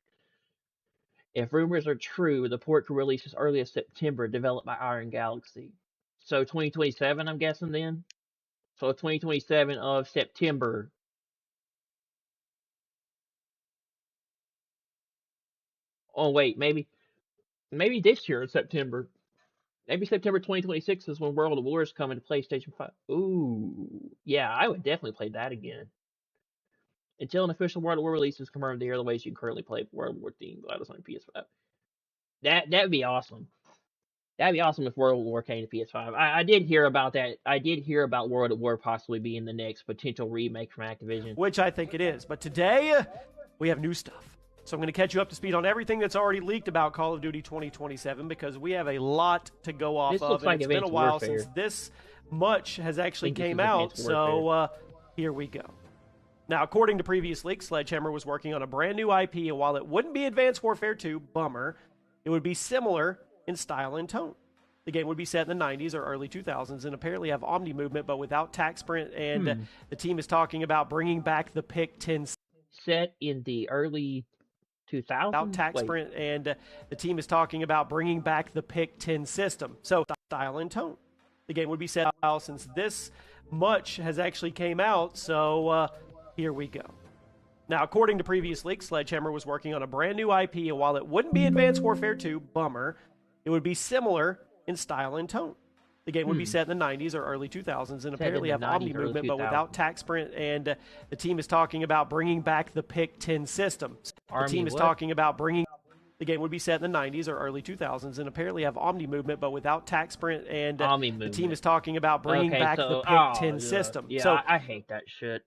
A: If rumors are true, the port could release as early as September, developed by Iron Galaxy. So 2027, I'm guessing then? So 2027 of September. Oh wait, maybe this year in September. Maybe September 2026 is when World of War is coming to PlayStation 5. Ooh, yeah, I would definitely play that again. Until an official World of War release is confirmed, there are the ways you can currently play World of War themed titles on PS5. That'd be awesome. That'd be awesome if World of War came to PS5. I did hear about that. I did hear about World of War possibly being the next potential remake from Activision.
V: Which I think it is. But today, we have new stuff. So I'm going to catch you up to speed on everything that's already leaked about Call of Duty 2027 because we have a lot to go off
A: this
V: of.
A: Looks like
V: it's been a while since this much has actually came out. So here we go. Now, according to previous leaks, Sledgehammer was working on a brand new IP, and while it wouldn't be Advanced Warfare 2, bummer, it would be similar in style and tone. The game would be set in the 90s or early 2000s and apparently have Omni movement, but without tac sprint, and the team is talking about bringing back the PIC-10.
A: Set in the early 2000s?
V: Without tac sprint, and the team is talking about bringing back the PIC-10 system. So, style and tone. The game would be set out since this much has actually came out, so here we go. Now, according to previous leaks, Sledgehammer was working on a brand new IP, and while it wouldn't be Advanced Warfare 2, bummer, it would be similar in style and tone. The game would be set in the 90s or early 2000s and apparently have Omni movement, but without tac sprint, and the team is talking about bringing back the PIC-10 system. The team is talking about bringing... The game would be set in the 90s or early 2000s and apparently have Omni movement, but without tac sprint, and the team is talking about bringing back the PIC-10 system.
A: Yeah,
V: so
A: I hate that shit.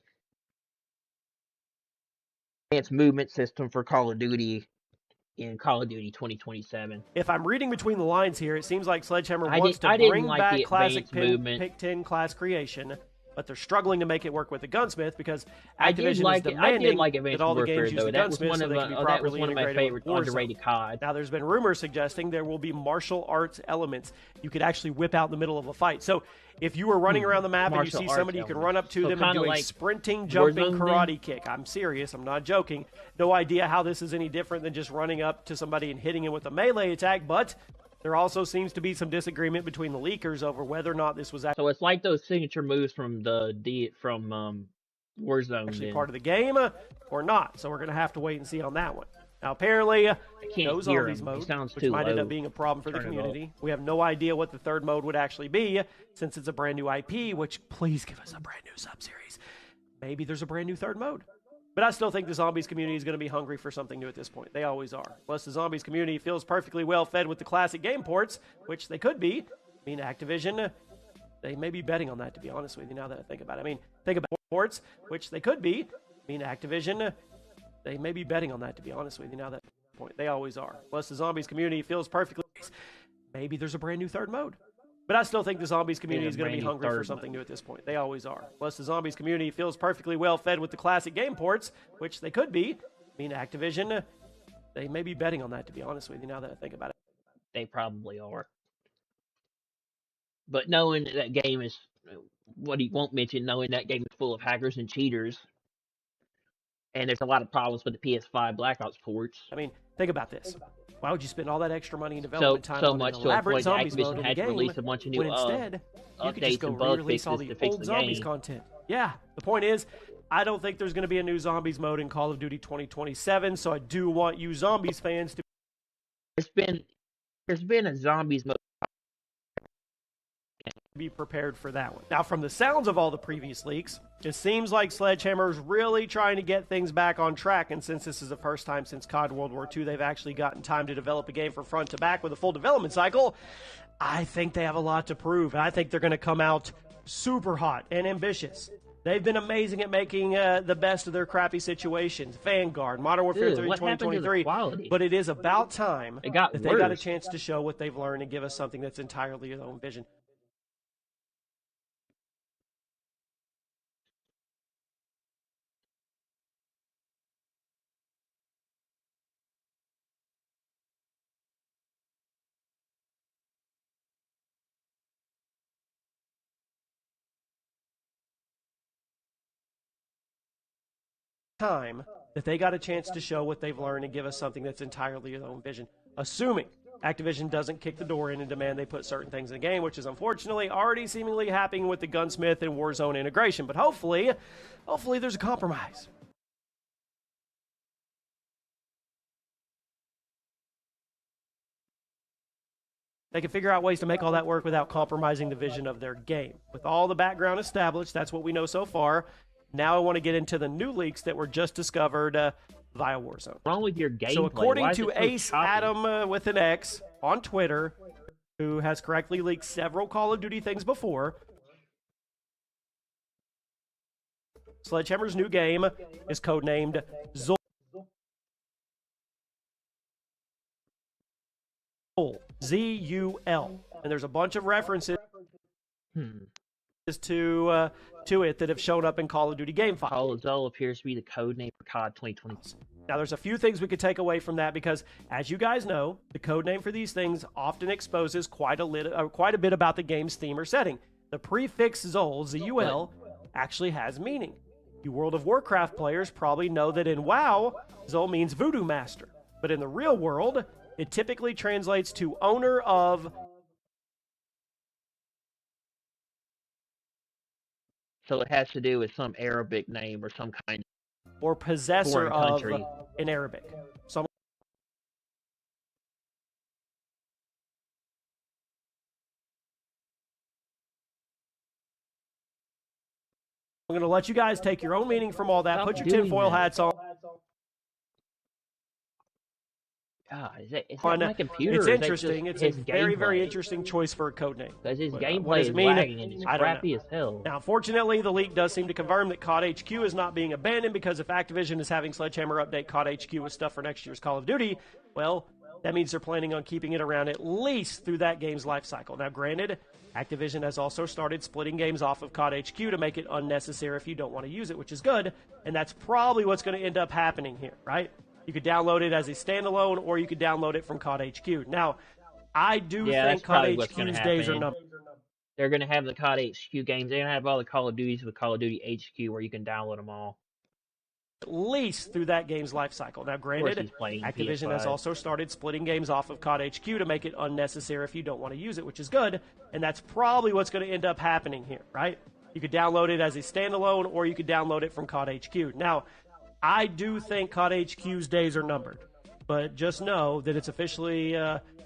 A: It's movement system for Call of Duty in Call of Duty 2027.
V: If I'm reading between the lines here, it seems like Sledgehammer wants to bring back classic PIC-10 class creation but they're struggling to make it work with the Gunsmith because
A: I did
V: Activision
A: like
V: is
A: it. I did
V: demanding
A: like Advanced
V: that all the
A: Warfare,
V: games use
A: though.
V: the
A: That was
V: Gunsmith
A: one
V: so
A: of
V: they can be
A: that was
V: properly
A: one of my
V: integrated
A: favorite
V: with Warzone.
A: underrated COD.
V: Now, there's been rumors suggesting there will be martial arts elements you could actually whip out in the middle of a fight. So if you were running around the map and you
A: Martial
V: see
A: arts
V: somebody, you can run up to
A: So
V: them and
A: kinda
V: do a
A: like
V: sprinting, jumping
A: Warzone
V: karate
A: then?
V: kick. I'm serious. I'm not joking. No idea how this is any different than just running up to somebody and hitting him with a melee attack, but there also seems to be some disagreement between the leakers over whether or not this was
A: So it's like those signature moves from Warzone.
V: actually
A: then.
V: part of the game or not. So we're going to have to wait and see on that one. Now, apparently,
A: can't
V: no
A: hear
V: zombies
A: him.
V: mode,
A: He sounds
V: which
A: too
V: might end
A: low.
V: up being a problem for the
A: Turn it
V: community. We have no idea what the third mode would actually be since it's a brand new IP, which please give us a brand new sub-series. Maybe there's a brand new third mode. But I still think the zombies community is going to be hungry for something new at this point. They always are. Plus, the zombies community feels perfectly well fed with the classic game ports, which they could be. I mean, Activision, they may be betting on that, to be honest with you, now that I think about it. I mean, think about ports, which they could be. I mean, Activision, they may be betting on that, to be honest with you, now that point. They always are. Plus, the zombies community feels perfectly. Maybe there's a brand new third mode. But I still think the zombies community is going to be hungry for something new at this point. They always are. Plus, the zombies community feels perfectly well fed with the classic game ports, which they could be. I mean, Activision, they may be betting on that, to be honest with you, now that I think about it.
A: They probably are. But knowing that game is what he won't mention, knowing that game is full of hackers and cheaters, and there's a lot of problems with the PS5 Blackouts ports.
V: I mean, think about this. Why would you spend all that extra money in development time
A: so
V: on
A: much
V: an
A: to a
V: elaborate
A: point that
V: zombies mode
A: Activision
V: in the
A: had to
V: game
A: release a bunch of new
V: when instead you could just
A: updates
V: go
A: and bug
V: re-release all
A: fixes
V: the
A: to fix
V: old
A: the
V: zombies
A: game.
V: content? Yeah, the point is, I don't think there's going to be a new zombies mode in Call of Duty 2027, so I do want you zombies fans to
A: There's been a zombies mode.
V: be prepared for that one. Now, from the sounds of all the previous leaks, it seems like Sledgehammer's really trying to get things back on track, and since this is the first time since COD World War II they've actually gotten time to develop a game from front to back with a full development cycle, I think they have a lot to prove, and I think they're going to come out super hot and ambitious. They've been amazing at making the best of their crappy situations. Vanguard, Modern Warfare 3
A: what happened to the
V: 2023.
A: quality?
V: But it is about time
A: It got
V: that they got a
A: worse.
V: chance to show what they've learned and give us something that's entirely their own vision. Time that they got a chance to show what they've learned and give us something that's entirely their own vision, assuming Activision doesn't kick the door in and demand they put certain things in the game, which is unfortunately already seemingly happening with the Gunsmith and Warzone integration. But hopefully there's a compromise. They can figure out ways to make all that work without compromising the vision of their game. With all the background established, that's what we know so far. Now I want to get into the new leaks that were just discovered via Warzone.
A: What's wrong with your gameplay?
V: So according
A: Why is
V: to
A: it so
V: Ace
A: choppy?
V: Adam with an X on Twitter, who has correctly leaked several Call of Duty things before, Sledgehammer's new game is codenamed Zul. Z-U-L. And there's a bunch of references to it that have shown up in Call of Duty game files.
A: Call of Zul appears to be the code name for COD 2020.
V: Now, there's a few things we could take away from that because, as you guys know, the code name for these things often exposes quite a bit about the game's theme or setting. The prefix Zul, Z-U-L, actually has meaning. You World of Warcraft players probably know that in WoW, Zul means Voodoo Master. But in the real world, it typically translates to owner of...
A: So it has to do with some Arabic name or some kind
V: or possessor
A: foreign
V: of
A: country.
V: in Arabic. So I'm going to let you guys take your own meaning from all that.
A: Stop
V: Put your
A: doing
V: tinfoil
A: that.
V: hats on.
A: God, is that
V: On,
A: my computer?
V: it's
A: or is that
V: interesting.
A: just
V: It's a
A: his
V: very, very
A: gameplay?
V: interesting choice for a code name.
A: Because his
V: What
A: gameplay
V: does
A: is
V: it mean?
A: lagging and it's
V: I don't
A: crappy
V: know.
A: as hell.
V: Now, fortunately, the leak does seem to confirm that COD HQ is not being abandoned because if Activision is having Sledgehammer update COD HQ with stuff for next year's Call of Duty, well, That means they're planning on keeping it around at least through that game's life cycle. Now, granted, Activision has also started splitting games off of COD HQ to make it unnecessary if you don't want to use it, which is good, and that's probably what's going to end up happening here, right? You could download it as a standalone, or you could download it from COD HQ. Now, I do think COD HQ's days are numbered.
A: They're going to have the COD HQ games. They're going to have all the Call of Duties with Call of Duty HQ where you can download them all.
V: At least through that game's life cycle. Now, granted, Activision has also started splitting games off of COD HQ to make it unnecessary if you don't want to use it, which is good, and that's probably what's going to end up happening here, right? You could download it as a standalone, or you could download it from COD HQ. Now, I do think COD HQ's days are numbered, but just know that it's officially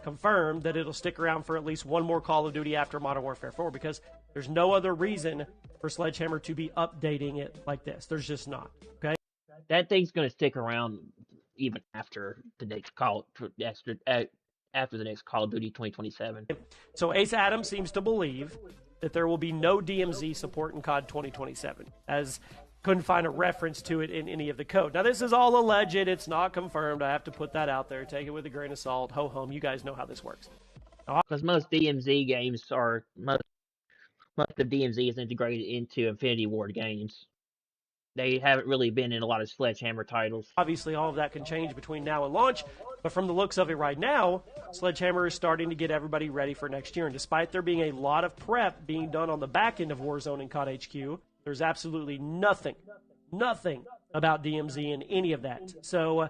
V: confirmed that it'll stick around for at least one more Call of Duty after Modern Warfare 4, because there's no other reason for Sledgehammer to be updating it like this. There's just not, okay?
A: That thing's going to stick around even after the next after the next Call of Duty 2027.
V: So Ace Adams seems to believe that there will be no DMZ support in COD 2027, as couldn't find a reference to it in any of the code. Now, this is all alleged. It's not confirmed. I have to put that out there. Take it with a grain of salt. Ho hum. You guys know how this works.
A: Because most DMZ games are most of DMZ is integrated into Infinity Ward games. They haven't really been in a lot of Sledgehammer titles.
V: Obviously, all of that can change between now and launch, but from the looks of it right now, Sledgehammer is starting to get everybody ready for next year. And despite there being a lot of prep being done on the back end of Warzone and COD HQ, there's absolutely nothing about DMZ in any of that. So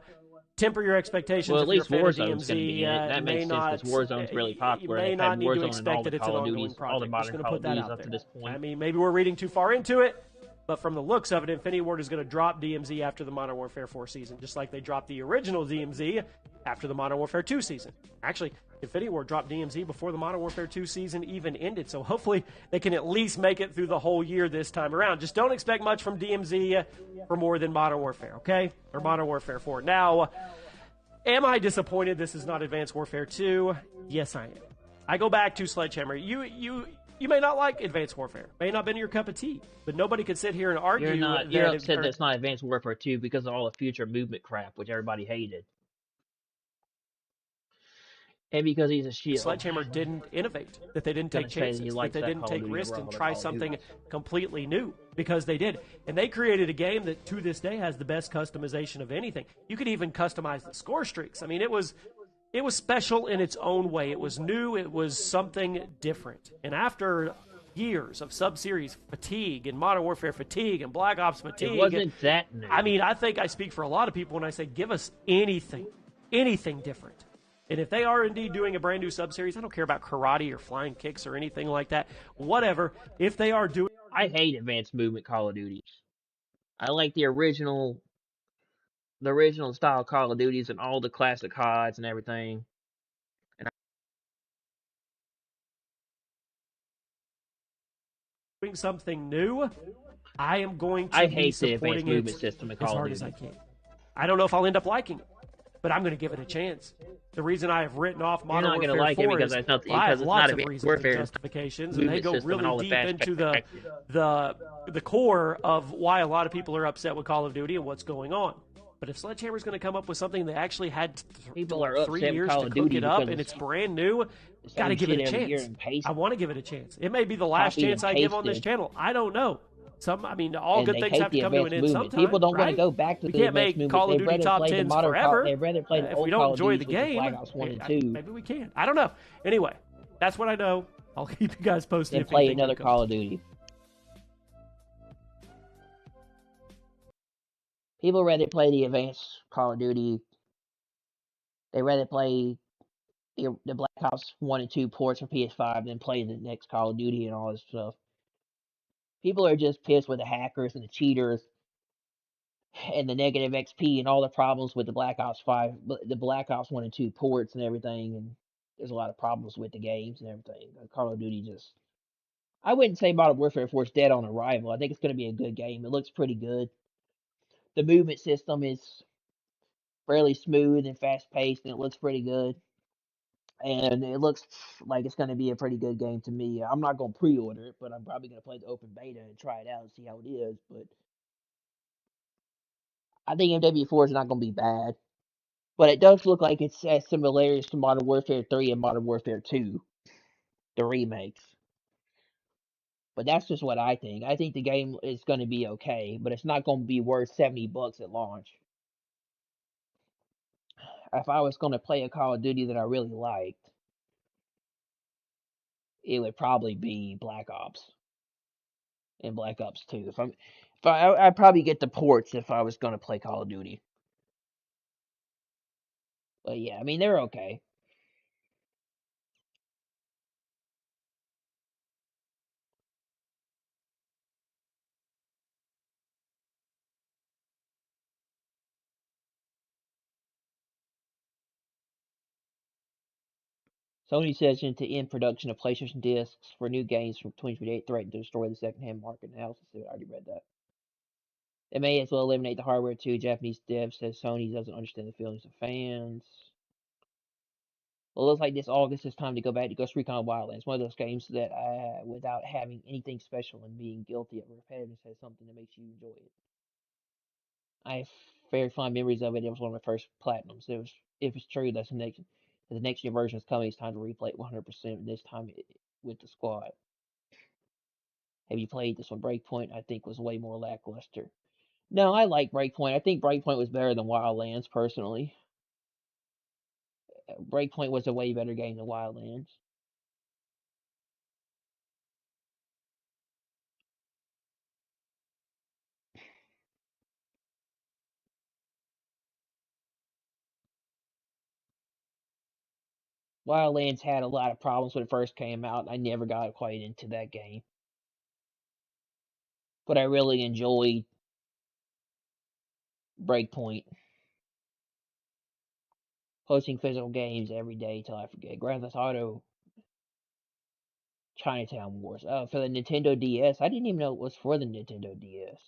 V: temper your expectations.
A: Well, at least
V: Warzone's
A: going to be in it. That makes sense because Warzone's really popular.
V: You may not need to expect that it's an ongoing project.
A: All the modern Call of Duties up to this point.
V: I mean, maybe we're reading too far into it, but from the looks of it, Infinity Ward is going to drop DMZ after the Modern Warfare 4 season, just like they dropped the original DMZ after the Modern Warfare 2 season. Actually, Infinity Ward dropped DMZ before the Modern Warfare 2 season even ended, so hopefully they can at least make it through the whole year this time around. Just don't expect much from DMZ for more than Modern Warfare, okay? Or Modern Warfare 4. Now, am I disappointed this is not Advanced Warfare 2? Yes, I am. I go back to Sledgehammer. You may not like Advanced Warfare. May not been your cup of tea. But nobody could sit here and argue
A: You're upset that it's not Advanced Warfare 2 because of all the future movement crap, which everybody hated. And because he's a shield.
V: Sledgehammer didn't innovate, that they didn't take chances, that they didn't take risks and try something completely new, because they did. And they created a game that to this day has the best customization of anything. You could even customize the score streaks. I mean, it was special in its own way. It was new. It was something different. And after years of sub-series fatigue and Modern Warfare fatigue and Black Ops fatigue,
A: it wasn't that new.
V: I mean, I think I speak for a lot of people when I say give us anything different. And if they are indeed doing a brand new sub-series, I don't care about karate or flying kicks or anything like that. Whatever. If they are doing...
A: I hate advanced movement Call of Duties. I like the original style Call of Duties and all the classic CODs and everything. And
V: doing something new, I am going to
A: I
V: be
A: hate the
V: supporting
A: advanced movement
V: it
A: system in
V: as
A: Call
V: hard
A: of
V: as I
A: Duty.
V: can. I don't know if I'll end up liking it, but I'm going to give it a chance. The reason I have written off
A: You're
V: Modern
A: not
V: Warfare
A: going to like
V: 4
A: it because
V: is
A: it's not
V: I have
A: because it's
V: lots
A: not
V: of
A: Advanced
V: reasons
A: Warfare
V: and justifications, and they
A: movement
V: go
A: system and all
V: really
A: the
V: deep
A: fast
V: into
A: perspective.
V: the core of why a lot of people are upset with Call of Duty and what's going on. But if Sledgehammer's going to come up with something that actually had
A: People are
V: 3
A: upset with
V: years
A: Call
V: to
A: of
V: cook
A: Duty
V: it up
A: because
V: and it's brand new,
A: it's
V: got to
A: same
V: give it a
A: shit every year
V: chance.
A: and paste
V: I want to give it a chance. It may be the last
A: Copy and
V: chance I give on this
A: pasted.
V: channel. I don't know. All
A: And
V: good
A: they
V: things
A: hate
V: have to
A: the
V: come to an
A: advanced
V: end
A: movement.
V: sometime.
A: People don't want to
V: right?
A: go back to
V: We
A: the
V: can't
A: advanced
V: make
A: movement.
V: Call of
A: They'd
V: Duty
A: rather
V: top
A: play the
V: 10s
A: modern
V: forever.
A: They'd rather play the
V: If
A: old
V: we
A: Call
V: don't
A: of
V: enjoy
A: Duties
V: the
A: with
V: game,
A: Black Ops 1 and 2.
V: maybe we can. I don't know. Anyway, that's what I know. I'll keep you guys posted.
A: Then
V: if
A: play
V: anything
A: another
V: comes.
A: Call of Duty. People rather play the advanced Call of Duty. They rather play the Black Ops 1 and 2 ports for PS5 than play the next Call of Duty and all this stuff. People are just pissed with the hackers and the cheaters and the negative XP and all the problems with the Black Ops 5, the Black Ops 1 and 2 ports and everything. And there's a lot of problems with the games and everything. Call of Duty just... I wouldn't say Modern Warfare 4 is dead on arrival. I think it's going to be a good game. It looks pretty good. The movement system is fairly smooth and fast-paced, and it looks pretty good. And it looks like it's going to be a pretty good game to me. I'm not going to pre-order it, but I'm probably going to play the open beta and try it out and see how it is. But I think MW4 is not going to be bad. But it does look like it has similarities to Modern Warfare 3 and Modern Warfare 2, the remakes. But that's just what I think. I think the game is going to be okay, but it's not going to be worth $70 at launch. If I was going to play a Call of Duty that I really liked, it would probably be Black Ops and Black Ops 2. I'd probably get the ports if I was going to play Call of Duty. But yeah, I mean, they're okay. Sony says to end production of PlayStation discs for new games from 2028, threatened to destroy the second-hand market. I already read that. They may as well eliminate the hardware too. Japanese dev says Sony doesn't understand the feelings of fans. Well, it looks like this August is time to go back to Ghost Recon Wildlands. One of those games that, without having anything special and being guilty of repetitiveness, has something that makes you enjoy it. I have very fond memories of it. It was one of my first platinums. If it's true that the next year version is coming, it's time to replay it 100%. This time with the squad. Have you played this one? Breakpoint, I think, was way more lackluster. No, I like Breakpoint. I think Breakpoint was better than Wildlands, personally. Breakpoint was a way better game than Wildlands. Wildlands had a lot of problems when it first came out. I never got quite into that game. But I really enjoyed Breakpoint. Posting physical games every day till I forget. Grand Theft Auto Chinatown Wars. For the Nintendo DS. I didn't even know it was for the Nintendo DS.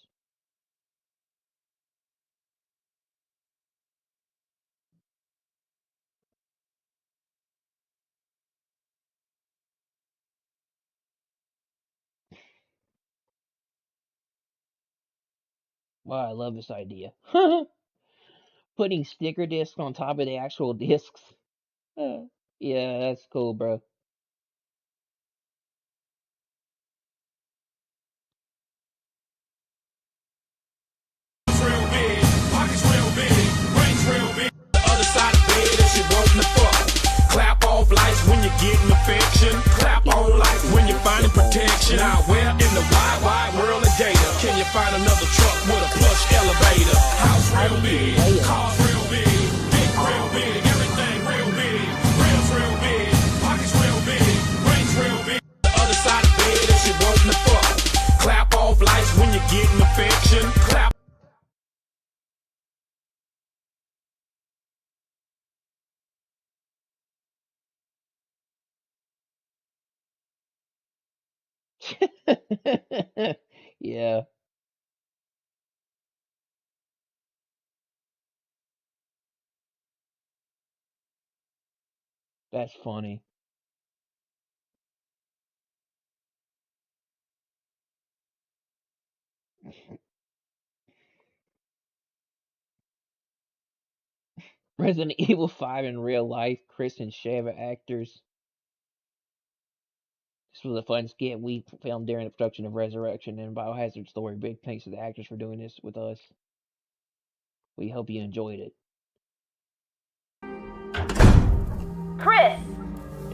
A: Wow, I love this idea. Putting sticker discs on top of the actual discs. Yeah, that's cool, bro.
H: Clap off lights when you're getting affection. Clap on lights when you're finding protection. Now where in the wide, wide world of data can you find another truck with a plush elevator? House real big, cars real big, dick real big, everything real big, rims real big, pockets real big, rings real big. The other side of bed if you want the fuck. Clap off lights when you're getting affection. Clap.
A: Yeah. That's funny. Resident Evil 5 in real life. Chris and Sheva actors. This was a fun skit we filmed during the production of Resurrection and Biohazard Story. Big thanks to the actors for doing this with us. We hope you enjoyed it.
J: Chris!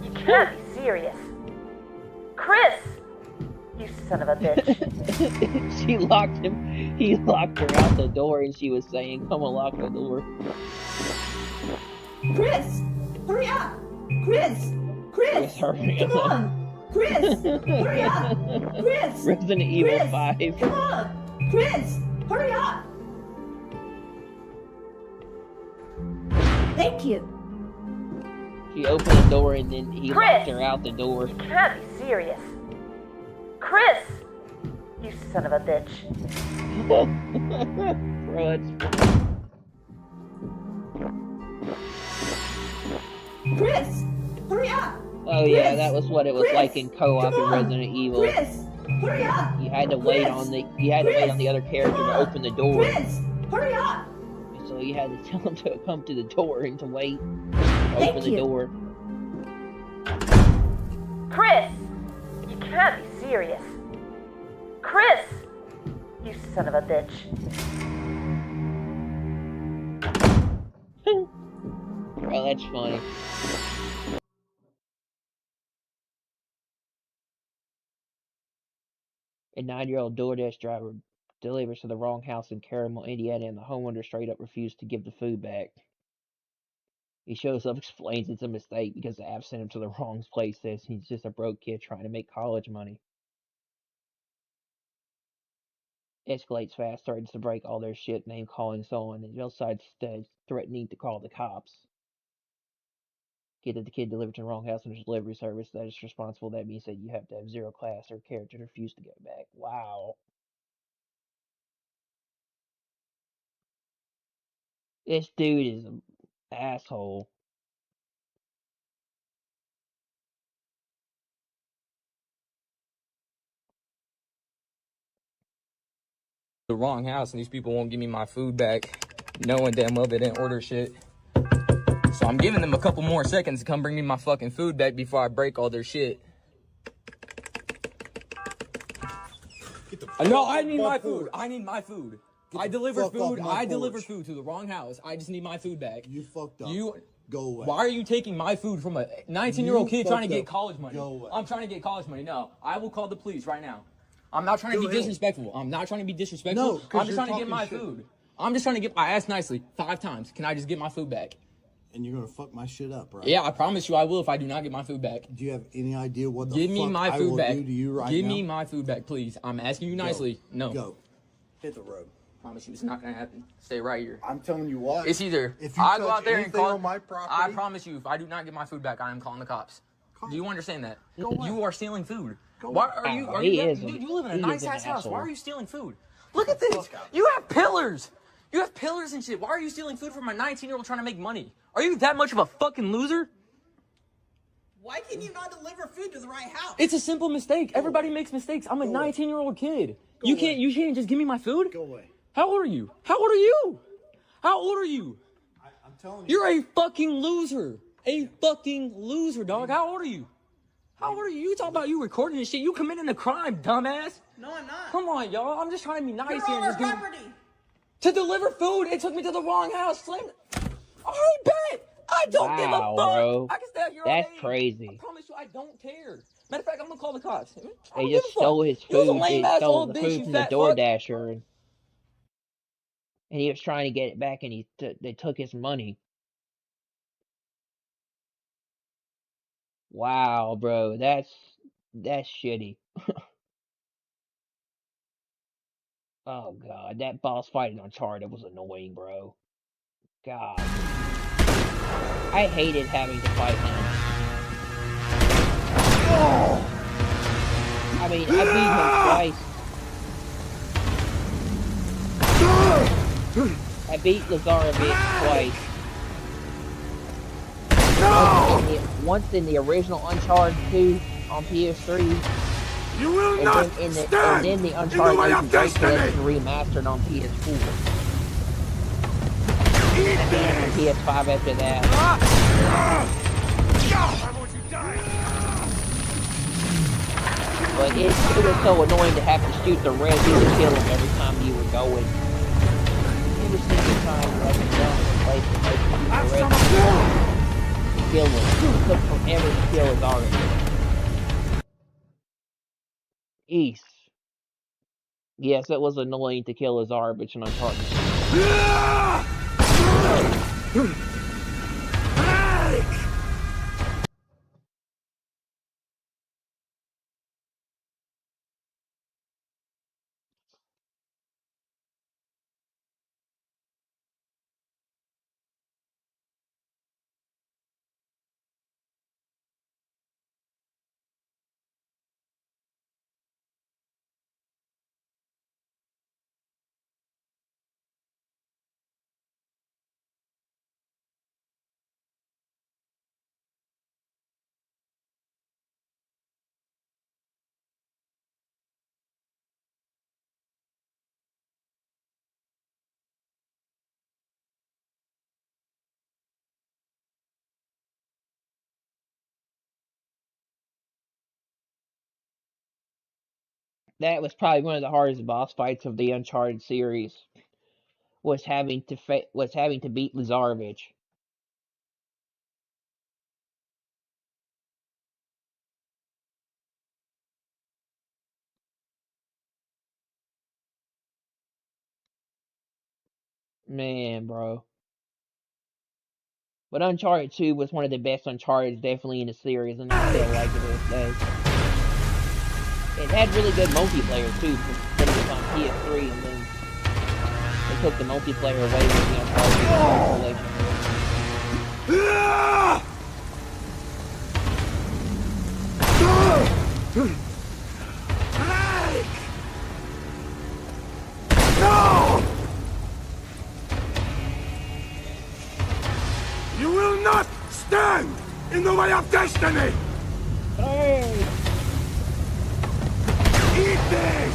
J: You can't be serious. Chris! You son of a bitch.
A: She locked him. He locked her out the door and she was saying, "Come unlock the door."
J: Chris! Hurry up! Chris! Chris!
A: Hurry
J: Come
A: up.
J: on! Chris! Hurry up! Chris!
A: Resident Evil
J: Chris!
A: 5.
J: Come on! Chris! Hurry up! Thank you.
A: She opened the door and then he
J: Chris!
A: locked her out the door.
J: You can't be serious. Chris! You son of a bitch.
A: Bro, it's...
J: Chris! Hurry up!
A: Oh yeah, that was what it was like in co-op in Resident Evil.
J: Chris! Hurry up!
A: You had to wait on the other character to open the door.
J: Chris! Hurry up!
A: So you had to tell him to come to the door and to wait. Open the door.
J: Chris! You can't be serious. Chris! You son of a bitch.
A: Oh, that's funny. A 9-year-old DoorDash driver delivers to the wrong house in Caramel, Indiana, and the homeowner straight up refused to give the food back. He shows up, explains it's a mistake because the app sent him to the wrong place, says he's just a broke kid trying to make college money. Escalates fast, threatens to break all their shit, name calling, so on, and Hillside threatening to call the cops. Get the kid delivered to the wrong house and delivery service that is responsible. That means that you have to have 0 class or character to refuse to get back. Wow. This dude is an asshole.
G: The wrong house and these people won't give me my food back, knowing damn well they didn't order shit. So I'm giving them a couple more seconds to come bring me my fucking food back before I break all their shit. No, I need my food. I need my food. I delivered food. I delivered food to the wrong house. I just need my food back.
K: You fucked up.
G: You
K: go away.
G: Why are you taking my food from a 19-year-old kid trying to get
K: up.
G: college money?
K: Go away.
G: I'm trying to get college money. No, I will call the police right now. I'm not trying to be disrespectful. I'm not trying to be disrespectful.
K: No,
G: I'm just trying to get my food. I'm just trying to get. I asked nicely 5 times. Can I just get my food back?
K: And you're gonna fuck my shit up, right?
G: Yeah, I promise you I will if I do not get my food back.
K: Do you have any idea what the
G: Give me
K: fuck
G: my
K: I
G: food
K: will
G: back.
K: do to you right
G: Give
K: now?
G: me my food back, please. I'm asking you nicely. No.
K: Go. Hit the road.
G: Promise you it's not gonna happen. Stay right here.
K: I'm telling you what.
G: It's either
K: if you
G: I go
K: touch
G: out there and
K: anything
G: call.
K: on my property,
G: I promise you, if I do not get my food back, I am calling the cops. Do you understand that?
K: Go away.
G: You are stealing food.
K: Go
G: Why
K: away.
G: are you? Are
A: He
G: you?
A: is
G: Dude,
A: a-
G: you live in a
A: he is
G: nice
A: an
G: ass house.
A: asshole.
G: Why are you stealing food? Look at this. You have pillars. You have pillars and shit. Why are you stealing food from a 19-year-old trying to make money? Are you that much of a fucking loser?
W: Why can you not deliver food to the right house?
G: It's a simple mistake. Everybody makes mistakes. I'm a 19-year-old kid. You can't just give me my food?
K: Go away.
G: How old are you? How old are you? How old are you?
K: I'm telling you.
G: You're a fucking loser. A fucking loser, dog. How old are you? How old are you? You talk about you recording this shit. You committing a crime, dumbass.
W: No, I'm not.
G: Come on, y'all. I'm just trying to be nice
W: You're
G: here.
W: on
G: and
W: our
G: just do-
W: property.
G: To deliver food. It took me to the wrong house. Slammed. All right, bet. I don't give a
A: Wow,
G: fuck.
A: bro.
G: I can stay out here all
A: That's
G: day.
A: crazy.
G: I promise you, I don't care. Matter of fact, I'm gonna call the cops. I
A: They
G: don't
A: just
G: give a fuck.
A: stole his
G: You was a
A: food.
G: lame
A: They
G: ass
A: stole
G: old
A: the
G: bitch,
A: food
G: you
A: from the
G: fat fuck.
A: DoorDasher, and he was trying to get it back, and they took his money. Wow, bro, that's shitty. Oh god, that boss fight in Uncharted was annoying, bro. God, I hated having to fight him. I mean, I beat him twice. I beat Lazarevic twice. Once in the original Uncharted 2 on PS3.
H: You will
A: and
H: not
A: then
H: stand
A: and then the
H: in the
A: Uncharted
H: way of
A: Nathan Drake
H: destiny.
A: Collection remastered on PS4. And I beat it on PS5 after that. But it was so annoying to have to shoot the red to kill him every time you were going. Every single time you had to jump in place to make the red kill him. It took forever to kill his already. East. Yes, it was annoying to kill Azar, but you're not talking. that was probably one of the hardest boss fights of the Uncharted series. Was having to beat Lazarevich. Man, bro. But Uncharted 2 was one of the best Uncharted definitely in the series, and I still like it to this day. It had really good multiplayer too, when it was on PS3, and then they took the multiplayer away with the Uncharted
H: No! You will not stand in the way of destiny!
A: Hey!
H: Eat this!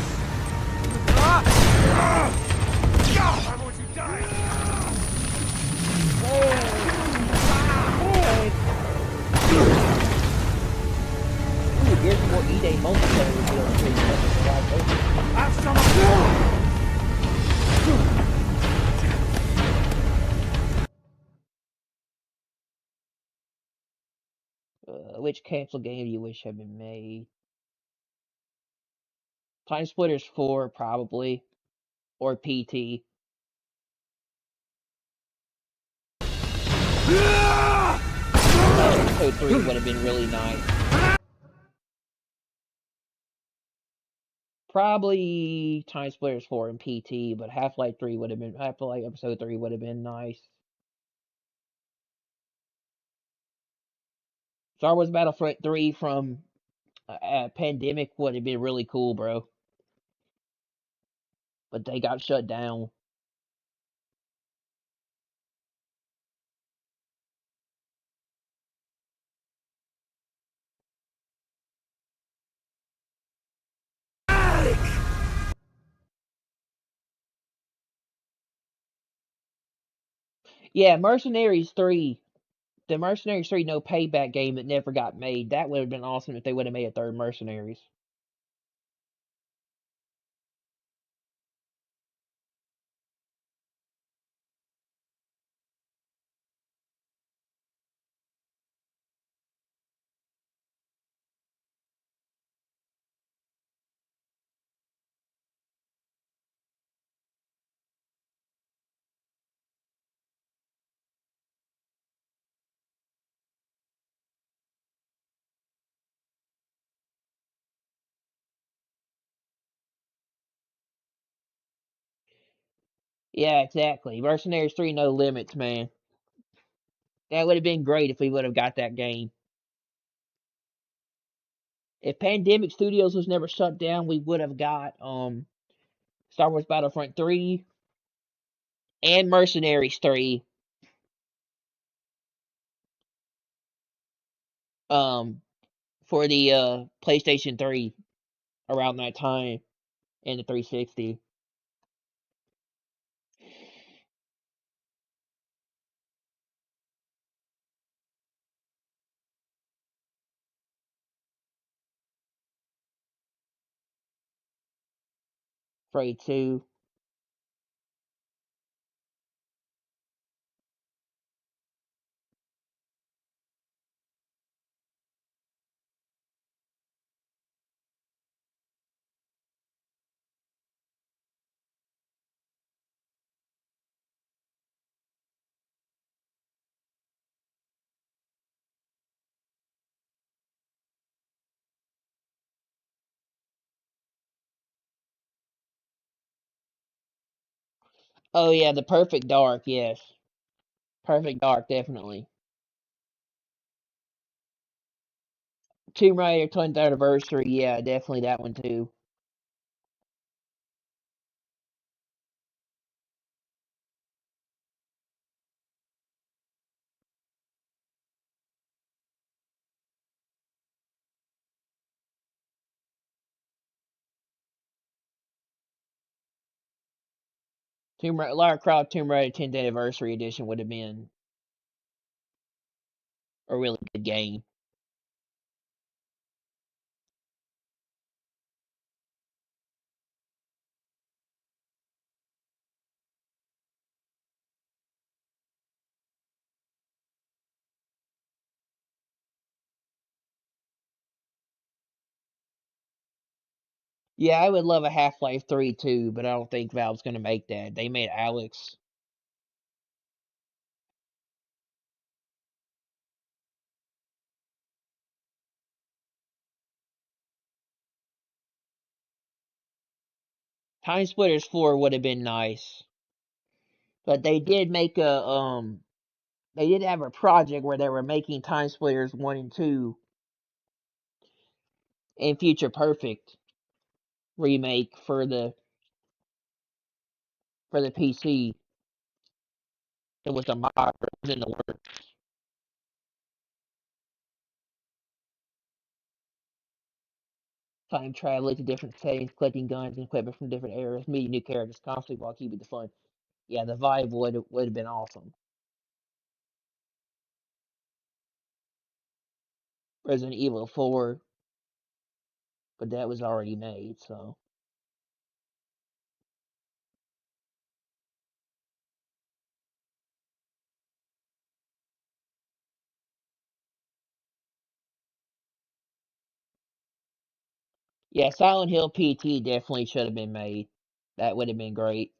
H: I want you dying!
A: Ooh, here's more E-Day multiplayer.
H: Have some of you!
A: Which cancel game do you wish had been made? Time Splitters 4, probably. Or PT. Episode 3 would have been really nice. Probably Time Splitters 4 and PT, but Half-Life Episode 3 would have been nice. Star Wars Battlefront 3 from Pandemic would have been really cool, bro. But they got shut down. Yeah, Mercenaries 3. The Mercenaries 3 No Payback game that never got made. That would have been awesome if they would have made a third Mercenaries. Yeah, exactly. Mercenaries 3 No Limits, man. That would have been great if we would have got that game. If Pandemic Studios was never shut down, we would have got Star Wars Battlefront 3 and Mercenaries 3. For the PlayStation 3 around that time and the 360. Prey 2. Oh yeah, the Perfect Dark, yes. Perfect Dark, definitely. Tomb Raider 20th Anniversary, yeah, definitely that one too. Lara Croft Tomb Raider 10th Anniversary Edition would have been a really good game. Yeah, I would love a Half-Life 3 too, but I don't think Valve's gonna make that. They made Alex. Time Splitters 4 would have been nice. But they did make they did have a project where they were making Time Splitters 1 and 2 and Future Perfect remake for the PC. It was a mod, it was in the works. Time traveling to different settings, collecting guns and equipment from different eras, meeting new characters constantly while keeping the fun. Yeah, the vibe would have been awesome. Resident Evil 4, but that was already made, so. Yeah, Silent Hill PT definitely should have been made. That would have been great.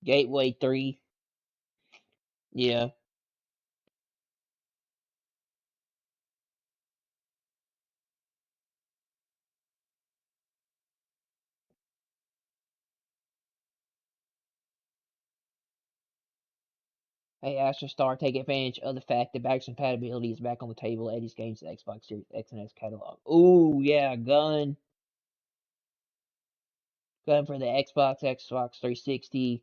A: Gateway 3. Yeah. Hey, Astrostar, take advantage of the fact that backwards compatibility is back on the table. Eddie's Games, the Xbox Series X and S catalog. Ooh, yeah, gun. Gun for the Xbox 360.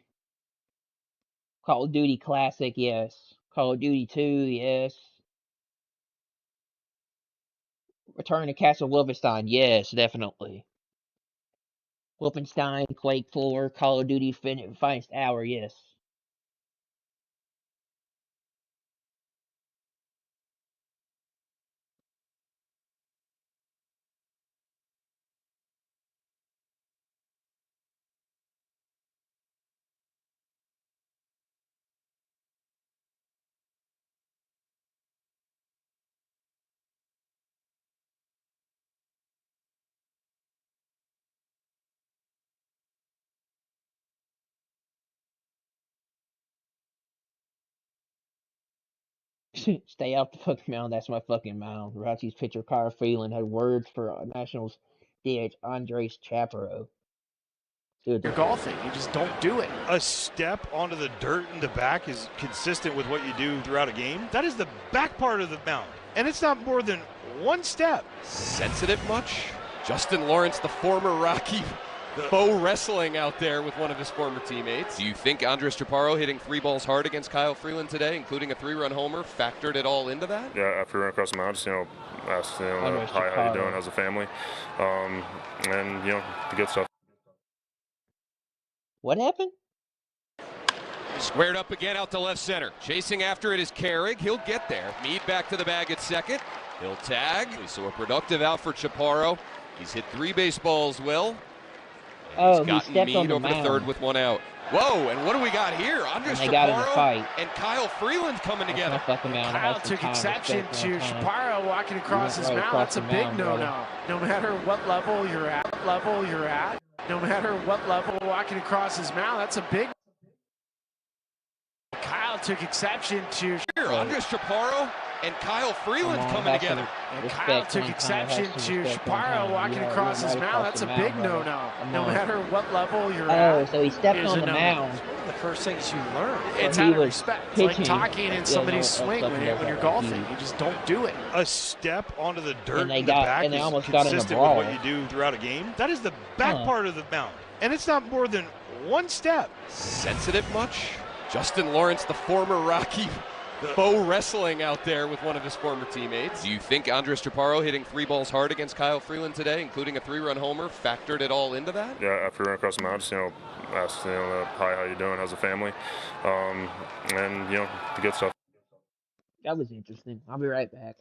A: Call of Duty Classic, yes. Call of Duty 2, yes. Return to Castle Wolfenstein, yes, definitely. Wolfenstein, Quake 4, Call of Duty Finest Hour, yes. Stay off the fucking mound, that's my fucking mound. Rocky's pitcher Kyle Freeland had words for Nationals DH Andres Chaparro.
L: You're golfing, you just don't do it.
M: A step onto the dirt in the back is consistent with what you do throughout a game. That is the back part of the mound, and it's not more than one step.
N: Sensitive much? Justin Lawrence, the former Rocky, Bo wrestling out there with one of his former teammates. Do you think Andres Chaparro hitting 3 balls hard against Kyle Freeland today, including a 3-run homer, factored it all into that?
X: Yeah, after we ran across the mound, just, asked, hi, how you doing, how's the family? And, the good stuff.
A: What happened?
N: Squared up again out to left center. Chasing after it is Carrig. He'll get there. Mead back to the bag at second. He'll tag. So a productive out for Chaparro. He's hit 3 baseballs well.
A: Oh,
N: he's gotten
A: stepped
N: Mead
A: on the
N: over to
A: mound.
N: third with 1 out. Whoa, and what do we got here? Andres
A: And they got in a
N: Chaparro
A: fight.
N: and Kyle Freeland coming together.
L: Kyle took exception to Chaparro walking across his mound. That's a big no-no. No matter what level you're at, no matter what level walking across his mound, that's a big. Kyle took exception to
N: Andres Chaparro and Kyle Freeland coming together.
L: And Kyle took exception to Chaparro walking across his mound. That's a big no-no. No matter what level you're at.
A: Oh, so he stepped on the mound.
L: It's one of the first things you learn.
A: So
L: It's
A: he
L: out of
A: was
L: respect. It's like
A: pitching.
L: talking in somebody's
A: Yeah, no,
L: swing when
A: that's
L: you're golfing. You just don't do it.
M: A step onto the dirt
A: And they
M: in the
A: got-
M: back
A: and they
M: is
A: almost got in a
M: consistent with
A: brawl.
M: what you do throughout a game. That is the back
A: Huh.
M: part of the mound, and it's not more than one step.
N: Sensitive much? Justin Lawrence, the former Rocky, Bo wrestling out there with one of his former teammates. Do you think Andres Chaparro hitting 3 balls hard against Kyle Freeland today, including a 3-run homer, factored it all into that?
X: Yeah, after we ran across the mound, just, asked, hi, how you doing, how's the family? And, the good stuff.
A: That was interesting. I'll be right back.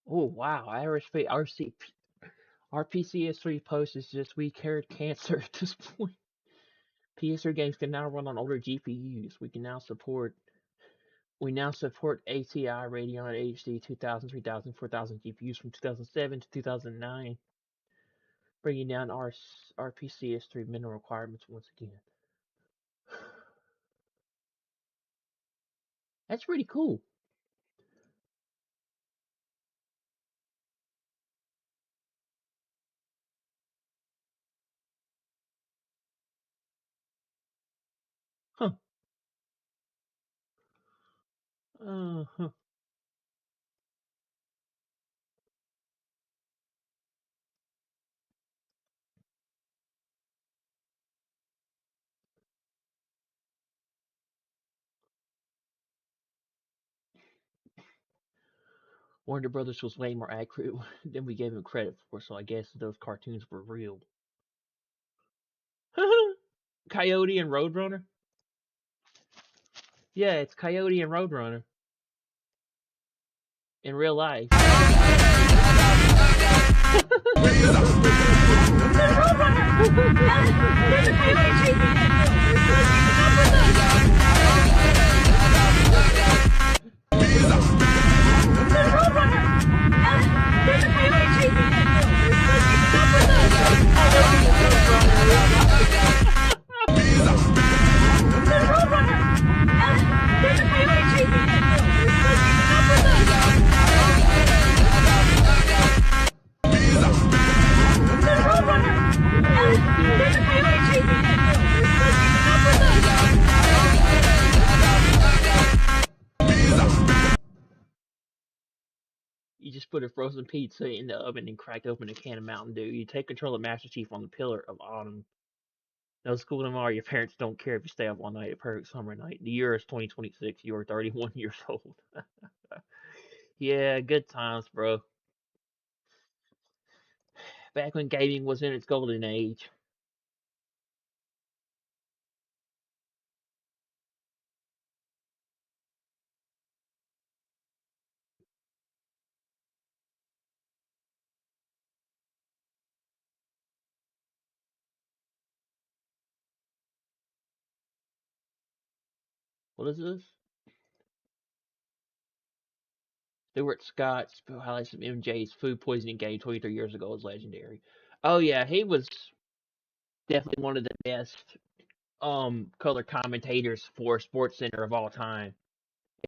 A: Oh wow, our PCS3 post is just we cured cancer at this point. PS3 games can now run on older GPUs. We now support ATI Radeon HD 2000, 3000, 4000 GPUs from 2007 to 2009, bringing down our PCS3 minimum requirements once again. That's pretty cool. Huh. Huh. Warner Brothers was way more accurate than we gave him credit for, so I guess those cartoons were real. Coyote and Roadrunner? Yeah, it's Coyote and Roadrunner. In real life. You just put a frozen pizza in the oven and crack open a can of Mountain Dew. You take control of Master Chief on the Pillar of Autumn. No school tomorrow. Your parents don't care if you stay up all night at Perfect Summer Night. The year is 2026. You are 31 years old. Yeah, good times, bro. Back when gaming was in its golden age. What is this? Stuart Scott highlights of MJ's food poisoning game 23 years ago was legendary. Oh yeah, he was definitely one of the best color commentators for SportsCenter of all time.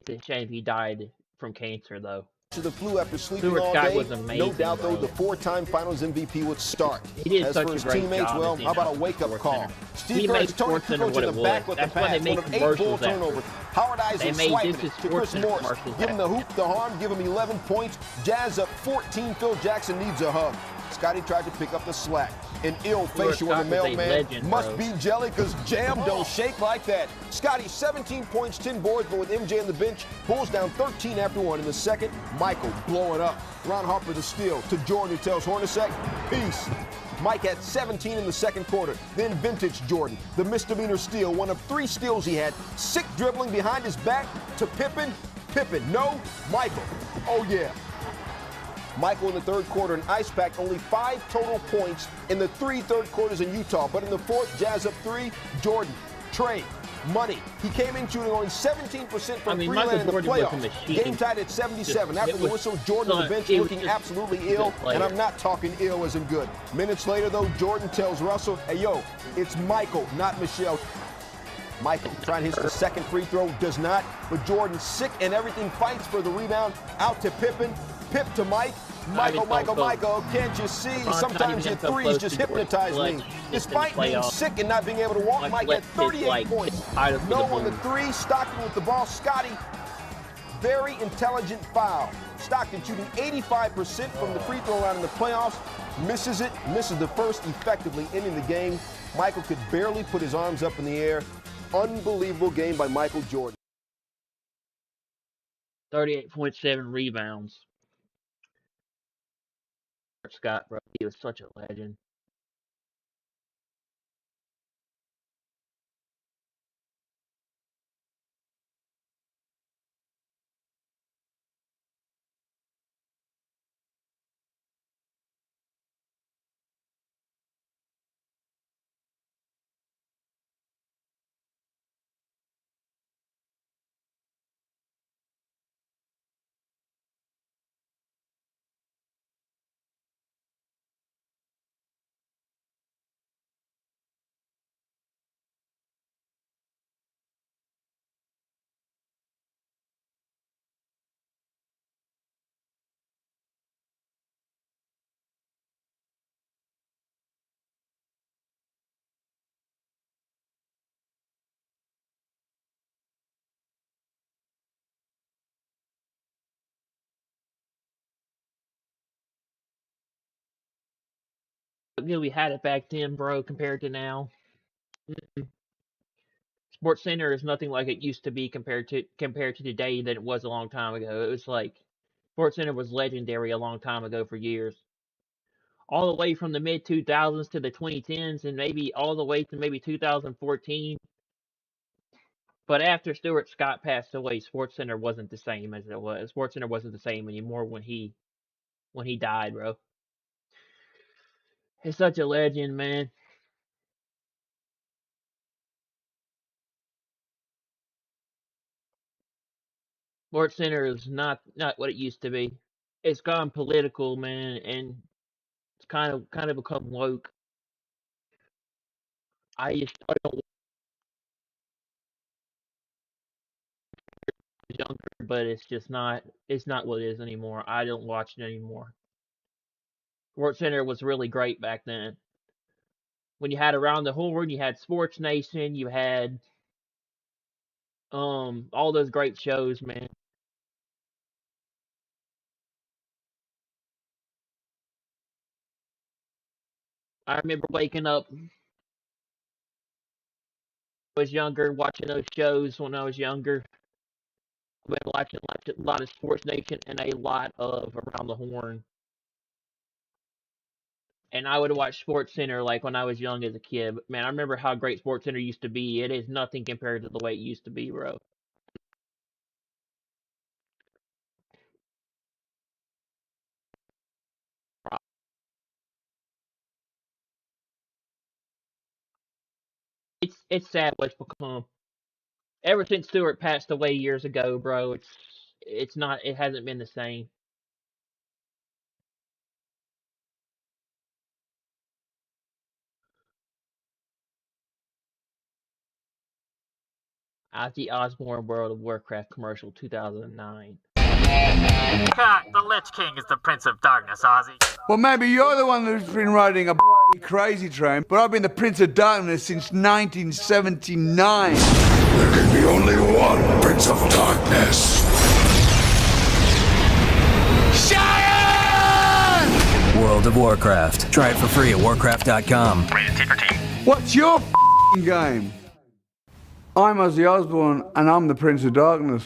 A: It's a shame he died from cancer though.
F: To the flu after sleeping
A: Stuart
F: all
A: Scott
F: day,
A: was amazing,
F: no doubt though
A: bro.
F: the four-time Finals MVP would start.
A: He did
F: As
A: such
F: for
A: a
F: his
A: great
F: teammates,
A: job
F: well,
A: as
F: how about a
A: being
F: wake-up
A: on
F: call?
A: SportsCenter.
F: Steve
A: He
F: Kerr
A: made
F: started
A: SportsCenter
F: coach
A: what
F: in
A: it
F: the back
A: was.
F: with the
A: That's why they
F: pass,
A: made
F: one of 8 ball
A: commercials after.
F: turnovers. Howard
A: They
F: Isaac
A: made
F: swiping
A: this
F: it
A: is
F: to Chris
A: SportsCenter
F: Morris.
A: commercials
F: Give him the
A: after.
F: hoop, the harm, give him 11 points. Jazz up 14. Phil Jackson needs a hug. Scotty tried to pick up the slack. An ill facial with the mailman. Must be jelly because Jam don't shake like that. Scotty, 17 points, 10 boards, but with MJ on the bench, Bulls down 13 after 1 in the second. Michael blowing up. Ron Harper the steal to Jordan, who tells Hornacek, peace. Mike had 17 in the second quarter. Then vintage Jordan, the misdemeanor steal, one of 3 steals he had. Sick dribbling behind his back to Pippen. Pippen, no. Michael, oh yeah. Michael in the third quarter, an ice pack, only 5 total points in the 3 third quarters in Utah. But in the fourth, Jazz up 3, Jordan, Trey, money. He came in shooting only 17% from three land in the playoffs. Game tied at 77. After the whistle, Jordan on the bench looking absolutely ill, and I'm not talking ill as in good. Minutes later, though, Jordan tells Russell, hey, yo, it's Michael, not Michelle. Michael trying to hit the second free throw, does not, but Jordan sick and everything, fights for the rebound, out to Pippen, Pip to Mike. Michael, can't you see? Sometimes your threes just hypnotize me. Despite being sick and not being able to walk, Mike had 38 points. No on the 3, Stockton with the ball. Scotty, very intelligent foul. Stockton shooting 85% from the free throw line in the playoffs. Misses it, misses the first, effectively ending the game. Michael could barely put his arms up in the air. Unbelievable game by Michael Jordan.
A: 38.7 rebounds. Scott, bro. He was such a legend. Yeah, we had it back then, bro, compared to now. Sports Center is nothing like it used to be compared to today than it was a long time ago. It was like Sports Center was legendary a long time ago for years. All the way from the mid 2000s to the 2010s and maybe all the way to maybe 2014. But after Stuart Scott passed away, Sports Center wasn't the same as it was. Sports Center wasn't the same anymore when he died, bro. He's such a legend, man. Sports Center is not what it used to be. It's gone political, man, and it's kind of become woke. I don't younger, but it's not what it is anymore. I don't watch it anymore. Sports Center was really great back then. When you had Around the Horn, you had Sports Nation, you had all those great shows, man. I remember waking up was younger, watching those shows when I was younger. I've been watching a lot of Sports Nation and a lot of Around the Horn. And I would watch Sports Center like when I was young as a kid. But man, I remember how great Sports Center used to be. It is nothing compared to the way it used to be, bro. It's sad what's become. Ever since Stewart passed away years ago, bro, it hasn't been the same. Ozzy Osbourne World of Warcraft commercial 2009.
D: The Lich King is the Prince of Darkness, Ozzy.
I: Well, maybe you're the one who's been riding a crazy train, but I've been the Prince of Darkness since 1979.
H: There can be only one Prince of Darkness.
I: Cheyenne!
O: World of Warcraft. Try it for free at warcraft.com.
D: Rated T for Teen.
I: What's your game? I'm Ozzy Osbourne, and I'm the Prince of Darkness.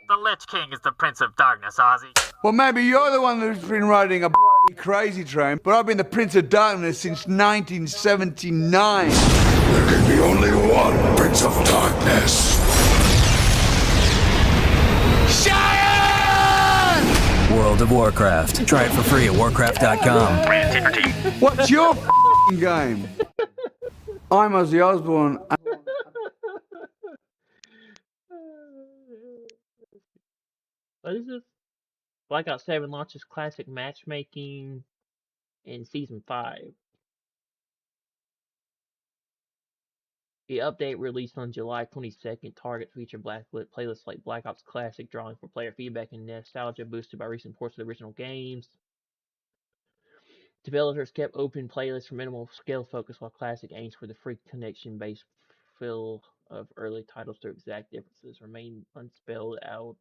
D: The Lich King is the Prince of Darkness, Ozzy.
I: Well, maybe you're the one who's been riding a crazy train, but I've been the Prince of Darkness since 1979.
H: There can be only one Prince of Darkness.
I: Cheyenne!
O: World of Warcraft. Try it for free at warcraft.com.
D: Rated T for Teen.
I: What's your game? I'm Ozzy Osbourne.
A: What is this? Blackout 7 launches classic matchmaking in Season 5. The update released on July 22nd targets feature playlists like Black Ops Classic, drawing from player feedback and nostalgia boosted by recent ports of the original games. Developers kept open playlists for minimal scale focus, while Classic aims for the free connection-based feel of early titles. Their exact differences remain unspelled out.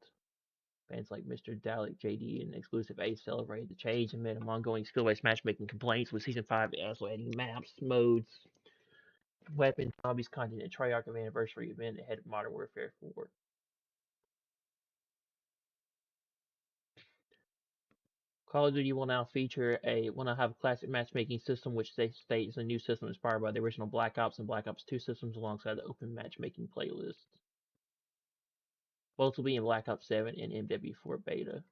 A: Bands like Mr. Dalek, JD, and Exclusive Ace celebrated the change amid ongoing skill-based matchmaking complaints, with Season 5 also adding maps, modes, weapons, zombies content, and Treyarch of Anniversary event ahead of Modern Warfare 4. Call of Duty will now have a classic matchmaking system, which they state is a new system inspired by the original Black Ops and Black Ops 2 systems alongside the open matchmaking playlist. Both will be in Black Ops 7 and MW4 beta.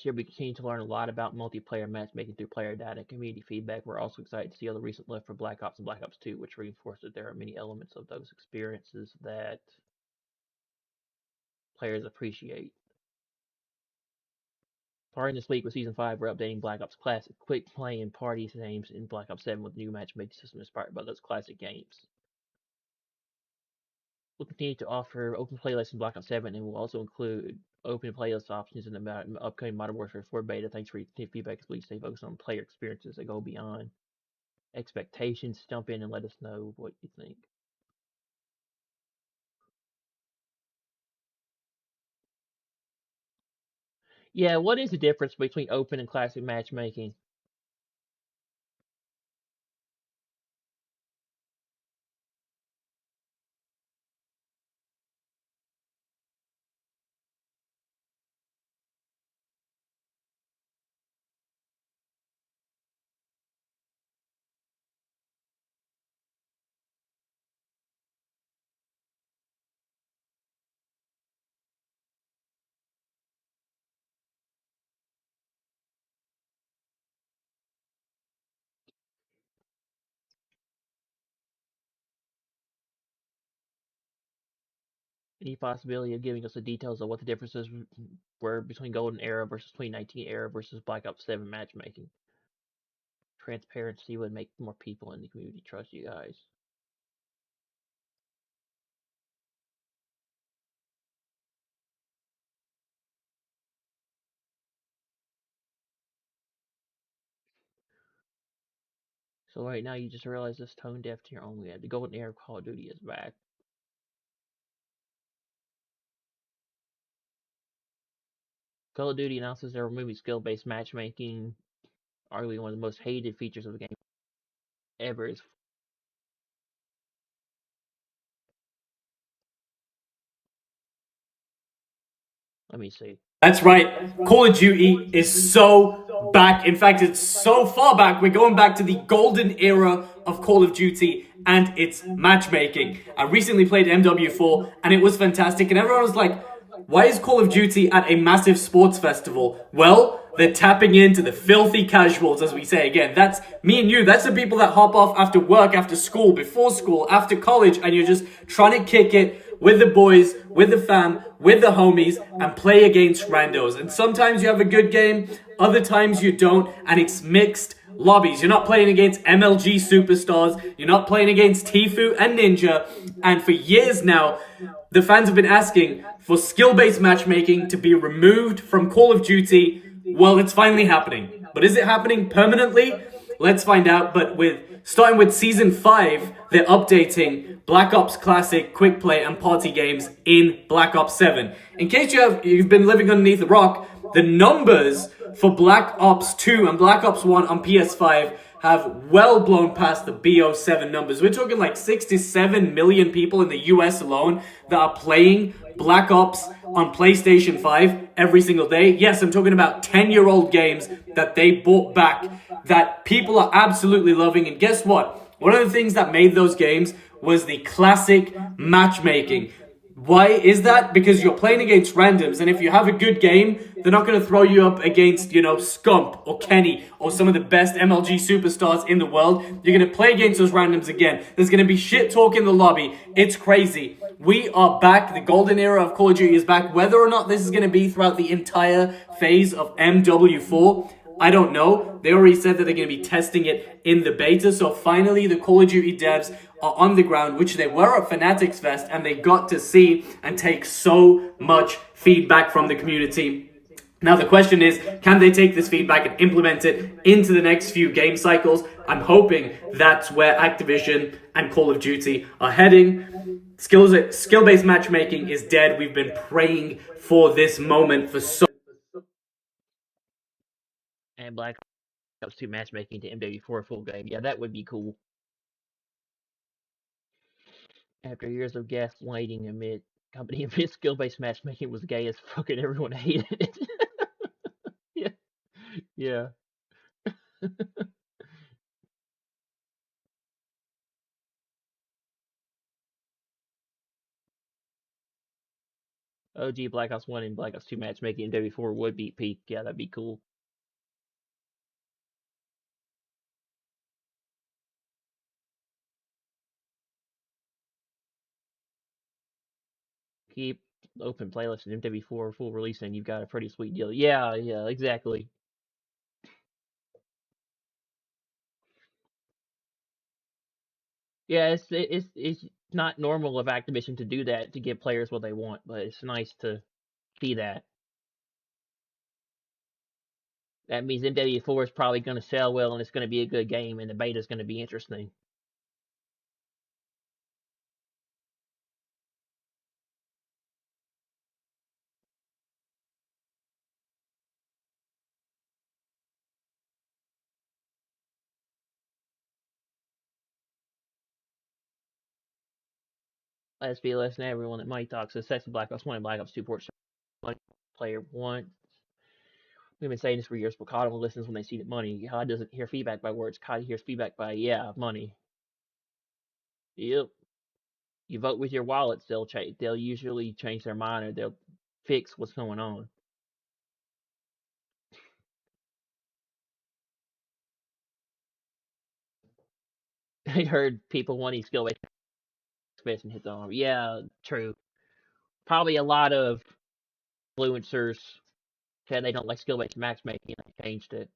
A: Here we continue to learn a lot about multiplayer matchmaking through player data and community feedback. We're also excited to see all the recent love for Black Ops and Black Ops 2, which reinforces that there are many elements of those experiences that players appreciate. Starting this week with Season 5, we're updating Black Ops Classic quick play and party games in Black Ops 7 with a new matchmaking system inspired by those classic games. We'll continue to offer open playlists in Black Ops 7, and we'll also include open playlist options in the upcoming Modern Warfare 4 beta. Thanks for your feedback, as we stay focused on player experiences that go beyond expectations. Jump in and let us know what you think. Yeah, what is the difference between open and classic matchmaking? Any possibility of giving us the details of what the differences were between Golden Era versus 2019 Era versus Black Ops 7 matchmaking? Transparency would make more people in the community trust you guys. So right now you just realize this tone deaf to your own head. The Golden Era of Call of Duty is back. Call of Duty announces they're removing skill-based matchmaking, arguably one of the most hated features of the game ever. Let me see.
B: That's right. Call of Duty is so back. In fact, it's so far back. We're going back to the golden era of Call of Duty and its matchmaking. I recently played MW4 and it was fantastic. And everyone was like, why is Call of Duty at a massive sports festival? Well, they're tapping into the filthy casuals, as we say again. That's me and you. That's the people that hop off after work, after school, before school, after college, and you're just trying to kick it with the boys, with the fam, with the homies, and play against randos. And sometimes you have a good game, other times you don't, and it's mixed lobbies. You're not playing against MLG superstars, you're not playing against Tfue and Ninja, and for years now, the fans have been asking for skill-based matchmaking to be removed from Call of Duty. Well, it's finally happening. But is it happening permanently? Let's find out. But starting with Season 5, they're updating Black Ops Classic, Quick Play, and Party games in Black Ops 7. In case you've been living underneath a rock, the numbers for Black Ops 2 and Black Ops 1 on PS5 have well blown past the BO7 numbers. We're talking like 67 million people in the US alone that are playing Black Ops on PlayStation 5 every single day. Yes, I'm talking about 10-year-old games that they bought back that people are absolutely loving. And guess what? One of the things that made those games was the classic matchmaking. Why is that? Because you're playing against randoms, and if you have a good game, they're not going to throw you up against, Scump or Kenny or some of the best MLG superstars in the world. You're going to play against those randoms again. There's going to be shit talk in the lobby. It's crazy. We are back. The golden era of Call of Duty is back. Whether or not this is going to be throughout the entire phase of MW4, I don't know. They already said that they're going to be testing it in the beta. So finally, the Call of Duty devs are on the ground, which they were at Fanatics Fest, and they got to see and take so much feedback from the community. Now the question is, can they take this feedback and implement it into the next few game cycles? I'm hoping that's where Activision and Call of Duty are heading. skill-based matchmaking is dead. We've been praying for this moment for so.
A: And Black Ops 2 matchmaking to MW4 full game. Yeah, that would be cool. After years of gaslighting amid company amid skill-based matchmaking was gay as fucking everyone hated it. Yeah. Yeah. OG Black Ops 1 and Black Ops 2 matchmaking in MW4 would beat peak. Yeah, that'd be cool. Keep open playlist in MW4 full release and you've got a pretty sweet deal. Yeah, yeah, exactly. Yeah, it's not normal of Activision to do that to give players what they want, but it's nice to see that. That means MW4 is probably going to sell well and it's going to be a good game and the beta is going to be interesting. Let's be listening to everyone that might talk. So Sexy Black Ops 1 and Black Ops 2 ports player wants. We've been saying this for years, but COD only listens when they see the money. COD doesn't hear feedback by words. COD hears feedback by, yeah, money. Yep. You vote with your wallets, they'll usually change their mind or they'll fix what's going on. I heard people wanting skill-based and hit the arm. Yeah, true. Probably a lot of influencers said they don't like skill-based matchmaking and they changed it.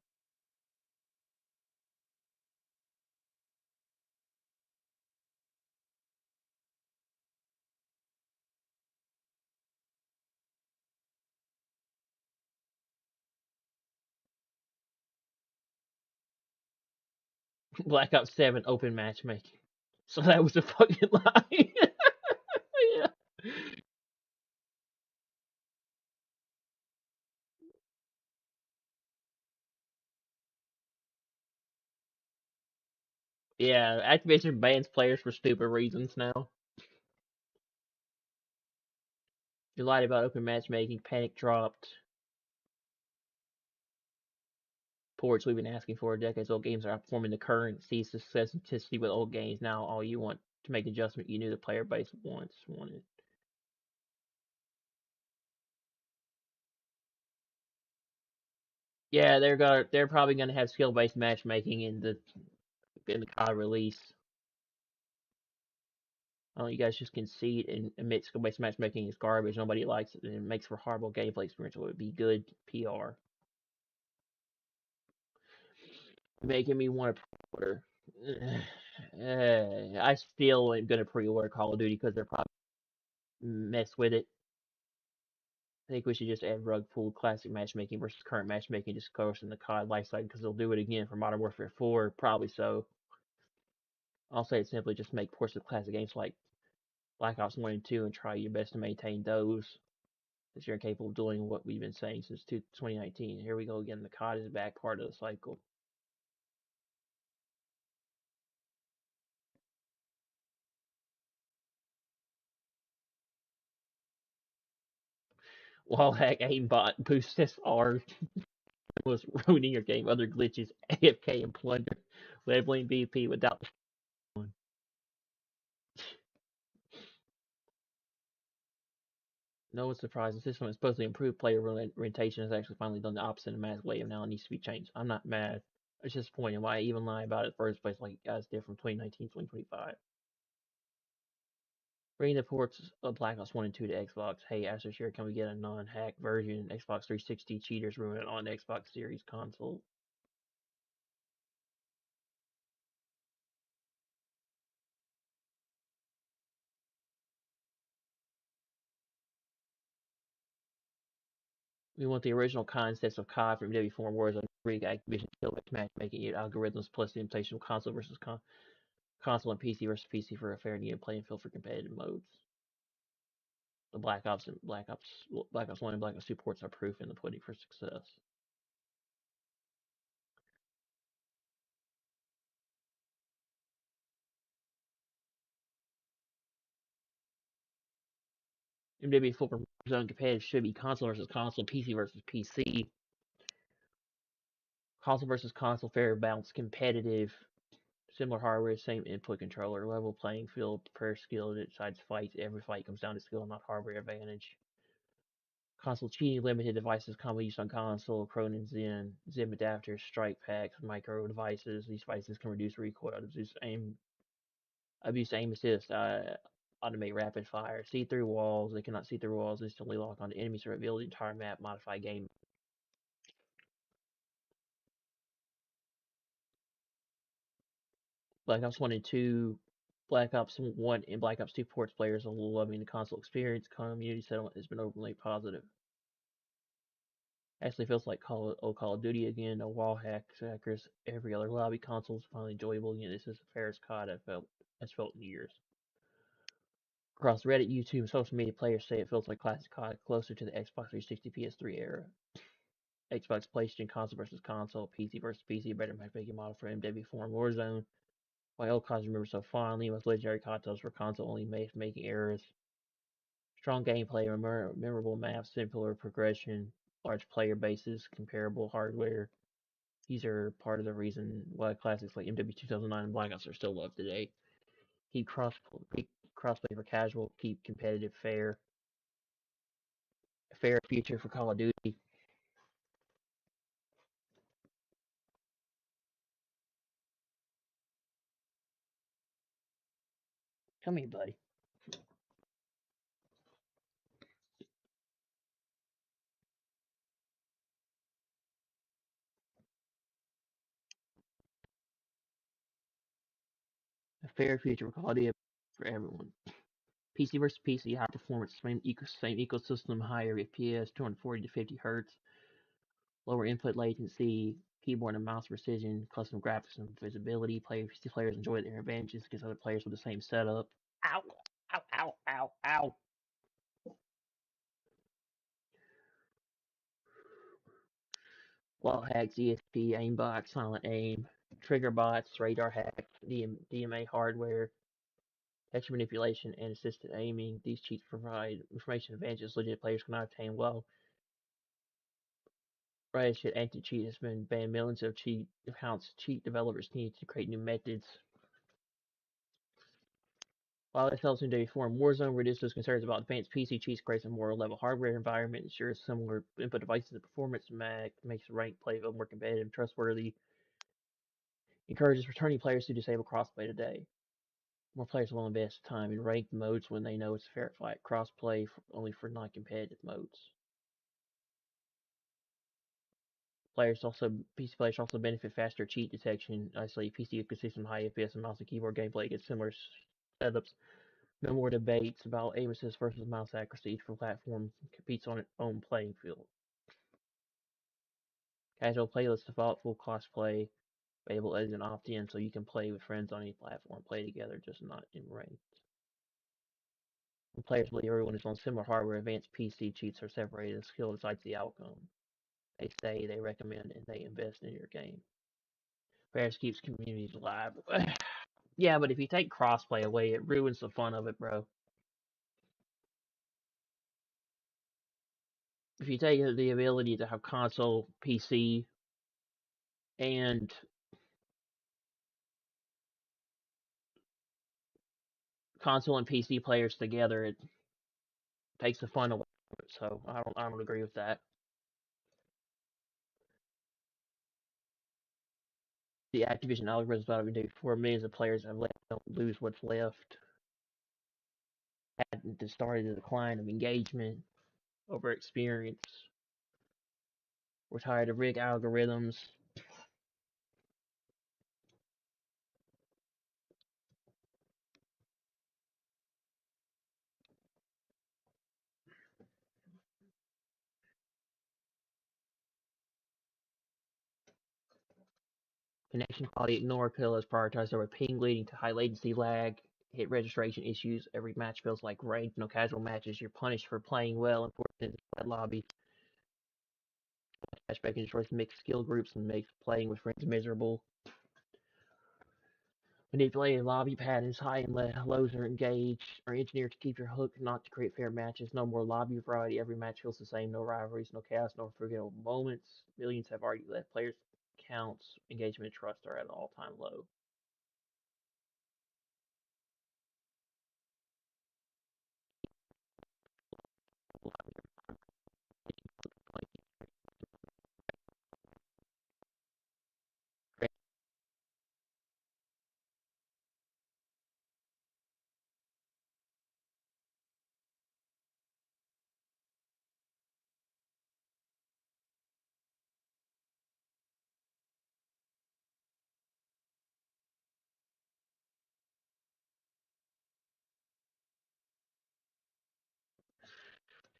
A: Black Ops 7 open matchmaking. So that was a fucking lie. Yeah. Yeah, Activision bans players for stupid reasons now. You lied about open matchmaking, panic dropped. Ports we've been asking for decades old games are outperforming the current sensitivity with old games. Now all you want to make adjustment you knew the player base once wanted. Yeah, they're probably gonna have skill based matchmaking in the COD release. Oh, you guys just concede and admit skill based matchmaking is garbage. Nobody likes it and it makes for horrible gameplay experience. So it would be good PR. Making me want to pre-order. I still am gonna pre-order Call of Duty because they're probably mess with it. I think we should just add rug pull classic matchmaking versus current matchmaking, just course in the COD lifecycle because they'll do it again for Modern Warfare 4, probably so. I'll say it simply, just make ports of classic games like Black Ops 1 and 2 and try your best to maintain those. Since you're incapable of doing what we've been saying since 2019. Here we go again, the COD is back part of the cycle. Wallhack aimbot boost SR was ruining your game. Other glitches, AFK and plunder, leveling BP without the No one's surprised. The system is supposed to improve player orientation has actually finally done the opposite in a massive way and now it needs to be changed. I'm not mad. It's just disappointing. Why I even lie about it in the first place like you guys did from 2019 to 2025. Bring the ports of Black Ops 1 and 2 to Xbox. Hey, Asher, sure, can we get a non-hack version? Xbox 360 cheaters ruin it on Xbox Series console. We want the original concepts of COD from MW4 Warzone, Rig Activision, Activision matchmaking it, algorithms plus the implementation of console versus console and PC versus PC for a fair and even playing field for competitive modes. The Black Ops 1 and Black Ops 2 ports are proof in the pudding for success. MW full zone competitive should be console versus console, PC versus PC. Console versus console, fair, balanced, competitive, similar hardware, same input controller, level playing field, per skill that decides fights. Every fight comes down to skill, not hardware advantage. Console cheating, limited devices, combo use on console, Cronin Zen, Zim adapters, strike packs, micro devices. These devices can reduce recoil, abuse aim assist, automate rapid fire, see through walls. They cannot see through walls, instantly lock onto enemies, or reveal the entire map, modify game. Black Ops 1 and 2, Black Ops 1 and Black Ops 2 ports players are loving the console experience. Community settlement has been overly positive. Actually feels like Call of Duty again. No wall hackers. Every other lobby console is finally enjoyable again. This is the fairest COD has felt in years. Across Reddit, YouTube, and social media, players say it feels like classic COD, closer to the Xbox 360 PS3 era. Xbox, PlayStation, console versus console, PC versus PC, better matchmaking model for MW4 and Warzone. Why old CODs remember so fondly, most legendary COD titles for console only making errors. Strong gameplay, memorable maps, simpler progression, large player bases, comparable hardware. These are part of the reason why classics like MW 2009 and Black Ops are still loved today. Keep crossplay for casual, keep competitive fair. A fair future for Call of Duty. Come here, buddy. A fair future for Call of Duty for everyone. PC versus PC, high performance, same ecosystem, higher FPS, 240 to 50 Hz, lower input latency, keyboard and mouse precision, custom graphics and visibility. PC players enjoy their advantages against other players with the same setup. Ow! Ow! Ow! Ow! Ow! Wall hacks, ESP, aimbot, silent aim, trigger bots, radar hacks, DMA hardware, texture manipulation, and assisted aiming. These cheats provide information advantages legit players cannot obtain well. Riot Shield anti-cheat has been banned. Millions of cheat accounts. Cheat developers need to create new methods. While this helps in MW4 and Warzone, reduces concerns about advanced PC cheats, creates a more level hardware environment, ensures similar input devices and performance, makes ranked play more competitive and trustworthy, encourages returning players to disable crossplay today. More players will invest time in ranked modes when they know it's a fair fight. Crossplay only for non-competitive modes. PC players also benefit faster cheat detection. Isolate PC consistent high FPS and mouse and keyboard gameplay against similar setups. No more debates about aim assist versus mouse accuracy. Each platform competes on its own playing field. Casual playlists default full crossplay available as an opt-in, so you can play with friends on any platform, play together, just not in ranked. When players believe everyone is on similar hardware, advanced PC cheats are separated and skill decides the outcome. They say, they recommend, and they invest in your game. Fairs keeps communities alive. Yeah, but if you take crossplay away, it ruins the fun of it, bro. If you take the ability to have console, PC, and console and PC players together, it takes the fun away from it. So I don't agree with that. The Activision algorithms about every day for millions of players have left don't lose what's left. Had to start the decline of engagement over experience. We're tired of rigged algorithms. Connection quality, ignore pillars prioritized over ping, leading to high latency lag, hit registration issues. Every match feels like ranked. No casual matches. You're punished for playing well and forced into that lobby. Matchmaking destroys mixed skill groups and makes playing with friends miserable. Manipulated lobby patterns, high and lows are engaged, are engineered to keep your hook, not to create fair matches. No more lobby variety. Every match feels the same. No rivalries, no chaos, no unforgettable moments. Millions have already left. Players' counts, engagement, and trust are at an all-time low.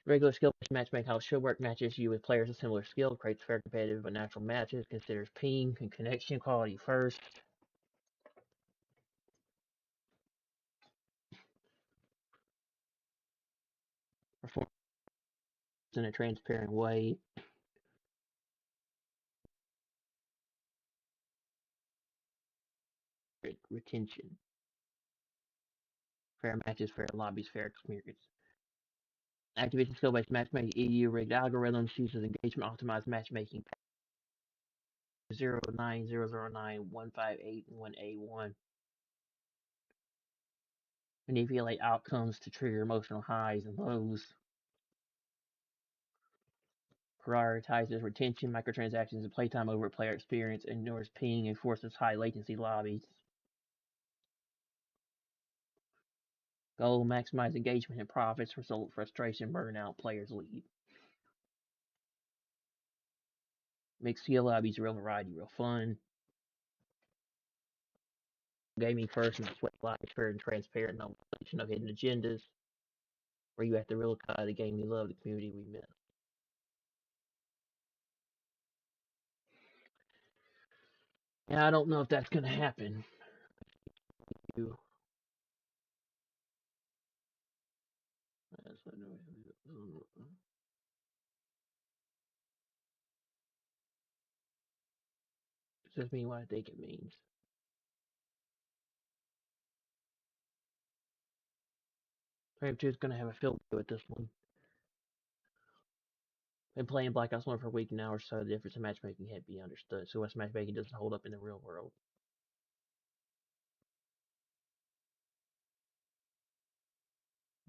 A: Regular skill-based matchmaking how should work matches you with players of similar skill, creates fair, competitive, but natural matches, considers ping and connection quality first. Perform in a transparent way. Retention. Fair matches, fair lobbies, fair experience. Activision skill-based matchmaking, EU rigged algorithms, uses engagement optimized matchmaking. 09009 158 and 1A1. Manipulate outcomes to trigger emotional highs and lows. Prioritizes retention, microtransactions, and playtime over player experience. Ignores ping and forces high latency lobbies. Goal, maximize engagement and profits. Result, frustration, burnout, players leave. Make skill lobbies real variety, real fun. Gaming first and sweat lobbies fair and transparent, no hidden agendas. Where you at the real kind of the game we love, the community we miss. Yeah, I don't know if that's gonna happen. Does this mean what I think it means? Frame 2 is gonna have a field day with this one. Been playing Black Ops 1 for a week now or so. The difference in matchmaking can't be understood. So West matchmaking doesn't hold up in the real world.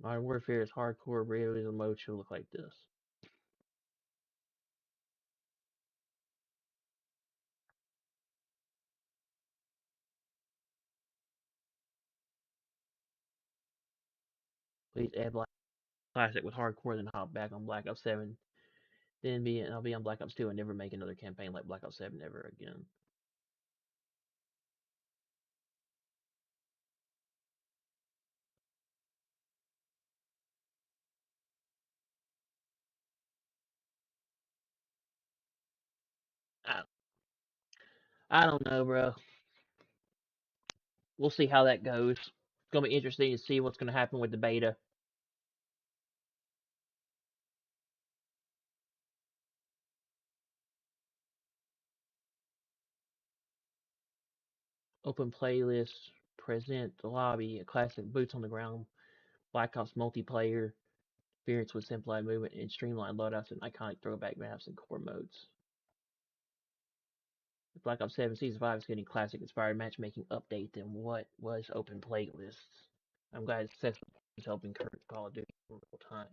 A: Modern Warfare is hardcore realism mode should look like this. Please add Black Classic with hardcore, then hop back on Black Ops 7. I'll be on Black Ops 2 and never make another campaign like Black Ops 7 ever again. I don't know, bro. We'll see how that goes. It's gonna be interesting to see what's gonna happen with the beta. Open playlist, present the lobby, a classic boots on the ground, Black Ops multiplayer, experience with simplified movement and streamlined loadouts and iconic throwback maps and core modes. Black Ops 7 Season 5 is getting classic inspired matchmaking update than what was open playlists. I'm glad success is helping encourage Call of Duty in real time.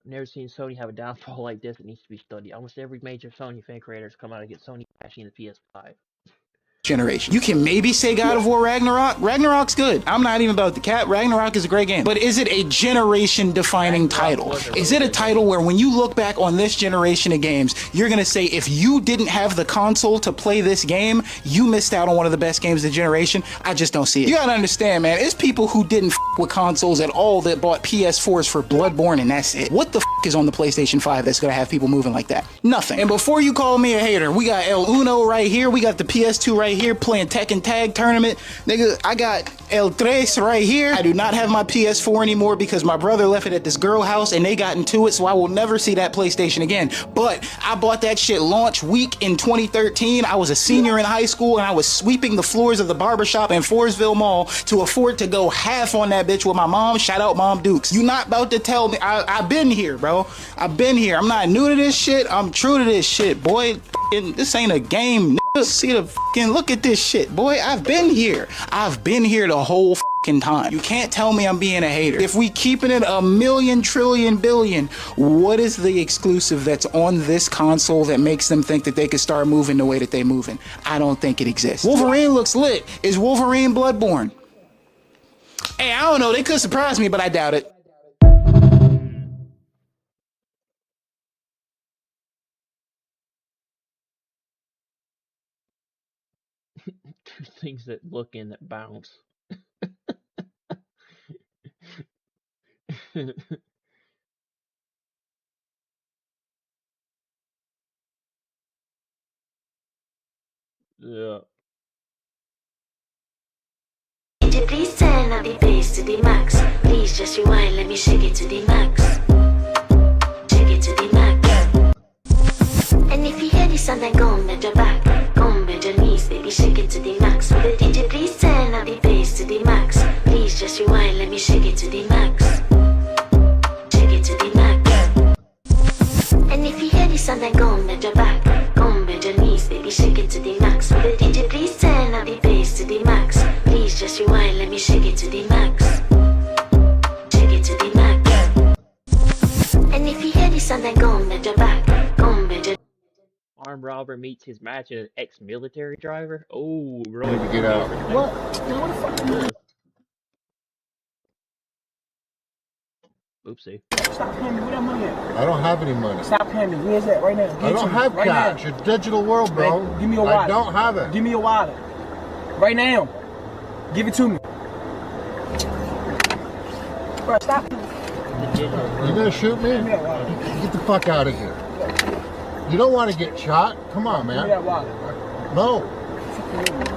A: I've never seen Sony have a downfall like this. It needs to be studied. Almost every major Sony fan creator has come out against Sony bashing the PS5.
P: generation. You can maybe say God of War Ragnarok. Ragnarok's good. I'm not even about the cat. Ragnarok is a great game. But is it a generation-defining title? Is it a title where when you look back on this generation of games, you're going to say if you didn't have the console to play this game, you missed out on one of the best games of the generation? I just don't see it. You got to understand, man, it's people who didn't with consoles at all that bought PS4s for Bloodborne and that's it. What the is on the PlayStation 5 that's going to have people moving like that? Nothing. And before you call me a hater, we got El Uno right here. We got the PS2 right here playing Tekken Tag Tournament. Nigga, I got El Tres right here. I do not have my PS4 anymore because my brother left it at this girl house and they got into it, so I will never see that PlayStation again. But I bought that shit launch week in 2013. I was a senior in high school and I was sweeping the floors of the barbershop in Forestville Mall to afford to go half on that bitch with my mom. Shout out Mom Dukes. You not about to tell me. I've been here, bro. I've been here. I'm not new to this shit. I'm true to this shit, boy. This ain't a game. See the fucking look at this shit, boy. I've been here. I've been here the whole fucking time. You can't tell me I'm being a hater. If we keeping it a million trillion billion, what is the exclusive that's on this console that makes them think that they could start moving the way that they moving? I don't think it exists. Wolverine looks lit. Is Wolverine Bloodborne? Hey, I don't know. They could surprise me, but I doubt it.
A: Two things that look and that bounce. Yeah.
Q: Please turn up the bass to the max. Please just rewind, let me shake it to the max. Shake it to the max. And if you hear the sound, then go bend your back. Go bend your knees, baby, shake it to the max. With the DJ, please turn up the bass to the max. Please just rewind, let me shake it to the max. Shake it to the max. And if you hear the sound, then go bend your back. Go bend your knees, baby, shake it to the max. With the DJ, please turn up the bass to the max. Please just rewind, let me shake it to the max. Shake it to the max. And if you hear the sound, then go bend your back. Go bend your
A: Armed robber meets his match an ex-military driver. Oh, really?
R: Need to get out.
A: What? What the fuck is this? Oopsie.
R: Stop paying me. Where that money at? I don't have any money.
W: Stop paying me. Where's that right now?
R: I don't have cash. It's digital world, bro.
W: Man, give me your wallet.
R: I don't have it.
W: Give me your wallet. Right now. Give it to me. Bro, stop.
R: You gonna shoot me? Get the fuck out of here. You don't want to get shot? Come on, man.
W: Give me that wallet.
R: No.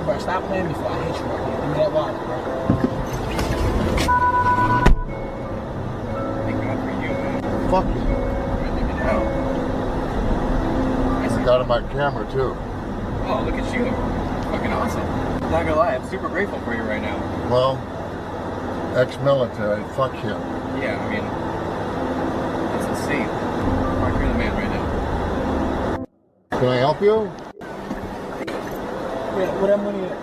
W: Bro, stop playing me before I hit you right here. Give me that wallet, bro.
R: Fuck you. I got him on camera too.
S: Oh, look at you. Fucking awesome. I'm not gonna lie, I'm super grateful for you right now.
R: Well, ex-military, fuck him.
S: Yeah, I mean, that's insane. Mark, you're the man right now.
R: Can I help you?
W: Where that money at?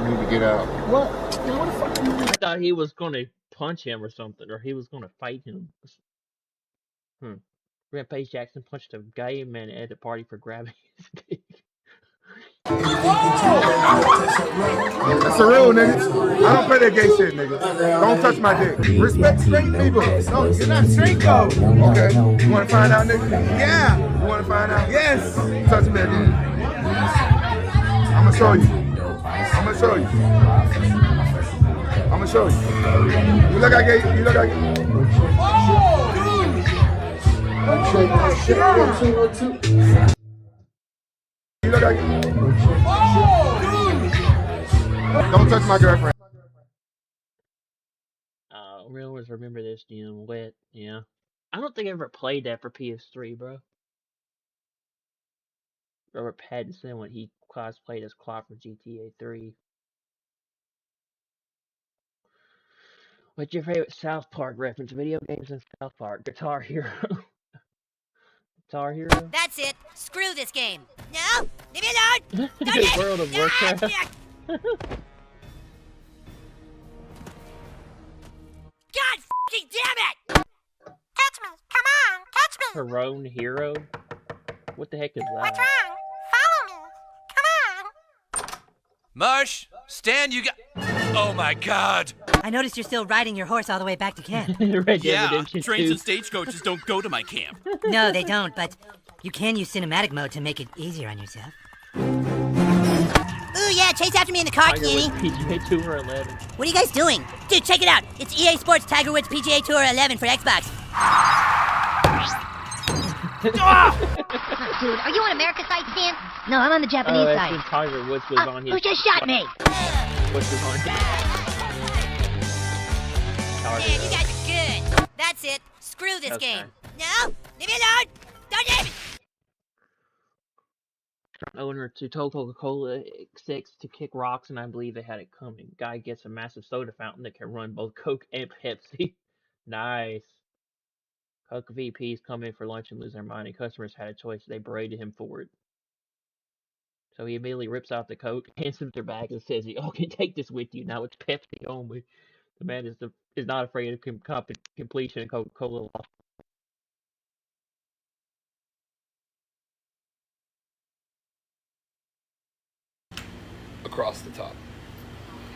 R: You need to get out.
W: What? What the fuck?
A: I thought he was gonna punch him or something, or he was gonna fight him. Rampage Jackson punched a gay man at a party for grabbing his dick.
I: That's a real nigga. I don't play that gay shit, nigga. Don't touch my dick. Respect straight people. No, you're not straight though. Okay. You wanna find out, nigga? Yeah. You wanna find out? Yes. Touch me again. I'ma show you. I'ma show you. I'ma show you. You look like gay. You look like gay. Oh, dude. You look like don't touch my girlfriend.
A: We always remember this, wet, yeah. I don't think I ever played that for PS3, bro. Robert Pattinson when he cosplayed as Clark for GTA 3. What's your favorite South Park reference? Video games and South Park. Guitar Hero. Guitar Hero?
Y: That's it. Screw this game. No! Leave me alone!
A: World of Warcraft.
Y: God fucking damn it! Catch me! Come on! Catch me!
A: Heron Hero? What the heck is that?
Y: What's wrong? Follow me! Come on!
O: Marsh, Stan, you got... Oh my God.
Y: I noticed you're still riding your horse all the way back to camp.
O: Yeah, trains and stagecoaches don't go to my camp.
Y: No, they don't, but you can use cinematic mode to make it easier on yourself. Ooh, yeah, chase after me in the car, Kenny.
A: PGA Tour 11.
Y: What are you guys doing? Dude, check it out. It's EA Sports Tiger Woods PGA Tour 11 for Xbox. Dude,
Q: are you on America's side, Stan? No, I'm on the Japanese side.
A: When Tiger Woods was on his...
Q: Who just shot me?
A: Woods was on his...
Y: Man, you guys are good. That's it. Screw this game. No, leave me alone. Don't leave me.
A: Owner to told Coca-Cola 6 to kick rocks, and I believe they had it coming. Guy gets a massive soda fountain that can run both Coke and Pepsi. Nice. Coke VPs come in for lunch and lose their mind, and customers had a choice. They berated him for it. So he immediately rips out the Coke, hands them their bag, and says, "You all can take this with you. Now it's Pepsi only." The man is not afraid of completion of Coca-Cola.
C: Across the top.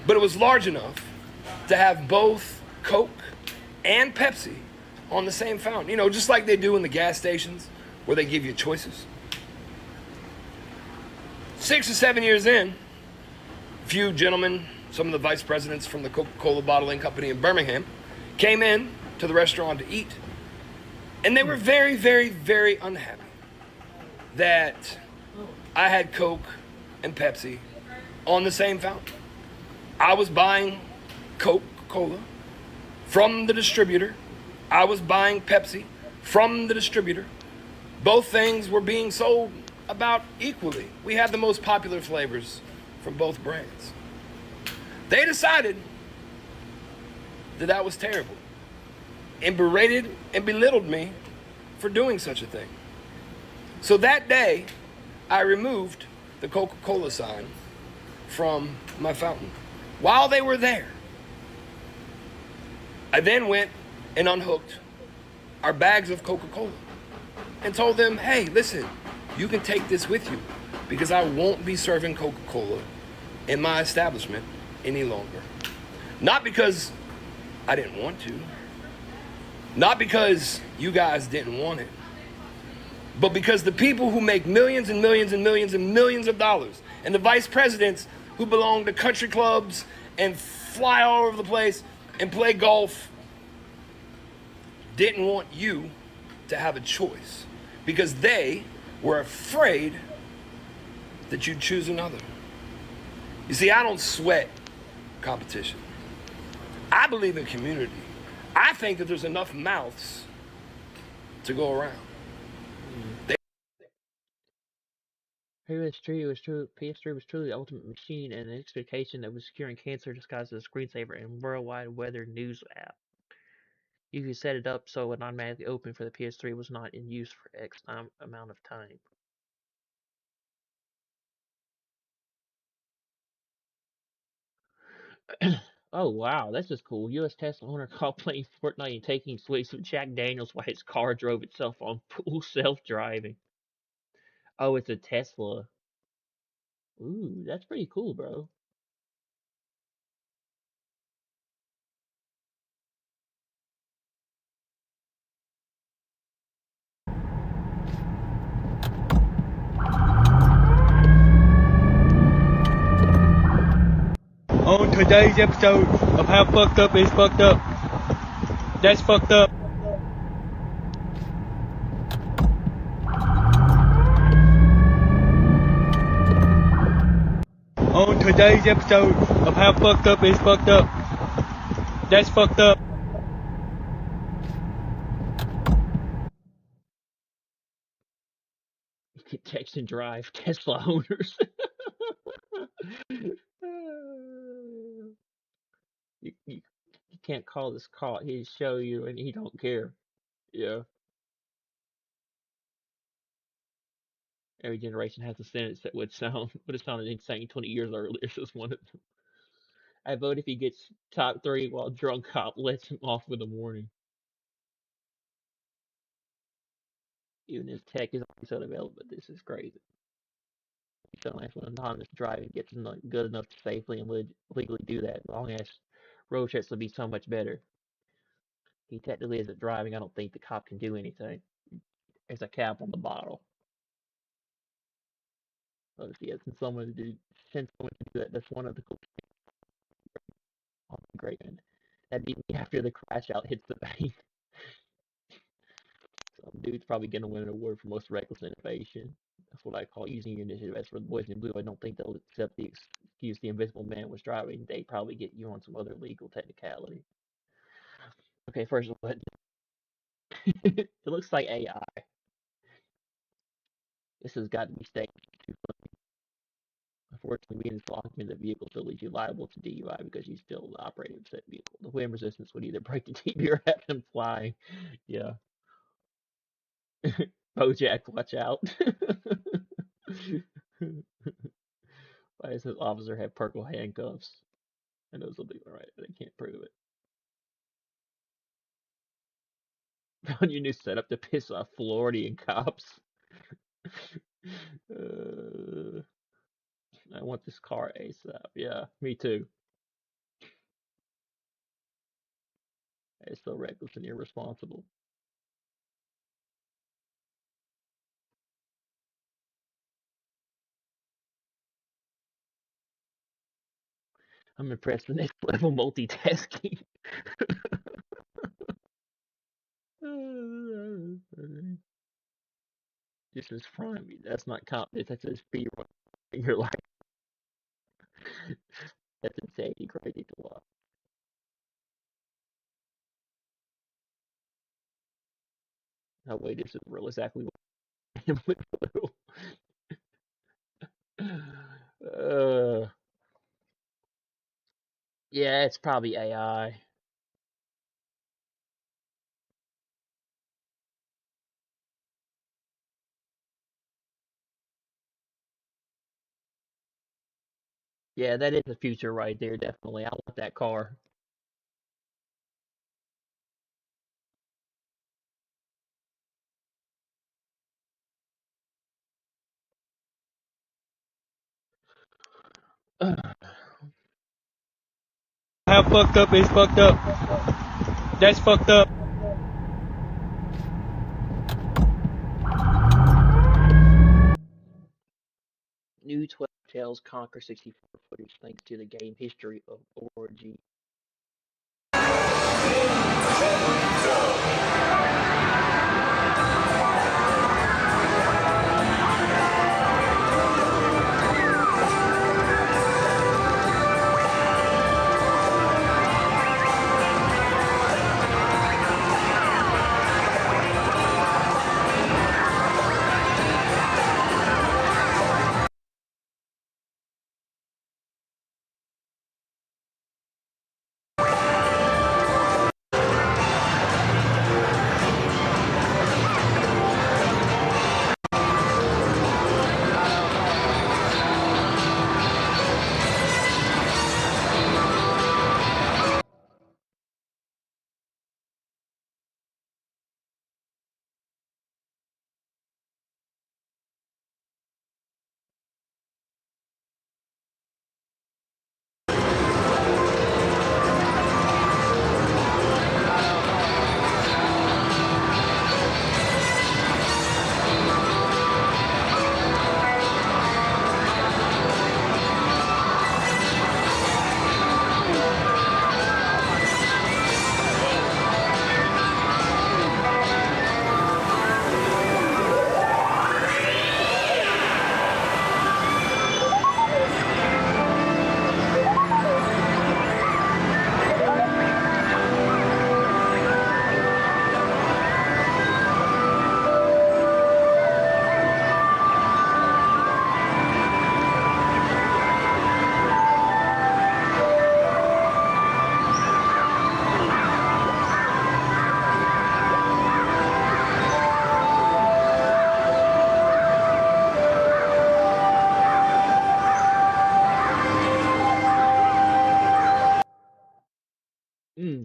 C: But it was large enough to have both Coke and Pepsi on the same fountain. You know, just like they do in the gas stations where they give you choices. 6 or 7 years in, a few gentlemen, some of the vice presidents from the Coca-Cola bottling company in Birmingham, came in to the restaurant to eat. And they were very, very, very unhappy that I had Coke and Pepsi on the same fountain. I was buying Coca-Cola from the distributor. I was buying Pepsi from the distributor. Both things were being sold about equally. We had the most popular flavors from both brands. They decided that that was terrible and berated and belittled me for doing such a thing. So that day, I removed the Coca-Cola sign from my fountain. While they were there, I then went and unhooked our bags of Coca-Cola and told them, hey, listen, you can take this with you because I won't be serving Coca-Cola in my establishment any longer. Not because I didn't want to, not because you guys didn't want it, but because the people who make millions and millions and millions and millions of dollars and the vice presidents who belong to country clubs and fly all over the place and play golf didn't want you to have a choice because they were afraid that you'd choose another. You see, I don't sweat competition. I believe in community. I think that there's enough mouths to go around.
A: PS3 was truly the ultimate machine and an expectation that was curing cancer disguised as a screensaver and worldwide weather news app. You could set it up so it automatically opened for the PS3 was not in use for X amount of time. Oh wow, that's just cool. U.S. Tesla owner caught playing Fortnite and taking swings with Jack Daniels while his car drove itself on full self-driving. Oh, it's a Tesla. Ooh, that's pretty cool, bro.
E: On today's episode of How Fucked Up Is Fucked Up. That's fucked up. On today's episode of How Fucked Up Is Fucked Up. That's fucked up.
A: Text and drive Tesla owners. You can't call this call. He'll show you and he don't care. Yeah. Every generation has a sentence that would have sounded insane 20 years earlier. This is one of them. I vote if he gets top 3 while drunk cop lets him off with a warning. Even if tech is always unavailable, but this is crazy. so nice when autonomous driving gets good enough to safely and legally do that. Long as road trips will be so much better. He technically isn't driving. I don't think the cop can do anything. There's a cap on the bottle. Let's see, send someone to do that. That's one of the cool things on the great end. That'd be me after the crash out hits the bank. Some dude's probably gonna win an award for most reckless innovation. That's what I call using your initiative. As for the boys in blue, I don't think they'll accept the excuse the invisible man was driving. They probably get you on some other legal technicality. Okay, first of all, it looks like AI. This has got to be staged. Too funny. Unfortunately, being locked in the vehicle still leaves you liable to DUI because you still operating said vehicle. The wind resistance would either break the TV or have him flying. Yeah. Bojack, watch out. Why does this officer have purple handcuffs? I know something alright, but I can't prove it. Found your new setup to piss off Floridian cops. I want this car ASAP. Yeah, me too. It's so reckless and irresponsible. I'm impressed with next level multitasking. This is prime. That's not confidence. That's a speed run in your life. That's insanity, crazy to watch. Oh wait, this is real. Exactly what I am with Blue. Yeah, it's probably AI. Yeah, that is the future right there, definitely. I want that car.
E: How fucked up is fucked up. That's fucked up.
A: New 12 Tales Conquer 64 footage thanks to the game history of ORG.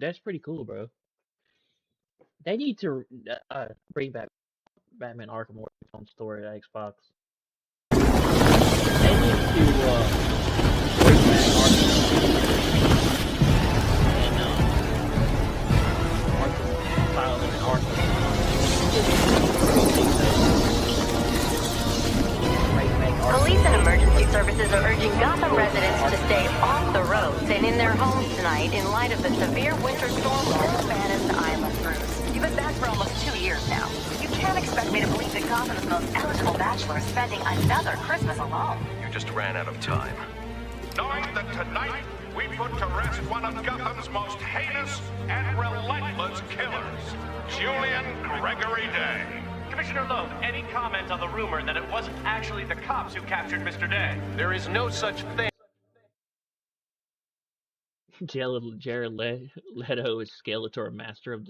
A: That's pretty cool, bro. They need to bring back Batman Arkham Origins on story at Xbox. They
J: Police and emergency services are urging Gotham residents to stay off the roads and in their homes tonight in light of the severe winter storm still banished island routes. You've been back for almost 2 years now. You can't expect me to believe that Gotham's most eligible bachelor is spending another Christmas alone.
H: You just ran out of time. Knowing that tonight we put to rest one of Gotham's most heinous and relentless killers, Julian Gregory Day.
K: Commissioner Loeb, any comment on the rumor that it wasn't actually the cops who captured Mr. Day?
H: There is no such thing.
A: Jared Leto is Skeletor, Masters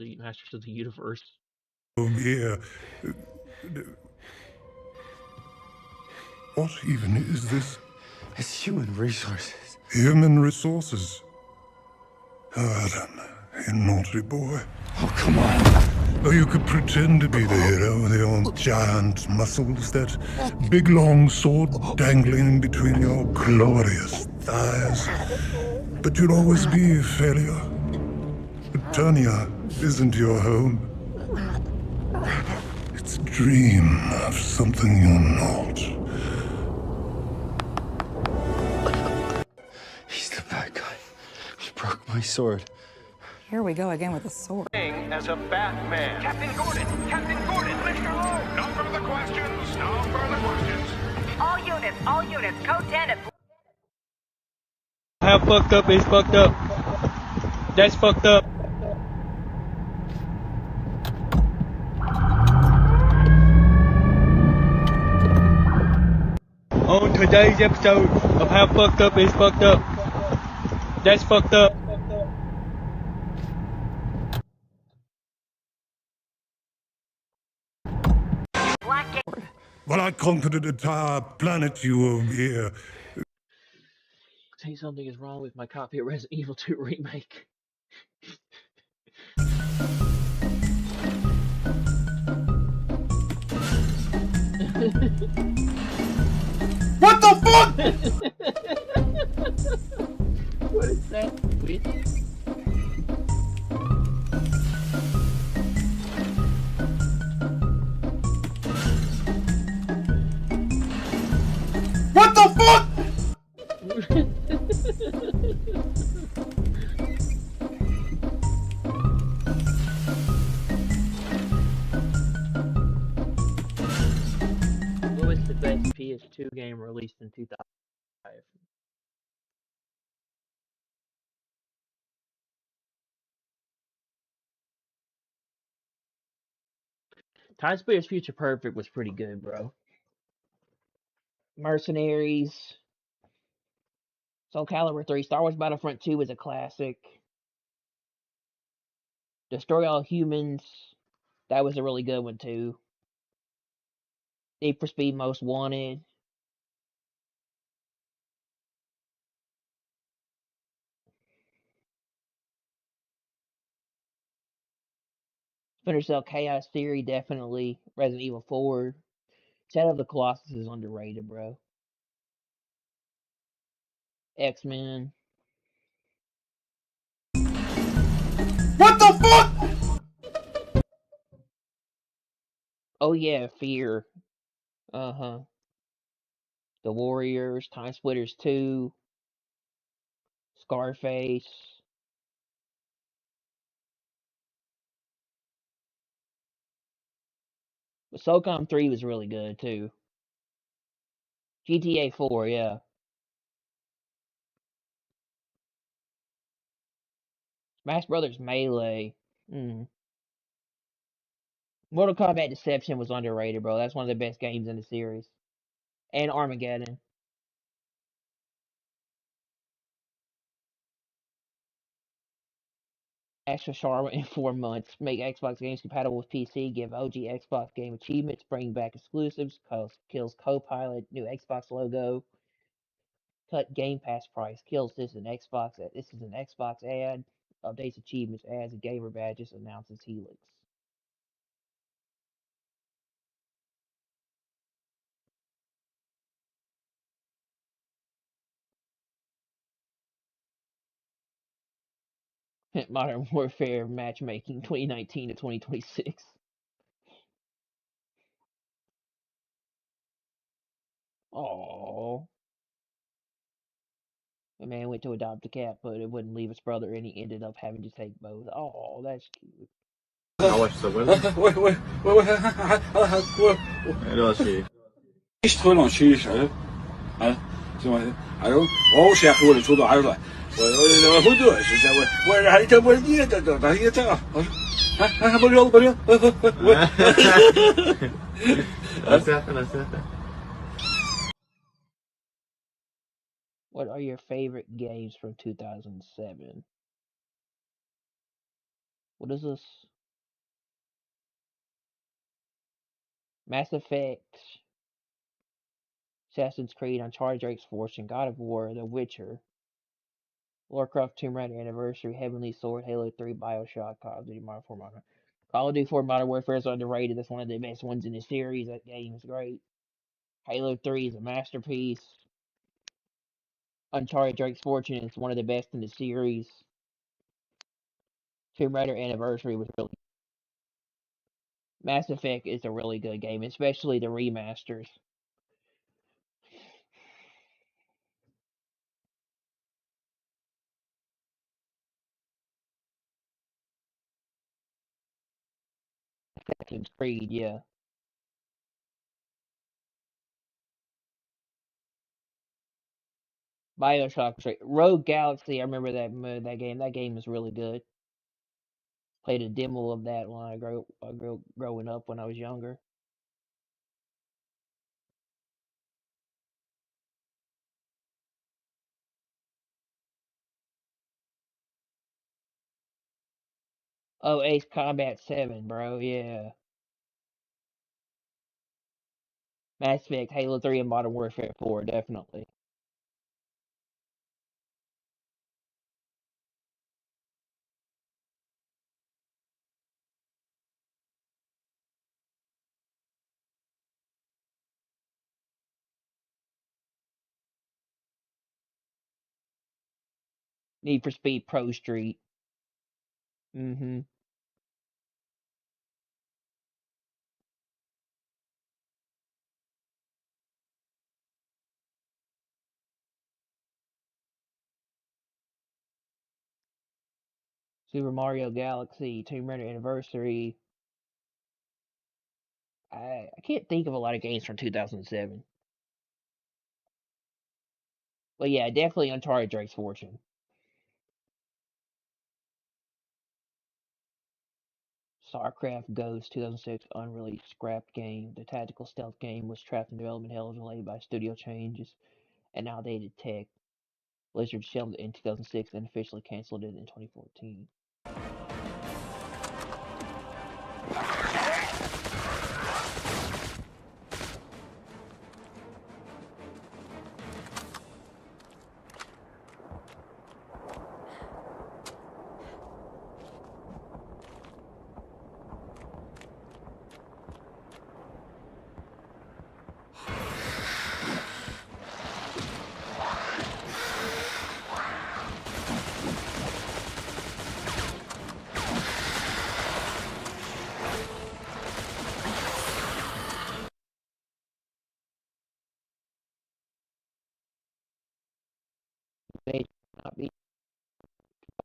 A: of the Universe.
T: Oh, yeah. What even is this?
U: It's human resources.
T: Human resources? Oh, Adam, you naughty boy.
U: Oh, come on.
T: Oh, you could pretend to be the hero with your giant muscles, that big long sword dangling between your glorious thighs. But you'll always be a failure. Eternia isn't your home. It's a dream of something you're not.
U: He's the bad guy. He broke my sword.
V: Here we go again with the sword.
K: As a Batman.
H: Captain Gordon, Mr. Loeb. No further questions, no further questions.
J: All units, code 10 and...
E: How fucked up is fucked up. That's fucked up. On today's episode of How Fucked Up is Fucked Up. That's fucked up.
T: Well, I conquered an entire planet, you here.
A: Say something is wrong with my copy of Resident Evil 2 Remake.
H: What the fuck?
A: What is that?
H: What the fuck?
A: What was the best PS2 game released in 2005? Time Splitters Future Perfect was pretty good, bro. Mercenaries, Soul Calibur 3, Star Wars Battlefront 2 is a classic. Destroy All Humans, that was a really good one too. Need for Speed Most Wanted. Splinter Cell Chaos Theory, definitely. Resident Evil 4. Shadow of the Colossus is underrated, bro. X-Men.
H: What the fuck?
A: Oh yeah, Fear. Uh-huh. The Warriors, Time Splitters 2. Scarface. But SOCOM 3 was really good too. GTA 4, yeah. Smash Brothers Melee. Mortal Kombat Deception was underrated, bro. That's one of the best games in the series. And Armageddon. Extra Sharma in 4 months. Make Xbox games compatible with PC. Give OG Xbox game achievements. Bring back exclusives. Kills Copilot. New Xbox logo. Cut Game Pass price. Kills This is an Xbox ad. Updates achievements. Adds and gamer badges. Announces Helix. Modern Warfare matchmaking 2019 to 2026. Oh, a man went to adopt a cat, but it wouldn't leave his brother, and he ended up having to take both. Oh, that's cute. What are your favorite games from 2007? What is this? Mass Effect, Assassin's Creed, Uncharted Drake's Fortune, God of War, The Witcher, Warcraft, Tomb Raider Anniversary, Heavenly Sword, Halo 3, Bioshock, Call of Duty Modern Warfare. Call of Duty 4 Modern Warfare is underrated. That's one of the best ones in the series. That game is great. Halo 3 is a masterpiece. Uncharted Drake's Fortune is one of the best in the series. Tomb Raider Anniversary was really. Mass Effect is a really good game, especially the remasters. Assassin's Creed, yeah. Bioshock, Rogue Galaxy. I remember that game. That game is really good. Played a demo of that when I growing up when I was younger. Oh, Ace Combat 7, bro. Yeah. Mass Effect, Halo 3, and Modern Warfare 4, definitely. Need for Speed Pro Street. Mm-hmm. Super Mario Galaxy, Tomb Raider Anniversary. I can't think of a lot of games from 2007. But yeah, definitely Uncharted Drake's Fortune. StarCraft Ghost 2006 unreleased scrapped game. The tactical stealth game was trapped in development hell delayed by studio changes and outdated tech. Blizzard shelved it in 2006 and officially canceled it in 2014. May not be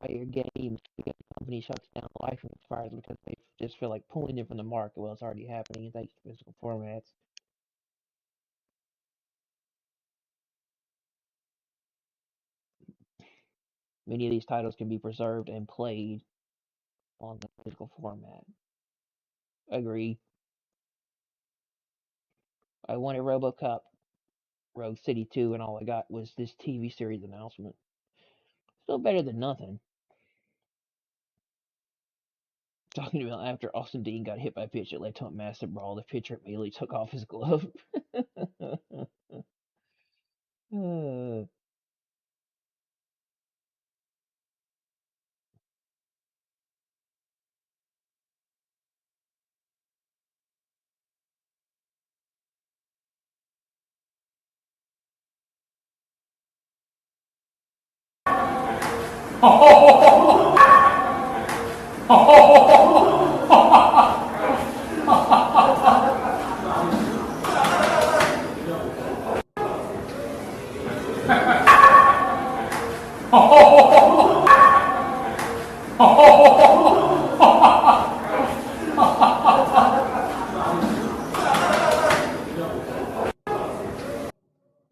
A: by your games because the company shuts down licensing expires because they just feel like pulling it from the market. Well, it's already happening thanks to physical formats. Many of these titles can be preserved and played on the physical format. Agree. I wanted RoboCop Rogue City 2 and all I got was this TV series announcement. Still better than nothing. Talking about after Austin Dean got hit by a pitch, it led to a massive brawl. The pitcher immediately took off his glove.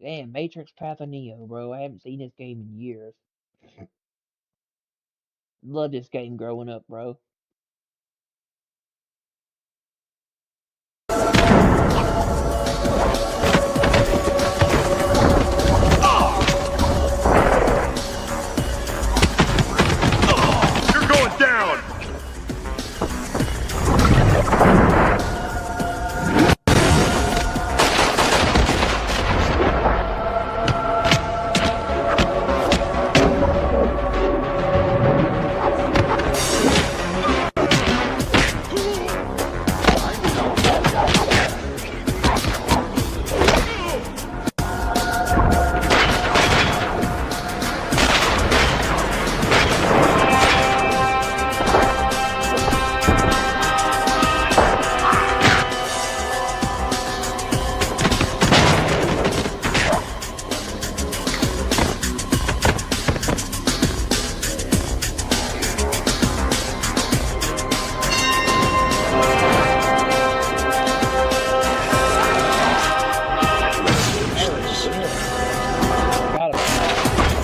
A: Damn, Matrix Path of Neo, bro. I haven't seen this game in years. Love this game growing up, bro.
F: You're going down!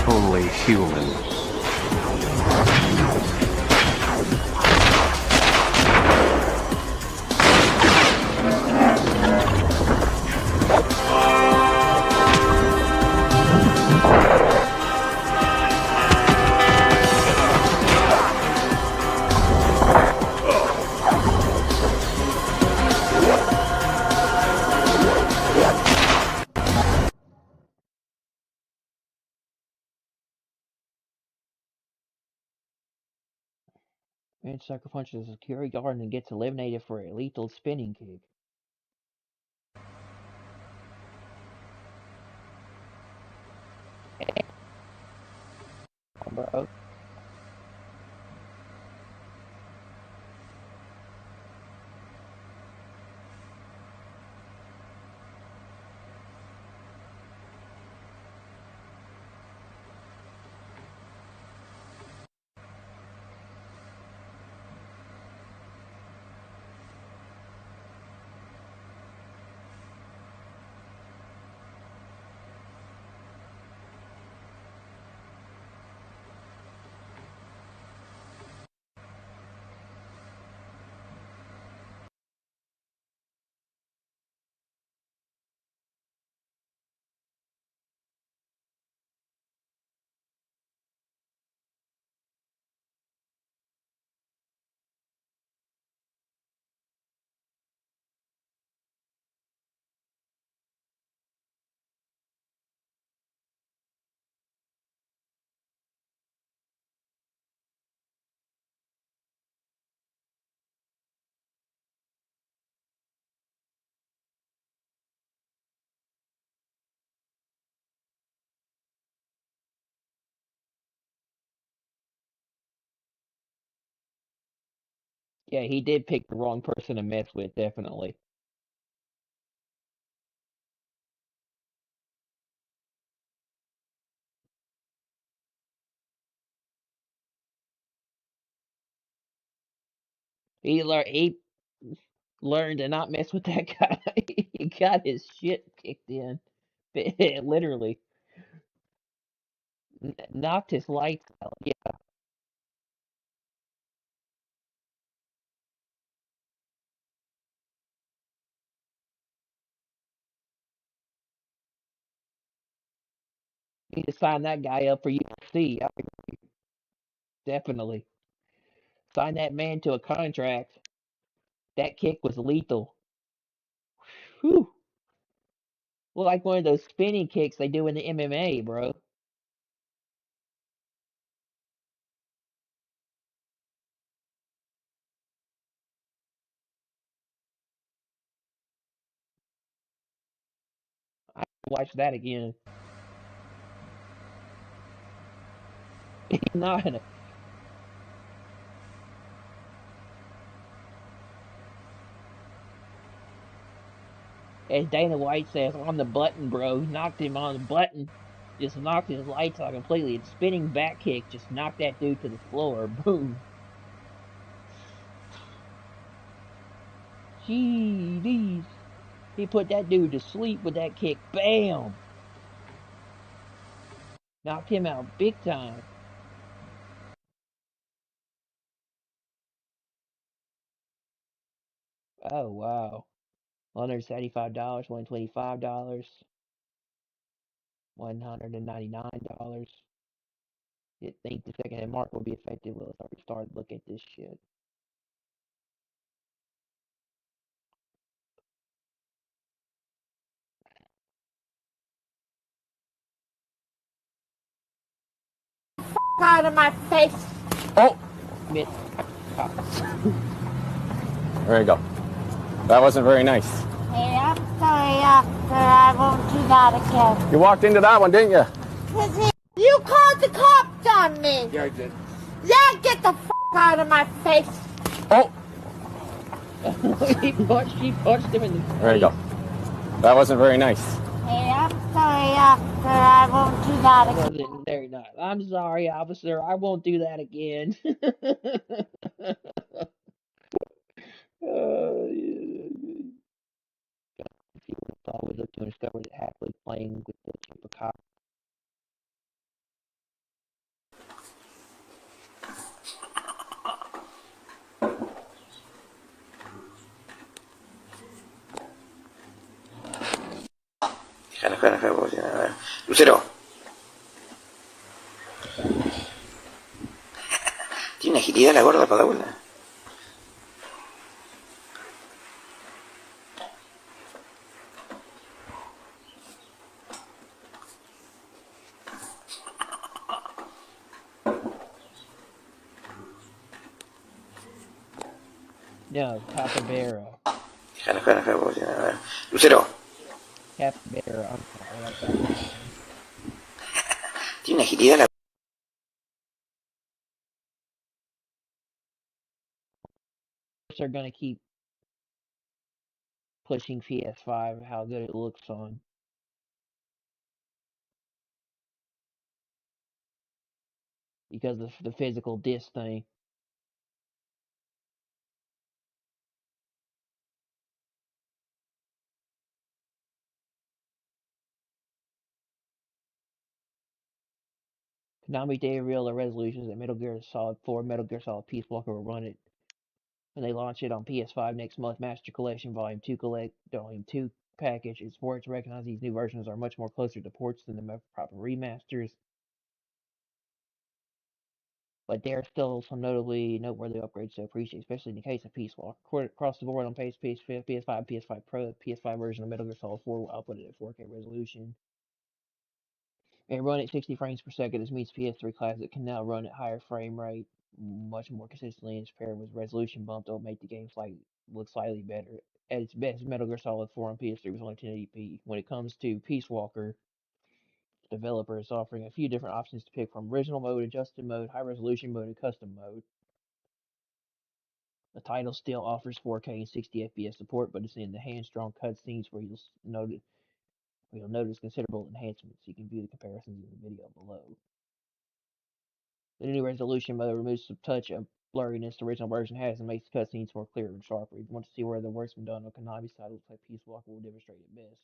U: Only human.
A: Man sucker punches a security guard and gets eliminated for a lethal spinning kick. Bro. Yeah, he did pick the wrong person to mess with, definitely. He learned to not mess with that guy. He got his shit kicked in. Literally. Knocked his lights out. Yeah. Need to sign that guy up for UFC. I agree. Definitely. Sign that man to a contract. That kick was lethal. Whew. Well, like one of those spinning kicks they do in the MMA, bro. I watch that again. Not. As Dana White says, on the button, bro. He knocked him on the button. Just knocked his lights out completely. And spinning back kick just knocked that dude to the floor. Boom. Jeez. He put that dude to sleep with that kick. Bam! Knocked him out big time. Oh, wow. $175, $125, $199. You think the second-hand mark will be effective? Well, let's already start looking at this shit.
G: Out of my face.
S: Oh!
A: Miss.
S: There you go. That wasn't very nice.
G: Hey, I'm sorry, officer. I won't do that again.
S: You walked into that one, didn't you?
G: You called the cops on me.
S: Yeah, I did.
G: Yeah, get the out of my face.
S: Oh!
A: She punched him in the face.
S: There you go. That wasn't very nice.
G: Hey, I'm sorry, officer. I won't do that again.
A: Wasn't very nice. I'm sorry, officer. I won't do that again. She was always looked to discover that happily playing with the chupacabra.
L: Lucero. Tiene una agilidad la gorda para la bola.
A: No, capybara.
L: Lucero.
A: Capybara, I'm sorry.
L: Tiene una agilidad la...
A: They're gonna keep pushing PS5, how good it looks on. Because of the physical disc thing. Konami did reveal the resolutions that Metal Gear Solid 4, Metal Gear Solid Peace Walker will run it when they launch it on PS5 next month. Master Collection Volume 2 package. It's worth to recognize these new versions are much more closer to ports than the proper remasters. But there are still some noteworthy upgrades to appreciate, especially in the case of Peace Walker. Across the board on PS5, PS5 Pro, PS5 version of Metal Gear Solid 4 will output it at 4K resolution. And run at 60 frames per second. This means PS3 Classic can now run at higher frame rate, much more consistently, and paired with resolution bump that will make the game look slightly better. At its best, Metal Gear Solid 4 on PS3 was only 1080p. When it comes to Peace Walker, the developer is offering a few different options to pick from: original mode, adjusted mode, high resolution mode, and custom mode. The title still offers 4K and 60 FPS support, but it's in the hand-drawn cutscenes where you'll notice considerable enhancements. You can view the comparisons in the video below. The new resolution mode removes some touch of blurriness the original version has and makes the cutscenes more clear and sharper. If you want to see where the work's been done on Konami's side, it looks like Peace Walker will demonstrate it best.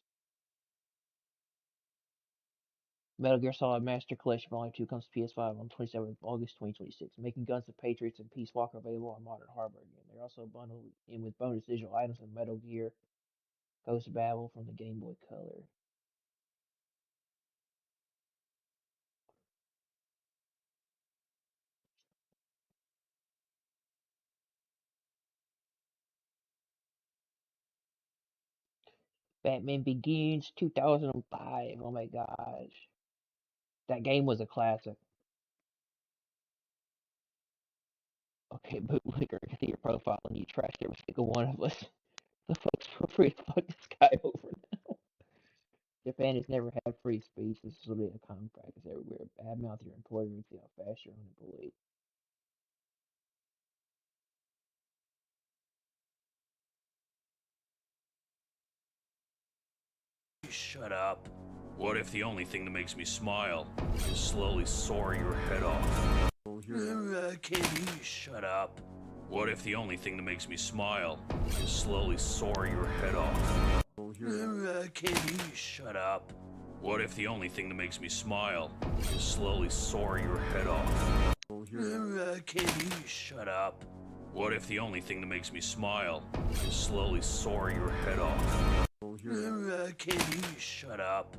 A: Metal Gear Solid Master Collection Volume 2 comes to PS5 on 27th of August 2026, making Guns of Patriots and Peace Walker available on modern hardware again. They're also bundled in with bonus digital items of Metal Gear Ghost of Babel from the Game Boy Color. Batman Begins 2005. Oh my gosh. That game was a classic. Okay, bootlegger, I can see your profile and you trashed every single one of us. The folks feel free to fuck this guy over now. Japan has never had free speech. This is literally a common practice everywhere. Badmouth your employer and see how fast you're unemployed.
H: shut up. What if the only thing that makes me smile is slowly sawing your head off? KB, shut up. What if the only thing that makes me smile is slowly sawing your head off? KB, shut up. What if the only thing that makes me smile is slowly sawing your head off? KB, shut up. What if the only thing that makes me smile is slowly sawing your head off? KB, shut up.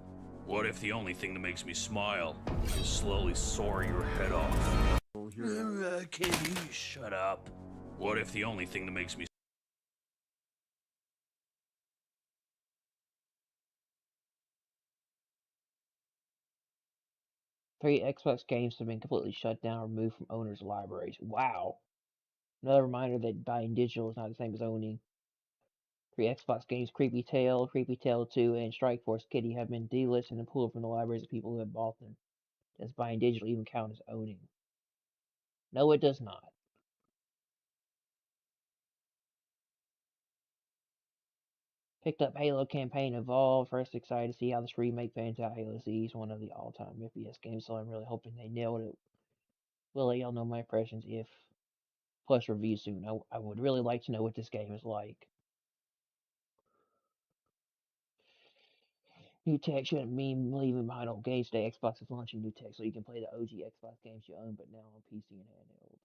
H: What if the only thing that makes me smile is slowly sawing your head off? KB, shut up. What if the only thing that makes me...
A: Three Xbox games have been completely shut down or removed from owners' libraries. Wow. Another reminder that buying digital is not the same as owning. Three Xbox games, Creepy Tail, Creepy Tail 2, and Strike Force Kitty have been delisted and pulled from the libraries of people who have bought them. Does buying digital even count as owning? No, it does not. Picked up Halo campaign Evolve. First excited to see how this remake pans out. Halo Z is one of the all-time FPS games, so I'm really hoping they nailed it. Will let y'all know my impressions if plus review soon. I would really like to know what this game is like. New tech shouldn't mean leaving behind old games today. Xbox is launching new tech so you can play the OG Xbox games you own, but now on PC and handhelds.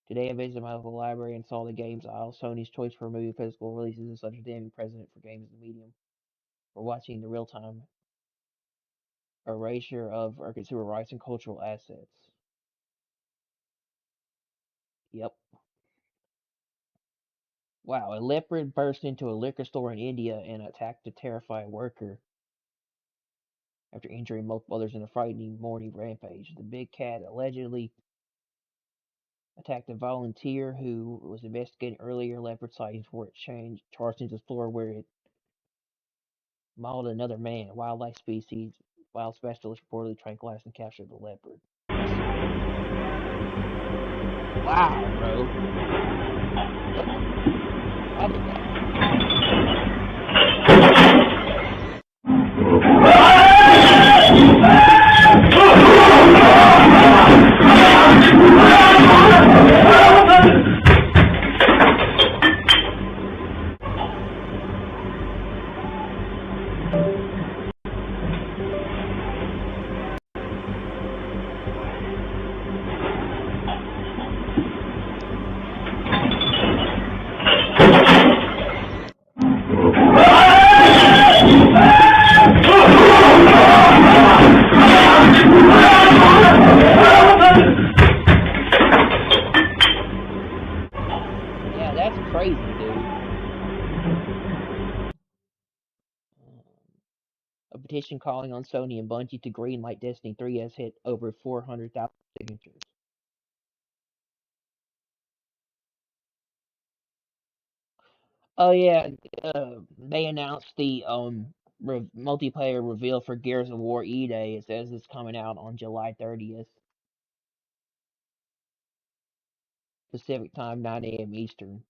A: Today I visited my local library and saw the games aisle. Sony's choice for removing physical releases is such a damning precedent for games in the medium. We're watching the real-time erasure of our consumer rights and cultural assets. Yep. Wow, a leopard burst into a liquor store in India and attacked a terrified worker after injuring multiple others in a frightening morning rampage. The big cat allegedly attacked a volunteer who was investigating earlier leopard sightings before it charged into the floor where it mauled another man. Wild specialists reportedly tranquilized and captured the leopard. Wow, bro. Yeah, that's crazy, dude. A petition calling on Sony and Bungie to greenlight Destiny 3 has hit over 400,000 signatures. Oh yeah, they announced the multiplayer reveal for Gears of War E-Day. It says it's coming out on July 30th. Pacific time, 9 a.m. Eastern.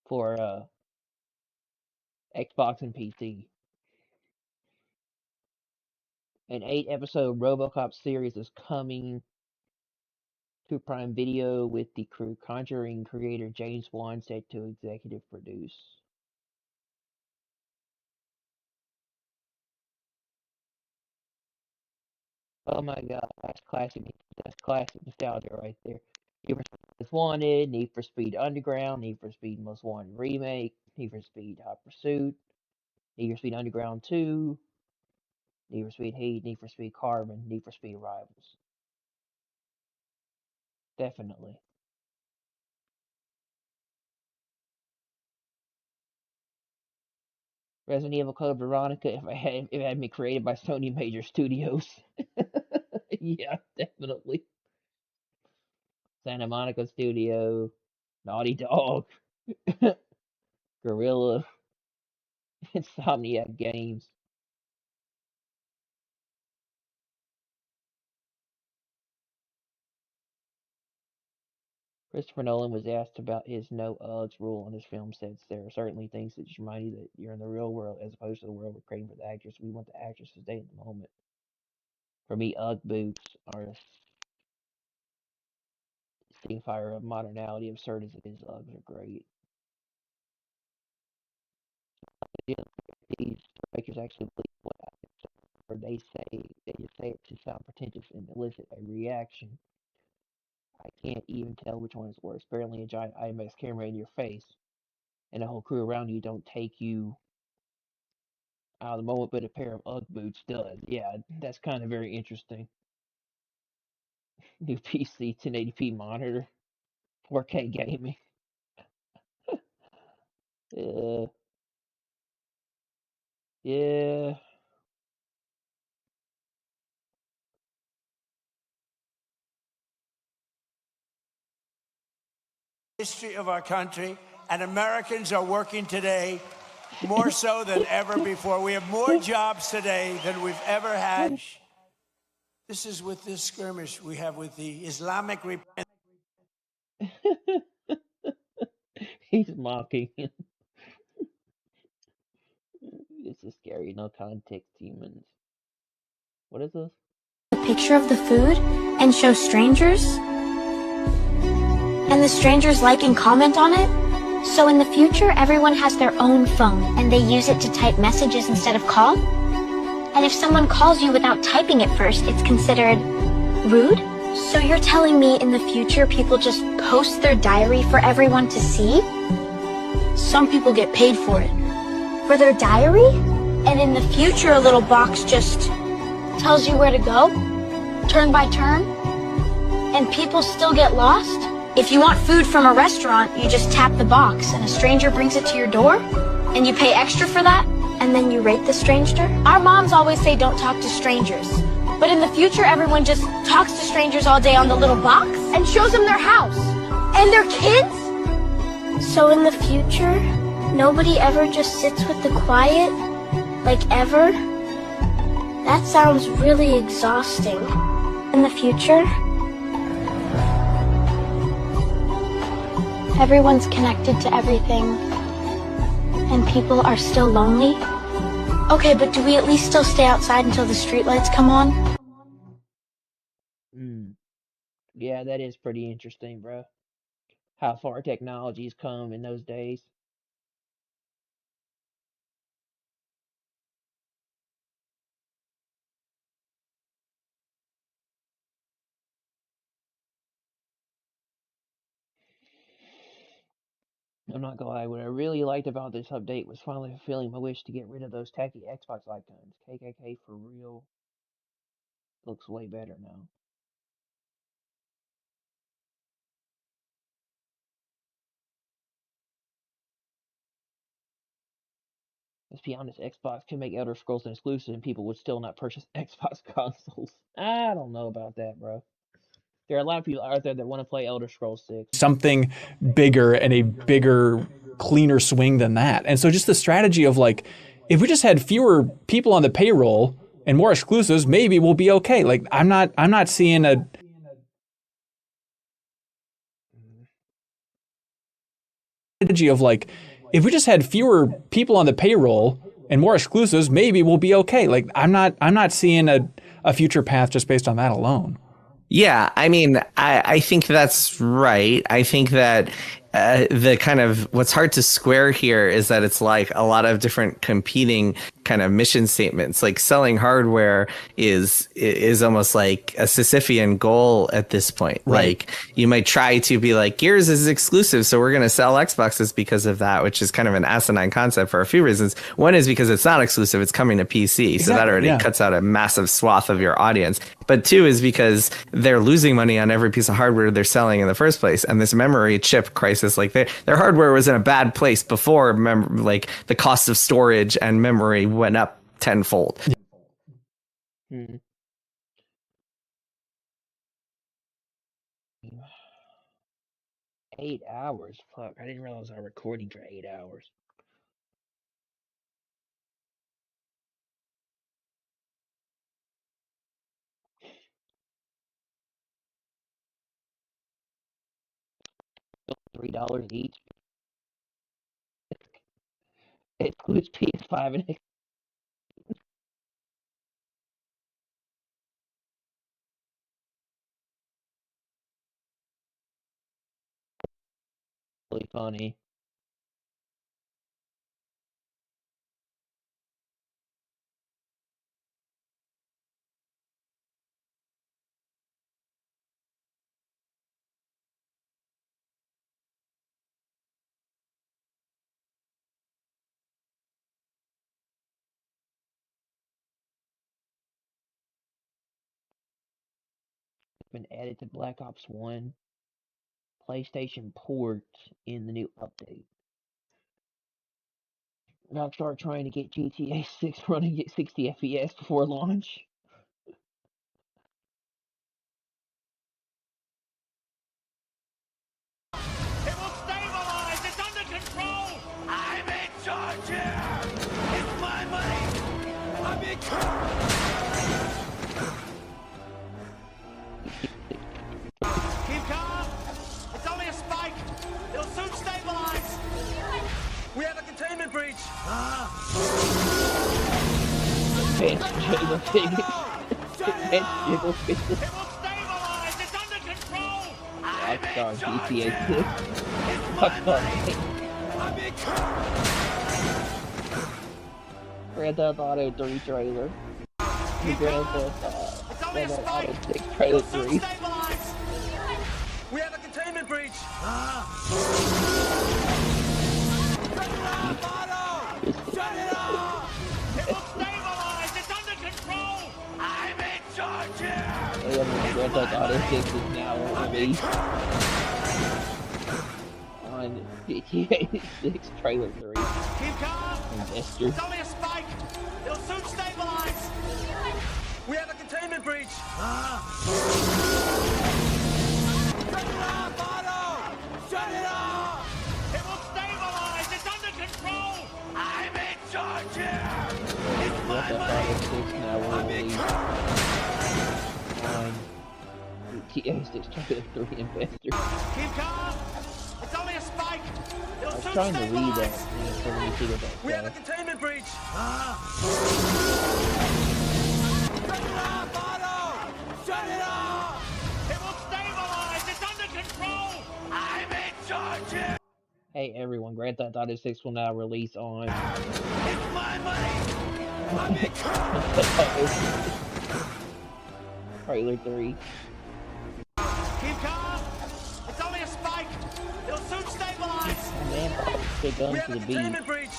A: For Xbox and PC. An 8-episode RoboCop series is coming to Prime Video with the Conjuring creator James Wan set to executive produce. Oh my god, that's classic nostalgia right there. Need for Speed Most Wanted, Need for Speed Underground, Need for Speed Most Wanted Remake, Need for Speed Hot Pursuit, Need for Speed Underground 2, Need for Speed Heat, Need for Speed Carbon, Need for Speed Rivals. Definitely. Resident Evil Code Veronica, if it had been created by Sony Major Studios. Yeah, definitely. Santa Monica Studio, Naughty Dog, Gorilla, Insomniac Games. Christopher Nolan was asked about his no Uggs rule on his film. Says there are certainly things that just remind you that you're in the real world as opposed to the world we're creating for the actors. We want the actors to stay in the moment. For me, Ugg boots are a signifier of modernity. Absurd as it is, Uggs are great. These strikers actually believe what happens, or they just say it to sound pretentious and elicit a reaction. I can't even tell which one is worse. Apparently, a giant IMAX camera in your face and a whole crew around you don't take you out of the moment, but a pair of Ugg boots does. Yeah, that's kind of very interesting. New PC 1080p monitor, 4K gaming. Yeah.
B: History of our country, and Americans are working today more so than ever before. We have more jobs today than we've ever had. This is with this skirmish we have with the Islamic Republic.
A: He's mocking him. This is scary. No context, humans. What is this?
Q: A picture of the food and show strangers, and the strangers like and comment on it. So in the future, everyone has their own phone and they use it to type messages instead of call. And if someone calls you without typing it first, it's considered rude. So you're telling me in the future people just post their diary for everyone to see? Some people get paid for it. For their diary? And in the future a little box just tells you where to go, turn by turn, and people still get lost? If you want food from a restaurant, you just tap the box and a stranger brings it to your door, and you pay extra for that, and then you rate the stranger? Our moms always say don't talk to strangers. But in the future, everyone just talks to strangers all day on the little box and shows them their house and their kids. So in the future, nobody ever just sits with the quiet, like ever? That sounds really exhausting. In the future, everyone's connected to everything, and people are still lonely. Okay, but do we at least still stay outside until the streetlights come on?
A: Yeah, that is pretty interesting, bro. How far technology's come in those days. I'm not gonna lie, what I really liked about this update was finally fulfilling my wish to get rid of those tacky Xbox icons. KKK for real looks way better now. Let's be honest, Xbox can make Elder Scrolls an exclusive and people would still not purchase Xbox consoles. I don't know about that, bro. There are a lot of people out there that want to play Elder Scrolls 6.
D: Something bigger and a bigger, cleaner swing than that. And so just the strategy of like, if we just had fewer people on the payroll and more exclusives, maybe we'll be okay. Like I'm not seeing a strategy of like, if we just had fewer people on the payroll and more exclusives, maybe we'll be okay. Like I'm not seeing a future path just based on that alone.
M: Yeah, I mean, I think that's right. I think that the kind of what's hard to square here is that it's like a lot of different competing kind of mission statements. Like selling hardware is almost like a Sisyphean goal at this point. Right. Like you might try to be like, Gears is exclusive, so we're going to sell Xboxes because of that, which is kind of an asinine concept for a few reasons. One is because it's not exclusive, it's coming to PC. Exactly, so that already cuts out a massive swath of your audience. But two is because they're losing money on every piece of hardware they're selling in the first place. And this memory chip crisis, like their hardware was in a bad place before, like the cost of storage and memory went up tenfold.
A: 8 hours? Fuck, I didn't realize I was recording for 8 hours. $3 each. It includes PS5 and Xbox. Really funny. Been added to Black Ops 1 PlayStation port in the new update. Rockstar trying to get GTA 6 running at 60 FPS before launch.
H: It will stabilize. It's under control. I'm in charge here. It's my money. I'm in Keep calm. It's only a spike. It'll soon stabilize. We have a containment breach.
A: Advanced jiggle figures. Advanced jiggle figures.
H: Stabilize. It's under control.
A: Rockstar GTA 6. Rockstar Grand Theft Auto 3 trailer. Grand Theft Auto 6 trailer 3.
H: We have a containment breach. Shut it off! It will stabilize. It's under control. I'm in charge here.
A: Grand Theft Auto 6 is now released on GTA 6 trailer 3.
H: Keep calm.
A: Investor.
H: It's only a spike. It'll soon stabilize. We have a containment breach. Shut it off, Otto! Shut it off! It will stabilize. It's under control. I'm in charge here. It's my
A: Grand Theft Auto 6 now released on GTA 6 trailer 3 Investor.
H: Keep calm. It's only a spike.
A: I was trying to read that thing, so let me see what that
H: We have a
A: says.
H: containment breach. Shut it off, Otto! Shut it off! It will stabilize. It's under control. I'm in charge here.
A: Hey everyone, Grand Theft Auto 6 will now release on
H: It's my money. I'm in
A: trailer 3.
H: Keep calm. It's only a spike. It'll soon stabilize.
A: My man brought the gun
H: We
A: to
H: have a
A: the beach.
H: containment breach.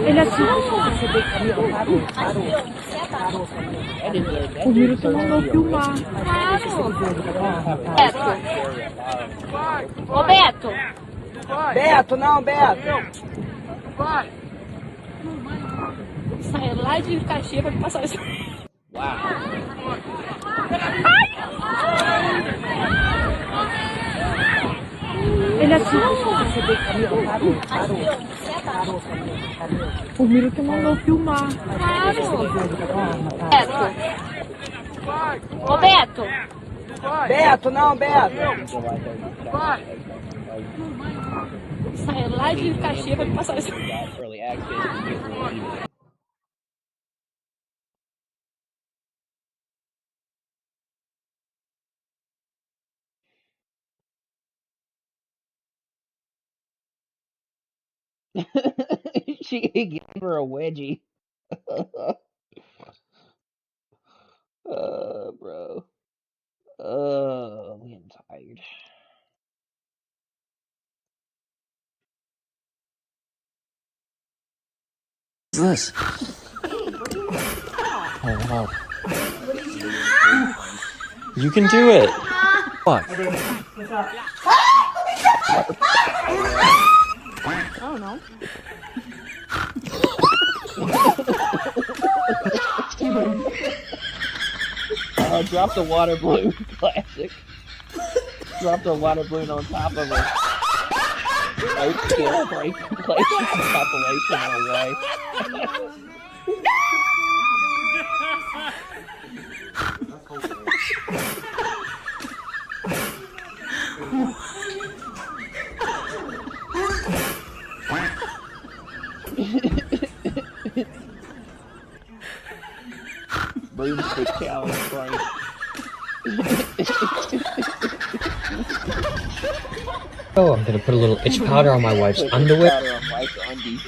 G: Ele assistiu. O Milton mandou filmar.
Y: Beto! Ô, Beto!
G: Beto, não, Beto.
Y: Vai! Saiu lá de Caxias pra me passar isso.
G: Ele assistiu. O Milton mandou filmar.
Y: Beto! Ô, Beto!
G: Beto, não, Beto.
Y: Saiu lá de Caxias pra me passar isso.
A: Early access to get released. She gave her a wedgie. Bro. I'm getting tired.
O: This.
N: Oh wow. You can do it. What?
G: I don't know.
A: Drop the water balloon. Classic. Drop the water balloon on top of her. No skill break place compilation in a way. Broomstick challenge, right?
I: Oh, I'm gonna put a little itch powder on my wife's underwear.
A: Powder on wife's undies.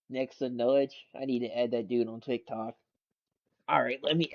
A: Next to Nudge, I need to add that dude on TikTok. Alright, let me.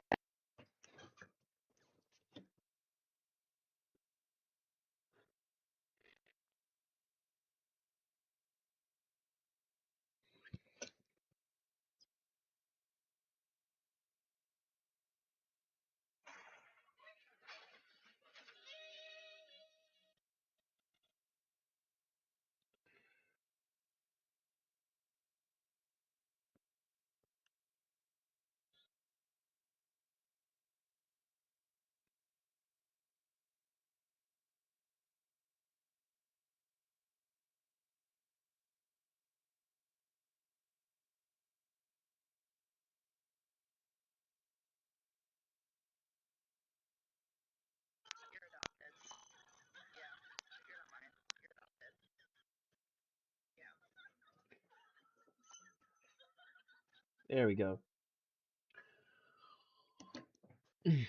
A: There we go. Hey,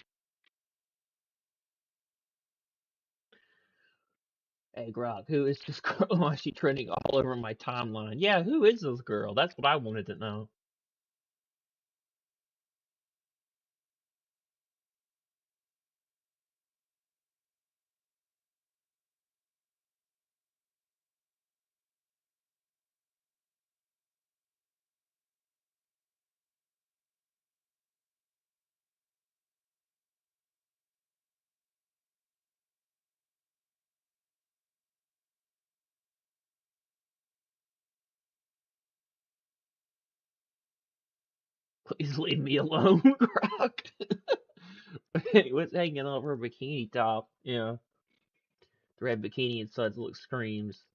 A: Grok, who is this girl? Why is she trending all over my timeline? Yeah, who is this girl? That's what I wanted to know. Please leave me alone, Grok. What's hanging over her bikini top? Yeah. The red bikini and Suds look screams.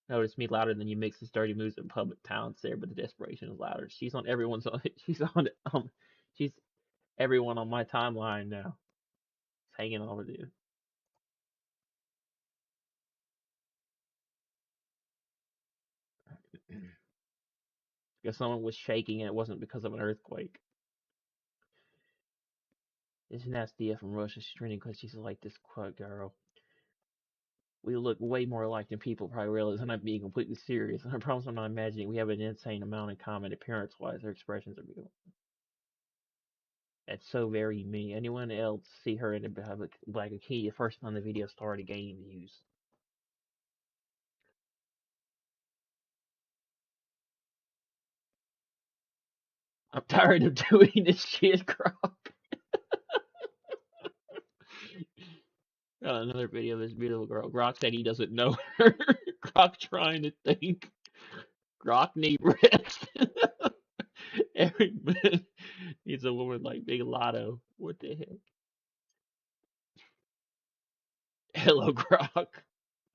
A: Notice me louder than you mixes dirty moves in public talents there, but the desperation is louder. She's on everyone's she's everyone on my timeline now. It's hanging over dude. Because someone was shaking and it wasn't because of an earthquake. This nasty from Russia. She's trending because she's like this quote girl. We look way more alike than people probably realize, and I'm being completely serious. I promise I'm not imagining. We have an insane amount in common appearance-wise. Her expressions are beautiful. That's so very me. Anyone else see her in a black bikini the first time the video started gaining views? I'm tired of doing this shit, Grok. Another video of this beautiful girl. Grok said he doesn't know her. Grok trying to think. Grok need rest. Every man needs a woman like Big Lotto. What the heck? Hello, Grok.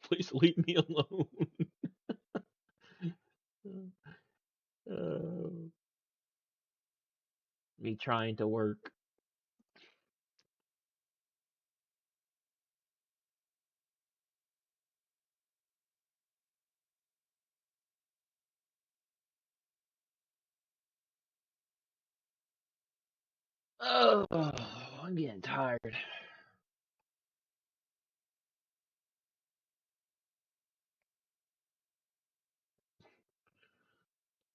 A: Please leave me alone. Me trying to work. Oh, I'm getting tired.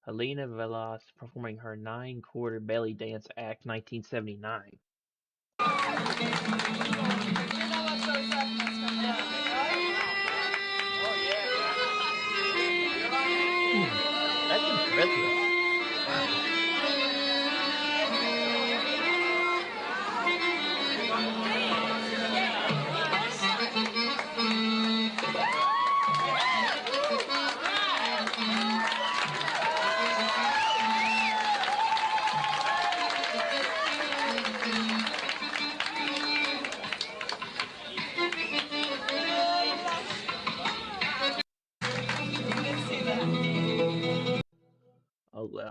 A: Helena Velas performing her 9-quarter belly dance act 1979. That's impressive.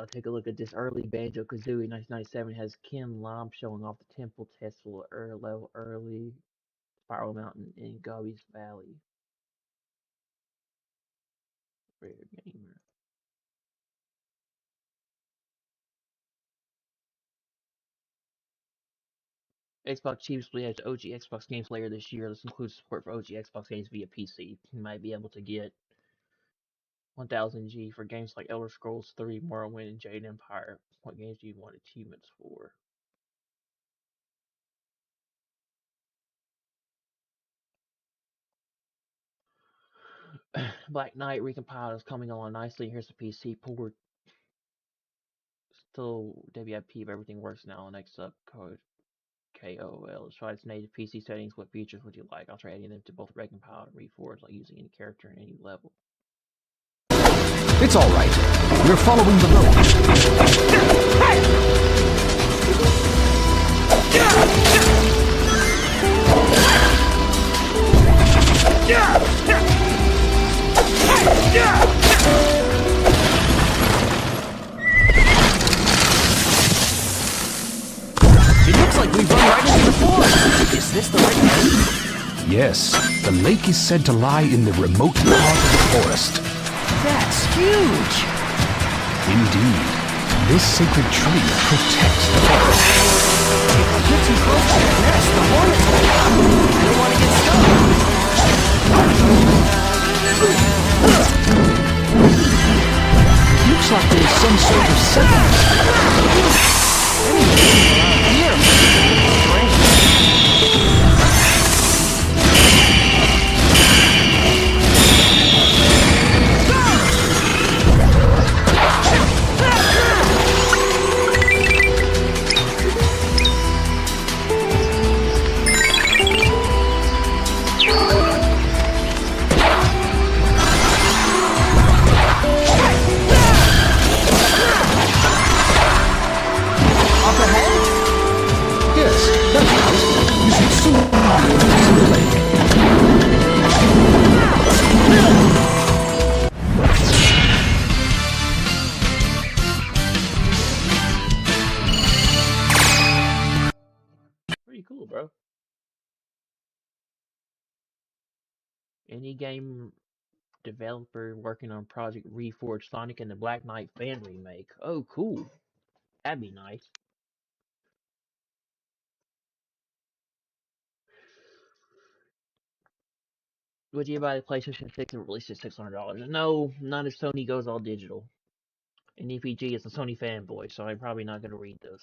A: I'll take a look at this early Banjo-Kazooie 1997 has Ken Lom showing off the Temple Festival level early, Spiral Mountain in Gobi's Valley. Rare Gamer. Xbox Chiefly has OG Xbox games later this year. This includes support for OG Xbox games via PC. You might be able to get 1000G for games like Elder Scrolls 3, Morrowind, and Jade Empire. What games do you want achievements for? Black Knight Recompiled is coming along nicely. Here's the PC port. Still WIP if everything works now on Xbox code KOL. Try its native PC settings. What features would you like? I'll try adding them to both Recompiled and Reforged, like using any character in any level.
O: It's all right. We're following the road. It looks like we've run right into the forest. Is this the right way? Yes. The lake is said to lie in the remote part of the forest.
V: That's huge!
O: Indeed. This sacred tree protects the forest.
V: If I get too close to that nest, the hornets will come. I don't want to get stuck.
O: It looks like there's some sort of settlement. Here.
A: Pretty cool, bro. Any game developer working on Project Reforged Sonic and the Black Knight fan remake. Oh, cool. That'd be nice. Would you buy the PlayStation 6 and release it $600? No, not if Sony goes all digital. And EPG is a Sony fanboy, so I'm probably not going to read this.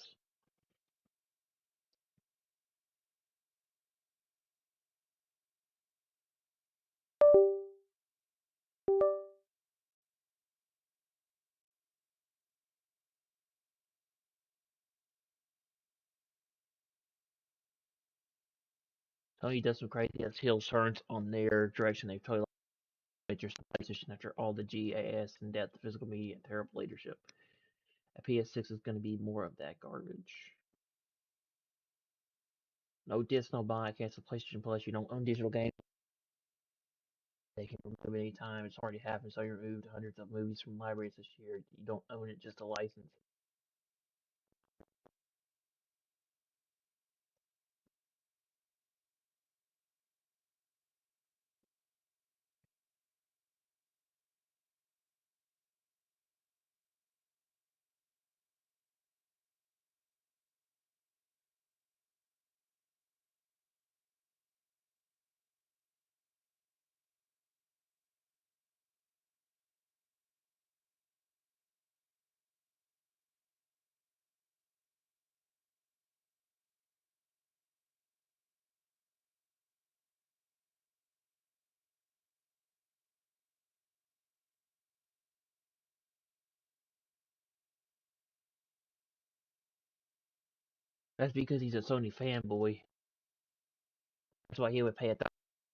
A: Sony does some crazy ass heel turns on their direction. They've totally just the PlayStation after all the GAS and depth of physical media and terrible leadership. A PS6 is going to be more of that garbage. No disc, no buy, cancel PlayStation Plus. You don't own digital games. They can remove it anytime. It's already happened. So you removed hundreds of movies from libraries this year. You don't own it, just a license. That's because he's a Sony fanboy. That's why he would pay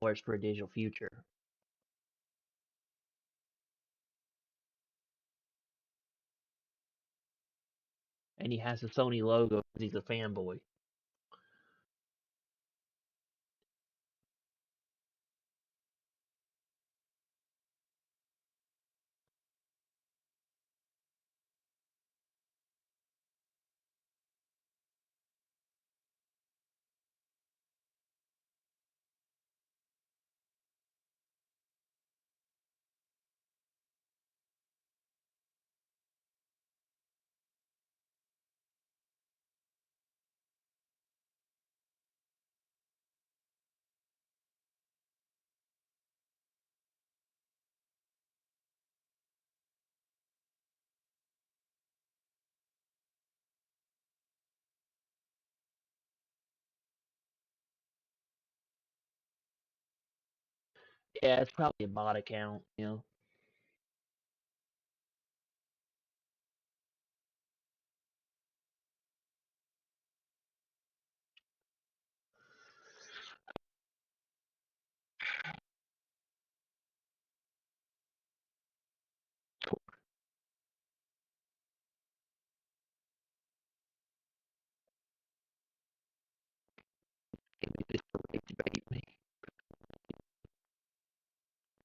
A: $1,000 for a digital future. And he has the Sony logo because he's a fanboy. Yeah, it's probably a bot account, you know.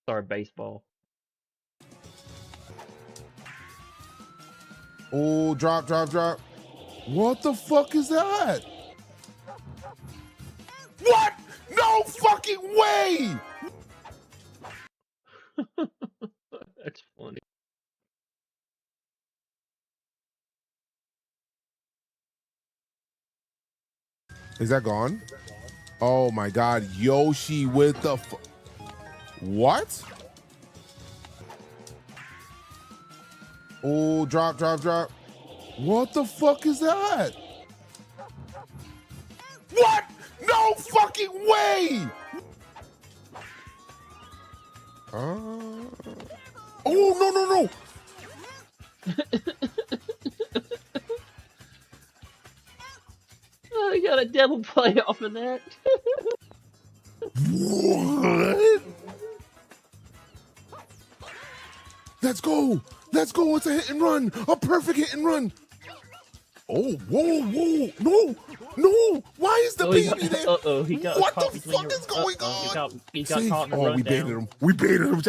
A: Sorry, baseball.
C: Oh, drop. What the fuck is that? What? No fucking way!
A: That's funny.
C: Is that gone? Oh my god, Yoshi with the what? Oh, drop. What the fuck is that? What? No fucking way! Oh, no.
A: Oh, you got a double play off of that.
C: What? Let's go. It's a hit and run. A perfect hit and run. Oh, whoa. No. Why is the baby there?
A: Uh-oh, he got
C: what
A: caught
C: the fuck is going on?
A: He got caught in the rundown.
C: We baited him.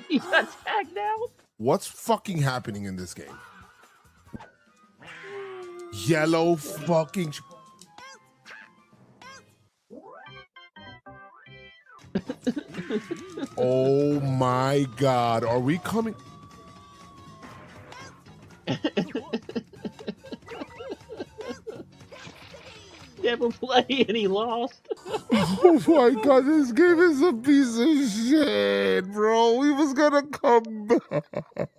A: He got tagged out.
C: What's fucking happening in this game? Yellow fucking... Oh my god, are we coming?
A: Never play and he lost.
C: Oh my god, this game is a piece of shit, bro. We was gonna come back.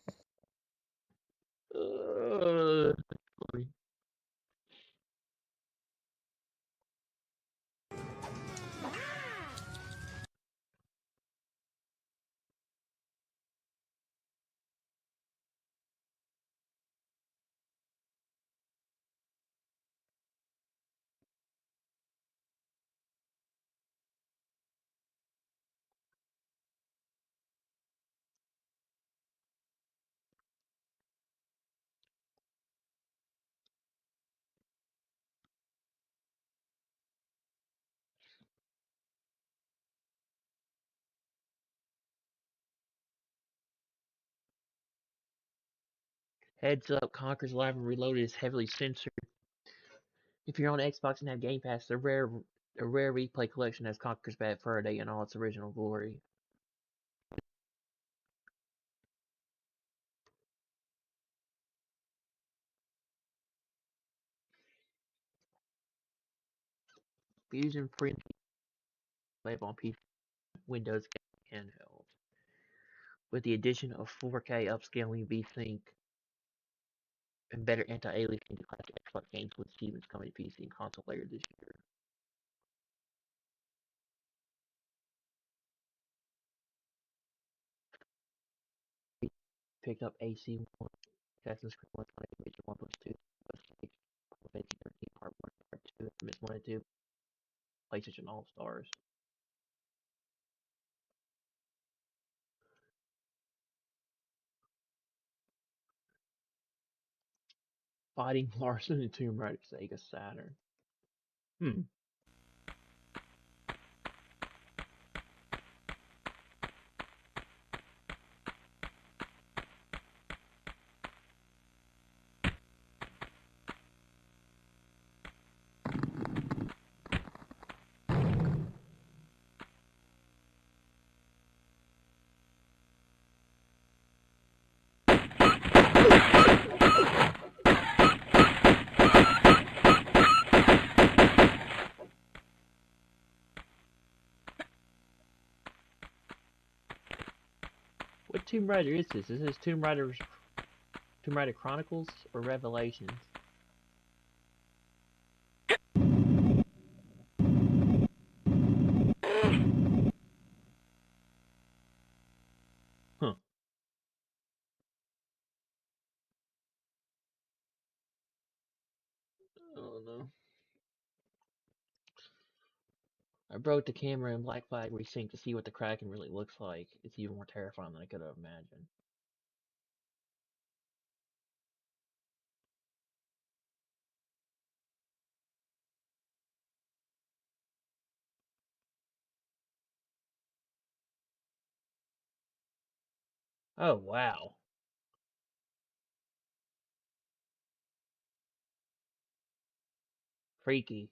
A: Heads up, Conker's Live and Reloaded is heavily censored. If you're on Xbox and have Game Pass, the rare replay collection has Conker's Bad Fur Day in all its original glory. Fusion Print available on PC, Windows, and handheld. With the addition of 4K upscaling, VSync, and better anti-aliasing to classic Xbox games with achievements coming to PC and console later this year. Picked up AC1, Assassin's Creed 1, Major 1 plus 2, plus 6, Final 13, Part 1, Part 2, Miss 1 and 2, PlayStation All Stars. Fighting Larson and Tomb Raider Sega Saturn. What Tomb Raider is this? Is this Tomb Raider Chronicles or Revelations? don't know. I broke the camera in Black Flag Resync to see what the Kraken really looks like. It's even more terrifying than I could have imagined. Oh, wow. Freaky.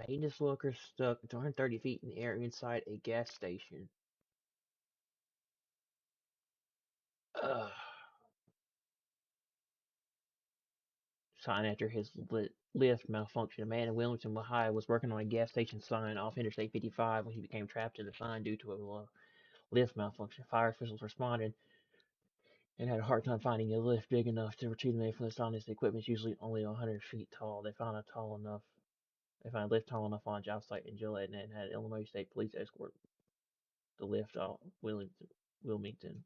A: Maintenance worker stuck 230 feet in the air inside a gas station. Ugh. Sign after his lift malfunctioned. A man in Wilmington, Ohio was working on a gas station sign off Interstate 55 when he became trapped in the sign due to a lift malfunction. Fire officials responded and had a hard time finding a lift big enough to retrieve the man from the sign. This equipment is usually only 100 feet tall. They found a lift tall enough on a job site in Gillette and had Illinois State Police escort the lift off Wilmington.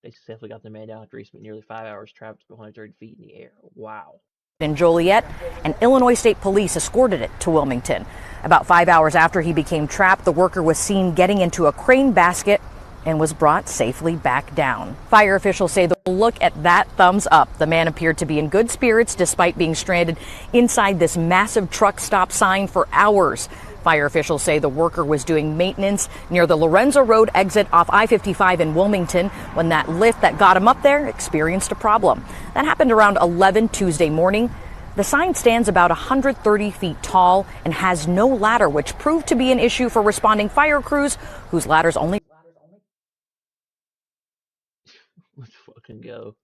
A: They successfully got the man down after he spent nearly 5 hours trapped 130 feet in the air. Wow.
K: In Joliet, and Illinois State Police escorted it to Wilmington. About 5 hours after he became trapped, the worker was seen getting into a crane basket and was brought safely back down. Fire officials say they'll look at that thumbs up. The man appeared to be in good spirits despite being stranded inside this massive truck stop sign for hours. Fire officials say the worker was doing maintenance near the Lorenzo Road exit off I-55 in Wilmington when that lift that got him up there experienced a problem. That happened around 11 Tuesday morning. The sign stands about 130 feet tall and has no ladder, which proved to be an issue for responding fire crews whose ladders only...
A: Let's fucking go.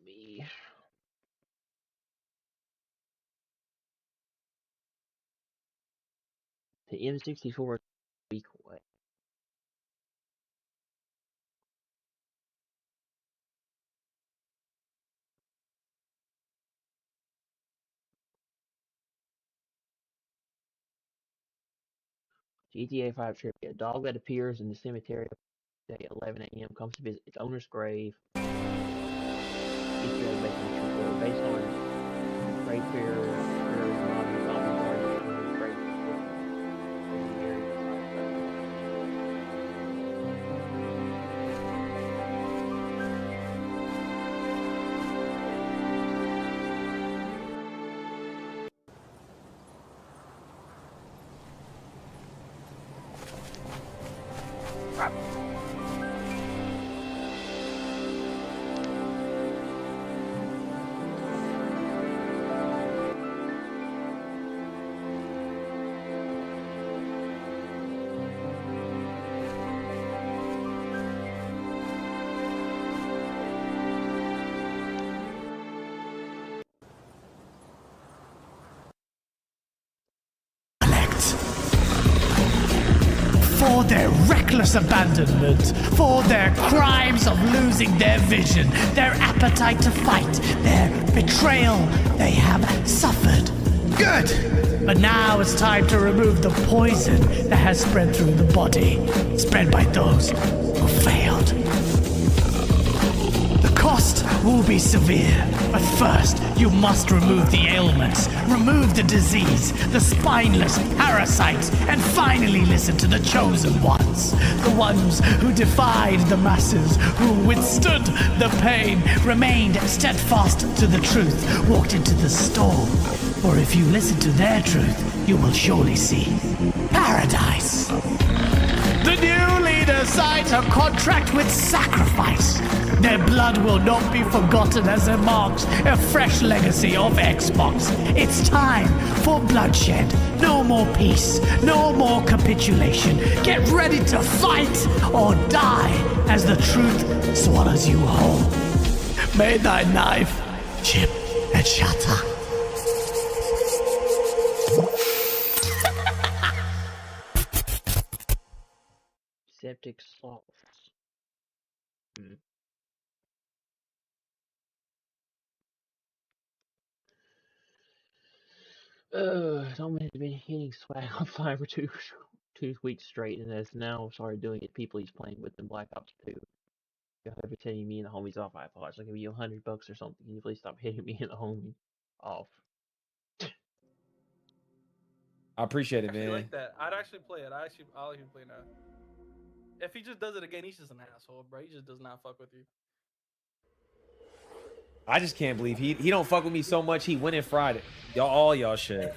A: Me. The M64 weak way. GTA 5 trivia. A dog that appears in the cemetery at 11 a.m. comes to visit its owner's grave. Based on Great Fear.
P: For their reckless abandonment, for their crimes of losing their vision, their appetite to fight, their betrayal they have suffered. Good! But now it's time to remove the poison that has spread through the body, spread by those who failed. The cost will be severe. But first, you must remove the ailments, remove the disease, the spineless parasites, and finally listen to the chosen ones. The ones who defied the masses, who withstood the pain, remained steadfast to the truth, walked into the storm. For if you listen to their truth, you will surely see paradise. The new leaders signed a contract with sacrifice. Their blood will not be forgotten as it marks a fresh legacy of Xbox. It's time for bloodshed. No more peace. No more capitulation. Get ready to fight or die as the truth swallows you whole. May thy knife chip and shatter.
A: Septic salts. Someone has been hitting swag on 5 or 2 weeks straight, and has now started doing it. People he's playing with in Black Ops 2. You'll have to taking me and the homies off. I apologize. I'll give you $100 or something. Can you please stop hitting me and the homie off?
E: I appreciate it,
J: I
E: man.
J: like that. I'd actually play it. I'll even play now. If he just does it again, he's just an asshole, bro. He just does not fuck with you.
E: I just can't believe he don't fuck with me so much. He went in Friday. All y'all should.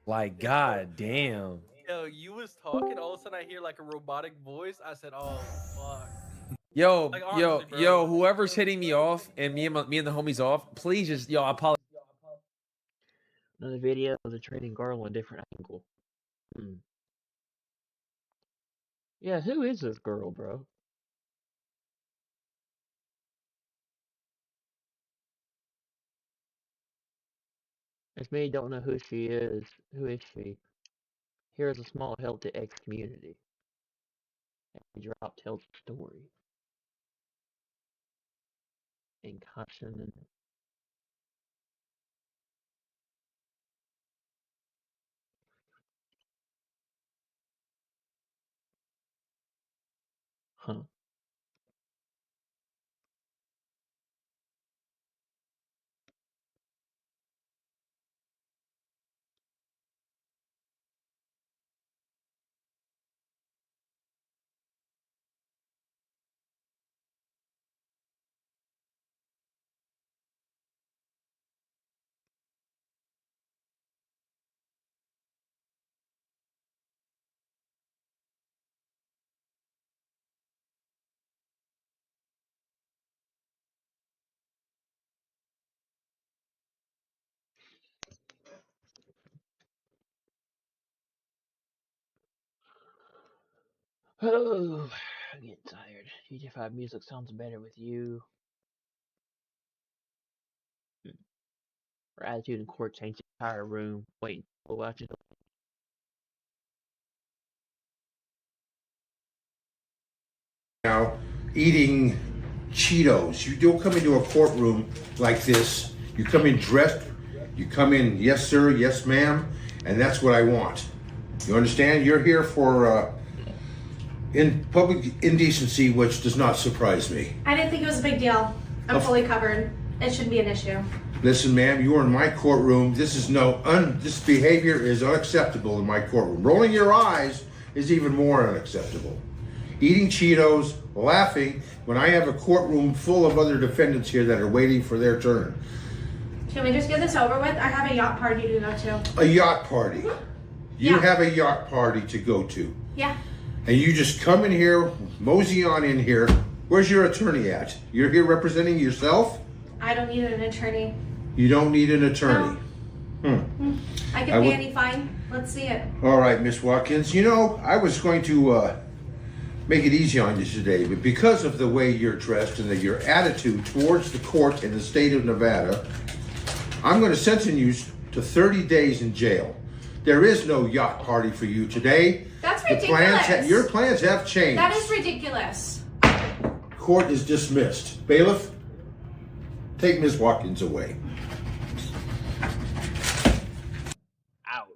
E: Like, god damn.
J: Yo, you was talking. All of a sudden, I hear like a robotic voice. I said, "Oh fuck."
E: Yo,
J: Like, honestly, bro.
E: yo, whoever's hitting me off and me and the homies off, please just I apologize.
A: Another video of the trading girl on a different angle. Yeah, who is this girl, bro? If me don't know who she is, who is she? Here is a small help to X community. And drop tells the story. And caution and huh. Oh, I'm getting tired. GTA 5 music sounds better with you. Her attitude in court changed the entire room. Wait, watch it.
R: Now, eating Cheetos. You don't come into a courtroom like this. You come in dressed. You come in, yes sir, yes ma'am, and that's what I want. You understand? You're here for in public indecency, which does not surprise me.
W: I didn't think it was a big deal. I'm fully covered. It shouldn't be an issue.
R: Listen, ma'am, you are in my courtroom. This is this behavior is unacceptable in my courtroom. Rolling your eyes is even more unacceptable. Eating Cheetos, laughing when I have a courtroom full of other defendants here that are waiting for their turn.
W: Can we just get this over with? I have a yacht party to go to.
R: A yacht party. You
W: Yeah.
R: have a yacht party to go to.
W: Yeah.
R: And you just come in here, mosey on in here. Where's your attorney at? You're here representing yourself?
W: I don't need an attorney.
R: You don't need an attorney.
W: I can pay any fine. Let's see it.
R: All right, Miss Watkins. You know, I was going to make it easy on you today, but because of the way you're dressed and your attitude towards the court in the state of Nevada, I'm going to sentence you to 30 days in jail. There is no yacht party for you today.
W: That's
R: The
W: ridiculous.
R: your plans have changed.
W: That is ridiculous.
R: Court is dismissed. Bailiff, take Ms. Watkins away.
A: Ouch.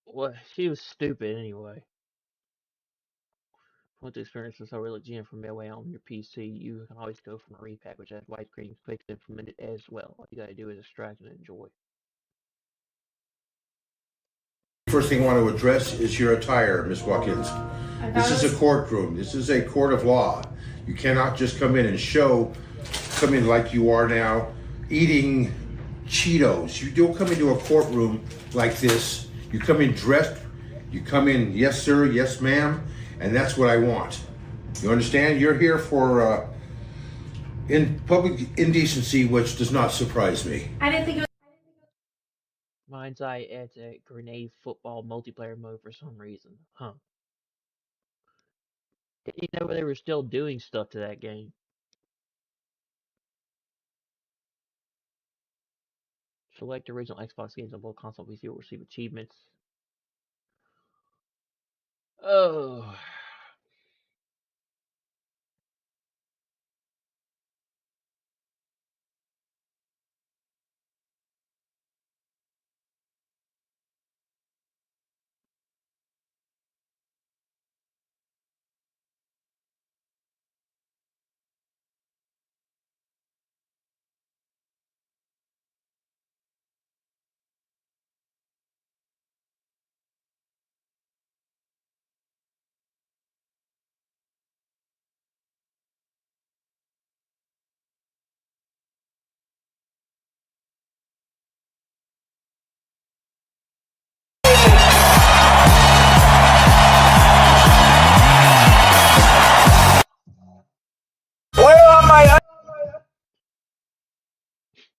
A: Well, she was stupid anyway. Want to experience this over GM from Midway on your PC, you can always go from a repack, which has widescreen clicks implemented as well. All you gotta do is extract and enjoy.
R: First thing I want to address is your attire, Miss Watkins. This is a courtroom. This is a court of law. You cannot just come in and come in like you are now, eating Cheetos. You don't come into a courtroom like this. You come in dressed. You come in, yes sir, yes ma'am, and that's what I want. You understand? You're here for in public indecency, which does not surprise me.
W: I didn't think it was.
A: Mind's Eye adds a grenade football multiplayer mode for some reason. Huh. Didn't you know they were still doing stuff to that game? Select original Xbox games on both console and PC will receive achievements. Oh.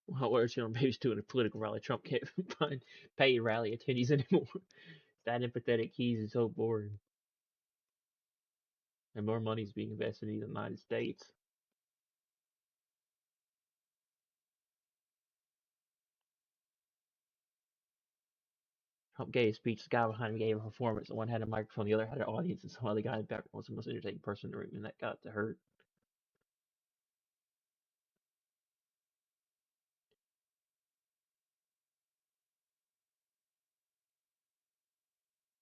A: Well, where's your baby's doing a political rally? Trump can't find pay rally attendees anymore. That empathetic keys is so boring. And more money is being invested in the United States. Trump gave a speech. The guy behind him gave a performance. The one had a microphone, the other had an audience, and some other guy in the background was the most entertaining person in the room, and that got to hurt.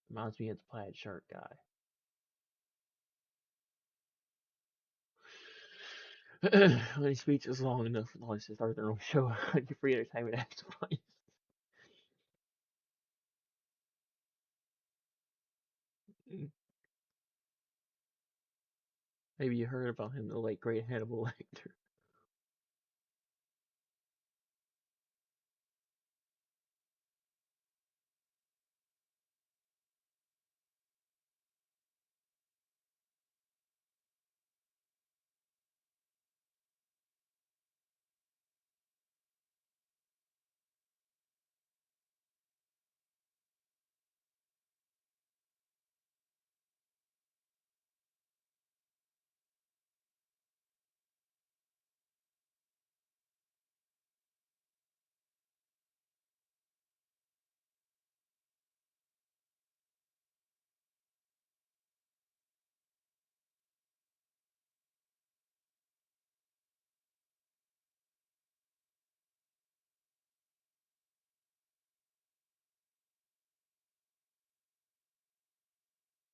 A: Reminds me of the plaid shirt guy. When his speech is long enough, and all he says start their own show. You're free entertainment after twice. Maybe you heard about him, the late great Hannibal Lecter.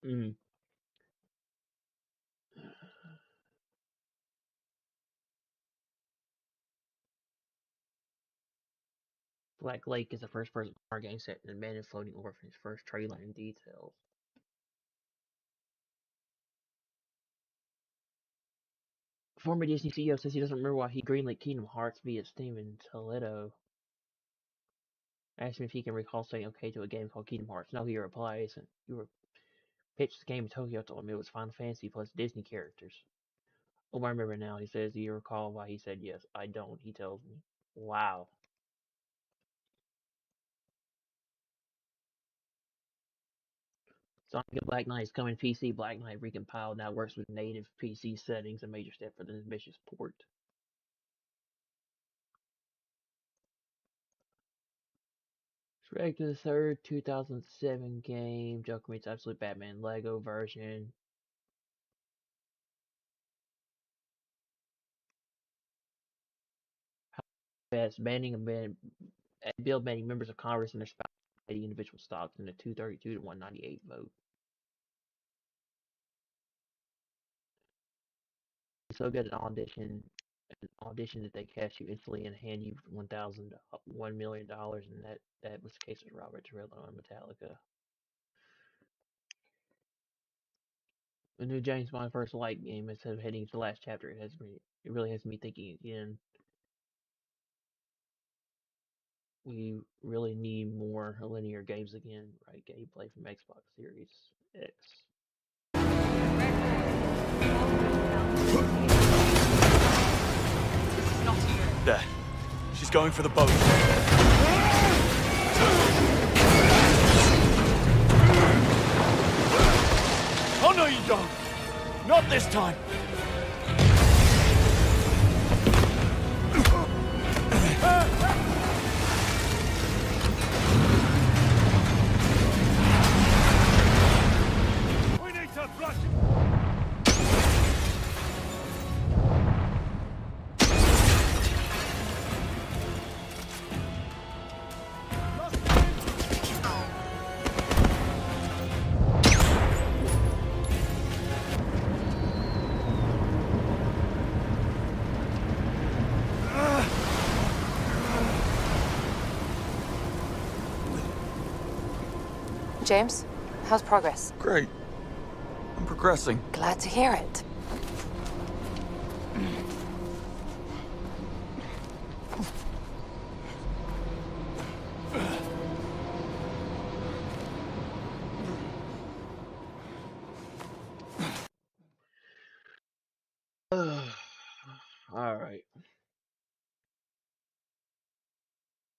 A: Mm. Black Lake is the first person horror game set in an abandoned floating orphanage. First trailer and details. Former Disney CEO says he doesn't remember why he greenlit Kingdom Hearts via Steam in Toledo. Asked him if he can recall saying okay to a game called Kingdom Hearts. No, he replies, you were pitched the game in Tokyo, told him it was Final Fantasy plus Disney characters. Oh, I remember now. He says, do you recall why he said yes? I don't, he tells me. Wow. Sonic and Black Knight is coming PC. Black Knight recompiled now works with native PC settings, a major step for the ambitious port. Straight to the third 2007 game. Joker meets Absolute Batman Lego version. Best banning a bill banning members of Congress and their spouse individual stocks in a 232 to 198 vote. so good at audition that they cast you instantly and hand you $1 million, and that was the case with Robert Trujillo and Metallica. The new James Bond First Light game, instead of heading to the last chapter, it really has me thinking again. We really need more linear games again, right? Gameplay from Xbox Series X.
F: There. She's going for the boat. Oh no you don't! Not this time! We need to flush!
S: James, how's progress?
F: Great. I'm progressing.
S: Glad to hear it.
A: Alright.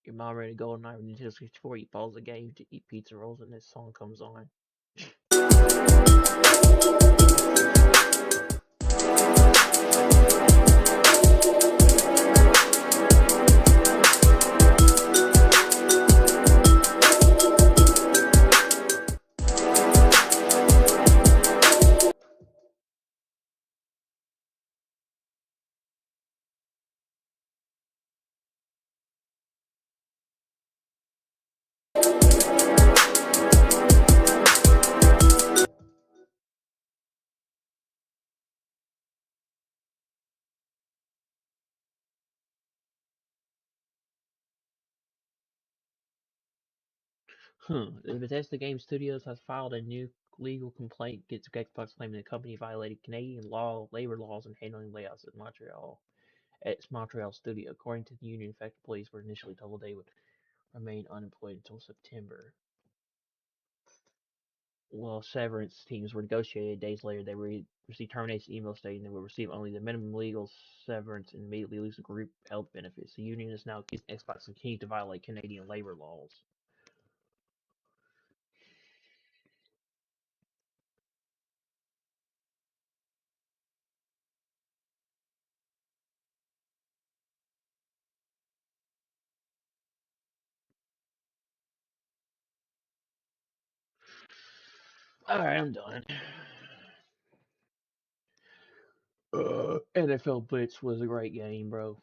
A: Your mom ready to go on night with Nintendo 64, you pause the game to eat pizza rolls, and this song comes on. The Bethesda Game Studios has filed a new legal complaint against Xbox, claiming the company violated Canadian labor laws in handling layoffs at its Montreal studio. According to the union, affected employees were initially told they would remain unemployed until September. While severance teams were negotiated, days later they received termination emails stating they would receive only the minimum legal severance and immediately lose the group health benefits. The union is now accusing Xbox to continue to violate Canadian labor laws. Alright, I'm done. NFL Blitz was a great game, bro.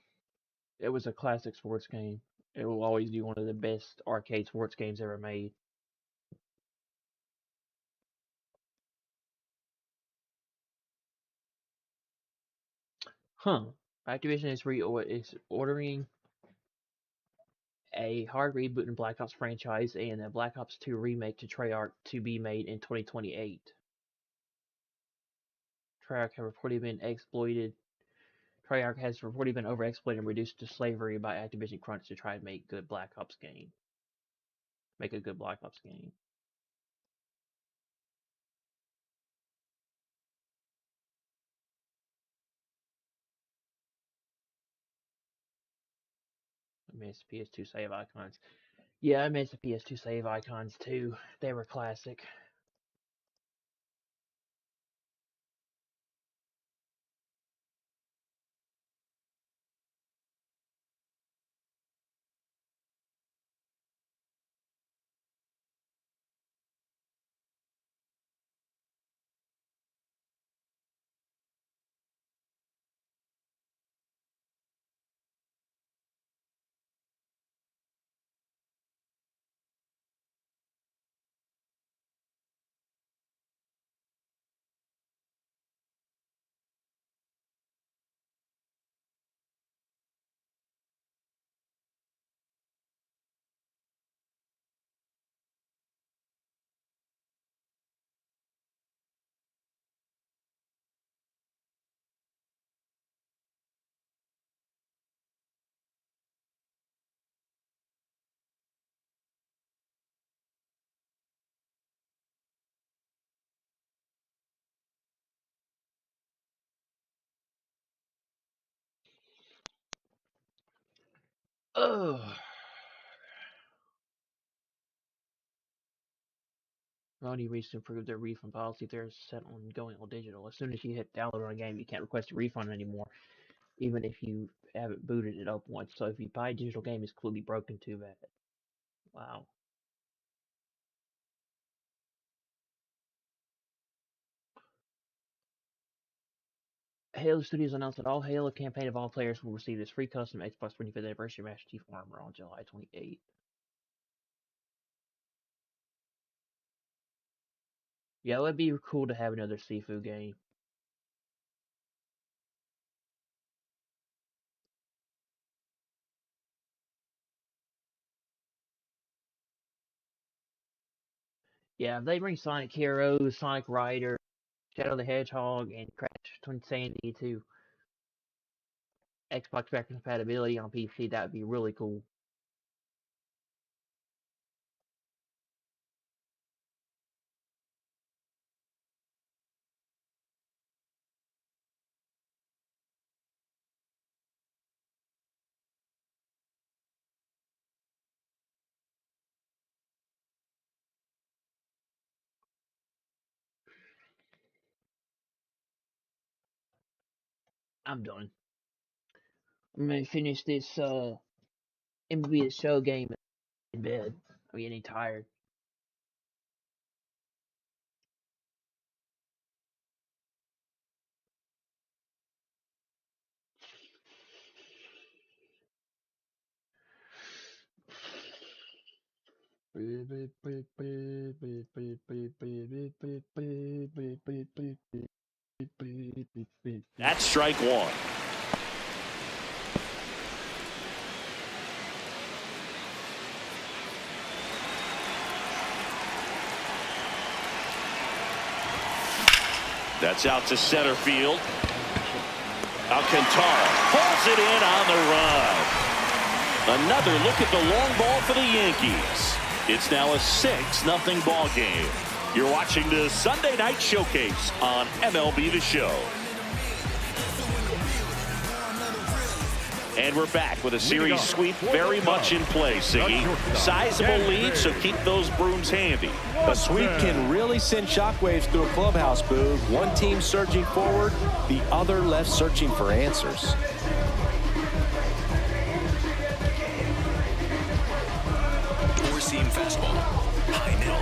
A: It was a classic sports game. It will always be one of the best arcade sports games ever made. Activision is ordering a hard reboot in Black Ops franchise and a Black Ops 2 remake to Treyarch to be made in 2028. Treyarch has reportedly been overexploited and reduced to slavery by Activision Crunch to try to make a good Black Ops game. I miss PS2 save icons. Yeah, I miss the PS2 save icons too. They were classic. Ugh. Rowdy needs to improve their refund policy if they're set on going all digital. As soon as you hit download on a game, you can't request a refund anymore, even if you haven't booted it up once. So if you buy a digital game, it's clearly broken. Too bad. Wow. Halo Studios announced that all Halo campaign of all players will receive this free custom Xbox 25th anniversary Master Chief armor on July 28th. Yeah, it would be cool to have another Sifu game. Yeah, if they bring Sonic Heroes, Sonic Rider, Shadow the Hedgehog, and Crash Twin Sandy to Xbox backwards compatibility on PC, that would be really cool. I'm done. I'm gonna finish this MLB The Show game in bed. I'm getting tired.
F: That's strike one. That's out to center field. Alcantara pulls it in on the run. Another look at the long ball for the Yankees. It's now a 6-0 ball game. You're watching the Sunday Night Showcase on MLB The Show. And we're back with a series sweep very much in play, Siggy. Sizable lead, so keep those brooms handy.
B: A sweep can really send shockwaves through a clubhouse, Boog. One team surging forward, the other left searching for answers.
H: Four-seam fastball. High middle.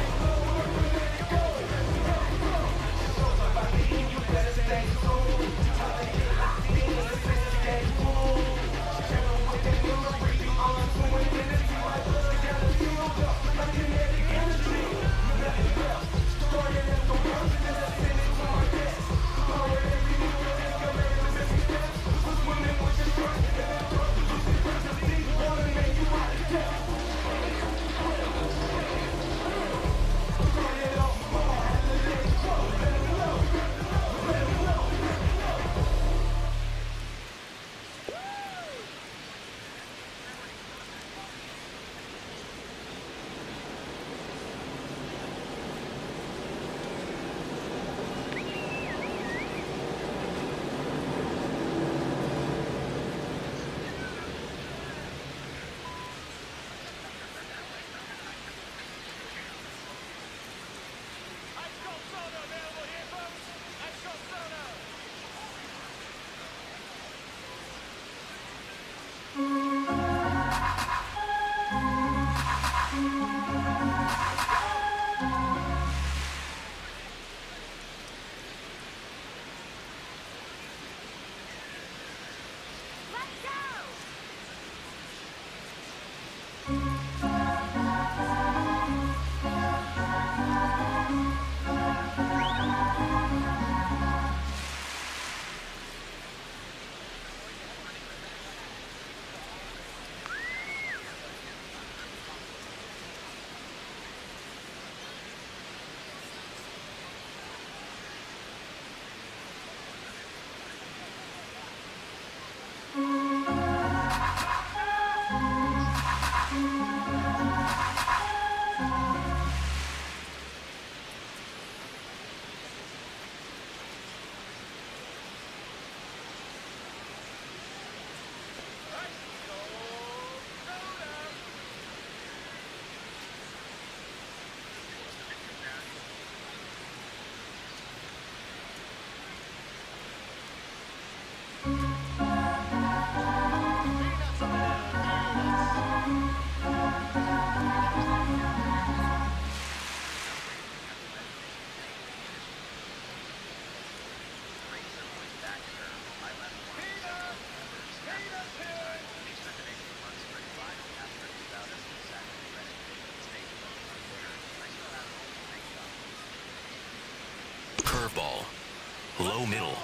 L: Low middle.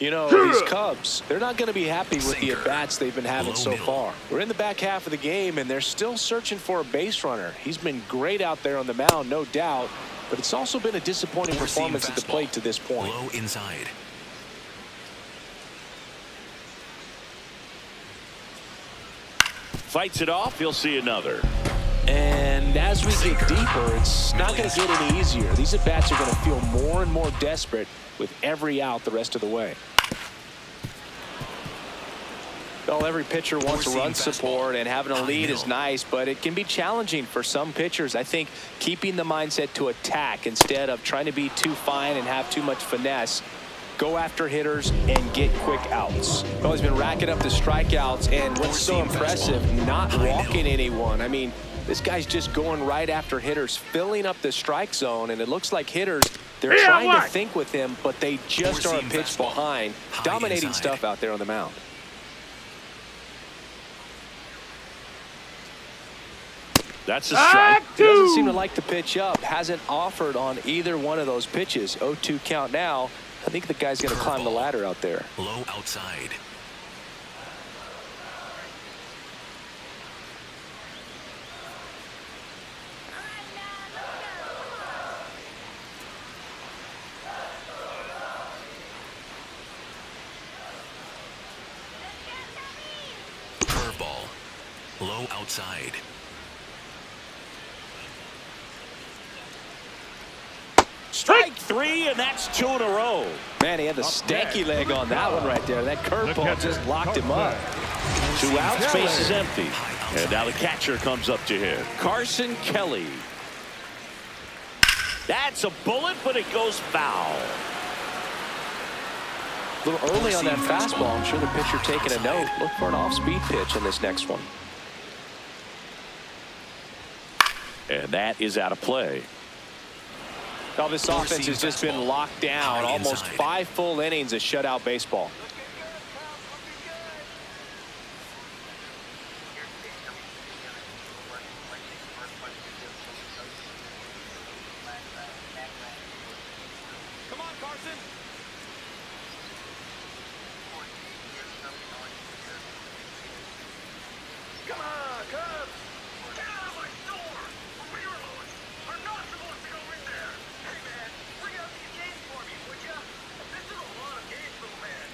B: You know, these Cubs, they're not going to be happy with the at-bats they've been having so far. We're in the back half of the game, and they're still searching for a base runner. He's been great out there on the mound, no doubt, but it's also been a disappointing performance at the plate to this point.
L: Low inside.
F: Fights it off. He'll see another.
B: And as we get deeper, it's not going to get any easier. These at-bats are going to feel more and more desperate with every out the rest of the way. Well, every pitcher wants run support, and having a lead is nice, but it can be challenging for some pitchers. I think keeping the mindset to attack instead of trying to be too fine and have too much finesse. Go after hitters and get quick outs. Well, he's been racking up the strikeouts, and what's so impressive, not walking anyone. I mean, this guy's just going right after hitters, filling up the strike zone, and it looks like hitters, they're trying to think with him, but they just are a pitch behind. Dominating stuff out there on the mound.
F: That's a strike.
B: He doesn't seem to like the pitch up. Hasn't offered on either one of those pitches. 0-2 count now. I think the guy's going to climb the ladder out there.
L: Low outside. Curveball. Low outside.
F: Strike three, and that's 2 in a row.
B: Man, he had the stanky leg on that one right there. That curveball just locked him up.
F: 2 outs, base is empty. And now the catcher comes up to him. Carson Kelly. That's a bullet, but it goes foul.
B: A little early on that fastball. I'm sure the pitcher taking a note. Look for an off-speed pitch in this next one.
F: And that is out of play.
B: Now this offense has just been locked down. Almost 5 full innings of shutout baseball.
H: Come on, Carson. Come on, Cubs. Get out of my store. Weirdos are not supposed to go in there. Hey, man, bring out these games for me, would ya? This is a lot of games, little man.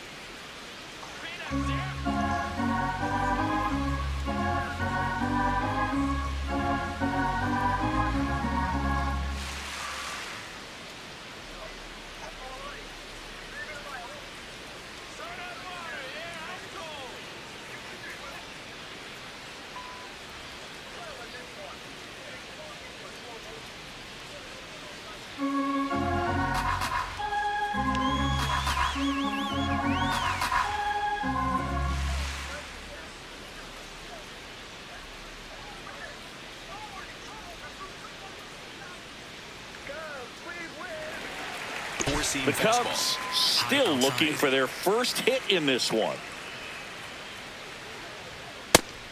F: The Cubs still looking for their first hit in this one.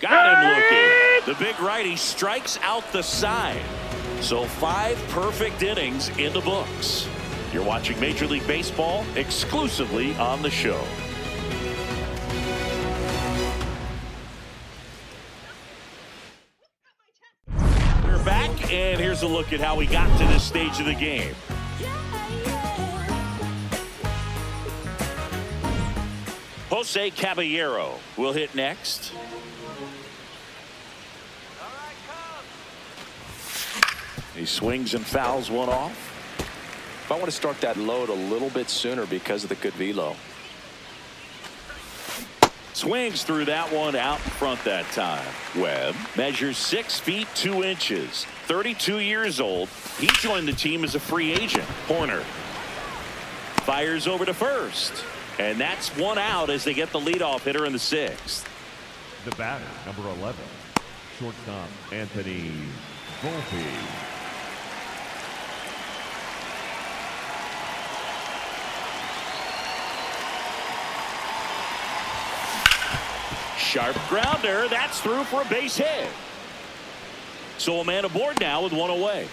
F: Got him looking. The big righty strikes out the side. So 5 perfect innings in the books. You're watching Major League Baseball exclusively on the show. We're back, and here's a look at how we got to this stage of the game. Jose Caballero will hit next. He swings and fouls one off.
B: I want to start that load a little bit sooner because of the good velo.
F: Swings through that one out in front that time. Webb measures 6 feet 2 inches. 32 years old. He joined the team as a free agent. Horner fires over to first. And that's 1 out as they get the leadoff hitter in the 6th.
Q: The batter, number 11, shortstop Anthony Volpe.
F: Sharp grounder. That's through for a base hit. So a man aboard now with 1 away.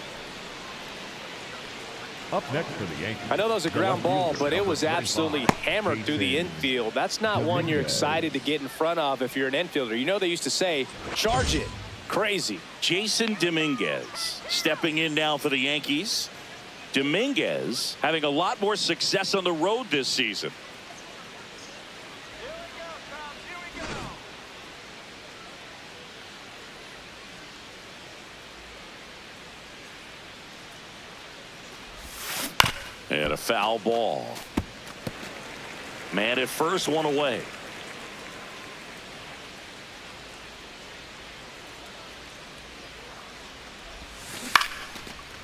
Q: Up next for the Yankees.
B: I know that was a ground ball, but it was absolutely hammered through the infield. That's not one you're excited to get in front of if you're an infielder. You know they used to say, charge it. Crazy.
F: Jason Dominguez stepping in now for the Yankees. Dominguez having a lot more success on the road this season. And a foul ball. Man at first, one away.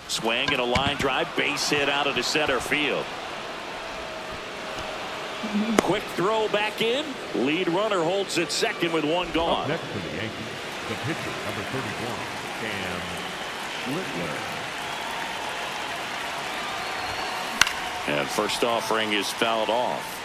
F: Swing and a line drive, base hit out of the center field. Quick throw back in. Lead runner holds at second with one gone.
Q: Up next for the Yankees, the pitcher, number 31, Cam Littler.
F: And first offering is fouled off.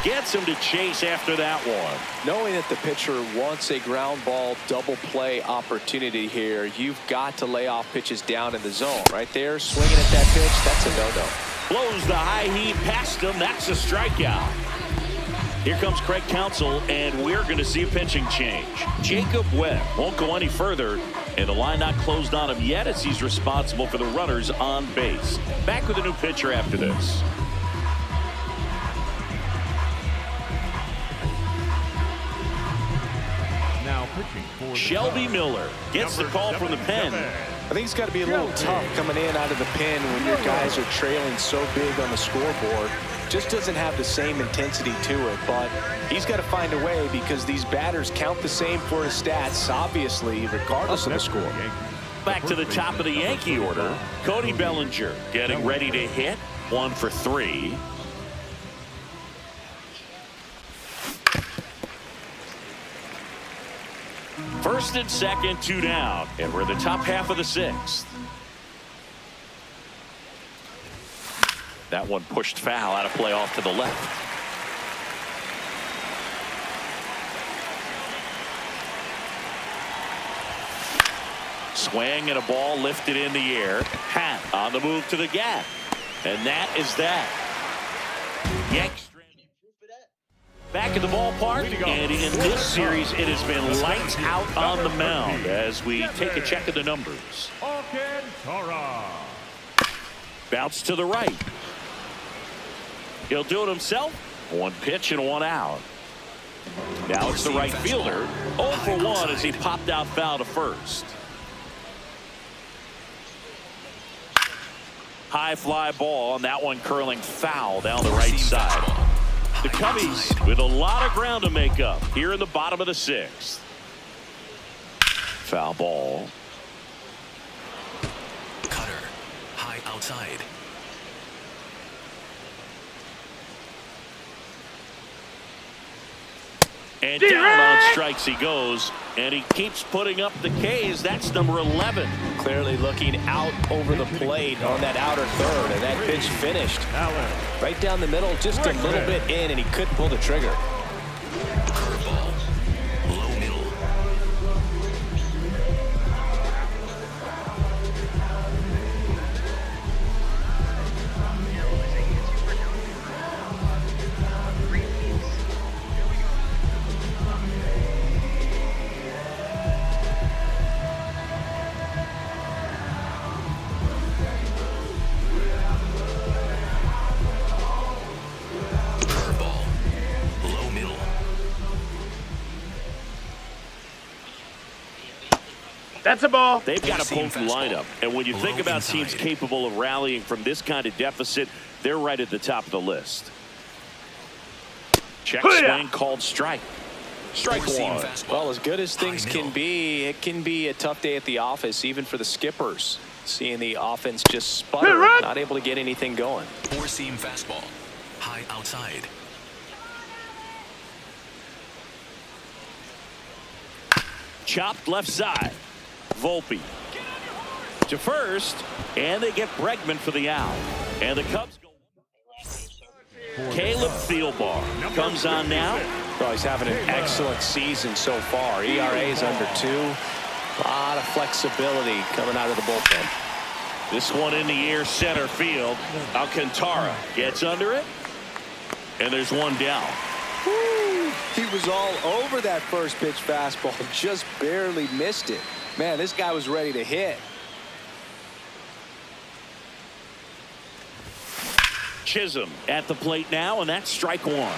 F: Gets him to chase after that one.
B: Knowing that the pitcher wants a ground ball double play opportunity here, you've got to lay off pitches down in the zone. Right there, swinging at that pitch, that's a no-no.
F: Blows the high heat past him. That's a strikeout. Here comes Craig Counsell, and we're going to see a pitching change. Jacob Webb won't go any further, and the line not closed on him yet as he's responsible for the runners on base. Back with a new pitcher after this.
Q: Now pitching for
F: Shelby Miller gets the call from the pen.
B: I think it's got to be a little tough coming in out of the pen when your guys are trailing so big on the scoreboard. Just doesn't have the same intensity to it, but he's got to find a way because these batters count the same for his stats, obviously, regardless of the score.
F: Back to the top of the Yankee order. Cody Bellinger getting ready to hit. 1 for 3. First and second, 2 down, and we're in the top half of the 6th. That one pushed foul, out of play off to the left. Swing and a ball lifted in the air. Hat on the move to the gap. And that is that. Yankees back in the ballpark, and in this series it has been lights out on the mound as we take a check of the numbers. Bounce to the right. He'll do it himself. 1 pitch and 1 out. Now it's the right fielder. 0 for 1 as he popped out foul to first. High fly ball, and that one curling foul down the right side. The Cubbies with a lot of ground to make up here in the bottom of the 6th. Foul ball.
L: Cutter, high outside.
F: And down on strikes he goes, and he keeps putting up the K's. That's number 11.
B: Clearly looking out over the plate on that outer third, and that pitch finished right down the middle, just a little bit in, and he couldn't pull the trigger.
L: Curveball, low middle.
F: That's a ball. They've got a potent lineup. And when you think about teams capable of rallying from this kind of deficit, they're right at the top of the list. Check swing called strike. Strike 1.
B: Well, as good as things can be, it can be a tough day at the office, even for the skippers. Seeing the offense just sputter, not able to get anything going.
L: 4-seam fastball, high outside.
F: Chopped left side. Volpe to first, and they get Bregman for the out. And the Cubs go. Caleb Thielbar comes on now.
B: Well, he's having an excellent season so far. ERA is under 2. A lot of flexibility coming out of the bullpen.
F: This one in the air, center field. Alcantara gets under it. And there's one down.
B: Woo! He was all over that first pitch fastball. Just barely missed it. Man, this guy was ready to hit.
F: Chisholm at the plate now, and that's strike 1.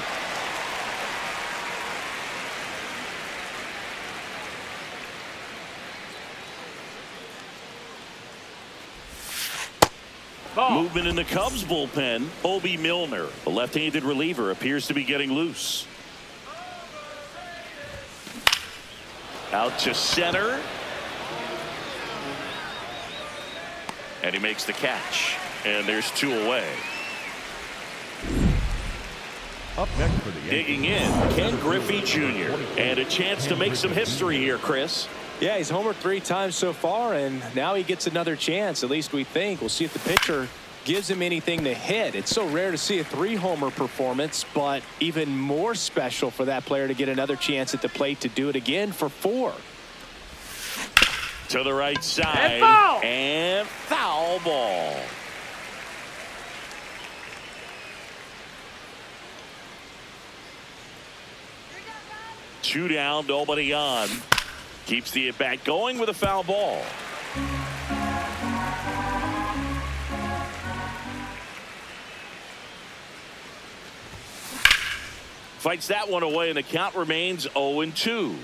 F: Movement in the Cubs bullpen. Obi Milner, the left-handed reliever, appears to be getting loose. Out to center. And he makes the catch. And there's 2 away.
Q: Up next for the
F: Digging in, Ken Griffey Jr. And a chance to make some history here, Chris.
B: Yeah, he's homered 3 times so far, and now he gets another chance. At least we think. We'll see if the pitcher gives him anything to hit. It's so rare to see a 3-homer performance, but even more special for that player to get another chance at the plate to do it again for 4.
F: To the right side. And foul ball. Two down, nobody on. Keeps the at-bat going with a foul ball. Fights that one away, and the count remains 0-2.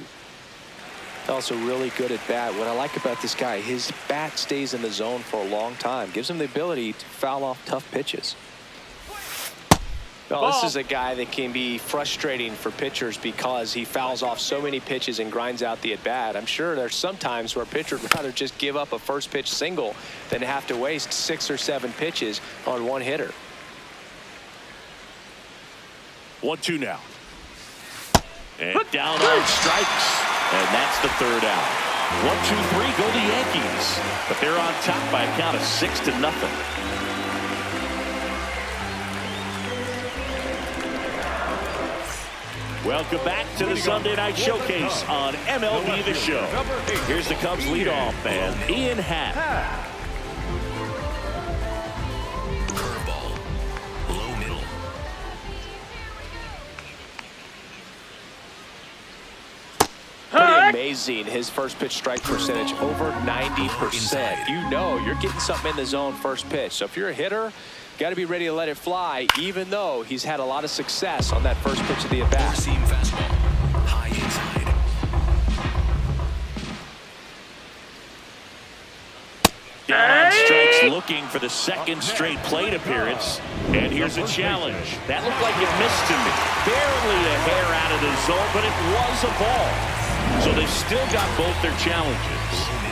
B: Also really good at bat. What I like about this guy, his bat stays in the zone for a long time. Gives him the ability to foul off tough pitches. Well, this is a guy that can be frustrating for pitchers because he fouls off so many pitches and grinds out the at-bat. I'm sure there's some times where a pitcher would rather just give up a first pitch single than have to waste 6 or 7 pitches on one hitter.
F: 1-2 now. And down on strikes. And that's the 3rd out. 1-2-3 go the Yankees. But they're on top by a count of 6-0. Welcome back to the Sunday Night Showcase on MLB The Show. Here's the Cubs leadoff man, Ian Happ.
L: Curveball. Low middle.
B: Pretty amazing. His first pitch strike percentage over 90%. You know you're getting something in the zone first pitch. So if you're a hitter, got to be ready to let it fly, even though he's had a lot of success on that first pitch of the at-bat.
L: Seam fastball. High inside.
F: Down strikes, looking for the 2nd straight plate appearance. And here's a challenge. That looked like it missed to me. Barely a hair out of the zone, but it was a ball. So they've still got both their challenges.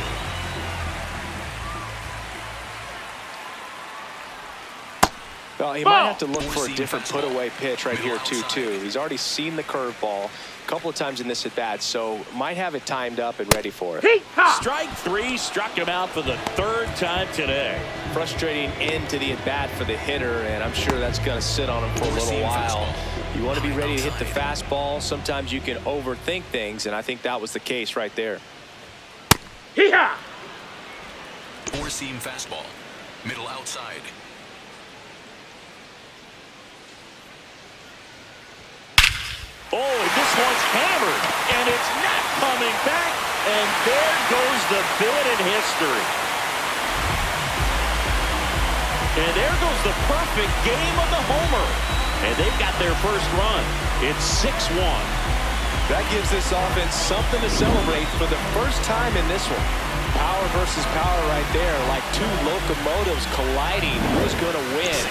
B: Well, he might have to look for a different put-away pitch right here, too. He's already seen the curveball a couple of times in this at-bat, so might have it timed up and ready for it.
F: Strike 3 struck him out for the 3rd time today.
B: Frustrating end to the at-bat for the hitter, and I'm sure that's going to sit on him for a little while. You want to be ready to hit the fastball. Sometimes you can overthink things, and I think that was the case right there.
L: Hee-haw! 4-seam fastball. Middle outside.
F: Oh, this one's hammered, and it's not coming back, and there goes the bid in history. And there goes the perfect game of the homer, and they've got their first run. It's 6-1.
B: That gives this offense something to celebrate for the first time in this one. Power versus power right there, like 2 locomotives colliding. Who's going to win?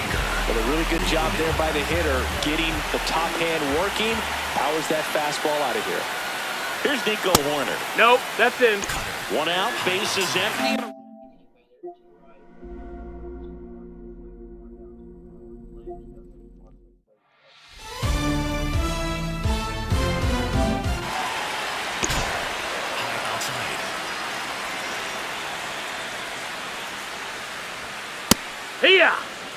B: But a really good job there by the hitter, getting the top hand working. Powers that fastball out of here.
F: Here's Nico Horner.
J: Nope, that's in.
F: 1 out, base is empty.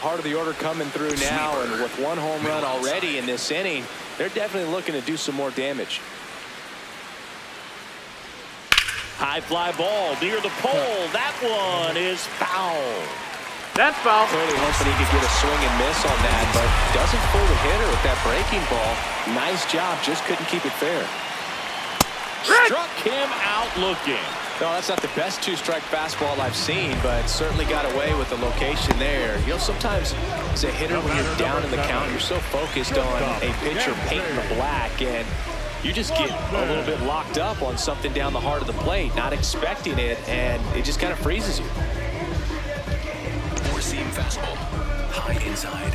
B: Part of the order coming through now, and with one home run already in this inning, they're definitely looking to do some more damage.
F: High fly ball near the pole. That one is foul.
B: That's foul. Clearly hoping he could get a swing and miss on that, but doesn't fool the hitter with that breaking ball. Nice job, just couldn't keep it fair.
F: Struck him out looking.
B: No, that's not the best two-strike fastball I've seen, but certainly got away with the location there. You know, sometimes as a hitter, when you're down in the count, you're so focused on a pitcher painting the black, and you just get a little bit locked up on something down the heart of the plate, not expecting it, and it just kind of freezes you.
L: Four-seam fastball, high inside.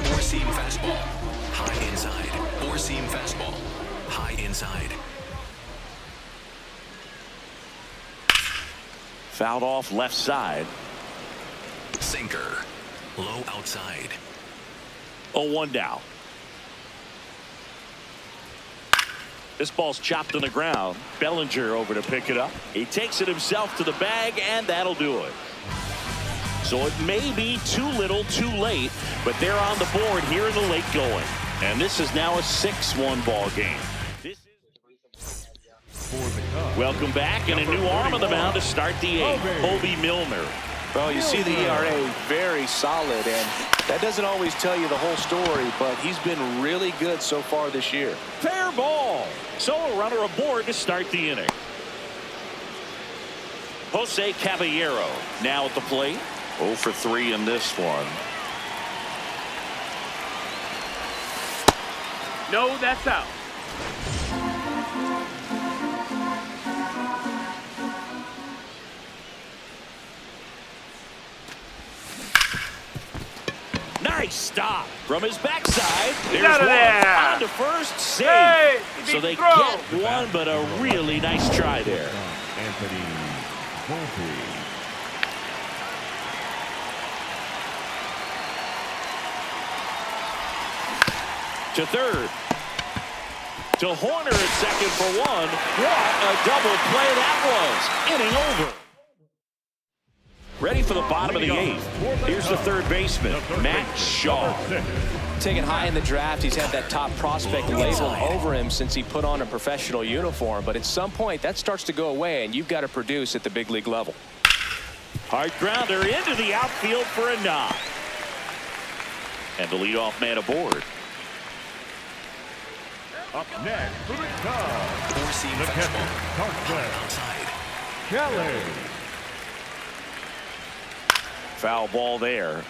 L: Four-seam fastball, high inside. Four-seam fastball, high inside.
F: Fouled off left side.
L: Sinker, low outside.
F: 0-1 down. This ball's chopped on the ground. Bellinger over to pick it up. He takes it himself to the bag, and that'll do it. So it may be too little too late, but they're on the board here in the late going. And this is now a 6-1 ball game. Welcome back, and a new arm on the mound to start the 8th. Obi Milner.
B: Well, you see the ERA very solid, and that doesn't always tell you the whole story, but he's been really good so far this year.
F: Fair ball. So a runner aboard to start the inning. Jose Caballero now at the plate. 0 for 3 in this one.
B: No, that's out.
F: Nice stop from his backside. There's
B: Out of
F: one
B: there.
F: on to first, safe.
B: Hey,
F: So they
B: throw.
F: get one, but a really nice try there.
Q: Anthony Volpe.
F: To third. To Horner at second for one. What a double play that was. Inning over. Ready for the bottom of the 8th. Here's the third baseman, Matt Shaw.
B: Taken high in the draft, he's had that top prospect labeled over him since he put on a professional uniform, but at some point that starts to go away, and you've got to produce at the big league level.
F: Hard grounder into the outfield for a knock. And the leadoff man aboard.
Q: Up next for the Cubs.
L: Four-seam
Q: The catcher,
L: fastball,
Q: Carson
L: outside.
Q: Kelly.
F: Foul ball there.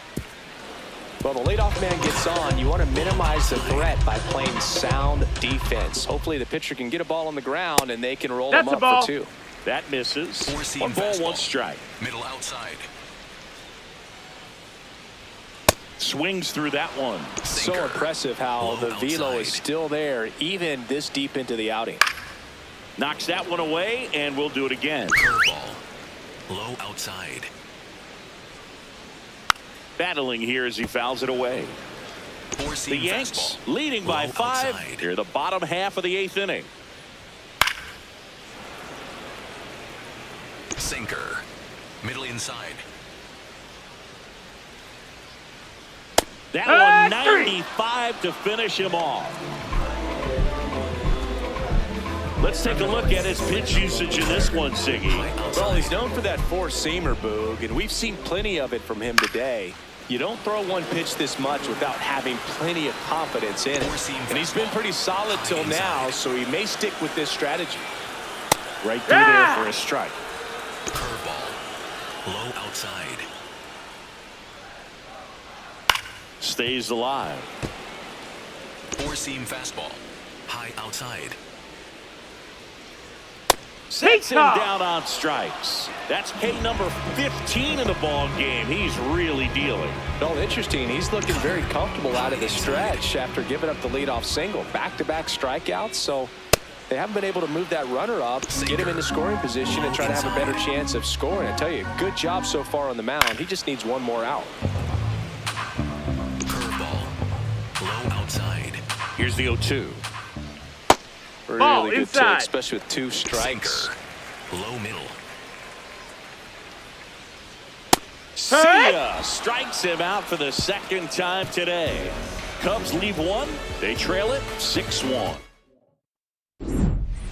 B: Well, the leadoff man gets on. You want to minimize the threat by playing sound defense. Hopefully the pitcher can get a ball on the ground and they can roll him up for 2.
F: That misses.
L: Four-seam
F: 1 ball,
L: fastball.
F: 1 strike.
L: Middle outside.
F: Swings through that one.
B: So impressive how the velo is still there even this deep into the outing.
F: Knocks that one away, and we'll do it again.
L: Curveball, low outside.
F: Battling here as he fouls it away. The
L: Four-seam
F: Yanks
L: fastball,
F: leading by
L: low
F: 5
L: outside.
F: here the bottom half of the 8th inning.
L: Sinker, middle inside.
F: That one 95 to finish him off. Let's take a look at his pitch usage in this one, Siggy.
B: Well, he's known for that four-seamer, Boog, and we've seen plenty of it from him today. You don't throw one pitch this much without having plenty of confidence in it. And he's been pretty solid till now, so he may stick with this strategy.
F: Right through there for a strike.
L: Curveball, low outside.
F: Stays alive.
L: Four-seam fastball, high outside.
F: Sets him down on strikes. That's K number 15 in the ball game. He's really dealing.
B: Well, interesting. He's looking very comfortable out of the stretch after giving up the leadoff single. Back-to-back strikeouts, so they haven't been able to move that runner up, get him into scoring position, and try to have a better chance of scoring. I tell you, good job so far on the mound. He just needs one more out.
L: Curveball. Low outside.
F: Here's the 0-2.
B: Really good take, especially with 2 strikes.
L: Sinker. Low middle.
F: See ya! Strikes him out for the second time today. Cubs leave 1. They trail it 6-1.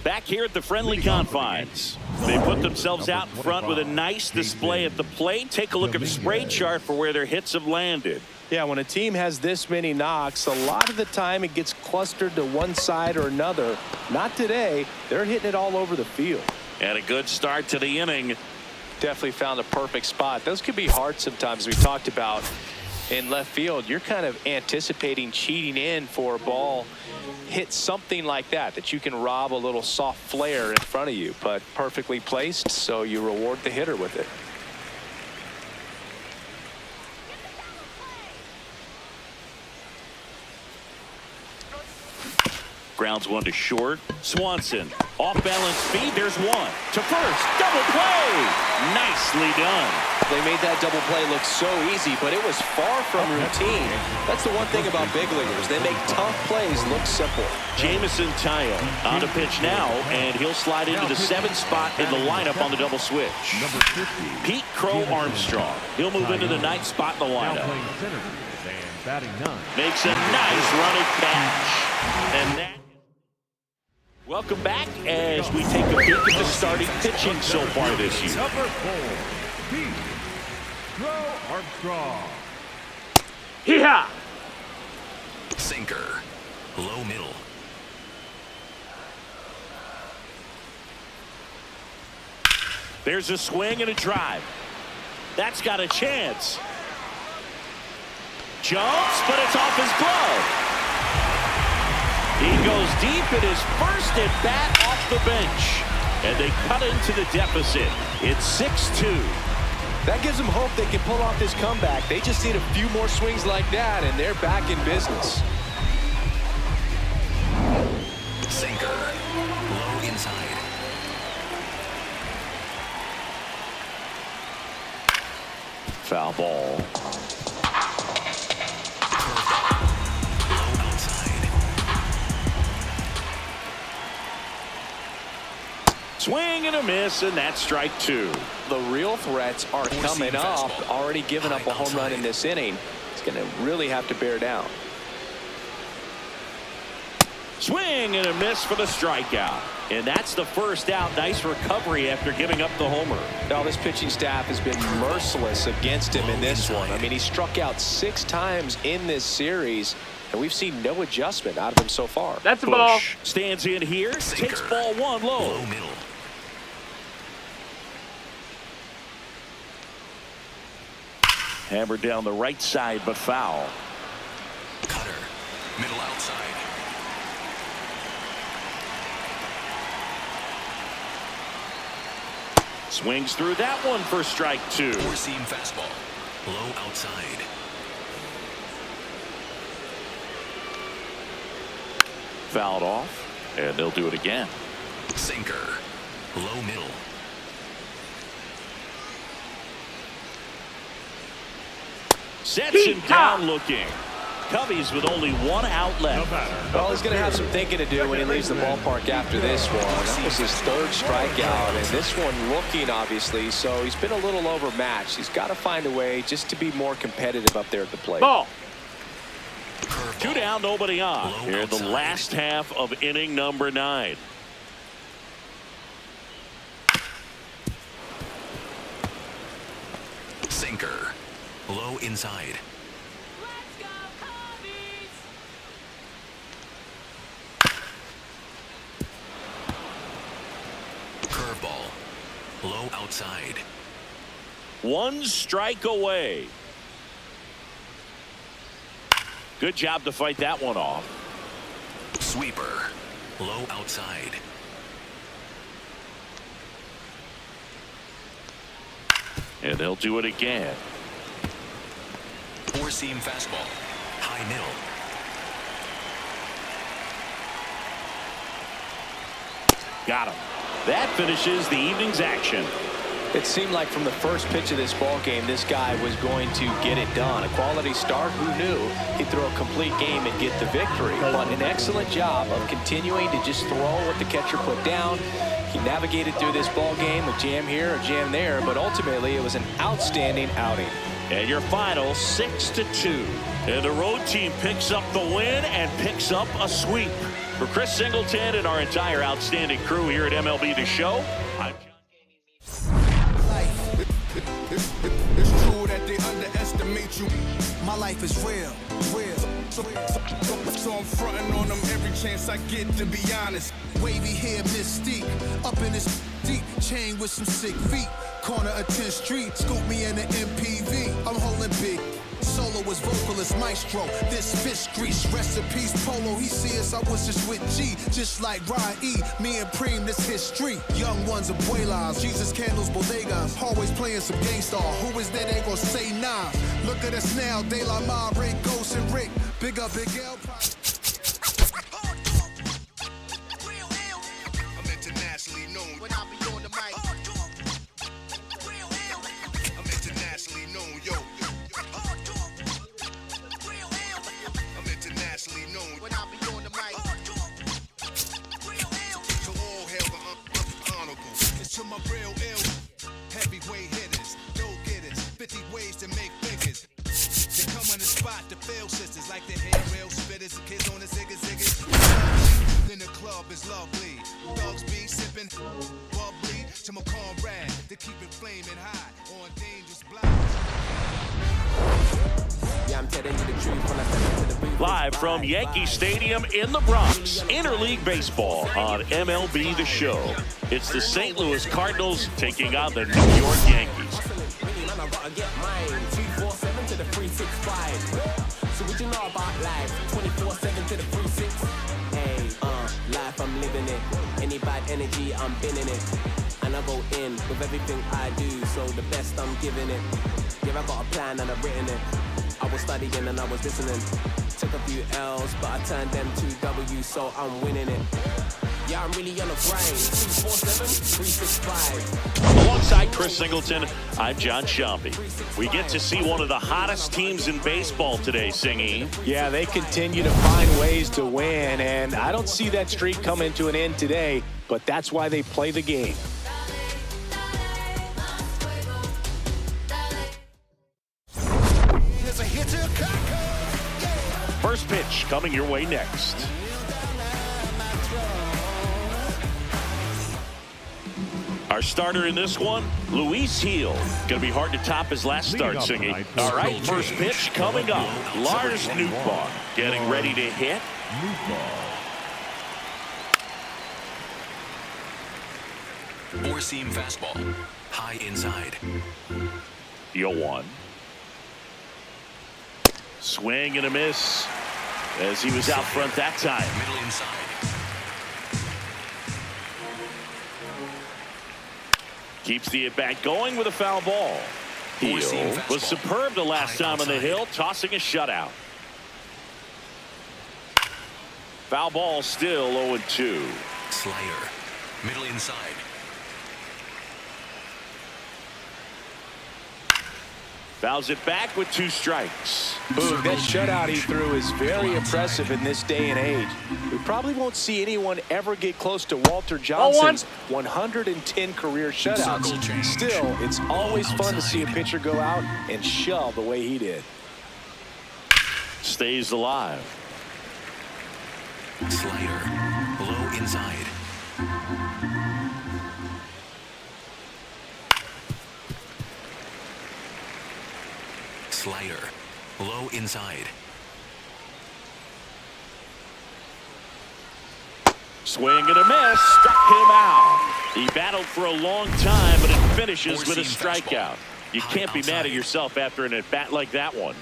F: Back here at the friendly confines. They put themselves out in front with a nice display at the plate. Take a look at the spray chart for where their hits have landed.
B: Yeah, when a team has this many knocks, a lot of the time it gets clustered to one side or another. Not today. They're hitting it all over the field.
F: And a good start to the inning.
B: Definitely found a perfect spot. Those could be hard sometimes. We talked about in left field. You're kind of anticipating cheating in for a ball. Hit something like that you can rob a little soft flare in front of you, but perfectly placed, so you reward the hitter with it.
F: Grounds 1 to short. Swanson off balance feed. There's 1 to first. Double play. Nicely done.
B: They made that double play look so easy, but it was far from routine. That's the one thing about big leaguers. They make tough plays look simple.
F: Jamison Taya on to pitch now, and he'll slide into the 7th spot in the lineup on the double switch.
Q: Number 50.
F: Pete Crow Armstrong. He'll move into the 9th spot in the lineup.
Q: Batting 9.
F: Makes a nice running catch. And that. Welcome back as we take a peek at the starting pitching so far this year.
Q: Number 4, Pete Crow Armstrong.
F: Hee-haw!
L: Sinker. Low middle.
F: There's a swing and a drive. That's got a chance. Jumps, but it's off his glove. He goes deep in his first at bat off the bench. And they cut into the deficit. It's 6-2.
B: That gives them hope they can pull off this comeback. They just need a few more swings like that, and they're back in business.
L: Sinker. Low inside.
F: Foul ball. Swing and a miss, and that's strike 2.
B: The real threats are coming up. Already given up a home run in this inning. He's going to really have to bear down.
F: Swing and a miss for the strikeout. And that's the first out. Nice recovery after giving up the homer.
B: Now, this pitching staff has been merciless against him in this one. I mean, he struck out 6 times in this series, and we've seen no adjustment out of him so far.
F: That's a ball. Stands in here, takes ball 1 low.
L: Low middle.
F: Hammered down the right side, but foul.
L: Cutter. Middle outside.
F: Swings through that one for strike 2.
L: Four-seam fastball. Low outside.
F: Fouled off, and they'll do it again.
L: Sinker. Low middle.
F: Sets him down looking. Cubbies with only 1 out left.
B: Well, he's going to have some thinking to do when he leaves the ballpark after this one. That was his 3rd strikeout, and this one rookie, obviously, so he's been a little overmatched. He's got to find a way just to be more competitive up there at the plate.
F: Ball. 2 down, nobody on. Here in the last half of inning number 9.
L: Sinker. Low inside. Curveball. Low outside.
F: 1 strike away. Good job to fight that one off.
L: Sweeper. Low outside.
F: And they'll do it again.
L: Four-seam fastball. High middle.
F: Got him. That finishes the evening's action.
B: It seemed like from the first pitch of this ball game, this guy was going to get it done. A quality start. Who knew he'd throw a complete game and get the victory? But an excellent job of continuing to just throw what the catcher put down. He navigated through this ball game with jam here or jam there, but ultimately it was an outstanding outing.
F: And your final 6-2. And the road team picks up the win and picks up a sweep. For Chris Singleton and our entire outstanding crew here at MLB The Show, I'm
H: It's true that they underestimate you. My life is real, real. So I'm fronting on them every chance I get, to be honest. Wavy hair, mystique, up in this deep chain with some sick feet. Corner of 10th Street, scoop me in the MPV. I'm holding big. Solo was vocalist maestro. This fish grease, recipes polo. He see us, I was just with G, just like Ryan E. Me and Preem, this history. Young ones, abuelas, Jesus candles, bodegas. Always playing some gangstar. Who is that? They gon' say nah. Look at us now, De La Ma, Ray, Ghost, and Rick. Big up, Big L. I'm internationally known when I be on the mic. I'm internationally known, yo. I'm internationally known when I be on the mic. So all hail the honorable. It's to my real ill heavyweight hitters, go-getters, 50 ways to make figures. They come on the spot to fail sisters like the hair rail spitters, kids on the ziggas. Then the club is lovely. Dogs be sipping bubbly to my comrade to keep it flaming high on dangerous blocks. Yeah, I'm telling you the truth when I step into the booth.
F: live from Yankee Stadium in the Bronx. Interleague Baseball on MLB The Show. It's the St. Louis Cardinals taking on the New York Yankees.
V: So what you know about life? 24/7 to the 36. Hey, life I'm living it. Any bad energy I'm binning it. And I go in with everything I do, so the best I'm giving it. Yeah, I got a plan and I've written it. I was studying and I was listening. Took a few L's, but I turned them to W's, so I'm winning it. Yeah, I'm really on the grind. 247, 365.
F: Alongside Chris Singleton, I'm John Sciambi. We get to see one of the hottest teams in baseball today, Singy.
B: Yeah, they continue to find ways to win, and I don't see that streak coming to an end today, but that's why they play the game.
F: First pitch coming your way next. Our starter in this one, Luis Gil. Going to be hard to top his last start, Singy. All right, first pitch coming up. Lars Nootbaar getting ready to hit.
L: Four-seam fastball. High inside.
F: Deal one. Swing and a miss as he was out front that time.
L: Middle inside.
F: Keeps the at-bat going with a foul ball. Gil was superb the last time on the hill, tossing a shutout. Foul ball still 0-2.
L: Slider. Middle inside.
F: Fouls it back with 2 strikes.
B: Boog, that shutout he threw is very impressive in this day and age. We probably won't see anyone ever get close to Walter Johnson's 110 career shutouts. Still, it's always fun to see a pitcher go out and shove the way he did.
F: Stays alive.
L: Slider. Low inside. Slider. Low inside.
F: Swing and a miss. Struck him out. He battled for a long time, but it finishes with a strikeout. You can't be mad at yourself after an at-bat like that one.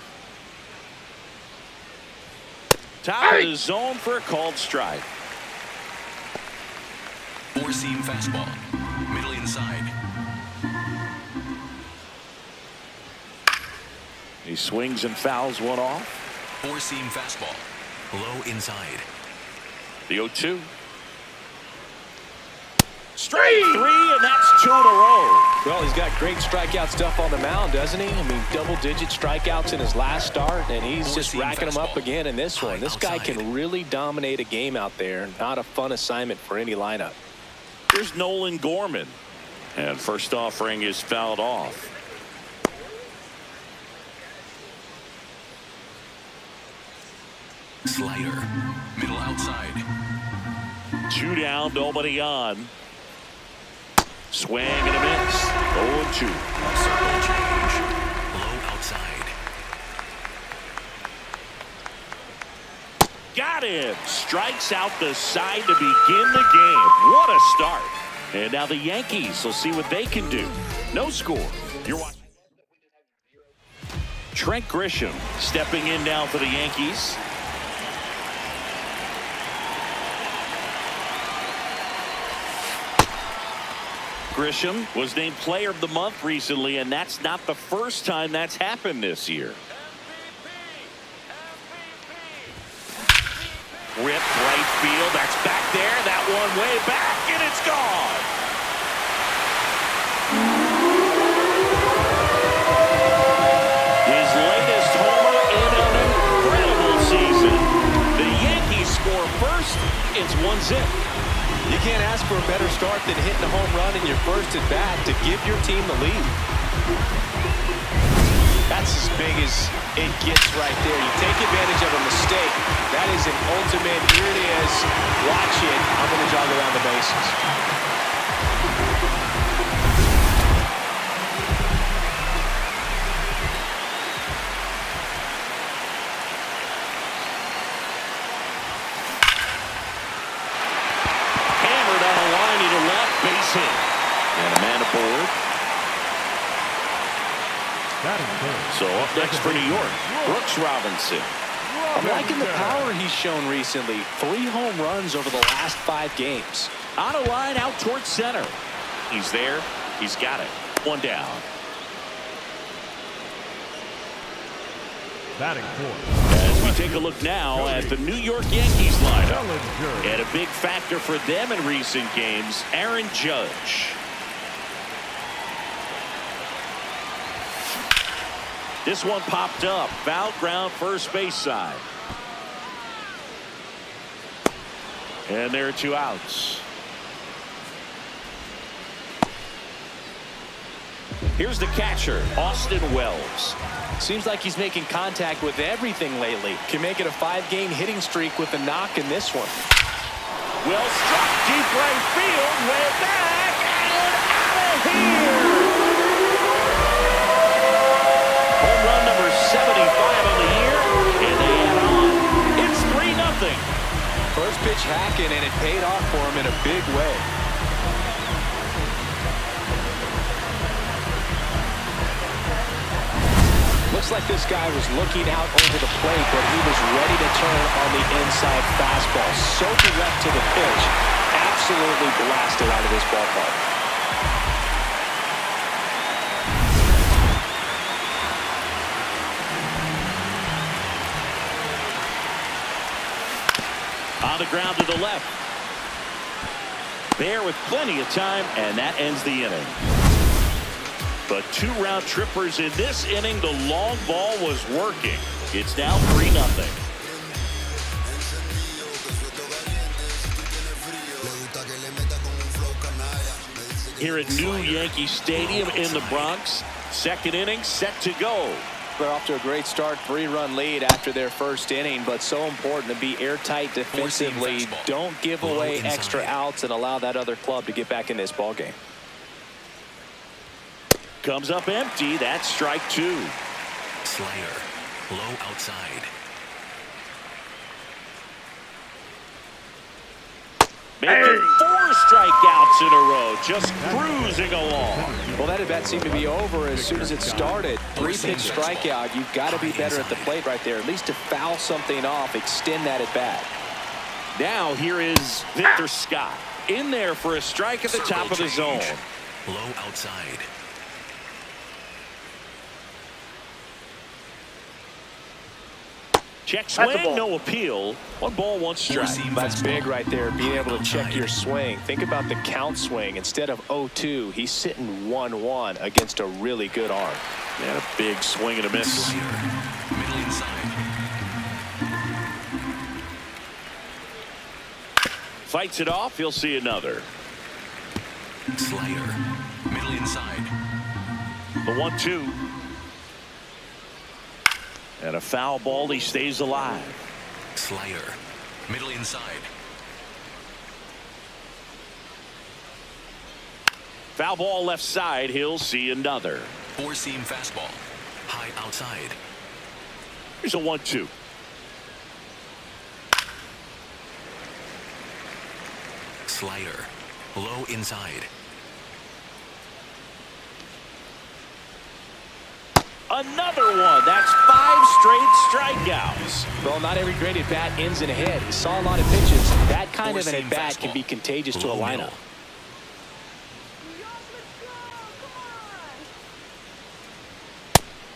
F: Top of the zone for a called strike.
L: Four-seam fastball. Middle inside.
F: swings and fouls one off.
L: Four-seam fastball. Low inside.
F: The 0-2. Straight 3, and that's 2 in a row.
B: Well, he's got great strikeout stuff on the mound, doesn't he? I mean, double-digit strikeouts in his last start, and he's just racking them up again in this one. This guy can really dominate a game out there. Not a fun assignment for any lineup.
F: Here's Nolan Gorman. And first offering is fouled off.
L: Slider. Middle outside.
F: 2 down, nobody on. Swing and a miss. 0-2.
L: Circle change. Low outside.
F: Got him. Strikes out the side to begin the game. What a start. And now the Yankees will see what they can do. No score. You're watching. Trent Grisham stepping in now for the Yankees. Grisham was named Player of the Month recently, and that's not the first time that's happened this year. Ripped right field. That's back there. That one way back, and it's gone. His latest homer in an incredible season. The Yankees score first. It's 1-0.
B: You can't ask for a better start than hitting a home run in your first at bat to give your team the lead. That's as big as it gets right there. You take advantage of a mistake. That is an ultimate, here it is, watch it, I'm going to jog around the bases.
F: Hammered on a line to left, base hit. And a man aboard. So up next for New York, Brooks Robinson.
B: I'm liking the power he's shown recently. 3 home runs over the last 5 games.
F: On a line out towards center. He's there. He's got it. 1 down.
Q: Batting fourth.
F: As we take a look now at the New York Yankees lineup. And a big factor for them in recent games, Aaron Judge. This one popped up. Foul ground first base side. And there are 2 outs. Here's the catcher, Austin Wells.
B: Seems like he's making contact with everything lately. Can make it a 5-game hitting streak with a knock in this one.
F: Well struck deep right field. Way back and out of here. Home run number 75 on the year, and they add on. It's 3-0.
B: First pitch hacking, and it paid off for him in a big way. Looks like this guy was looking out over the plate, but he was ready to turn on the inside fastball. So direct to the pitch. Absolutely blasted out of this ballpark.
F: On the ground to the left. There with plenty of time, and that ends the inning. But 2 round trippers in this inning. The long ball was working. It's now 3-0. Here at New Yankee Stadium in the Bronx. Second inning set to go.
B: They're off to a great start, 3-run lead after their first inning, but so important to be airtight defensively. Don't give away extra outs and allow that other club to get back in this ball game.
F: Comes up empty. That's strike 2.
L: Slider. Low outside.
F: Making 4 strikeouts in a row. Just cruising along.
B: Well, that at bat seemed to be over as soon as it started. 3-pitch strikeout. You've got to be better at the plate right there, at least to foul something off, extend that at bat.
F: Now here is Victor Scott in there for a strike at the top of the zone.
L: Low outside.
F: Check swing, no appeal. 1 ball, 1 strike.
B: That's big right there, being able to check your swing. Think about the count swing. Instead of 0-2, he's sitting 1-1 against a really good arm.
F: And a big swing and a miss.
L: Middle inside.
F: Fights it off. He'll see another.
L: Slider. Middle inside.
F: The 1-2. And a foul ball. He stays alive.
L: Slider. Middle inside.
F: Foul ball left side. He'll see another.
L: 4-seam fastball. High outside.
F: Here's a 1-2.
L: Slider. Low inside.
F: Another one. That's 5 straight strikeouts.
B: Well, not every great at bat ends in a hit. He saw a lot of pitches. That kind of an at bat can be contagious to a lineup.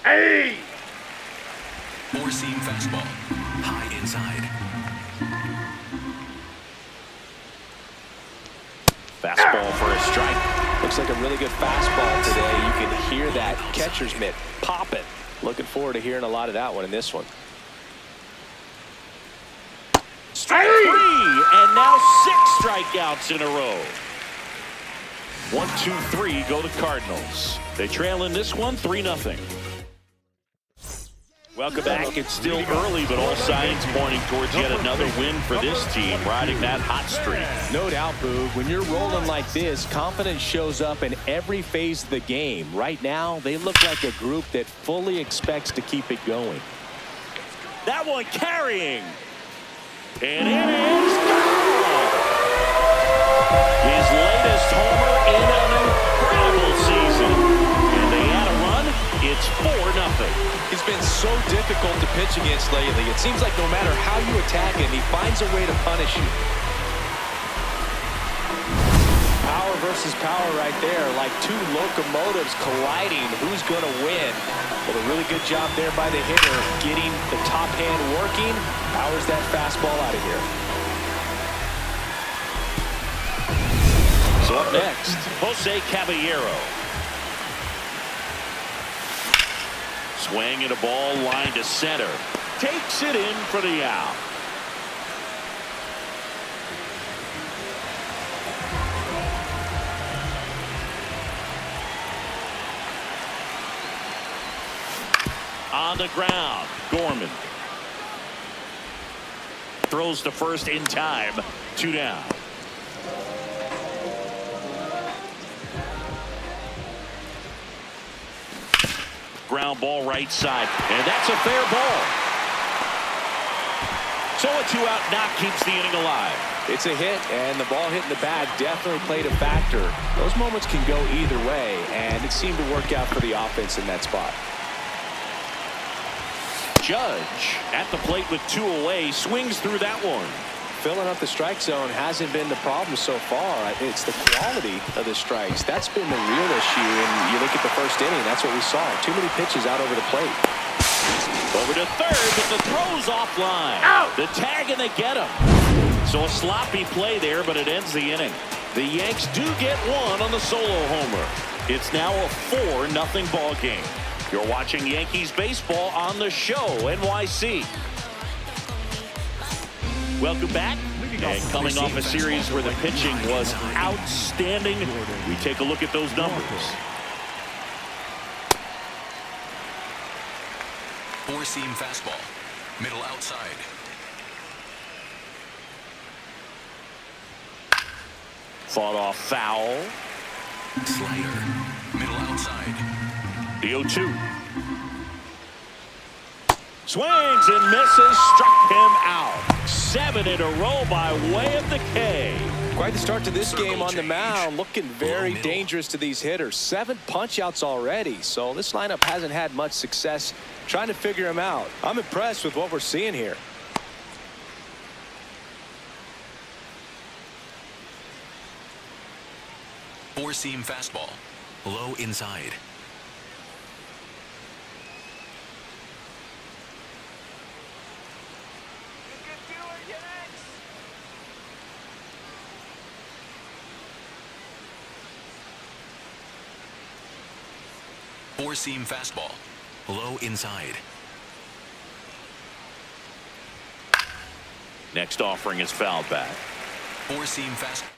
F: Hey!
L: 4-seam fastball. High inside.
F: Fastball for a strike.
B: Looks like a really good fastball today. You can hear that catcher's mitt popping. Looking forward to hearing a lot of that one in this one.
F: Strike 3, and now 6 strikeouts in a row. 1, 2, 3 go to Cardinals. They trail in this one 3-0. Welcome back. It's still early, but all signs pointing towards yet another win for this team, riding that hot streak.
B: No doubt, Boog. When you're rolling like this, confidence shows up in every phase of the game. Right now, they look like a group that fully expects to keep it going.
F: That one carrying. And it is gone. His latest homer in an incredible season. And they add a run. It's 4-0.
B: He's been so difficult to pitch against lately. It seems like no matter how you attack him, he finds a way to punish you. Power versus power right there, like 2 locomotives colliding. Who's going to win? Well, a really good job there by the hitter, getting the top hand working. Powers that fastball out of here.
F: So up next, Jose Caballero. Swing and a ball line to center. Takes it in for the out. On the ground, Gorman. Throws to first in time. 2 down. Ground ball right side, and that's a fair ball. So a 2-out knock keeps the inning alive.
B: It's a hit, and the ball hitting the bag definitely played a factor. Those moments can go either way, and it seemed to work out for the offense in that spot.
F: Judge at the plate with 2 away, swings through that one.
B: Filling up the strike zone hasn't been the problem so far. It's the quality of the strikes. That's been the real issue. And you look at the first inning, that's what we saw. Too many pitches out over the plate.
F: Over to third, but the throw's offline. Out! The tag, and they get him. So a sloppy play there, but it ends the inning. The Yanks do get 1 on the solo homer. It's now a 4-0 ball game. You're watching Yankees baseball on the show, NYC. Welcome back. And coming off a series where the pitching was outstanding, we take a look at those numbers.
L: 4-seam fastball. Middle outside.
F: Fought off foul.
L: Slider. Middle outside.
F: The 0-2. Swings and misses, struck him out. 7 in a row by way of the K.
B: Quite the start to this game on the mound. Looking very dangerous to these hitters. 7 punch-outs already. So this lineup hasn't had much success trying to figure him out. I'm impressed with what we're seeing here.
L: Four-seam fastball. Low inside. Four-seam fastball. Low inside.
F: Next offering is fouled back.
L: Four-seam fastball.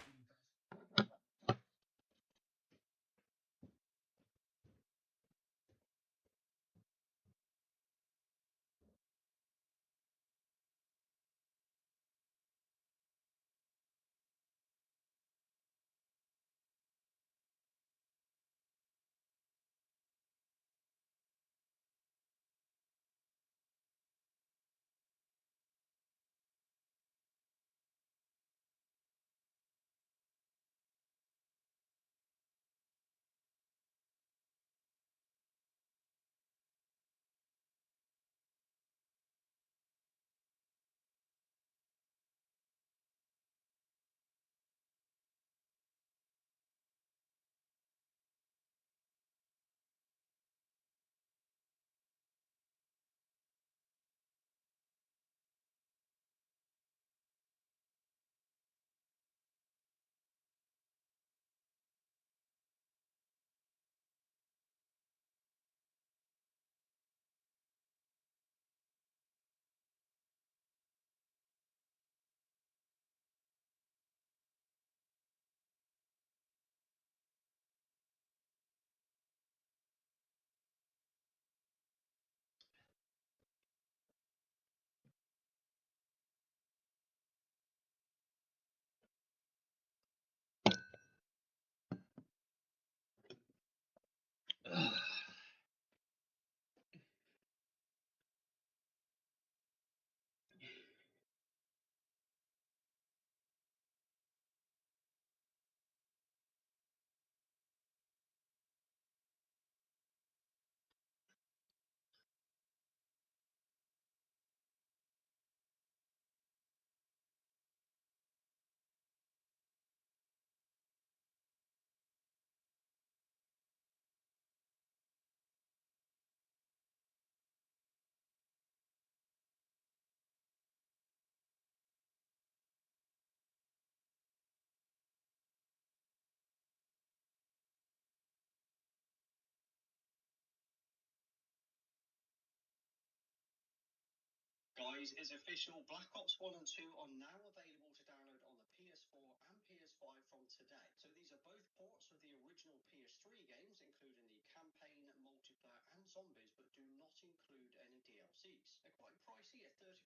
D: Guys, is official. Black Ops 1 and 2 are now available to download on the PS4 and PS5 from today. So these are both ports of the original PS3 games, including the campaign, multiplayer, and zombies, but do not include any DLCs. They're quite pricey at £35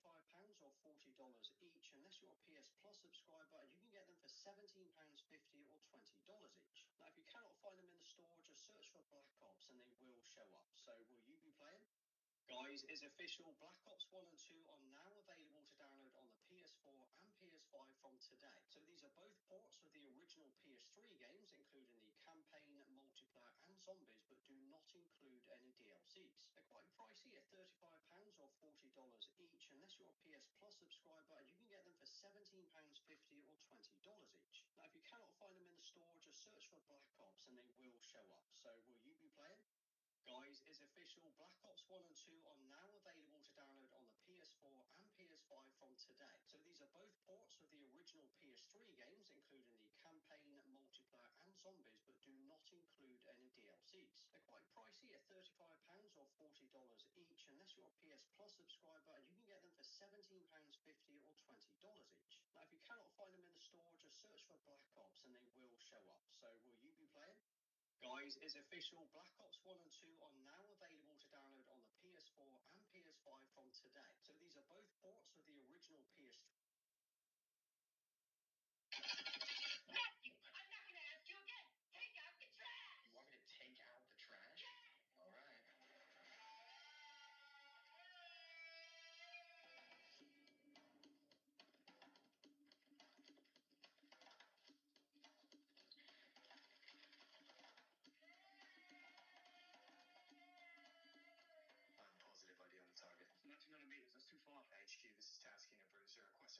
D: or $40 each, unless you're a PS Plus subscriber, and you can get them for £17.50 or $20 each. Now, if you cannot find them in the store, just search for Black Ops and they will show up. So will you be playing? Guys, is official. Black Ops 1 and 2 are now available to download on the PS4 and PS5 from today. So these are both ports of the original PS3 games, including the campaign, multiplayer, and zombies, but do not include any DLCs. They're quite pricey at £35 or $40 each, unless you're a PS Plus subscriber, and you can get them for £17.50 or $20 each. Now, if you cannot find them in the store, just search for Black Ops and they will show up. So will you be playing? Guys, is official. Black Ops 1 and 2 are now available to download on the PS4 and PS5 from today. So these are both ports of the original PS3 games, including the campaign, multiplayer, and zombies, but do not include any DLCs. They're quite pricey at £35 or $40 each, unless you're a PS Plus subscriber, and you can get them for £17.50 or $20 each. Now, if you cannot find them in the store, just search for Black Ops and they will show up. So will you be playing? Guys, is official. Black Ops 1 and 2 are now available to download on the PS4 and PS5 from today. So these are both ports of the original PS3.
M: Matthew, I'm not going to ask you again. Take out the trash. You want me to take out the trash? Yeah. All right.
D: Positive ID on the target. 1900 meters, that's too far. HQ, this is Tasking and Bruiser. Request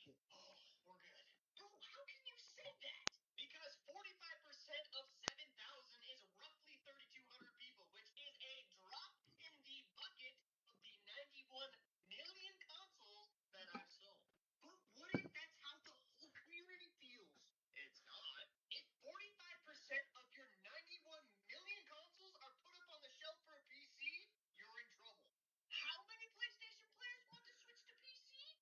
M: people. We're good. Bro, how can you say that? Because 45% of 7,000 is roughly 3,200 people, which is a drop in the bucket of the 91 million consoles that I've sold. But what if that's how the whole community feels? It's not. If 45% of your 91 million consoles are put up on the shelf for a PC, you're in trouble. How many PlayStation players want to switch to PC?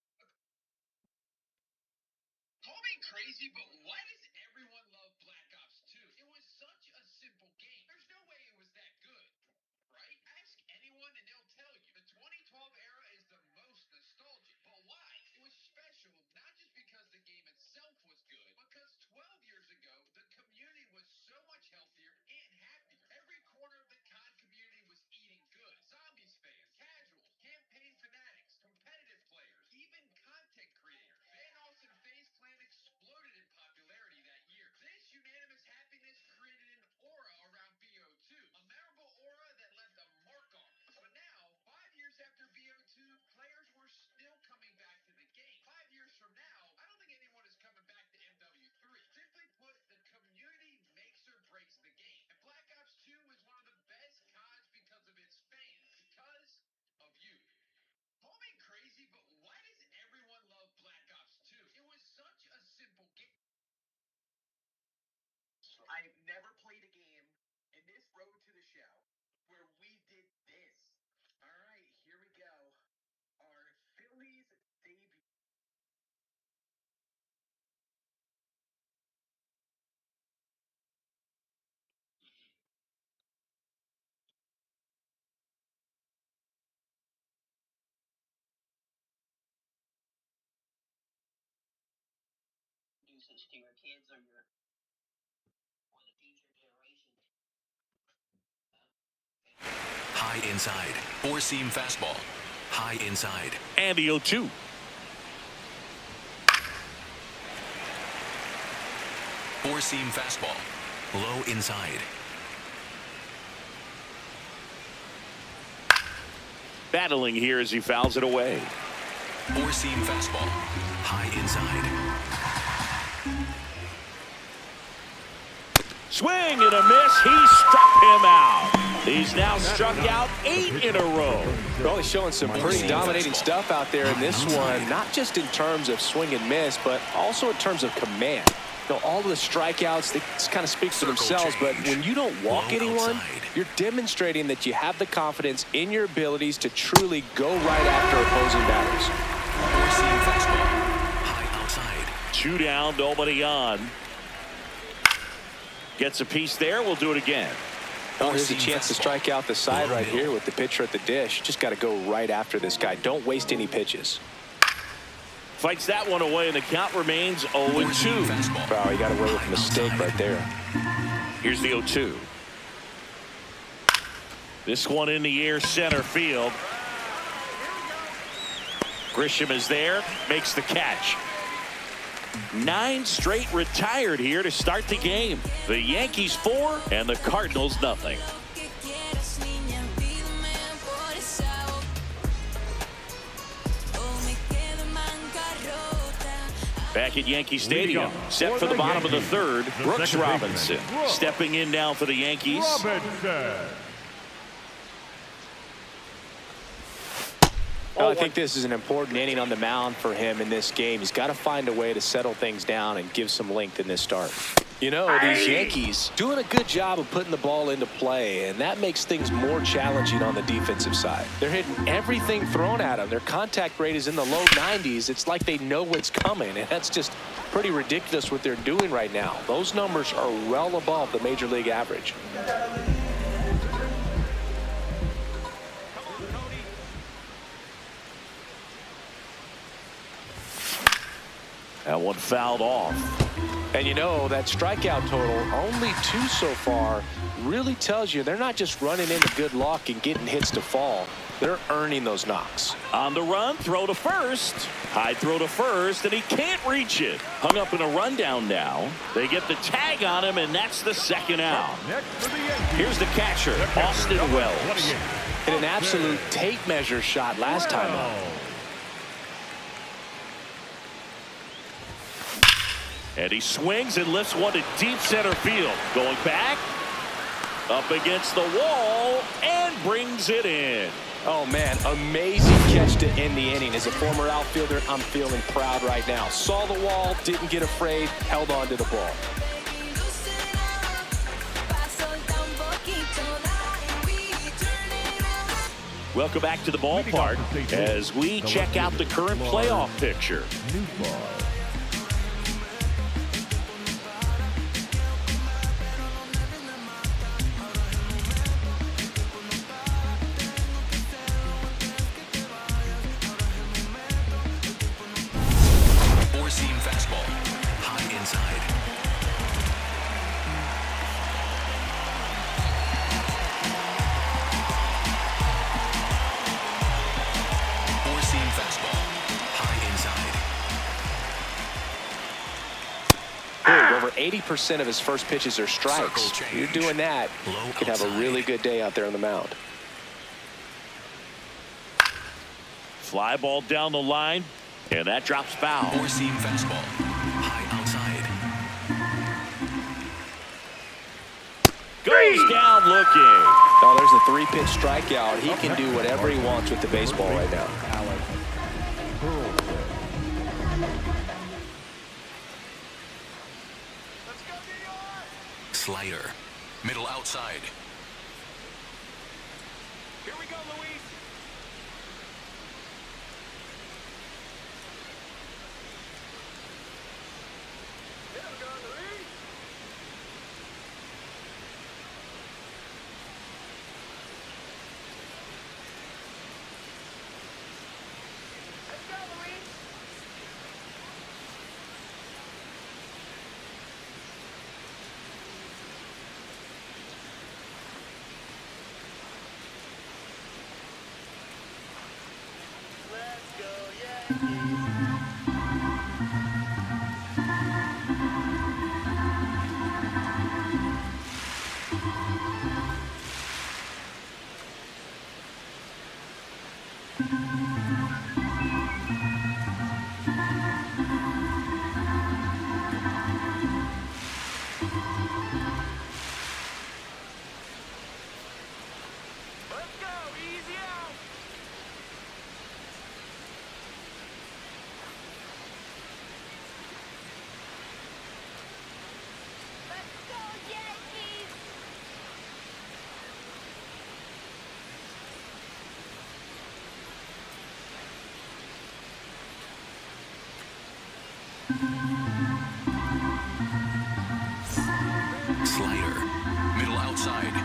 M: Call me crazy, but why does everyone love Black Ops 2? It was such a simple game. There's no way it was that good, right? Ask anyone and they'll tell you. The 2012 era is the most nostalgic. But why? It was special, not just because the game itself was good, because 12 years ago, the community was so much healthier and happier. Every corner of the COD community was eating good. Zombies fans, casuals, campaign fanatics, competitive players, even content creators. Van Alst and FaZe Clan exploded in popularity that year. This unanimous happiness created an aura around BO2, a memorable aura that left a mark on us. But now, 5 years after BO2, players were still coming back to the game. 5 years from now, I don't think anyone is coming back to MW3. Simply put, the community makes or breaks the game. And Black Ops 2 is one of the best CODs because of its fans, because of you. Call me crazy, but why does everyone love Black Ops 2? It was such a simple game. I've never played a game in this road to the show where we did this. All right, here we go. Our Phillies debut. This to your kids or the future generation.
L: High inside. Four-seam fastball. High inside.
F: And the 0-2.
L: Four-seam fastball. Low inside.
F: Battling here as he fouls it away.
L: Four-seam fastball. High inside.
F: Swing and a miss. He struck him out. He's now struck out 8 in a row.
B: Well, he's showing some pretty dominating stuff out there in this one, not just in terms of swing and miss, but also in terms of command. You know, all of the strikeouts, they kind of speak for themselves, but when you don't walk anyone, you're demonstrating that you have the confidence in your abilities to truly go right after opposing batters.
F: 2 down, nobody on. Gets a piece there. We'll do it again.
B: Oh, here's a chance to strike out the side right here with the pitcher at the dish. You just got to go right after this guy. Don't waste any pitches.
F: Fights that one away, and the count remains 0-2.
B: Wow, he got away with a mistake right there.
F: Here's the 0-2. This one in the air, center field. Grisham is there, makes the catch. 9 straight retired here to start the game. The Yankees 4 and the Cardinals nothing. Back at Yankee Stadium, set for the bottom of the third, Brooks Robinson stepping in now for the Yankees.
B: Well, I think this is an important inning on the mound for him in this game. He's got to find a way to settle things down and give some length in this start. You know, these Yankees doing a good job of putting the ball into play, and that makes things more challenging on the defensive side. They're hitting everything thrown at them. Their contact rate is in the low 90s. It's like they know what's coming, and that's just pretty ridiculous what they're doing right now. Those numbers are well above the major league average.
F: That one fouled off.
B: And you know, that strikeout total, only 2 so far, really tells you they're not just running into good luck and getting hits to fall. They're earning those knocks.
F: On the run, throw to first. High throw to first, and he can't reach it. Hung up in a rundown now. They get the tag on him, and that's the second out. Here's the catcher, Austin Wells.
B: Hit an absolute tape measure shot last time out.
F: And he swings and lifts one to deep center field. Going back, up against the wall, and brings it in.
B: Oh, man, amazing catch to end the inning. As a former outfielder, I'm feeling proud right now. Saw the wall, didn't get afraid, held on to the ball.
F: Welcome back to the ballpark as we check out the current playoff picture.
L: Four-seam fastball, high inside. Four-seam fastball, high inside.
B: Over 80% of his first pitches are strikes. You're doing that, you could have a really good day out there on the mound.
F: Fly ball down the line, and that drops foul.
L: Four-seam fastball, high outside.
F: Goes down looking.
B: Oh, there's a 3-pitch strikeout. He can do whatever he wants with the baseball right now.
L: Slider, middle outside.
H: Here we go, Luis. Here we go, Luis. Let's go, Luis.
L: Slider, middle outside.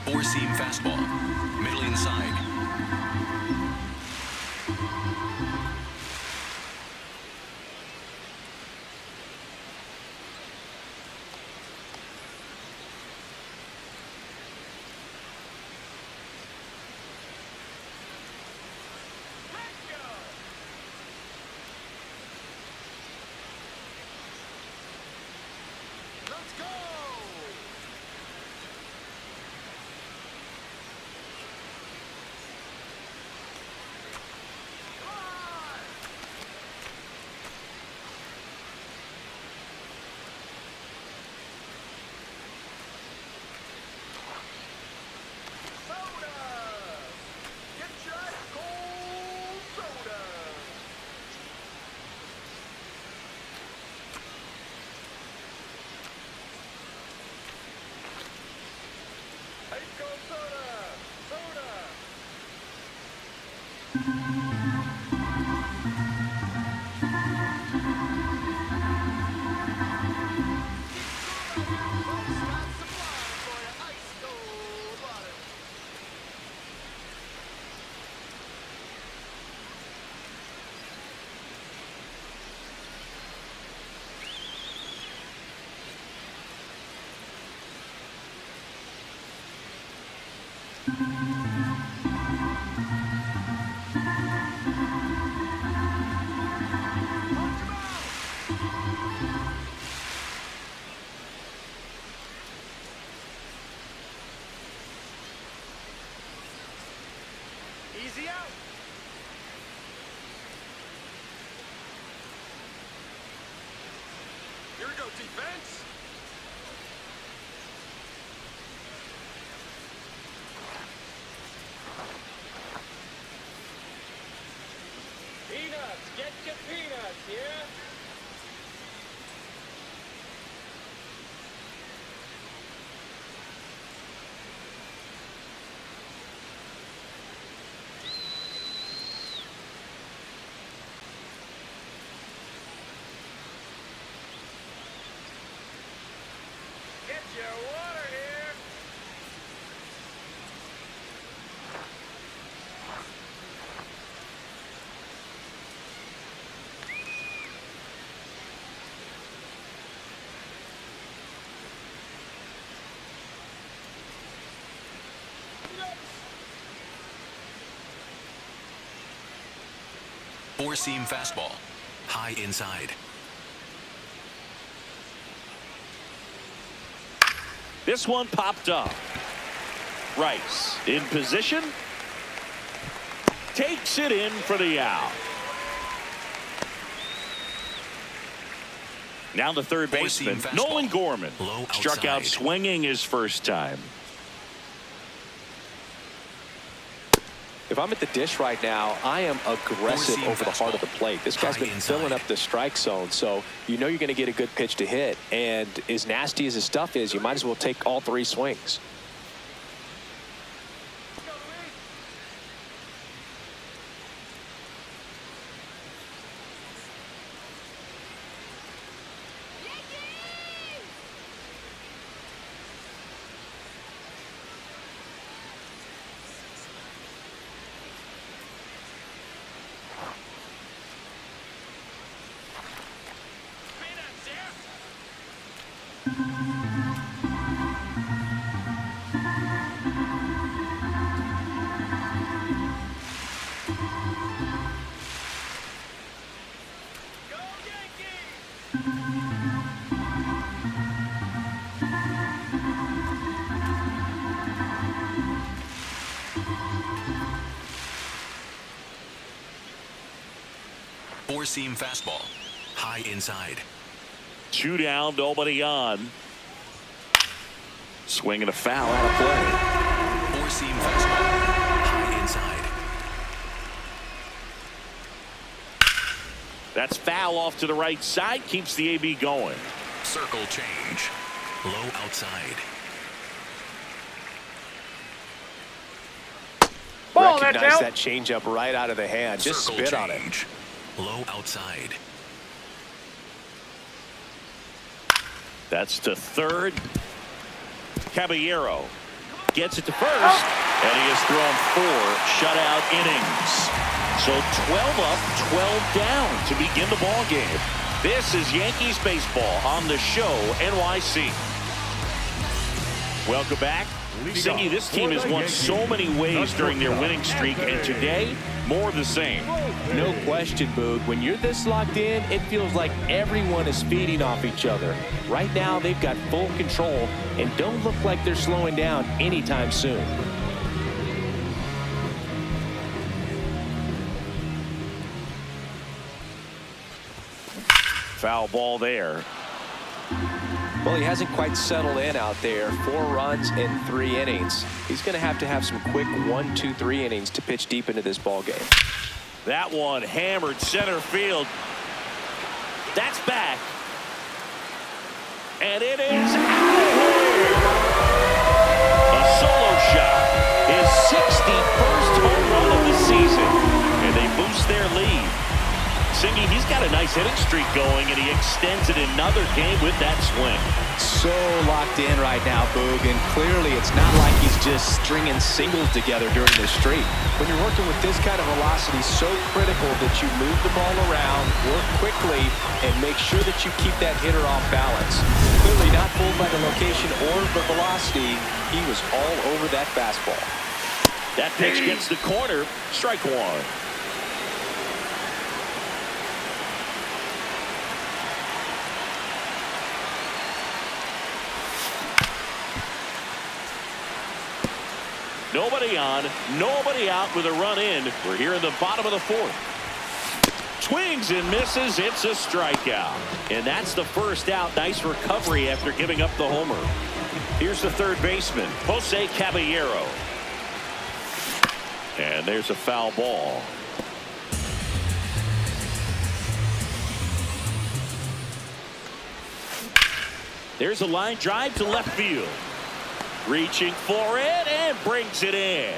L: Four-seam fastball, middle inside.
H: Let's go. Easy out. Here we go, defense. Peanuts, get your peanuts, yeah? Get your water here.
L: Four-seam fastball. High inside.
F: This one popped up. Rice in position. Takes it in for the out. Now the third baseman, Nolan Gorman. Struck out swinging his first time.
B: If I'm at the dish right now, I am aggressive over the heart of the plate. This guy's been filling up the strike zone, so you know you're going to get a good pitch to hit. And as nasty as his stuff is, you might as well take all three swings.
L: Four-seam fastball. High inside.
F: 2 down, nobody on. Swing and a foul out of play.
L: Four-seam fastball. High inside.
F: That's foul off to the right side. Keeps the AB going.
L: Circle change. Low outside.
B: Recognize that changeup right out of the hand. Just
L: Circle
B: spit on it.
L: change. Low outside.
F: That's to third. Caballero gets it to first, and he has thrown 4 shutout innings. So 12 up, 12 down to begin the ball game. This is Yankees baseball on the show NYC. Welcome back. Singy, this team has won so many ways during their winning streak, and today, more of the same.
B: No question, Boog. When you're this locked in, it feels like everyone is feeding off each other. Right now, they've got full control and don't look like they're slowing down anytime soon.
F: Foul ball there.
B: Well, he hasn't quite settled in out there. 4 runs in 3 innings. He's going to have some quick 1, 2, 3 innings to pitch deep into this ball game.
F: That one hammered center field. That's back. And it is out of here. A solo Yankee, he's got a nice hitting streak going, and he extends it another game with that swing.
B: So locked in right now, Boog, and clearly it's not like he's just stringing singles together during this streak. When you're working with this kind of velocity, so critical that you move the ball around, work quickly, and make sure that you keep that hitter off balance. Clearly not fooled by the location or the velocity. He was all over that fastball.
F: That pitch gets the corner. Strike one. Nobody on, nobody out with a run in. We're here in the bottom of the fourth. Swings and misses. It's a strikeout. And that's the first out. Nice recovery after giving up the homer. Here's the third baseman, Jose Caballero. And there's a foul ball. There's a line drive to left field. Reaching for it and brings it in.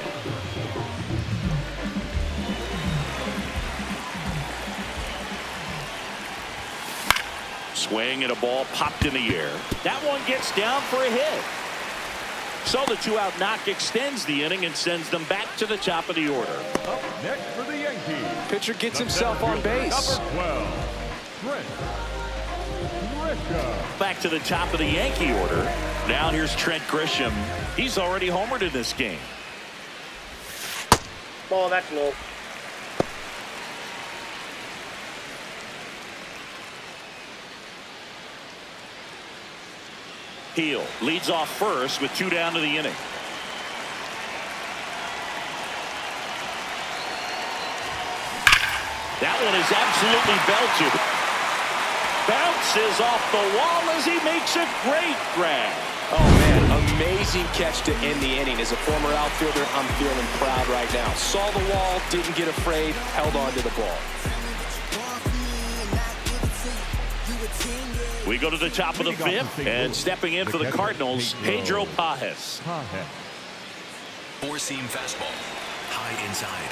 F: Swing and a ball popped in the air. That one gets down for a hit. So the 2-out knock extends the inning and sends them back to the top of the order.
Q: Up next for the Yankees.
B: Pitcher gets himself on base.
Q: Number 12, Trent Grisham.
F: Back to the top of the Yankee order. Now here's Trent Grisham. He's already homered in this game.
J: Ball, that's low.
F: Heel leads off first with 2 down to the inning. That one is absolutely belted. Bounces off the wall as he makes a great grab.
B: Oh, man, amazing catch to end the inning. As a former outfielder, I'm feeling proud right now. Saw the wall, didn't get afraid, held on to the ball.
F: We go to the top of the fifth, and stepping in for the Cardinals, Pedro Pajes.
L: Four-seam fastball, high inside.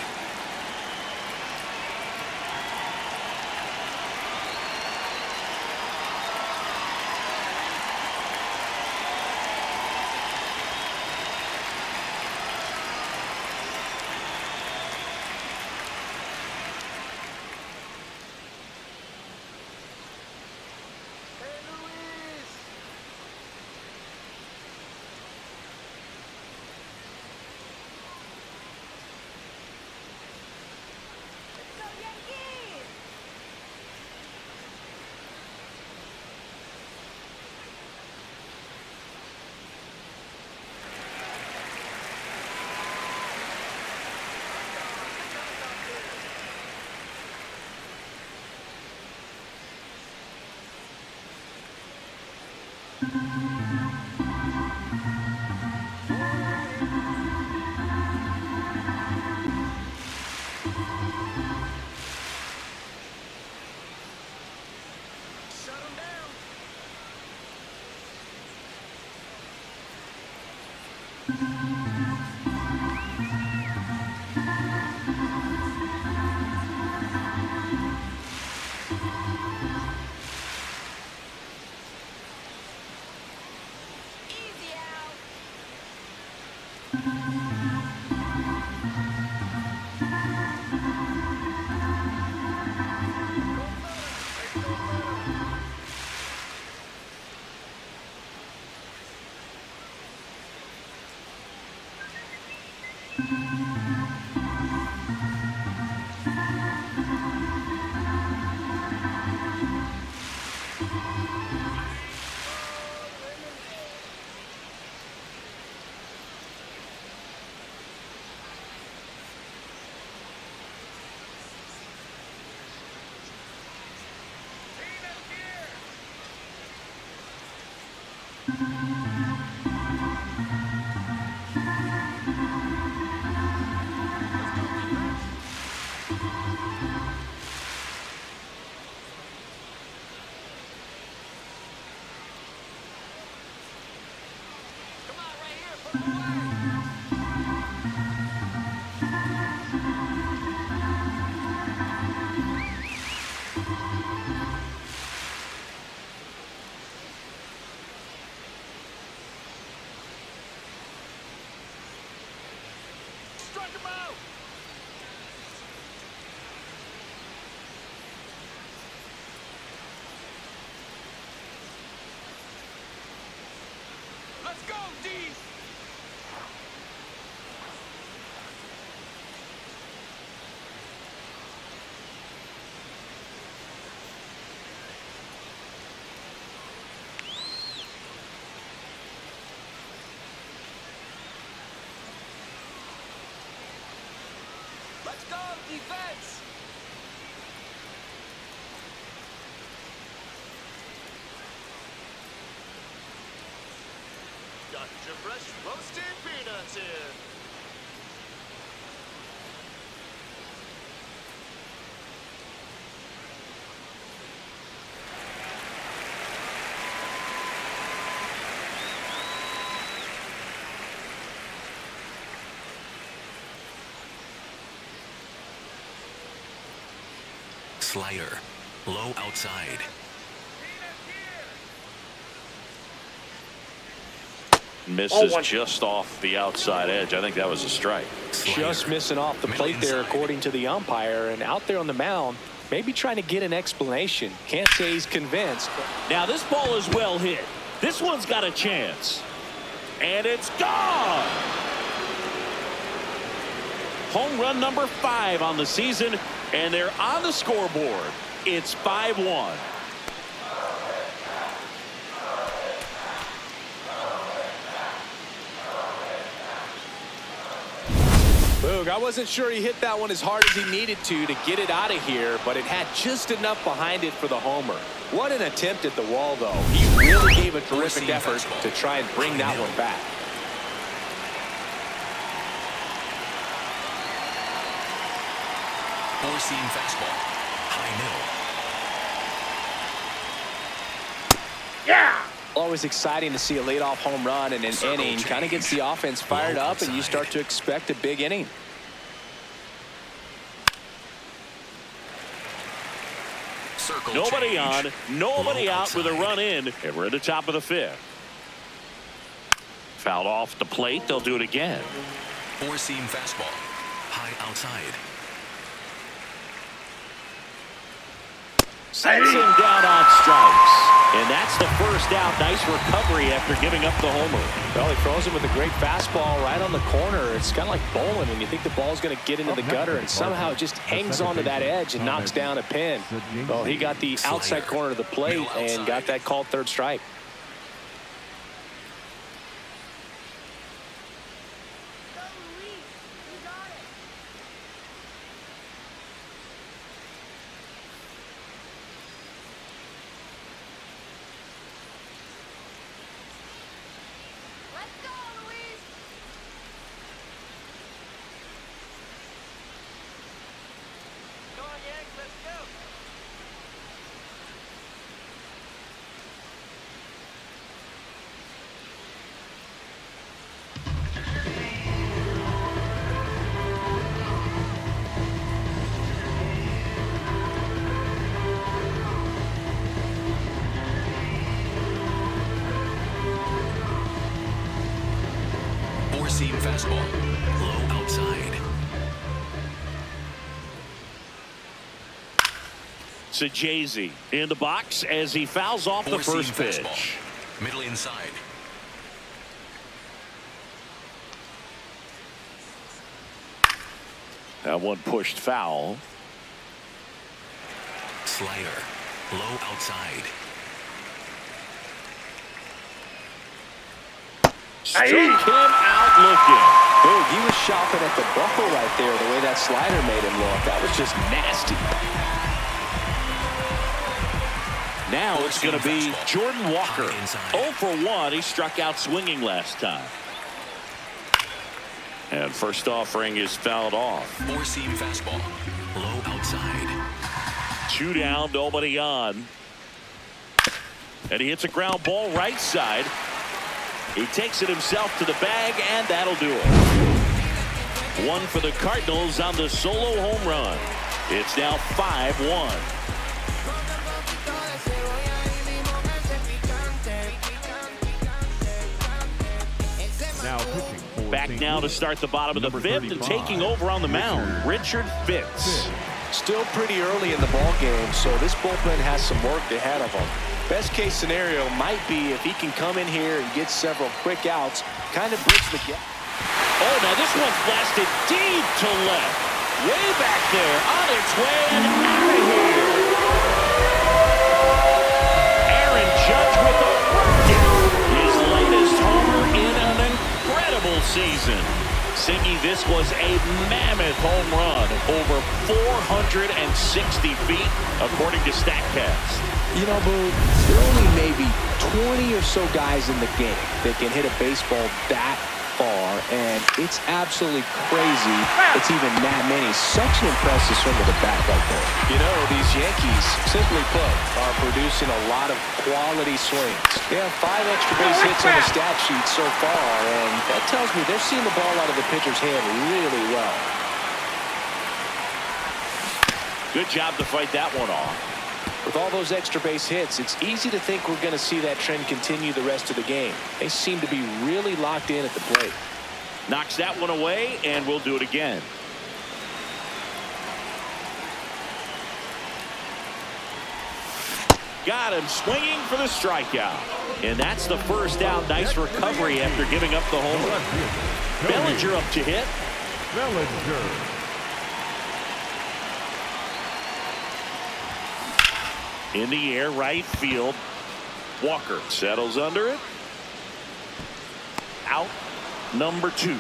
H: Let's go, D. Let's go, defense. Got your fresh roasted peanuts here.
L: Slider. Low outside.
F: Misses just off the outside edge. I think that was a strike.
B: Just missing off the plate there, according to the umpire. And out there on the mound, maybe trying to get an explanation. Can't say he's convinced.
F: Now this ball is well hit. This one's got a chance. And it's gone. Home run number 5 on the season. And they're on the scoreboard. It's 5-1.
B: Boog, I wasn't sure he hit that one as hard as he needed to get it out of here, but it had just enough behind it for the homer. What an attempt at the wall, though. He really gave a terrific effort to try and bring that one back.
L: Four-seam fastball. High middle.
B: Yeah! Always exciting to see a leadoff home run in an inning. Kind of gets the offense fired up, and you start to expect a big inning.
F: Nobody on, nobody out with a run in, and we're at the top of the 5th. Fouled off the plate. They'll do it again.
L: Four-seam fastball. High outside.
F: Sends him down on strikes. And that's the first out. Nice recovery after giving up the homer.
B: Well, he throws him with a great fastball right on the corner. It's kind of like bowling when you think the ball's going to get into the gutter, and somehow it just hangs onto that edge and knocks down a pin. Well, he got the outside corner of the plate and got that called third strike.
L: Four-seam fastball. Low outside.
F: Sajazi in the box as he fouls off the first pitch.
L: Fastball. Middle inside.
F: That one pushed foul.
L: Slider. Low outside.
F: Struck him out looking.
B: Boog, he was shopping at the buckle right there, the way that slider made him look. That was just nasty.
F: Now it's going to be Jordan Walker. 0 for 1. He struck out swinging last time. And first offering is fouled off.
L: Four-seam fastball. Low outside.
F: 2 down, nobody on. And he hits a ground ball right side. He takes it himself to the bag, and that'll do it. 1 for the Cardinals on the solo home run. It's now 5-1.
Q: Now pitching for
F: Back now to start the bottom of the fifth, and taking over on the mound, Richard Fitts.
B: Still pretty early in the ball game, so this bullpen has some work ahead of him. Best case scenario might be if he can come in here and get several quick outs, kind of bridge the gap.
F: Oh, now this one's blasted deep to left. Way back there, on its way and out of here. Aaron Judge with a rocket. His latest homer in an incredible season. Singy, this was a mammoth home run, over 460 feet, according to StatCast.
B: You know, Boo, there are only maybe 20 or so guys in the game that can hit a baseball that far, and it's absolutely crazy it's even that many. Such an impressive swing of the bat right there. You know, these Yankees, simply put, are producing a lot of quality swings. They have 5 extra base hits on the stat sheet so far, and that tells me they're seeing the ball out of the pitcher's hand really well.
F: Good job to fight that one off.
B: With all those extra base hits, it's easy to think we're going to see that trend continue the rest of the game. They seem to be really locked in at the plate.
F: Knocks that one away, and we'll do it again. Got him swinging for the strikeout. And that's the first out. Nice recovery after giving up the homer. Bellinger up to hit.
Q: Bellinger.
F: In the air, right field. Walker settles under it. Out number 2.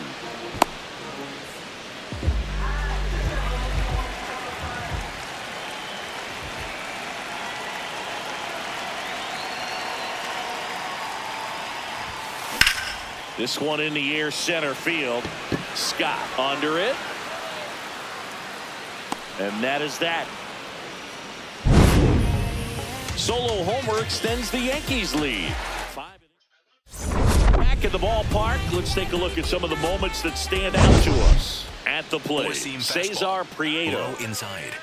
F: This one in the air, center field. Scott under it. And that is that. Solo homer extends the Yankees lead. Back at the ballpark, let's take a look at some of the moments that stand out to us. At the plate, Cesar Prieto.
L: Low inside.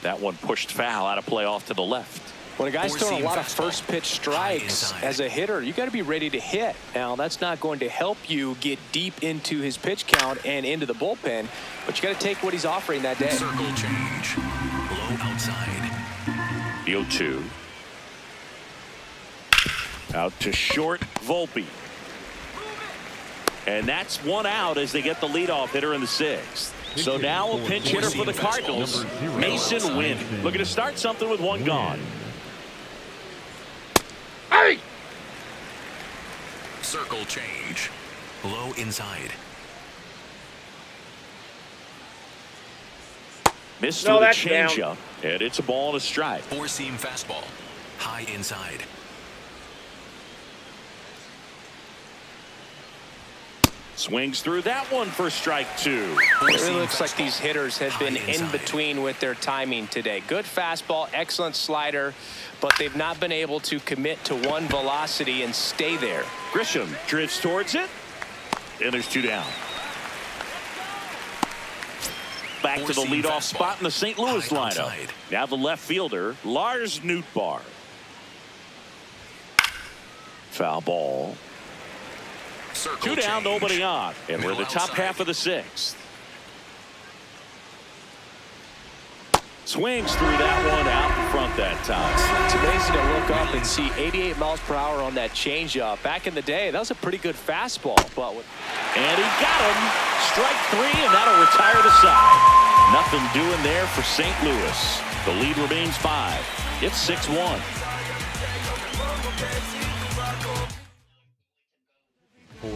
F: That one pushed foul, out of play off to the left.
B: When a guy's throwing a lot of first pitch strikes as a hitter, you got to be ready to hit. Now, that's not going to help you get deep into his pitch count and into the bullpen, but you got to take what he's offering that day.
L: Circle change. Low outside.
F: The 0-2. Out to short, Volpe. And that's one out as they get the leadoff hitter in the 6th. So now a pinch hitter for the Cardinals, Mason Wynn. Looking to start something with one gone.
L: Hey! Circle change. Low inside.
F: Missed with a changeup, and it's a ball and a strike.
L: Four-seam fastball. High inside.
F: Swings through that one for strike 2.
B: It really looks like these hitters have been in between with their timing today. Good fastball, excellent slider, but they've not been able to commit to one velocity and stay there.
F: Grisham drifts towards it, and there's 2 down. Back to the leadoff spot in the St. Louis lineup. Now the left fielder, Lars Nootbaar. Foul ball. 2 down, nobody on. And we're in the top half of the 6th. Swings through that one out in front that time.
B: It's amazing to look up and see 88 miles per hour on that changeup. Back in the day, that was a pretty good fastball.
F: And he got him. Strike 3, and that'll retire the side. Nothing doing there for St. Louis. The lead remains 5. It's 6-1.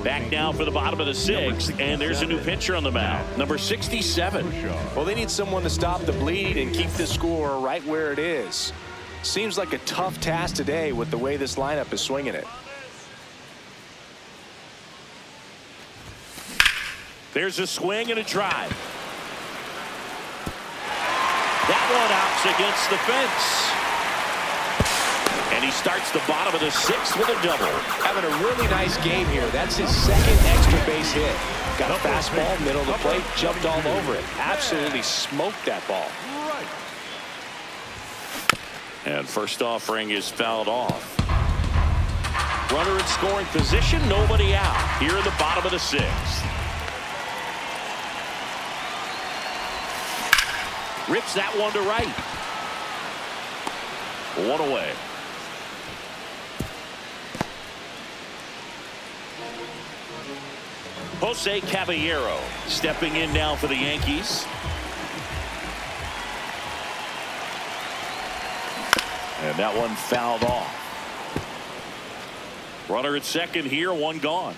F: Back now for the bottom of the 6th, and there's a new pitcher on the mound, number 67.
B: Well, they need someone to stop the bleed and keep the score right where it is. Seems like a tough task today with the way this lineup is swinging it.
F: There's a swing and a drive. That one out's against the fence. And he starts the bottom of the 6th with a double.
B: Having a really nice game here. That's his second extra base hit. Got a fastball, middle of the plate, jumped all over it. Absolutely smoked that ball.
F: And first offering is fouled off. Runner in scoring position, nobody out. Here in the bottom of the 6th. Rips that one to right. 1 away. Jose Caballero stepping in now for the Yankees. And that one fouled off. Runner at second here, 1 gone.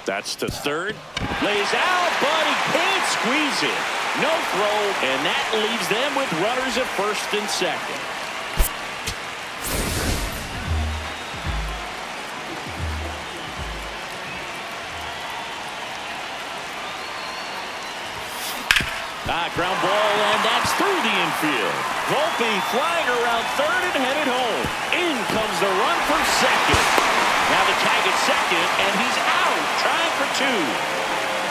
F: That's to third. Lays out, but he can't squeeze it. No throw, and that leaves them with runners at first and second. Ground ball, and that's through the infield. Volpe flying around third and headed home. In comes the run for second. Now the tag at second, and he's out, trying for 2.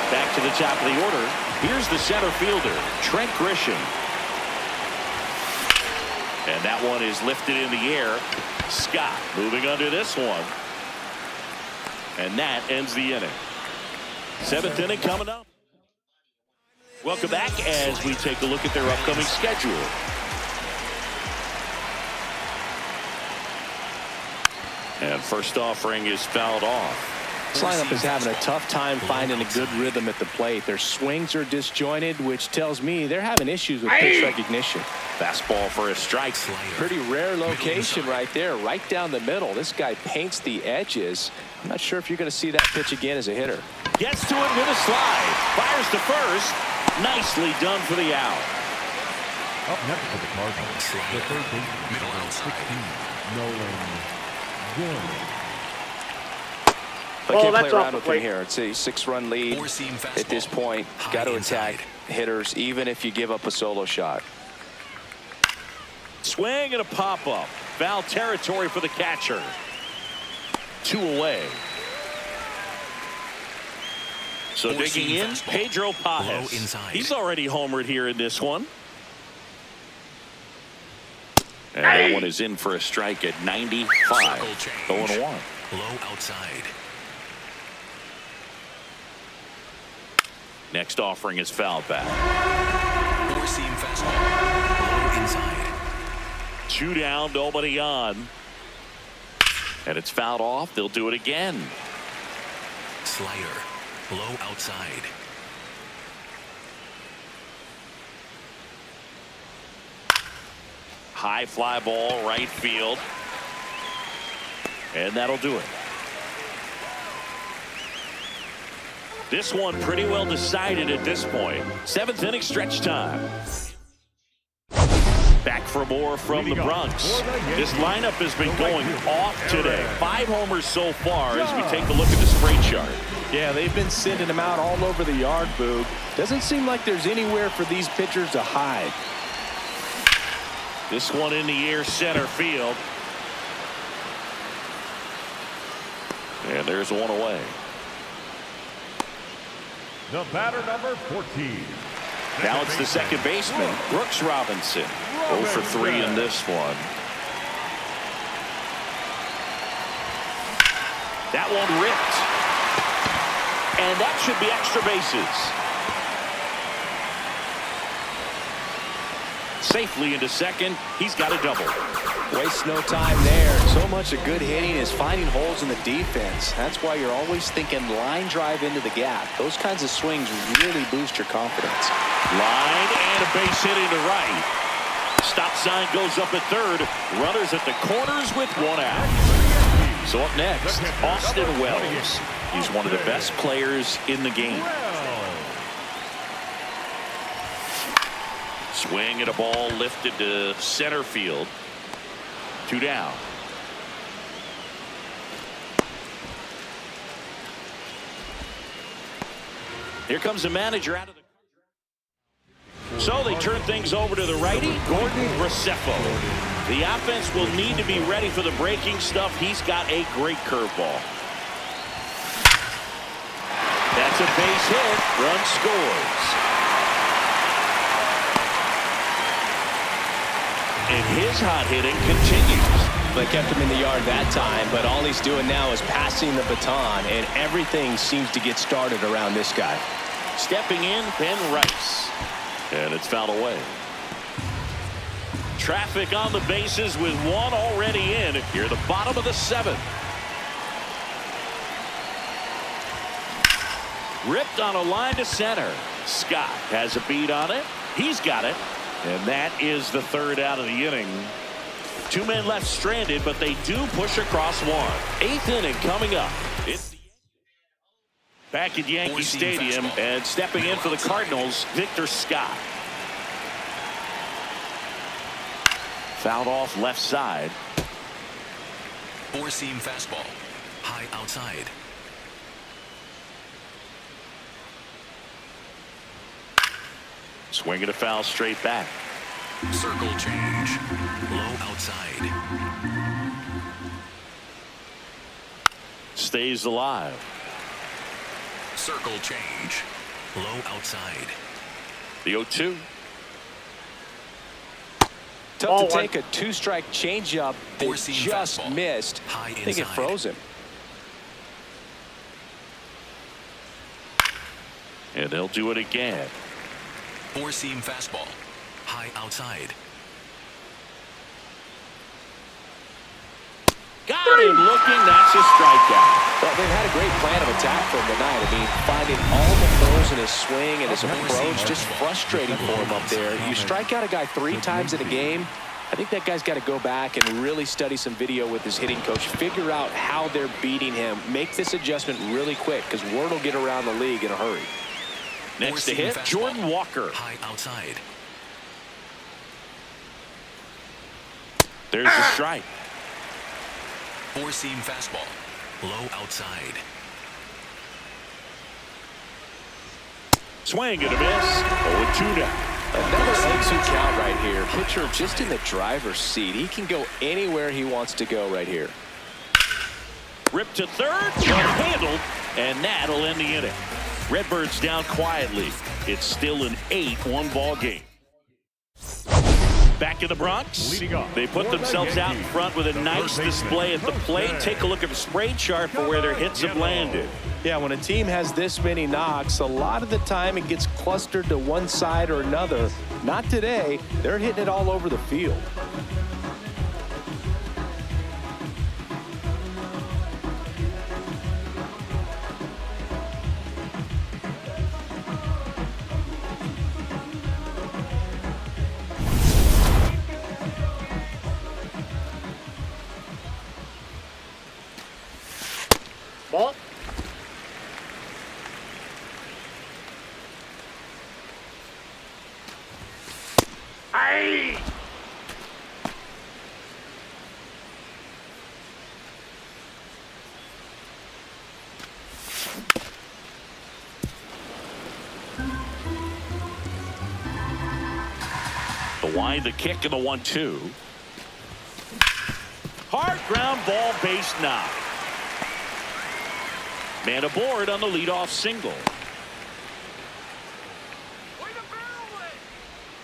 F: Back to the top of the order. Here's the center fielder, Trent Grisham. And that one is lifted in the air. Scott moving under this one. And that ends the inning. 7th inning coming up. Welcome back as we take a look at their upcoming schedule. And first offering is fouled off.
B: This lineup is having a tough time finding a good rhythm at the plate. Their swings are disjointed, which tells me they're having issues with pitch recognition.
F: Fastball for a strike.
B: Pretty rare location right there, right down the middle. This guy paints the edges. I'm not sure if you're going to see that pitch again as a hitter.
F: Gets to it with a slide. Fires to first. Nicely done for the out.
Q: Up next for the Cardinals, the third baseman, number 16, Nolan Gorman.
B: I can't play around with him here. It's a 6-run lead at this point. Got to attack hitters, even if you give up a solo shot.
F: Swing and a pop-up. Foul territory for the catcher. 2 away. So digging in, Pedro Pajes. He's already homered here in this one. And that one is in for a strike at 95. 0-1.
L: Low outside.
F: Next offering is fouled back.
L: 4-seam fastball. Low inside.
F: 2 down, nobody on. And it's fouled off. They'll do it again.
L: Slider. Low outside.
F: High fly ball, right field. And that'll do it. This one pretty well decided at this point. 7th inning stretch time. Back for more from the Bronx. This lineup has been going off today. 5 homers so far as we take a look at the spray chart.
B: Yeah, they've been sending them out all over the yard, Boog. Doesn't seem like there's anywhere for these pitchers to hide.
F: This one in the air, center field. And there's 1 away.
Q: The batter number 14.
F: Now it's the second baseman, Brooks Robinson. 0 for 3 in this one. That one ripped. And that should be extra bases. Safely into second. He's got a double.
B: Waste no time there. So much of good hitting is finding holes in the defense. That's why you're always thinking line drive into the gap. Those kinds of swings really boost your confidence.
F: Line and a base hit into right. Stop sign goes up at third. Runners at the corners with 1 out. So up next, Austin Wells. He's one of the best players in the game. Swing at a ball lifted to center field. 2 down. Here comes the manager out of the. So they turn things over to the righty, Gordon Graceffo. The offense will need to be ready for the breaking stuff. He's got a great curveball. That's a base hit. Run scores. and his hot hitting continues.
B: They kept him in the yard that time, but all he's doing now is passing the baton, and everything seems to get started around this guy.
F: Stepping in, Ben Rice. And it's fouled away. Traffic on the bases with one already in. Here, the bottom of the 7th. Ripped on a line to center. Scott has a beat on it. He's got it. And that is the 3rd out of the inning. 2 men left stranded, but they do push across one. 8th inning coming up. It's back at Yankee Stadium, and stepping in for the Cardinals, Victor Scott. Fouled off left side.
L: 4-seam fastball. High outside.
F: Swing and a foul straight back.
L: Circle change. Low outside.
F: Stays alive.
L: Circle change. Low outside.
F: The 0-2.
B: Tough to take a 2-strike changeup that just missed. I think it froze him.
F: And they'll do it again.
L: 4-seam fastball. High outside.
F: Got him looking. That's a strikeout.
B: Well, they've had a great plan of attack for him tonight. I mean, finding all the holes in his swing and his approach, just frustrating for him up there. You strike out a guy 3 times in a game, I think that guy's got to go back and really study some video with his hitting coach, figure out how they're beating him, make this adjustment really quick, because word will get around the league in a hurry.
F: Next to hit, Jordan Walker.
L: High outside.
F: There's the strike.
L: 4-seam fastball. Low outside.
F: Swing and a miss. 0-2 now.
B: Another 0-2 count right here. Pitcher just in the driver's seat. He can go anywhere he wants to go right here.
F: Ripped to third, handled, and that'll end the inning. Redbirds down quietly. It's still an 8-1 ball game. Back in the Bronx, they put themselves out in front with a nice display at the plate. Take a look at the spray chart for where their hits have landed.
B: Yeah, when a team has this many knocks, a lot of the time it gets clustered to one side or another. Not today. They're hitting it all over the field.
J: Ball. Aye.
F: The wind, the kick, and the 1-2. Hard ground ball, base knock. Man aboard on the leadoff single.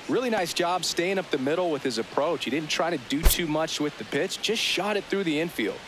B: Really nice job staying up the middle with his approach. He didn't try to do too much with the pitch, just shot it through the infield.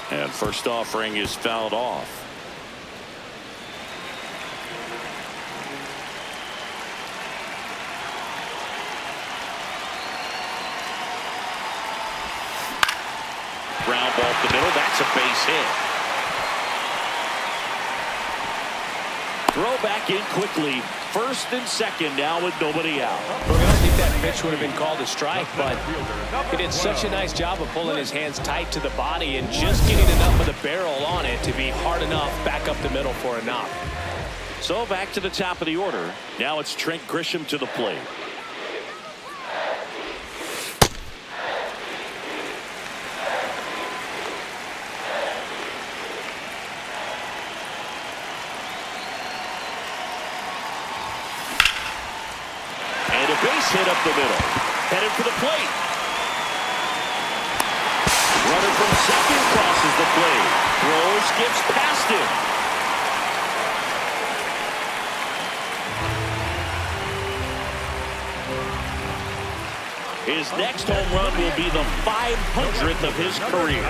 F: And first offering is fouled off. Ground ball up the middle. That's a base hit. Throw back in quickly. First and second now with nobody out.
B: I don't think that pitch would have been called a strike, but he did such a nice job of pulling his hands tight to the body and just getting enough of the barrel on it to be hard enough back up the middle for a knock.
F: So back to the top of the order. Now it's Trent Grisham to the plate. Base hit up the middle. Headed for the plate. Runner from second crosses the plate. Throws, skips past him. His next home run will be the 500th of his career.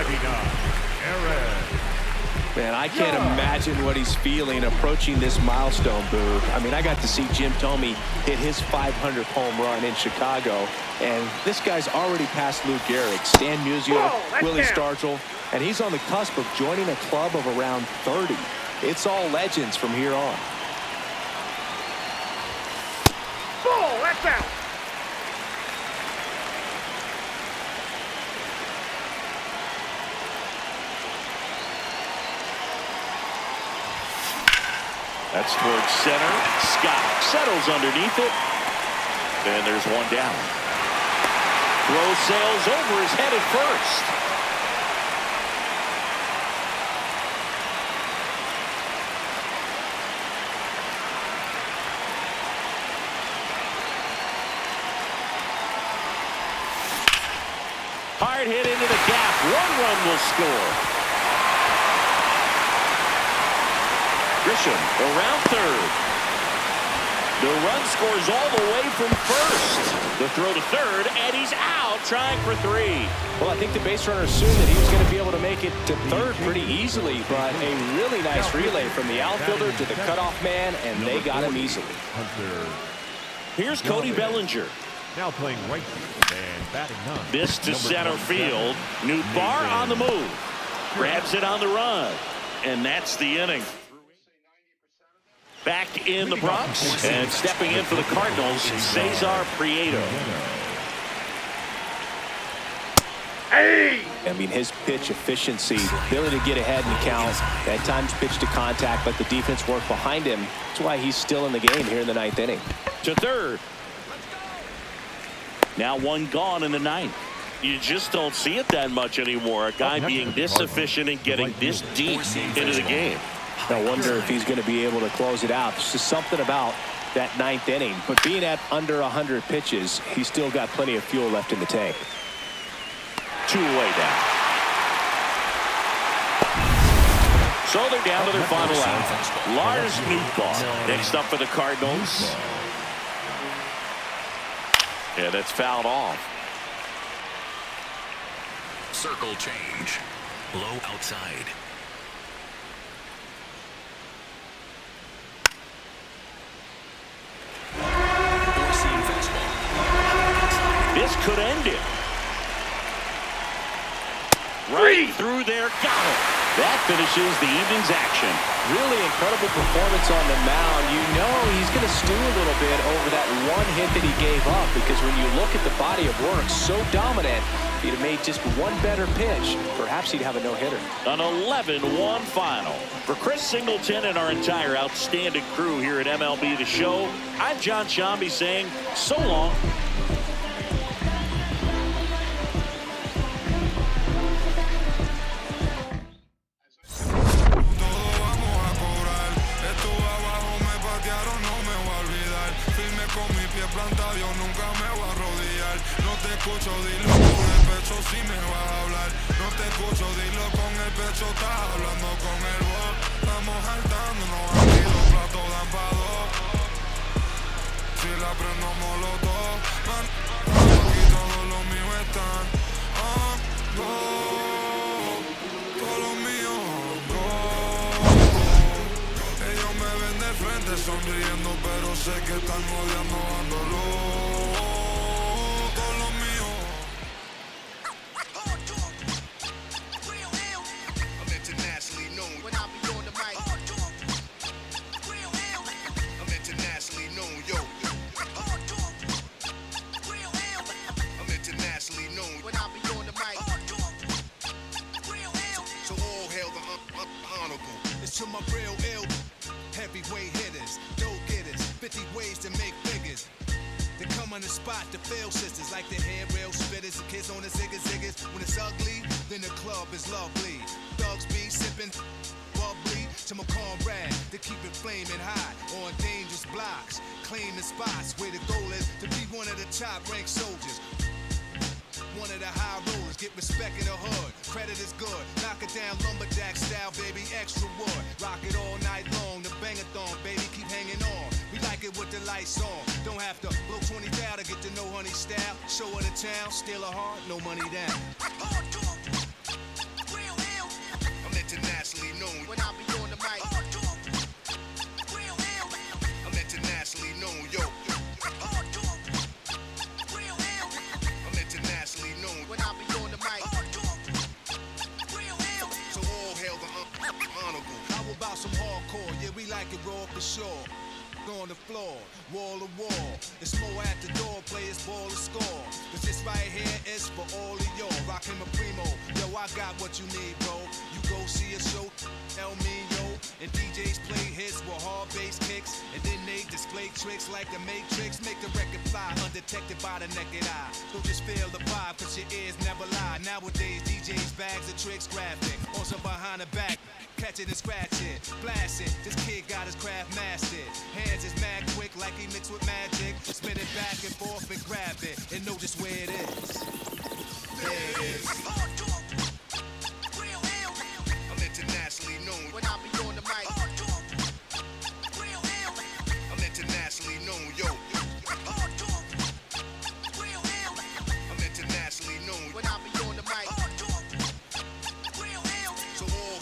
B: Man, I can't imagine what he's feeling approaching this milestone, Boo. I mean, I got to see Jim Thome hit his 500th home run in Chicago, and this guy's already passed Lou Gehrig, Stan Musial, Willie Stargell, and he's on the cusp of joining a club of around 30. It's all legends from here on.
H: Ball, that's out.
F: That's towards center. Scott settles underneath it. And there's one down. Throw sails over his head at first. Hard hit into the gap. One run will score. Grisham around third. The run scores all the way from first. The throw to third, and he's out trying for three.
B: Well, I think the base runner assumed that he was going to be able to make it to third pretty easily, but a really nice relay from the outfielder to the cutoff man, and they got him easily.
F: Here's Cody Bellinger.
Q: Now playing right field and batting ninth.
F: This to center field. Nootbaar on the move. Grabs it on the run. And that's the inning. Back in the Bronx and stepping in for the Cardinals, Cesar Prieto.
B: Hey! I mean, his pitch efficiency, ability to get ahead in the count, at times pitch to contact, let the defense work behind him. That's why he's still in the game here in the ninth inning.
F: To third. Now one gone in the ninth. You just don't see it that much anymore. A guy being this efficient and getting this deep into the game.
B: I wonder if he's going to be able to close it out. There's just something about that ninth inning. But being at under 100 pitches, he's still got plenty of fuel left in the tank.
F: Two away now. So they're down to their final out. Lars Nootbaar next up for the Cardinals. Yeah, that's fouled off.
L: Circle change. Low outside.
F: This could end it. Right through there, got it. That finishes the evening's action.
B: Really incredible performance on the mound. You know he's going to stew a little bit over that one hit that he gave up, because when you look at the body of work, so dominant, if he'd have made just one better pitch, perhaps he'd have a no-hitter.
F: An 11-1 final. For Chris Singleton and our entire outstanding crew here at MLB The Show, I'm John Sciambi saying so long.
H: escucho, dilo con el pecho si me vas a hablar. No te escucho, dilo con el pecho, estás hablando con el voz. Estamos saltándonos aquí, los platos dan pa' dos. Si la prendo molotov, man, aquí todos los míos están. Todo lo
N: sonriendo, pero sé que están odiando, dándolo todo lo mío.
T: I'm internationally known when I be on the mic. I'm internationally known, yo. I'm internationally known when I be on the mic. So all hail the honorable.
U: It's to my real ill heavyweight hitters, go-getters, 50 ways to make figures. They come on the spot to fail sisters like the hair rail spitters, the kids on the ziggas. When it's ugly, then the club is lovely. Thugs be sipping bubbly to my comrade to keep it flaming hot on dangerous blocks, claiming spots where the goal is to be one of the top-ranked soldiers. One of the high rollers, get respect in the hood. Credit is good, knock it down lumberjack style, baby, extra wood. Rock it all night long, the bang-a-thon, baby, keep hanging on. We like it with the lights on. Don't have to blow 20 down to get to know honey style. Show her the town, steal her heart, no money down.
T: I'm internationally known when I be on the mic. I'm internationally known, yo. Internationally known when I be on the mic. So all hail the honorable.
U: How about some hardcore? Yeah, we like it raw for sure. On the floor, wall to wall. It's more at the door, players ball to score. Cause this right here is for all of y'all. Rockin' my primo, yo, I got what you need, bro. You go see a show, El Mino, and DJs play hits with hard bass kicks, and then they display tricks like the Matrix. Make the record fly, undetected by the naked eye. So just feel the vibe, cause your ears never lie. Nowadays, DJs bags of tricks graphic, on some behind the back. Catch it and scratch it, blast it. This kid got his craft mastered. Hands is mad quick like he mixed with magic. Spin it back and forth and grab it, and know just where it is. There it is.
T: I'm internationally known when I be on the mic. I'm internationally known, yo. I'm internationally known when I be on the mic. So all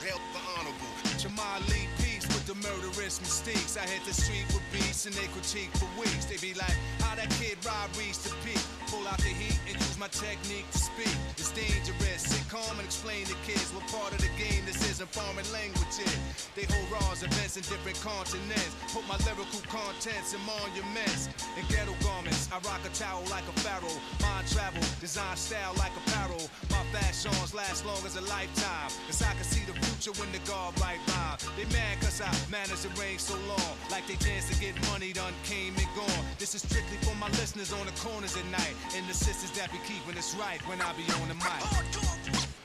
T: help the honorable.
U: Jamal Lee peace with the murderous mistakes. I hit the street with beats and they critique for weeks. They be like, how that kid Rob reached the peak. Pull out the heat and use my technique to speak. It's dangerous. Sit calm and explain to kids what part of the game this isn't foreign languages. They hold raws, events in different continents. Put my lyrical contents in monuments and ghetto garments. I rock a towel like a pharaoh. Mind travel, design style like apparel. My fashions last long as a lifetime. Cause I can see the future when the guard right rhyme. They mad cause I managed to reign so long. Like they chance to get money done came and gone. This is strictly for my listeners on the corners at night. And the sisters that be keeping us right when I be on the mic.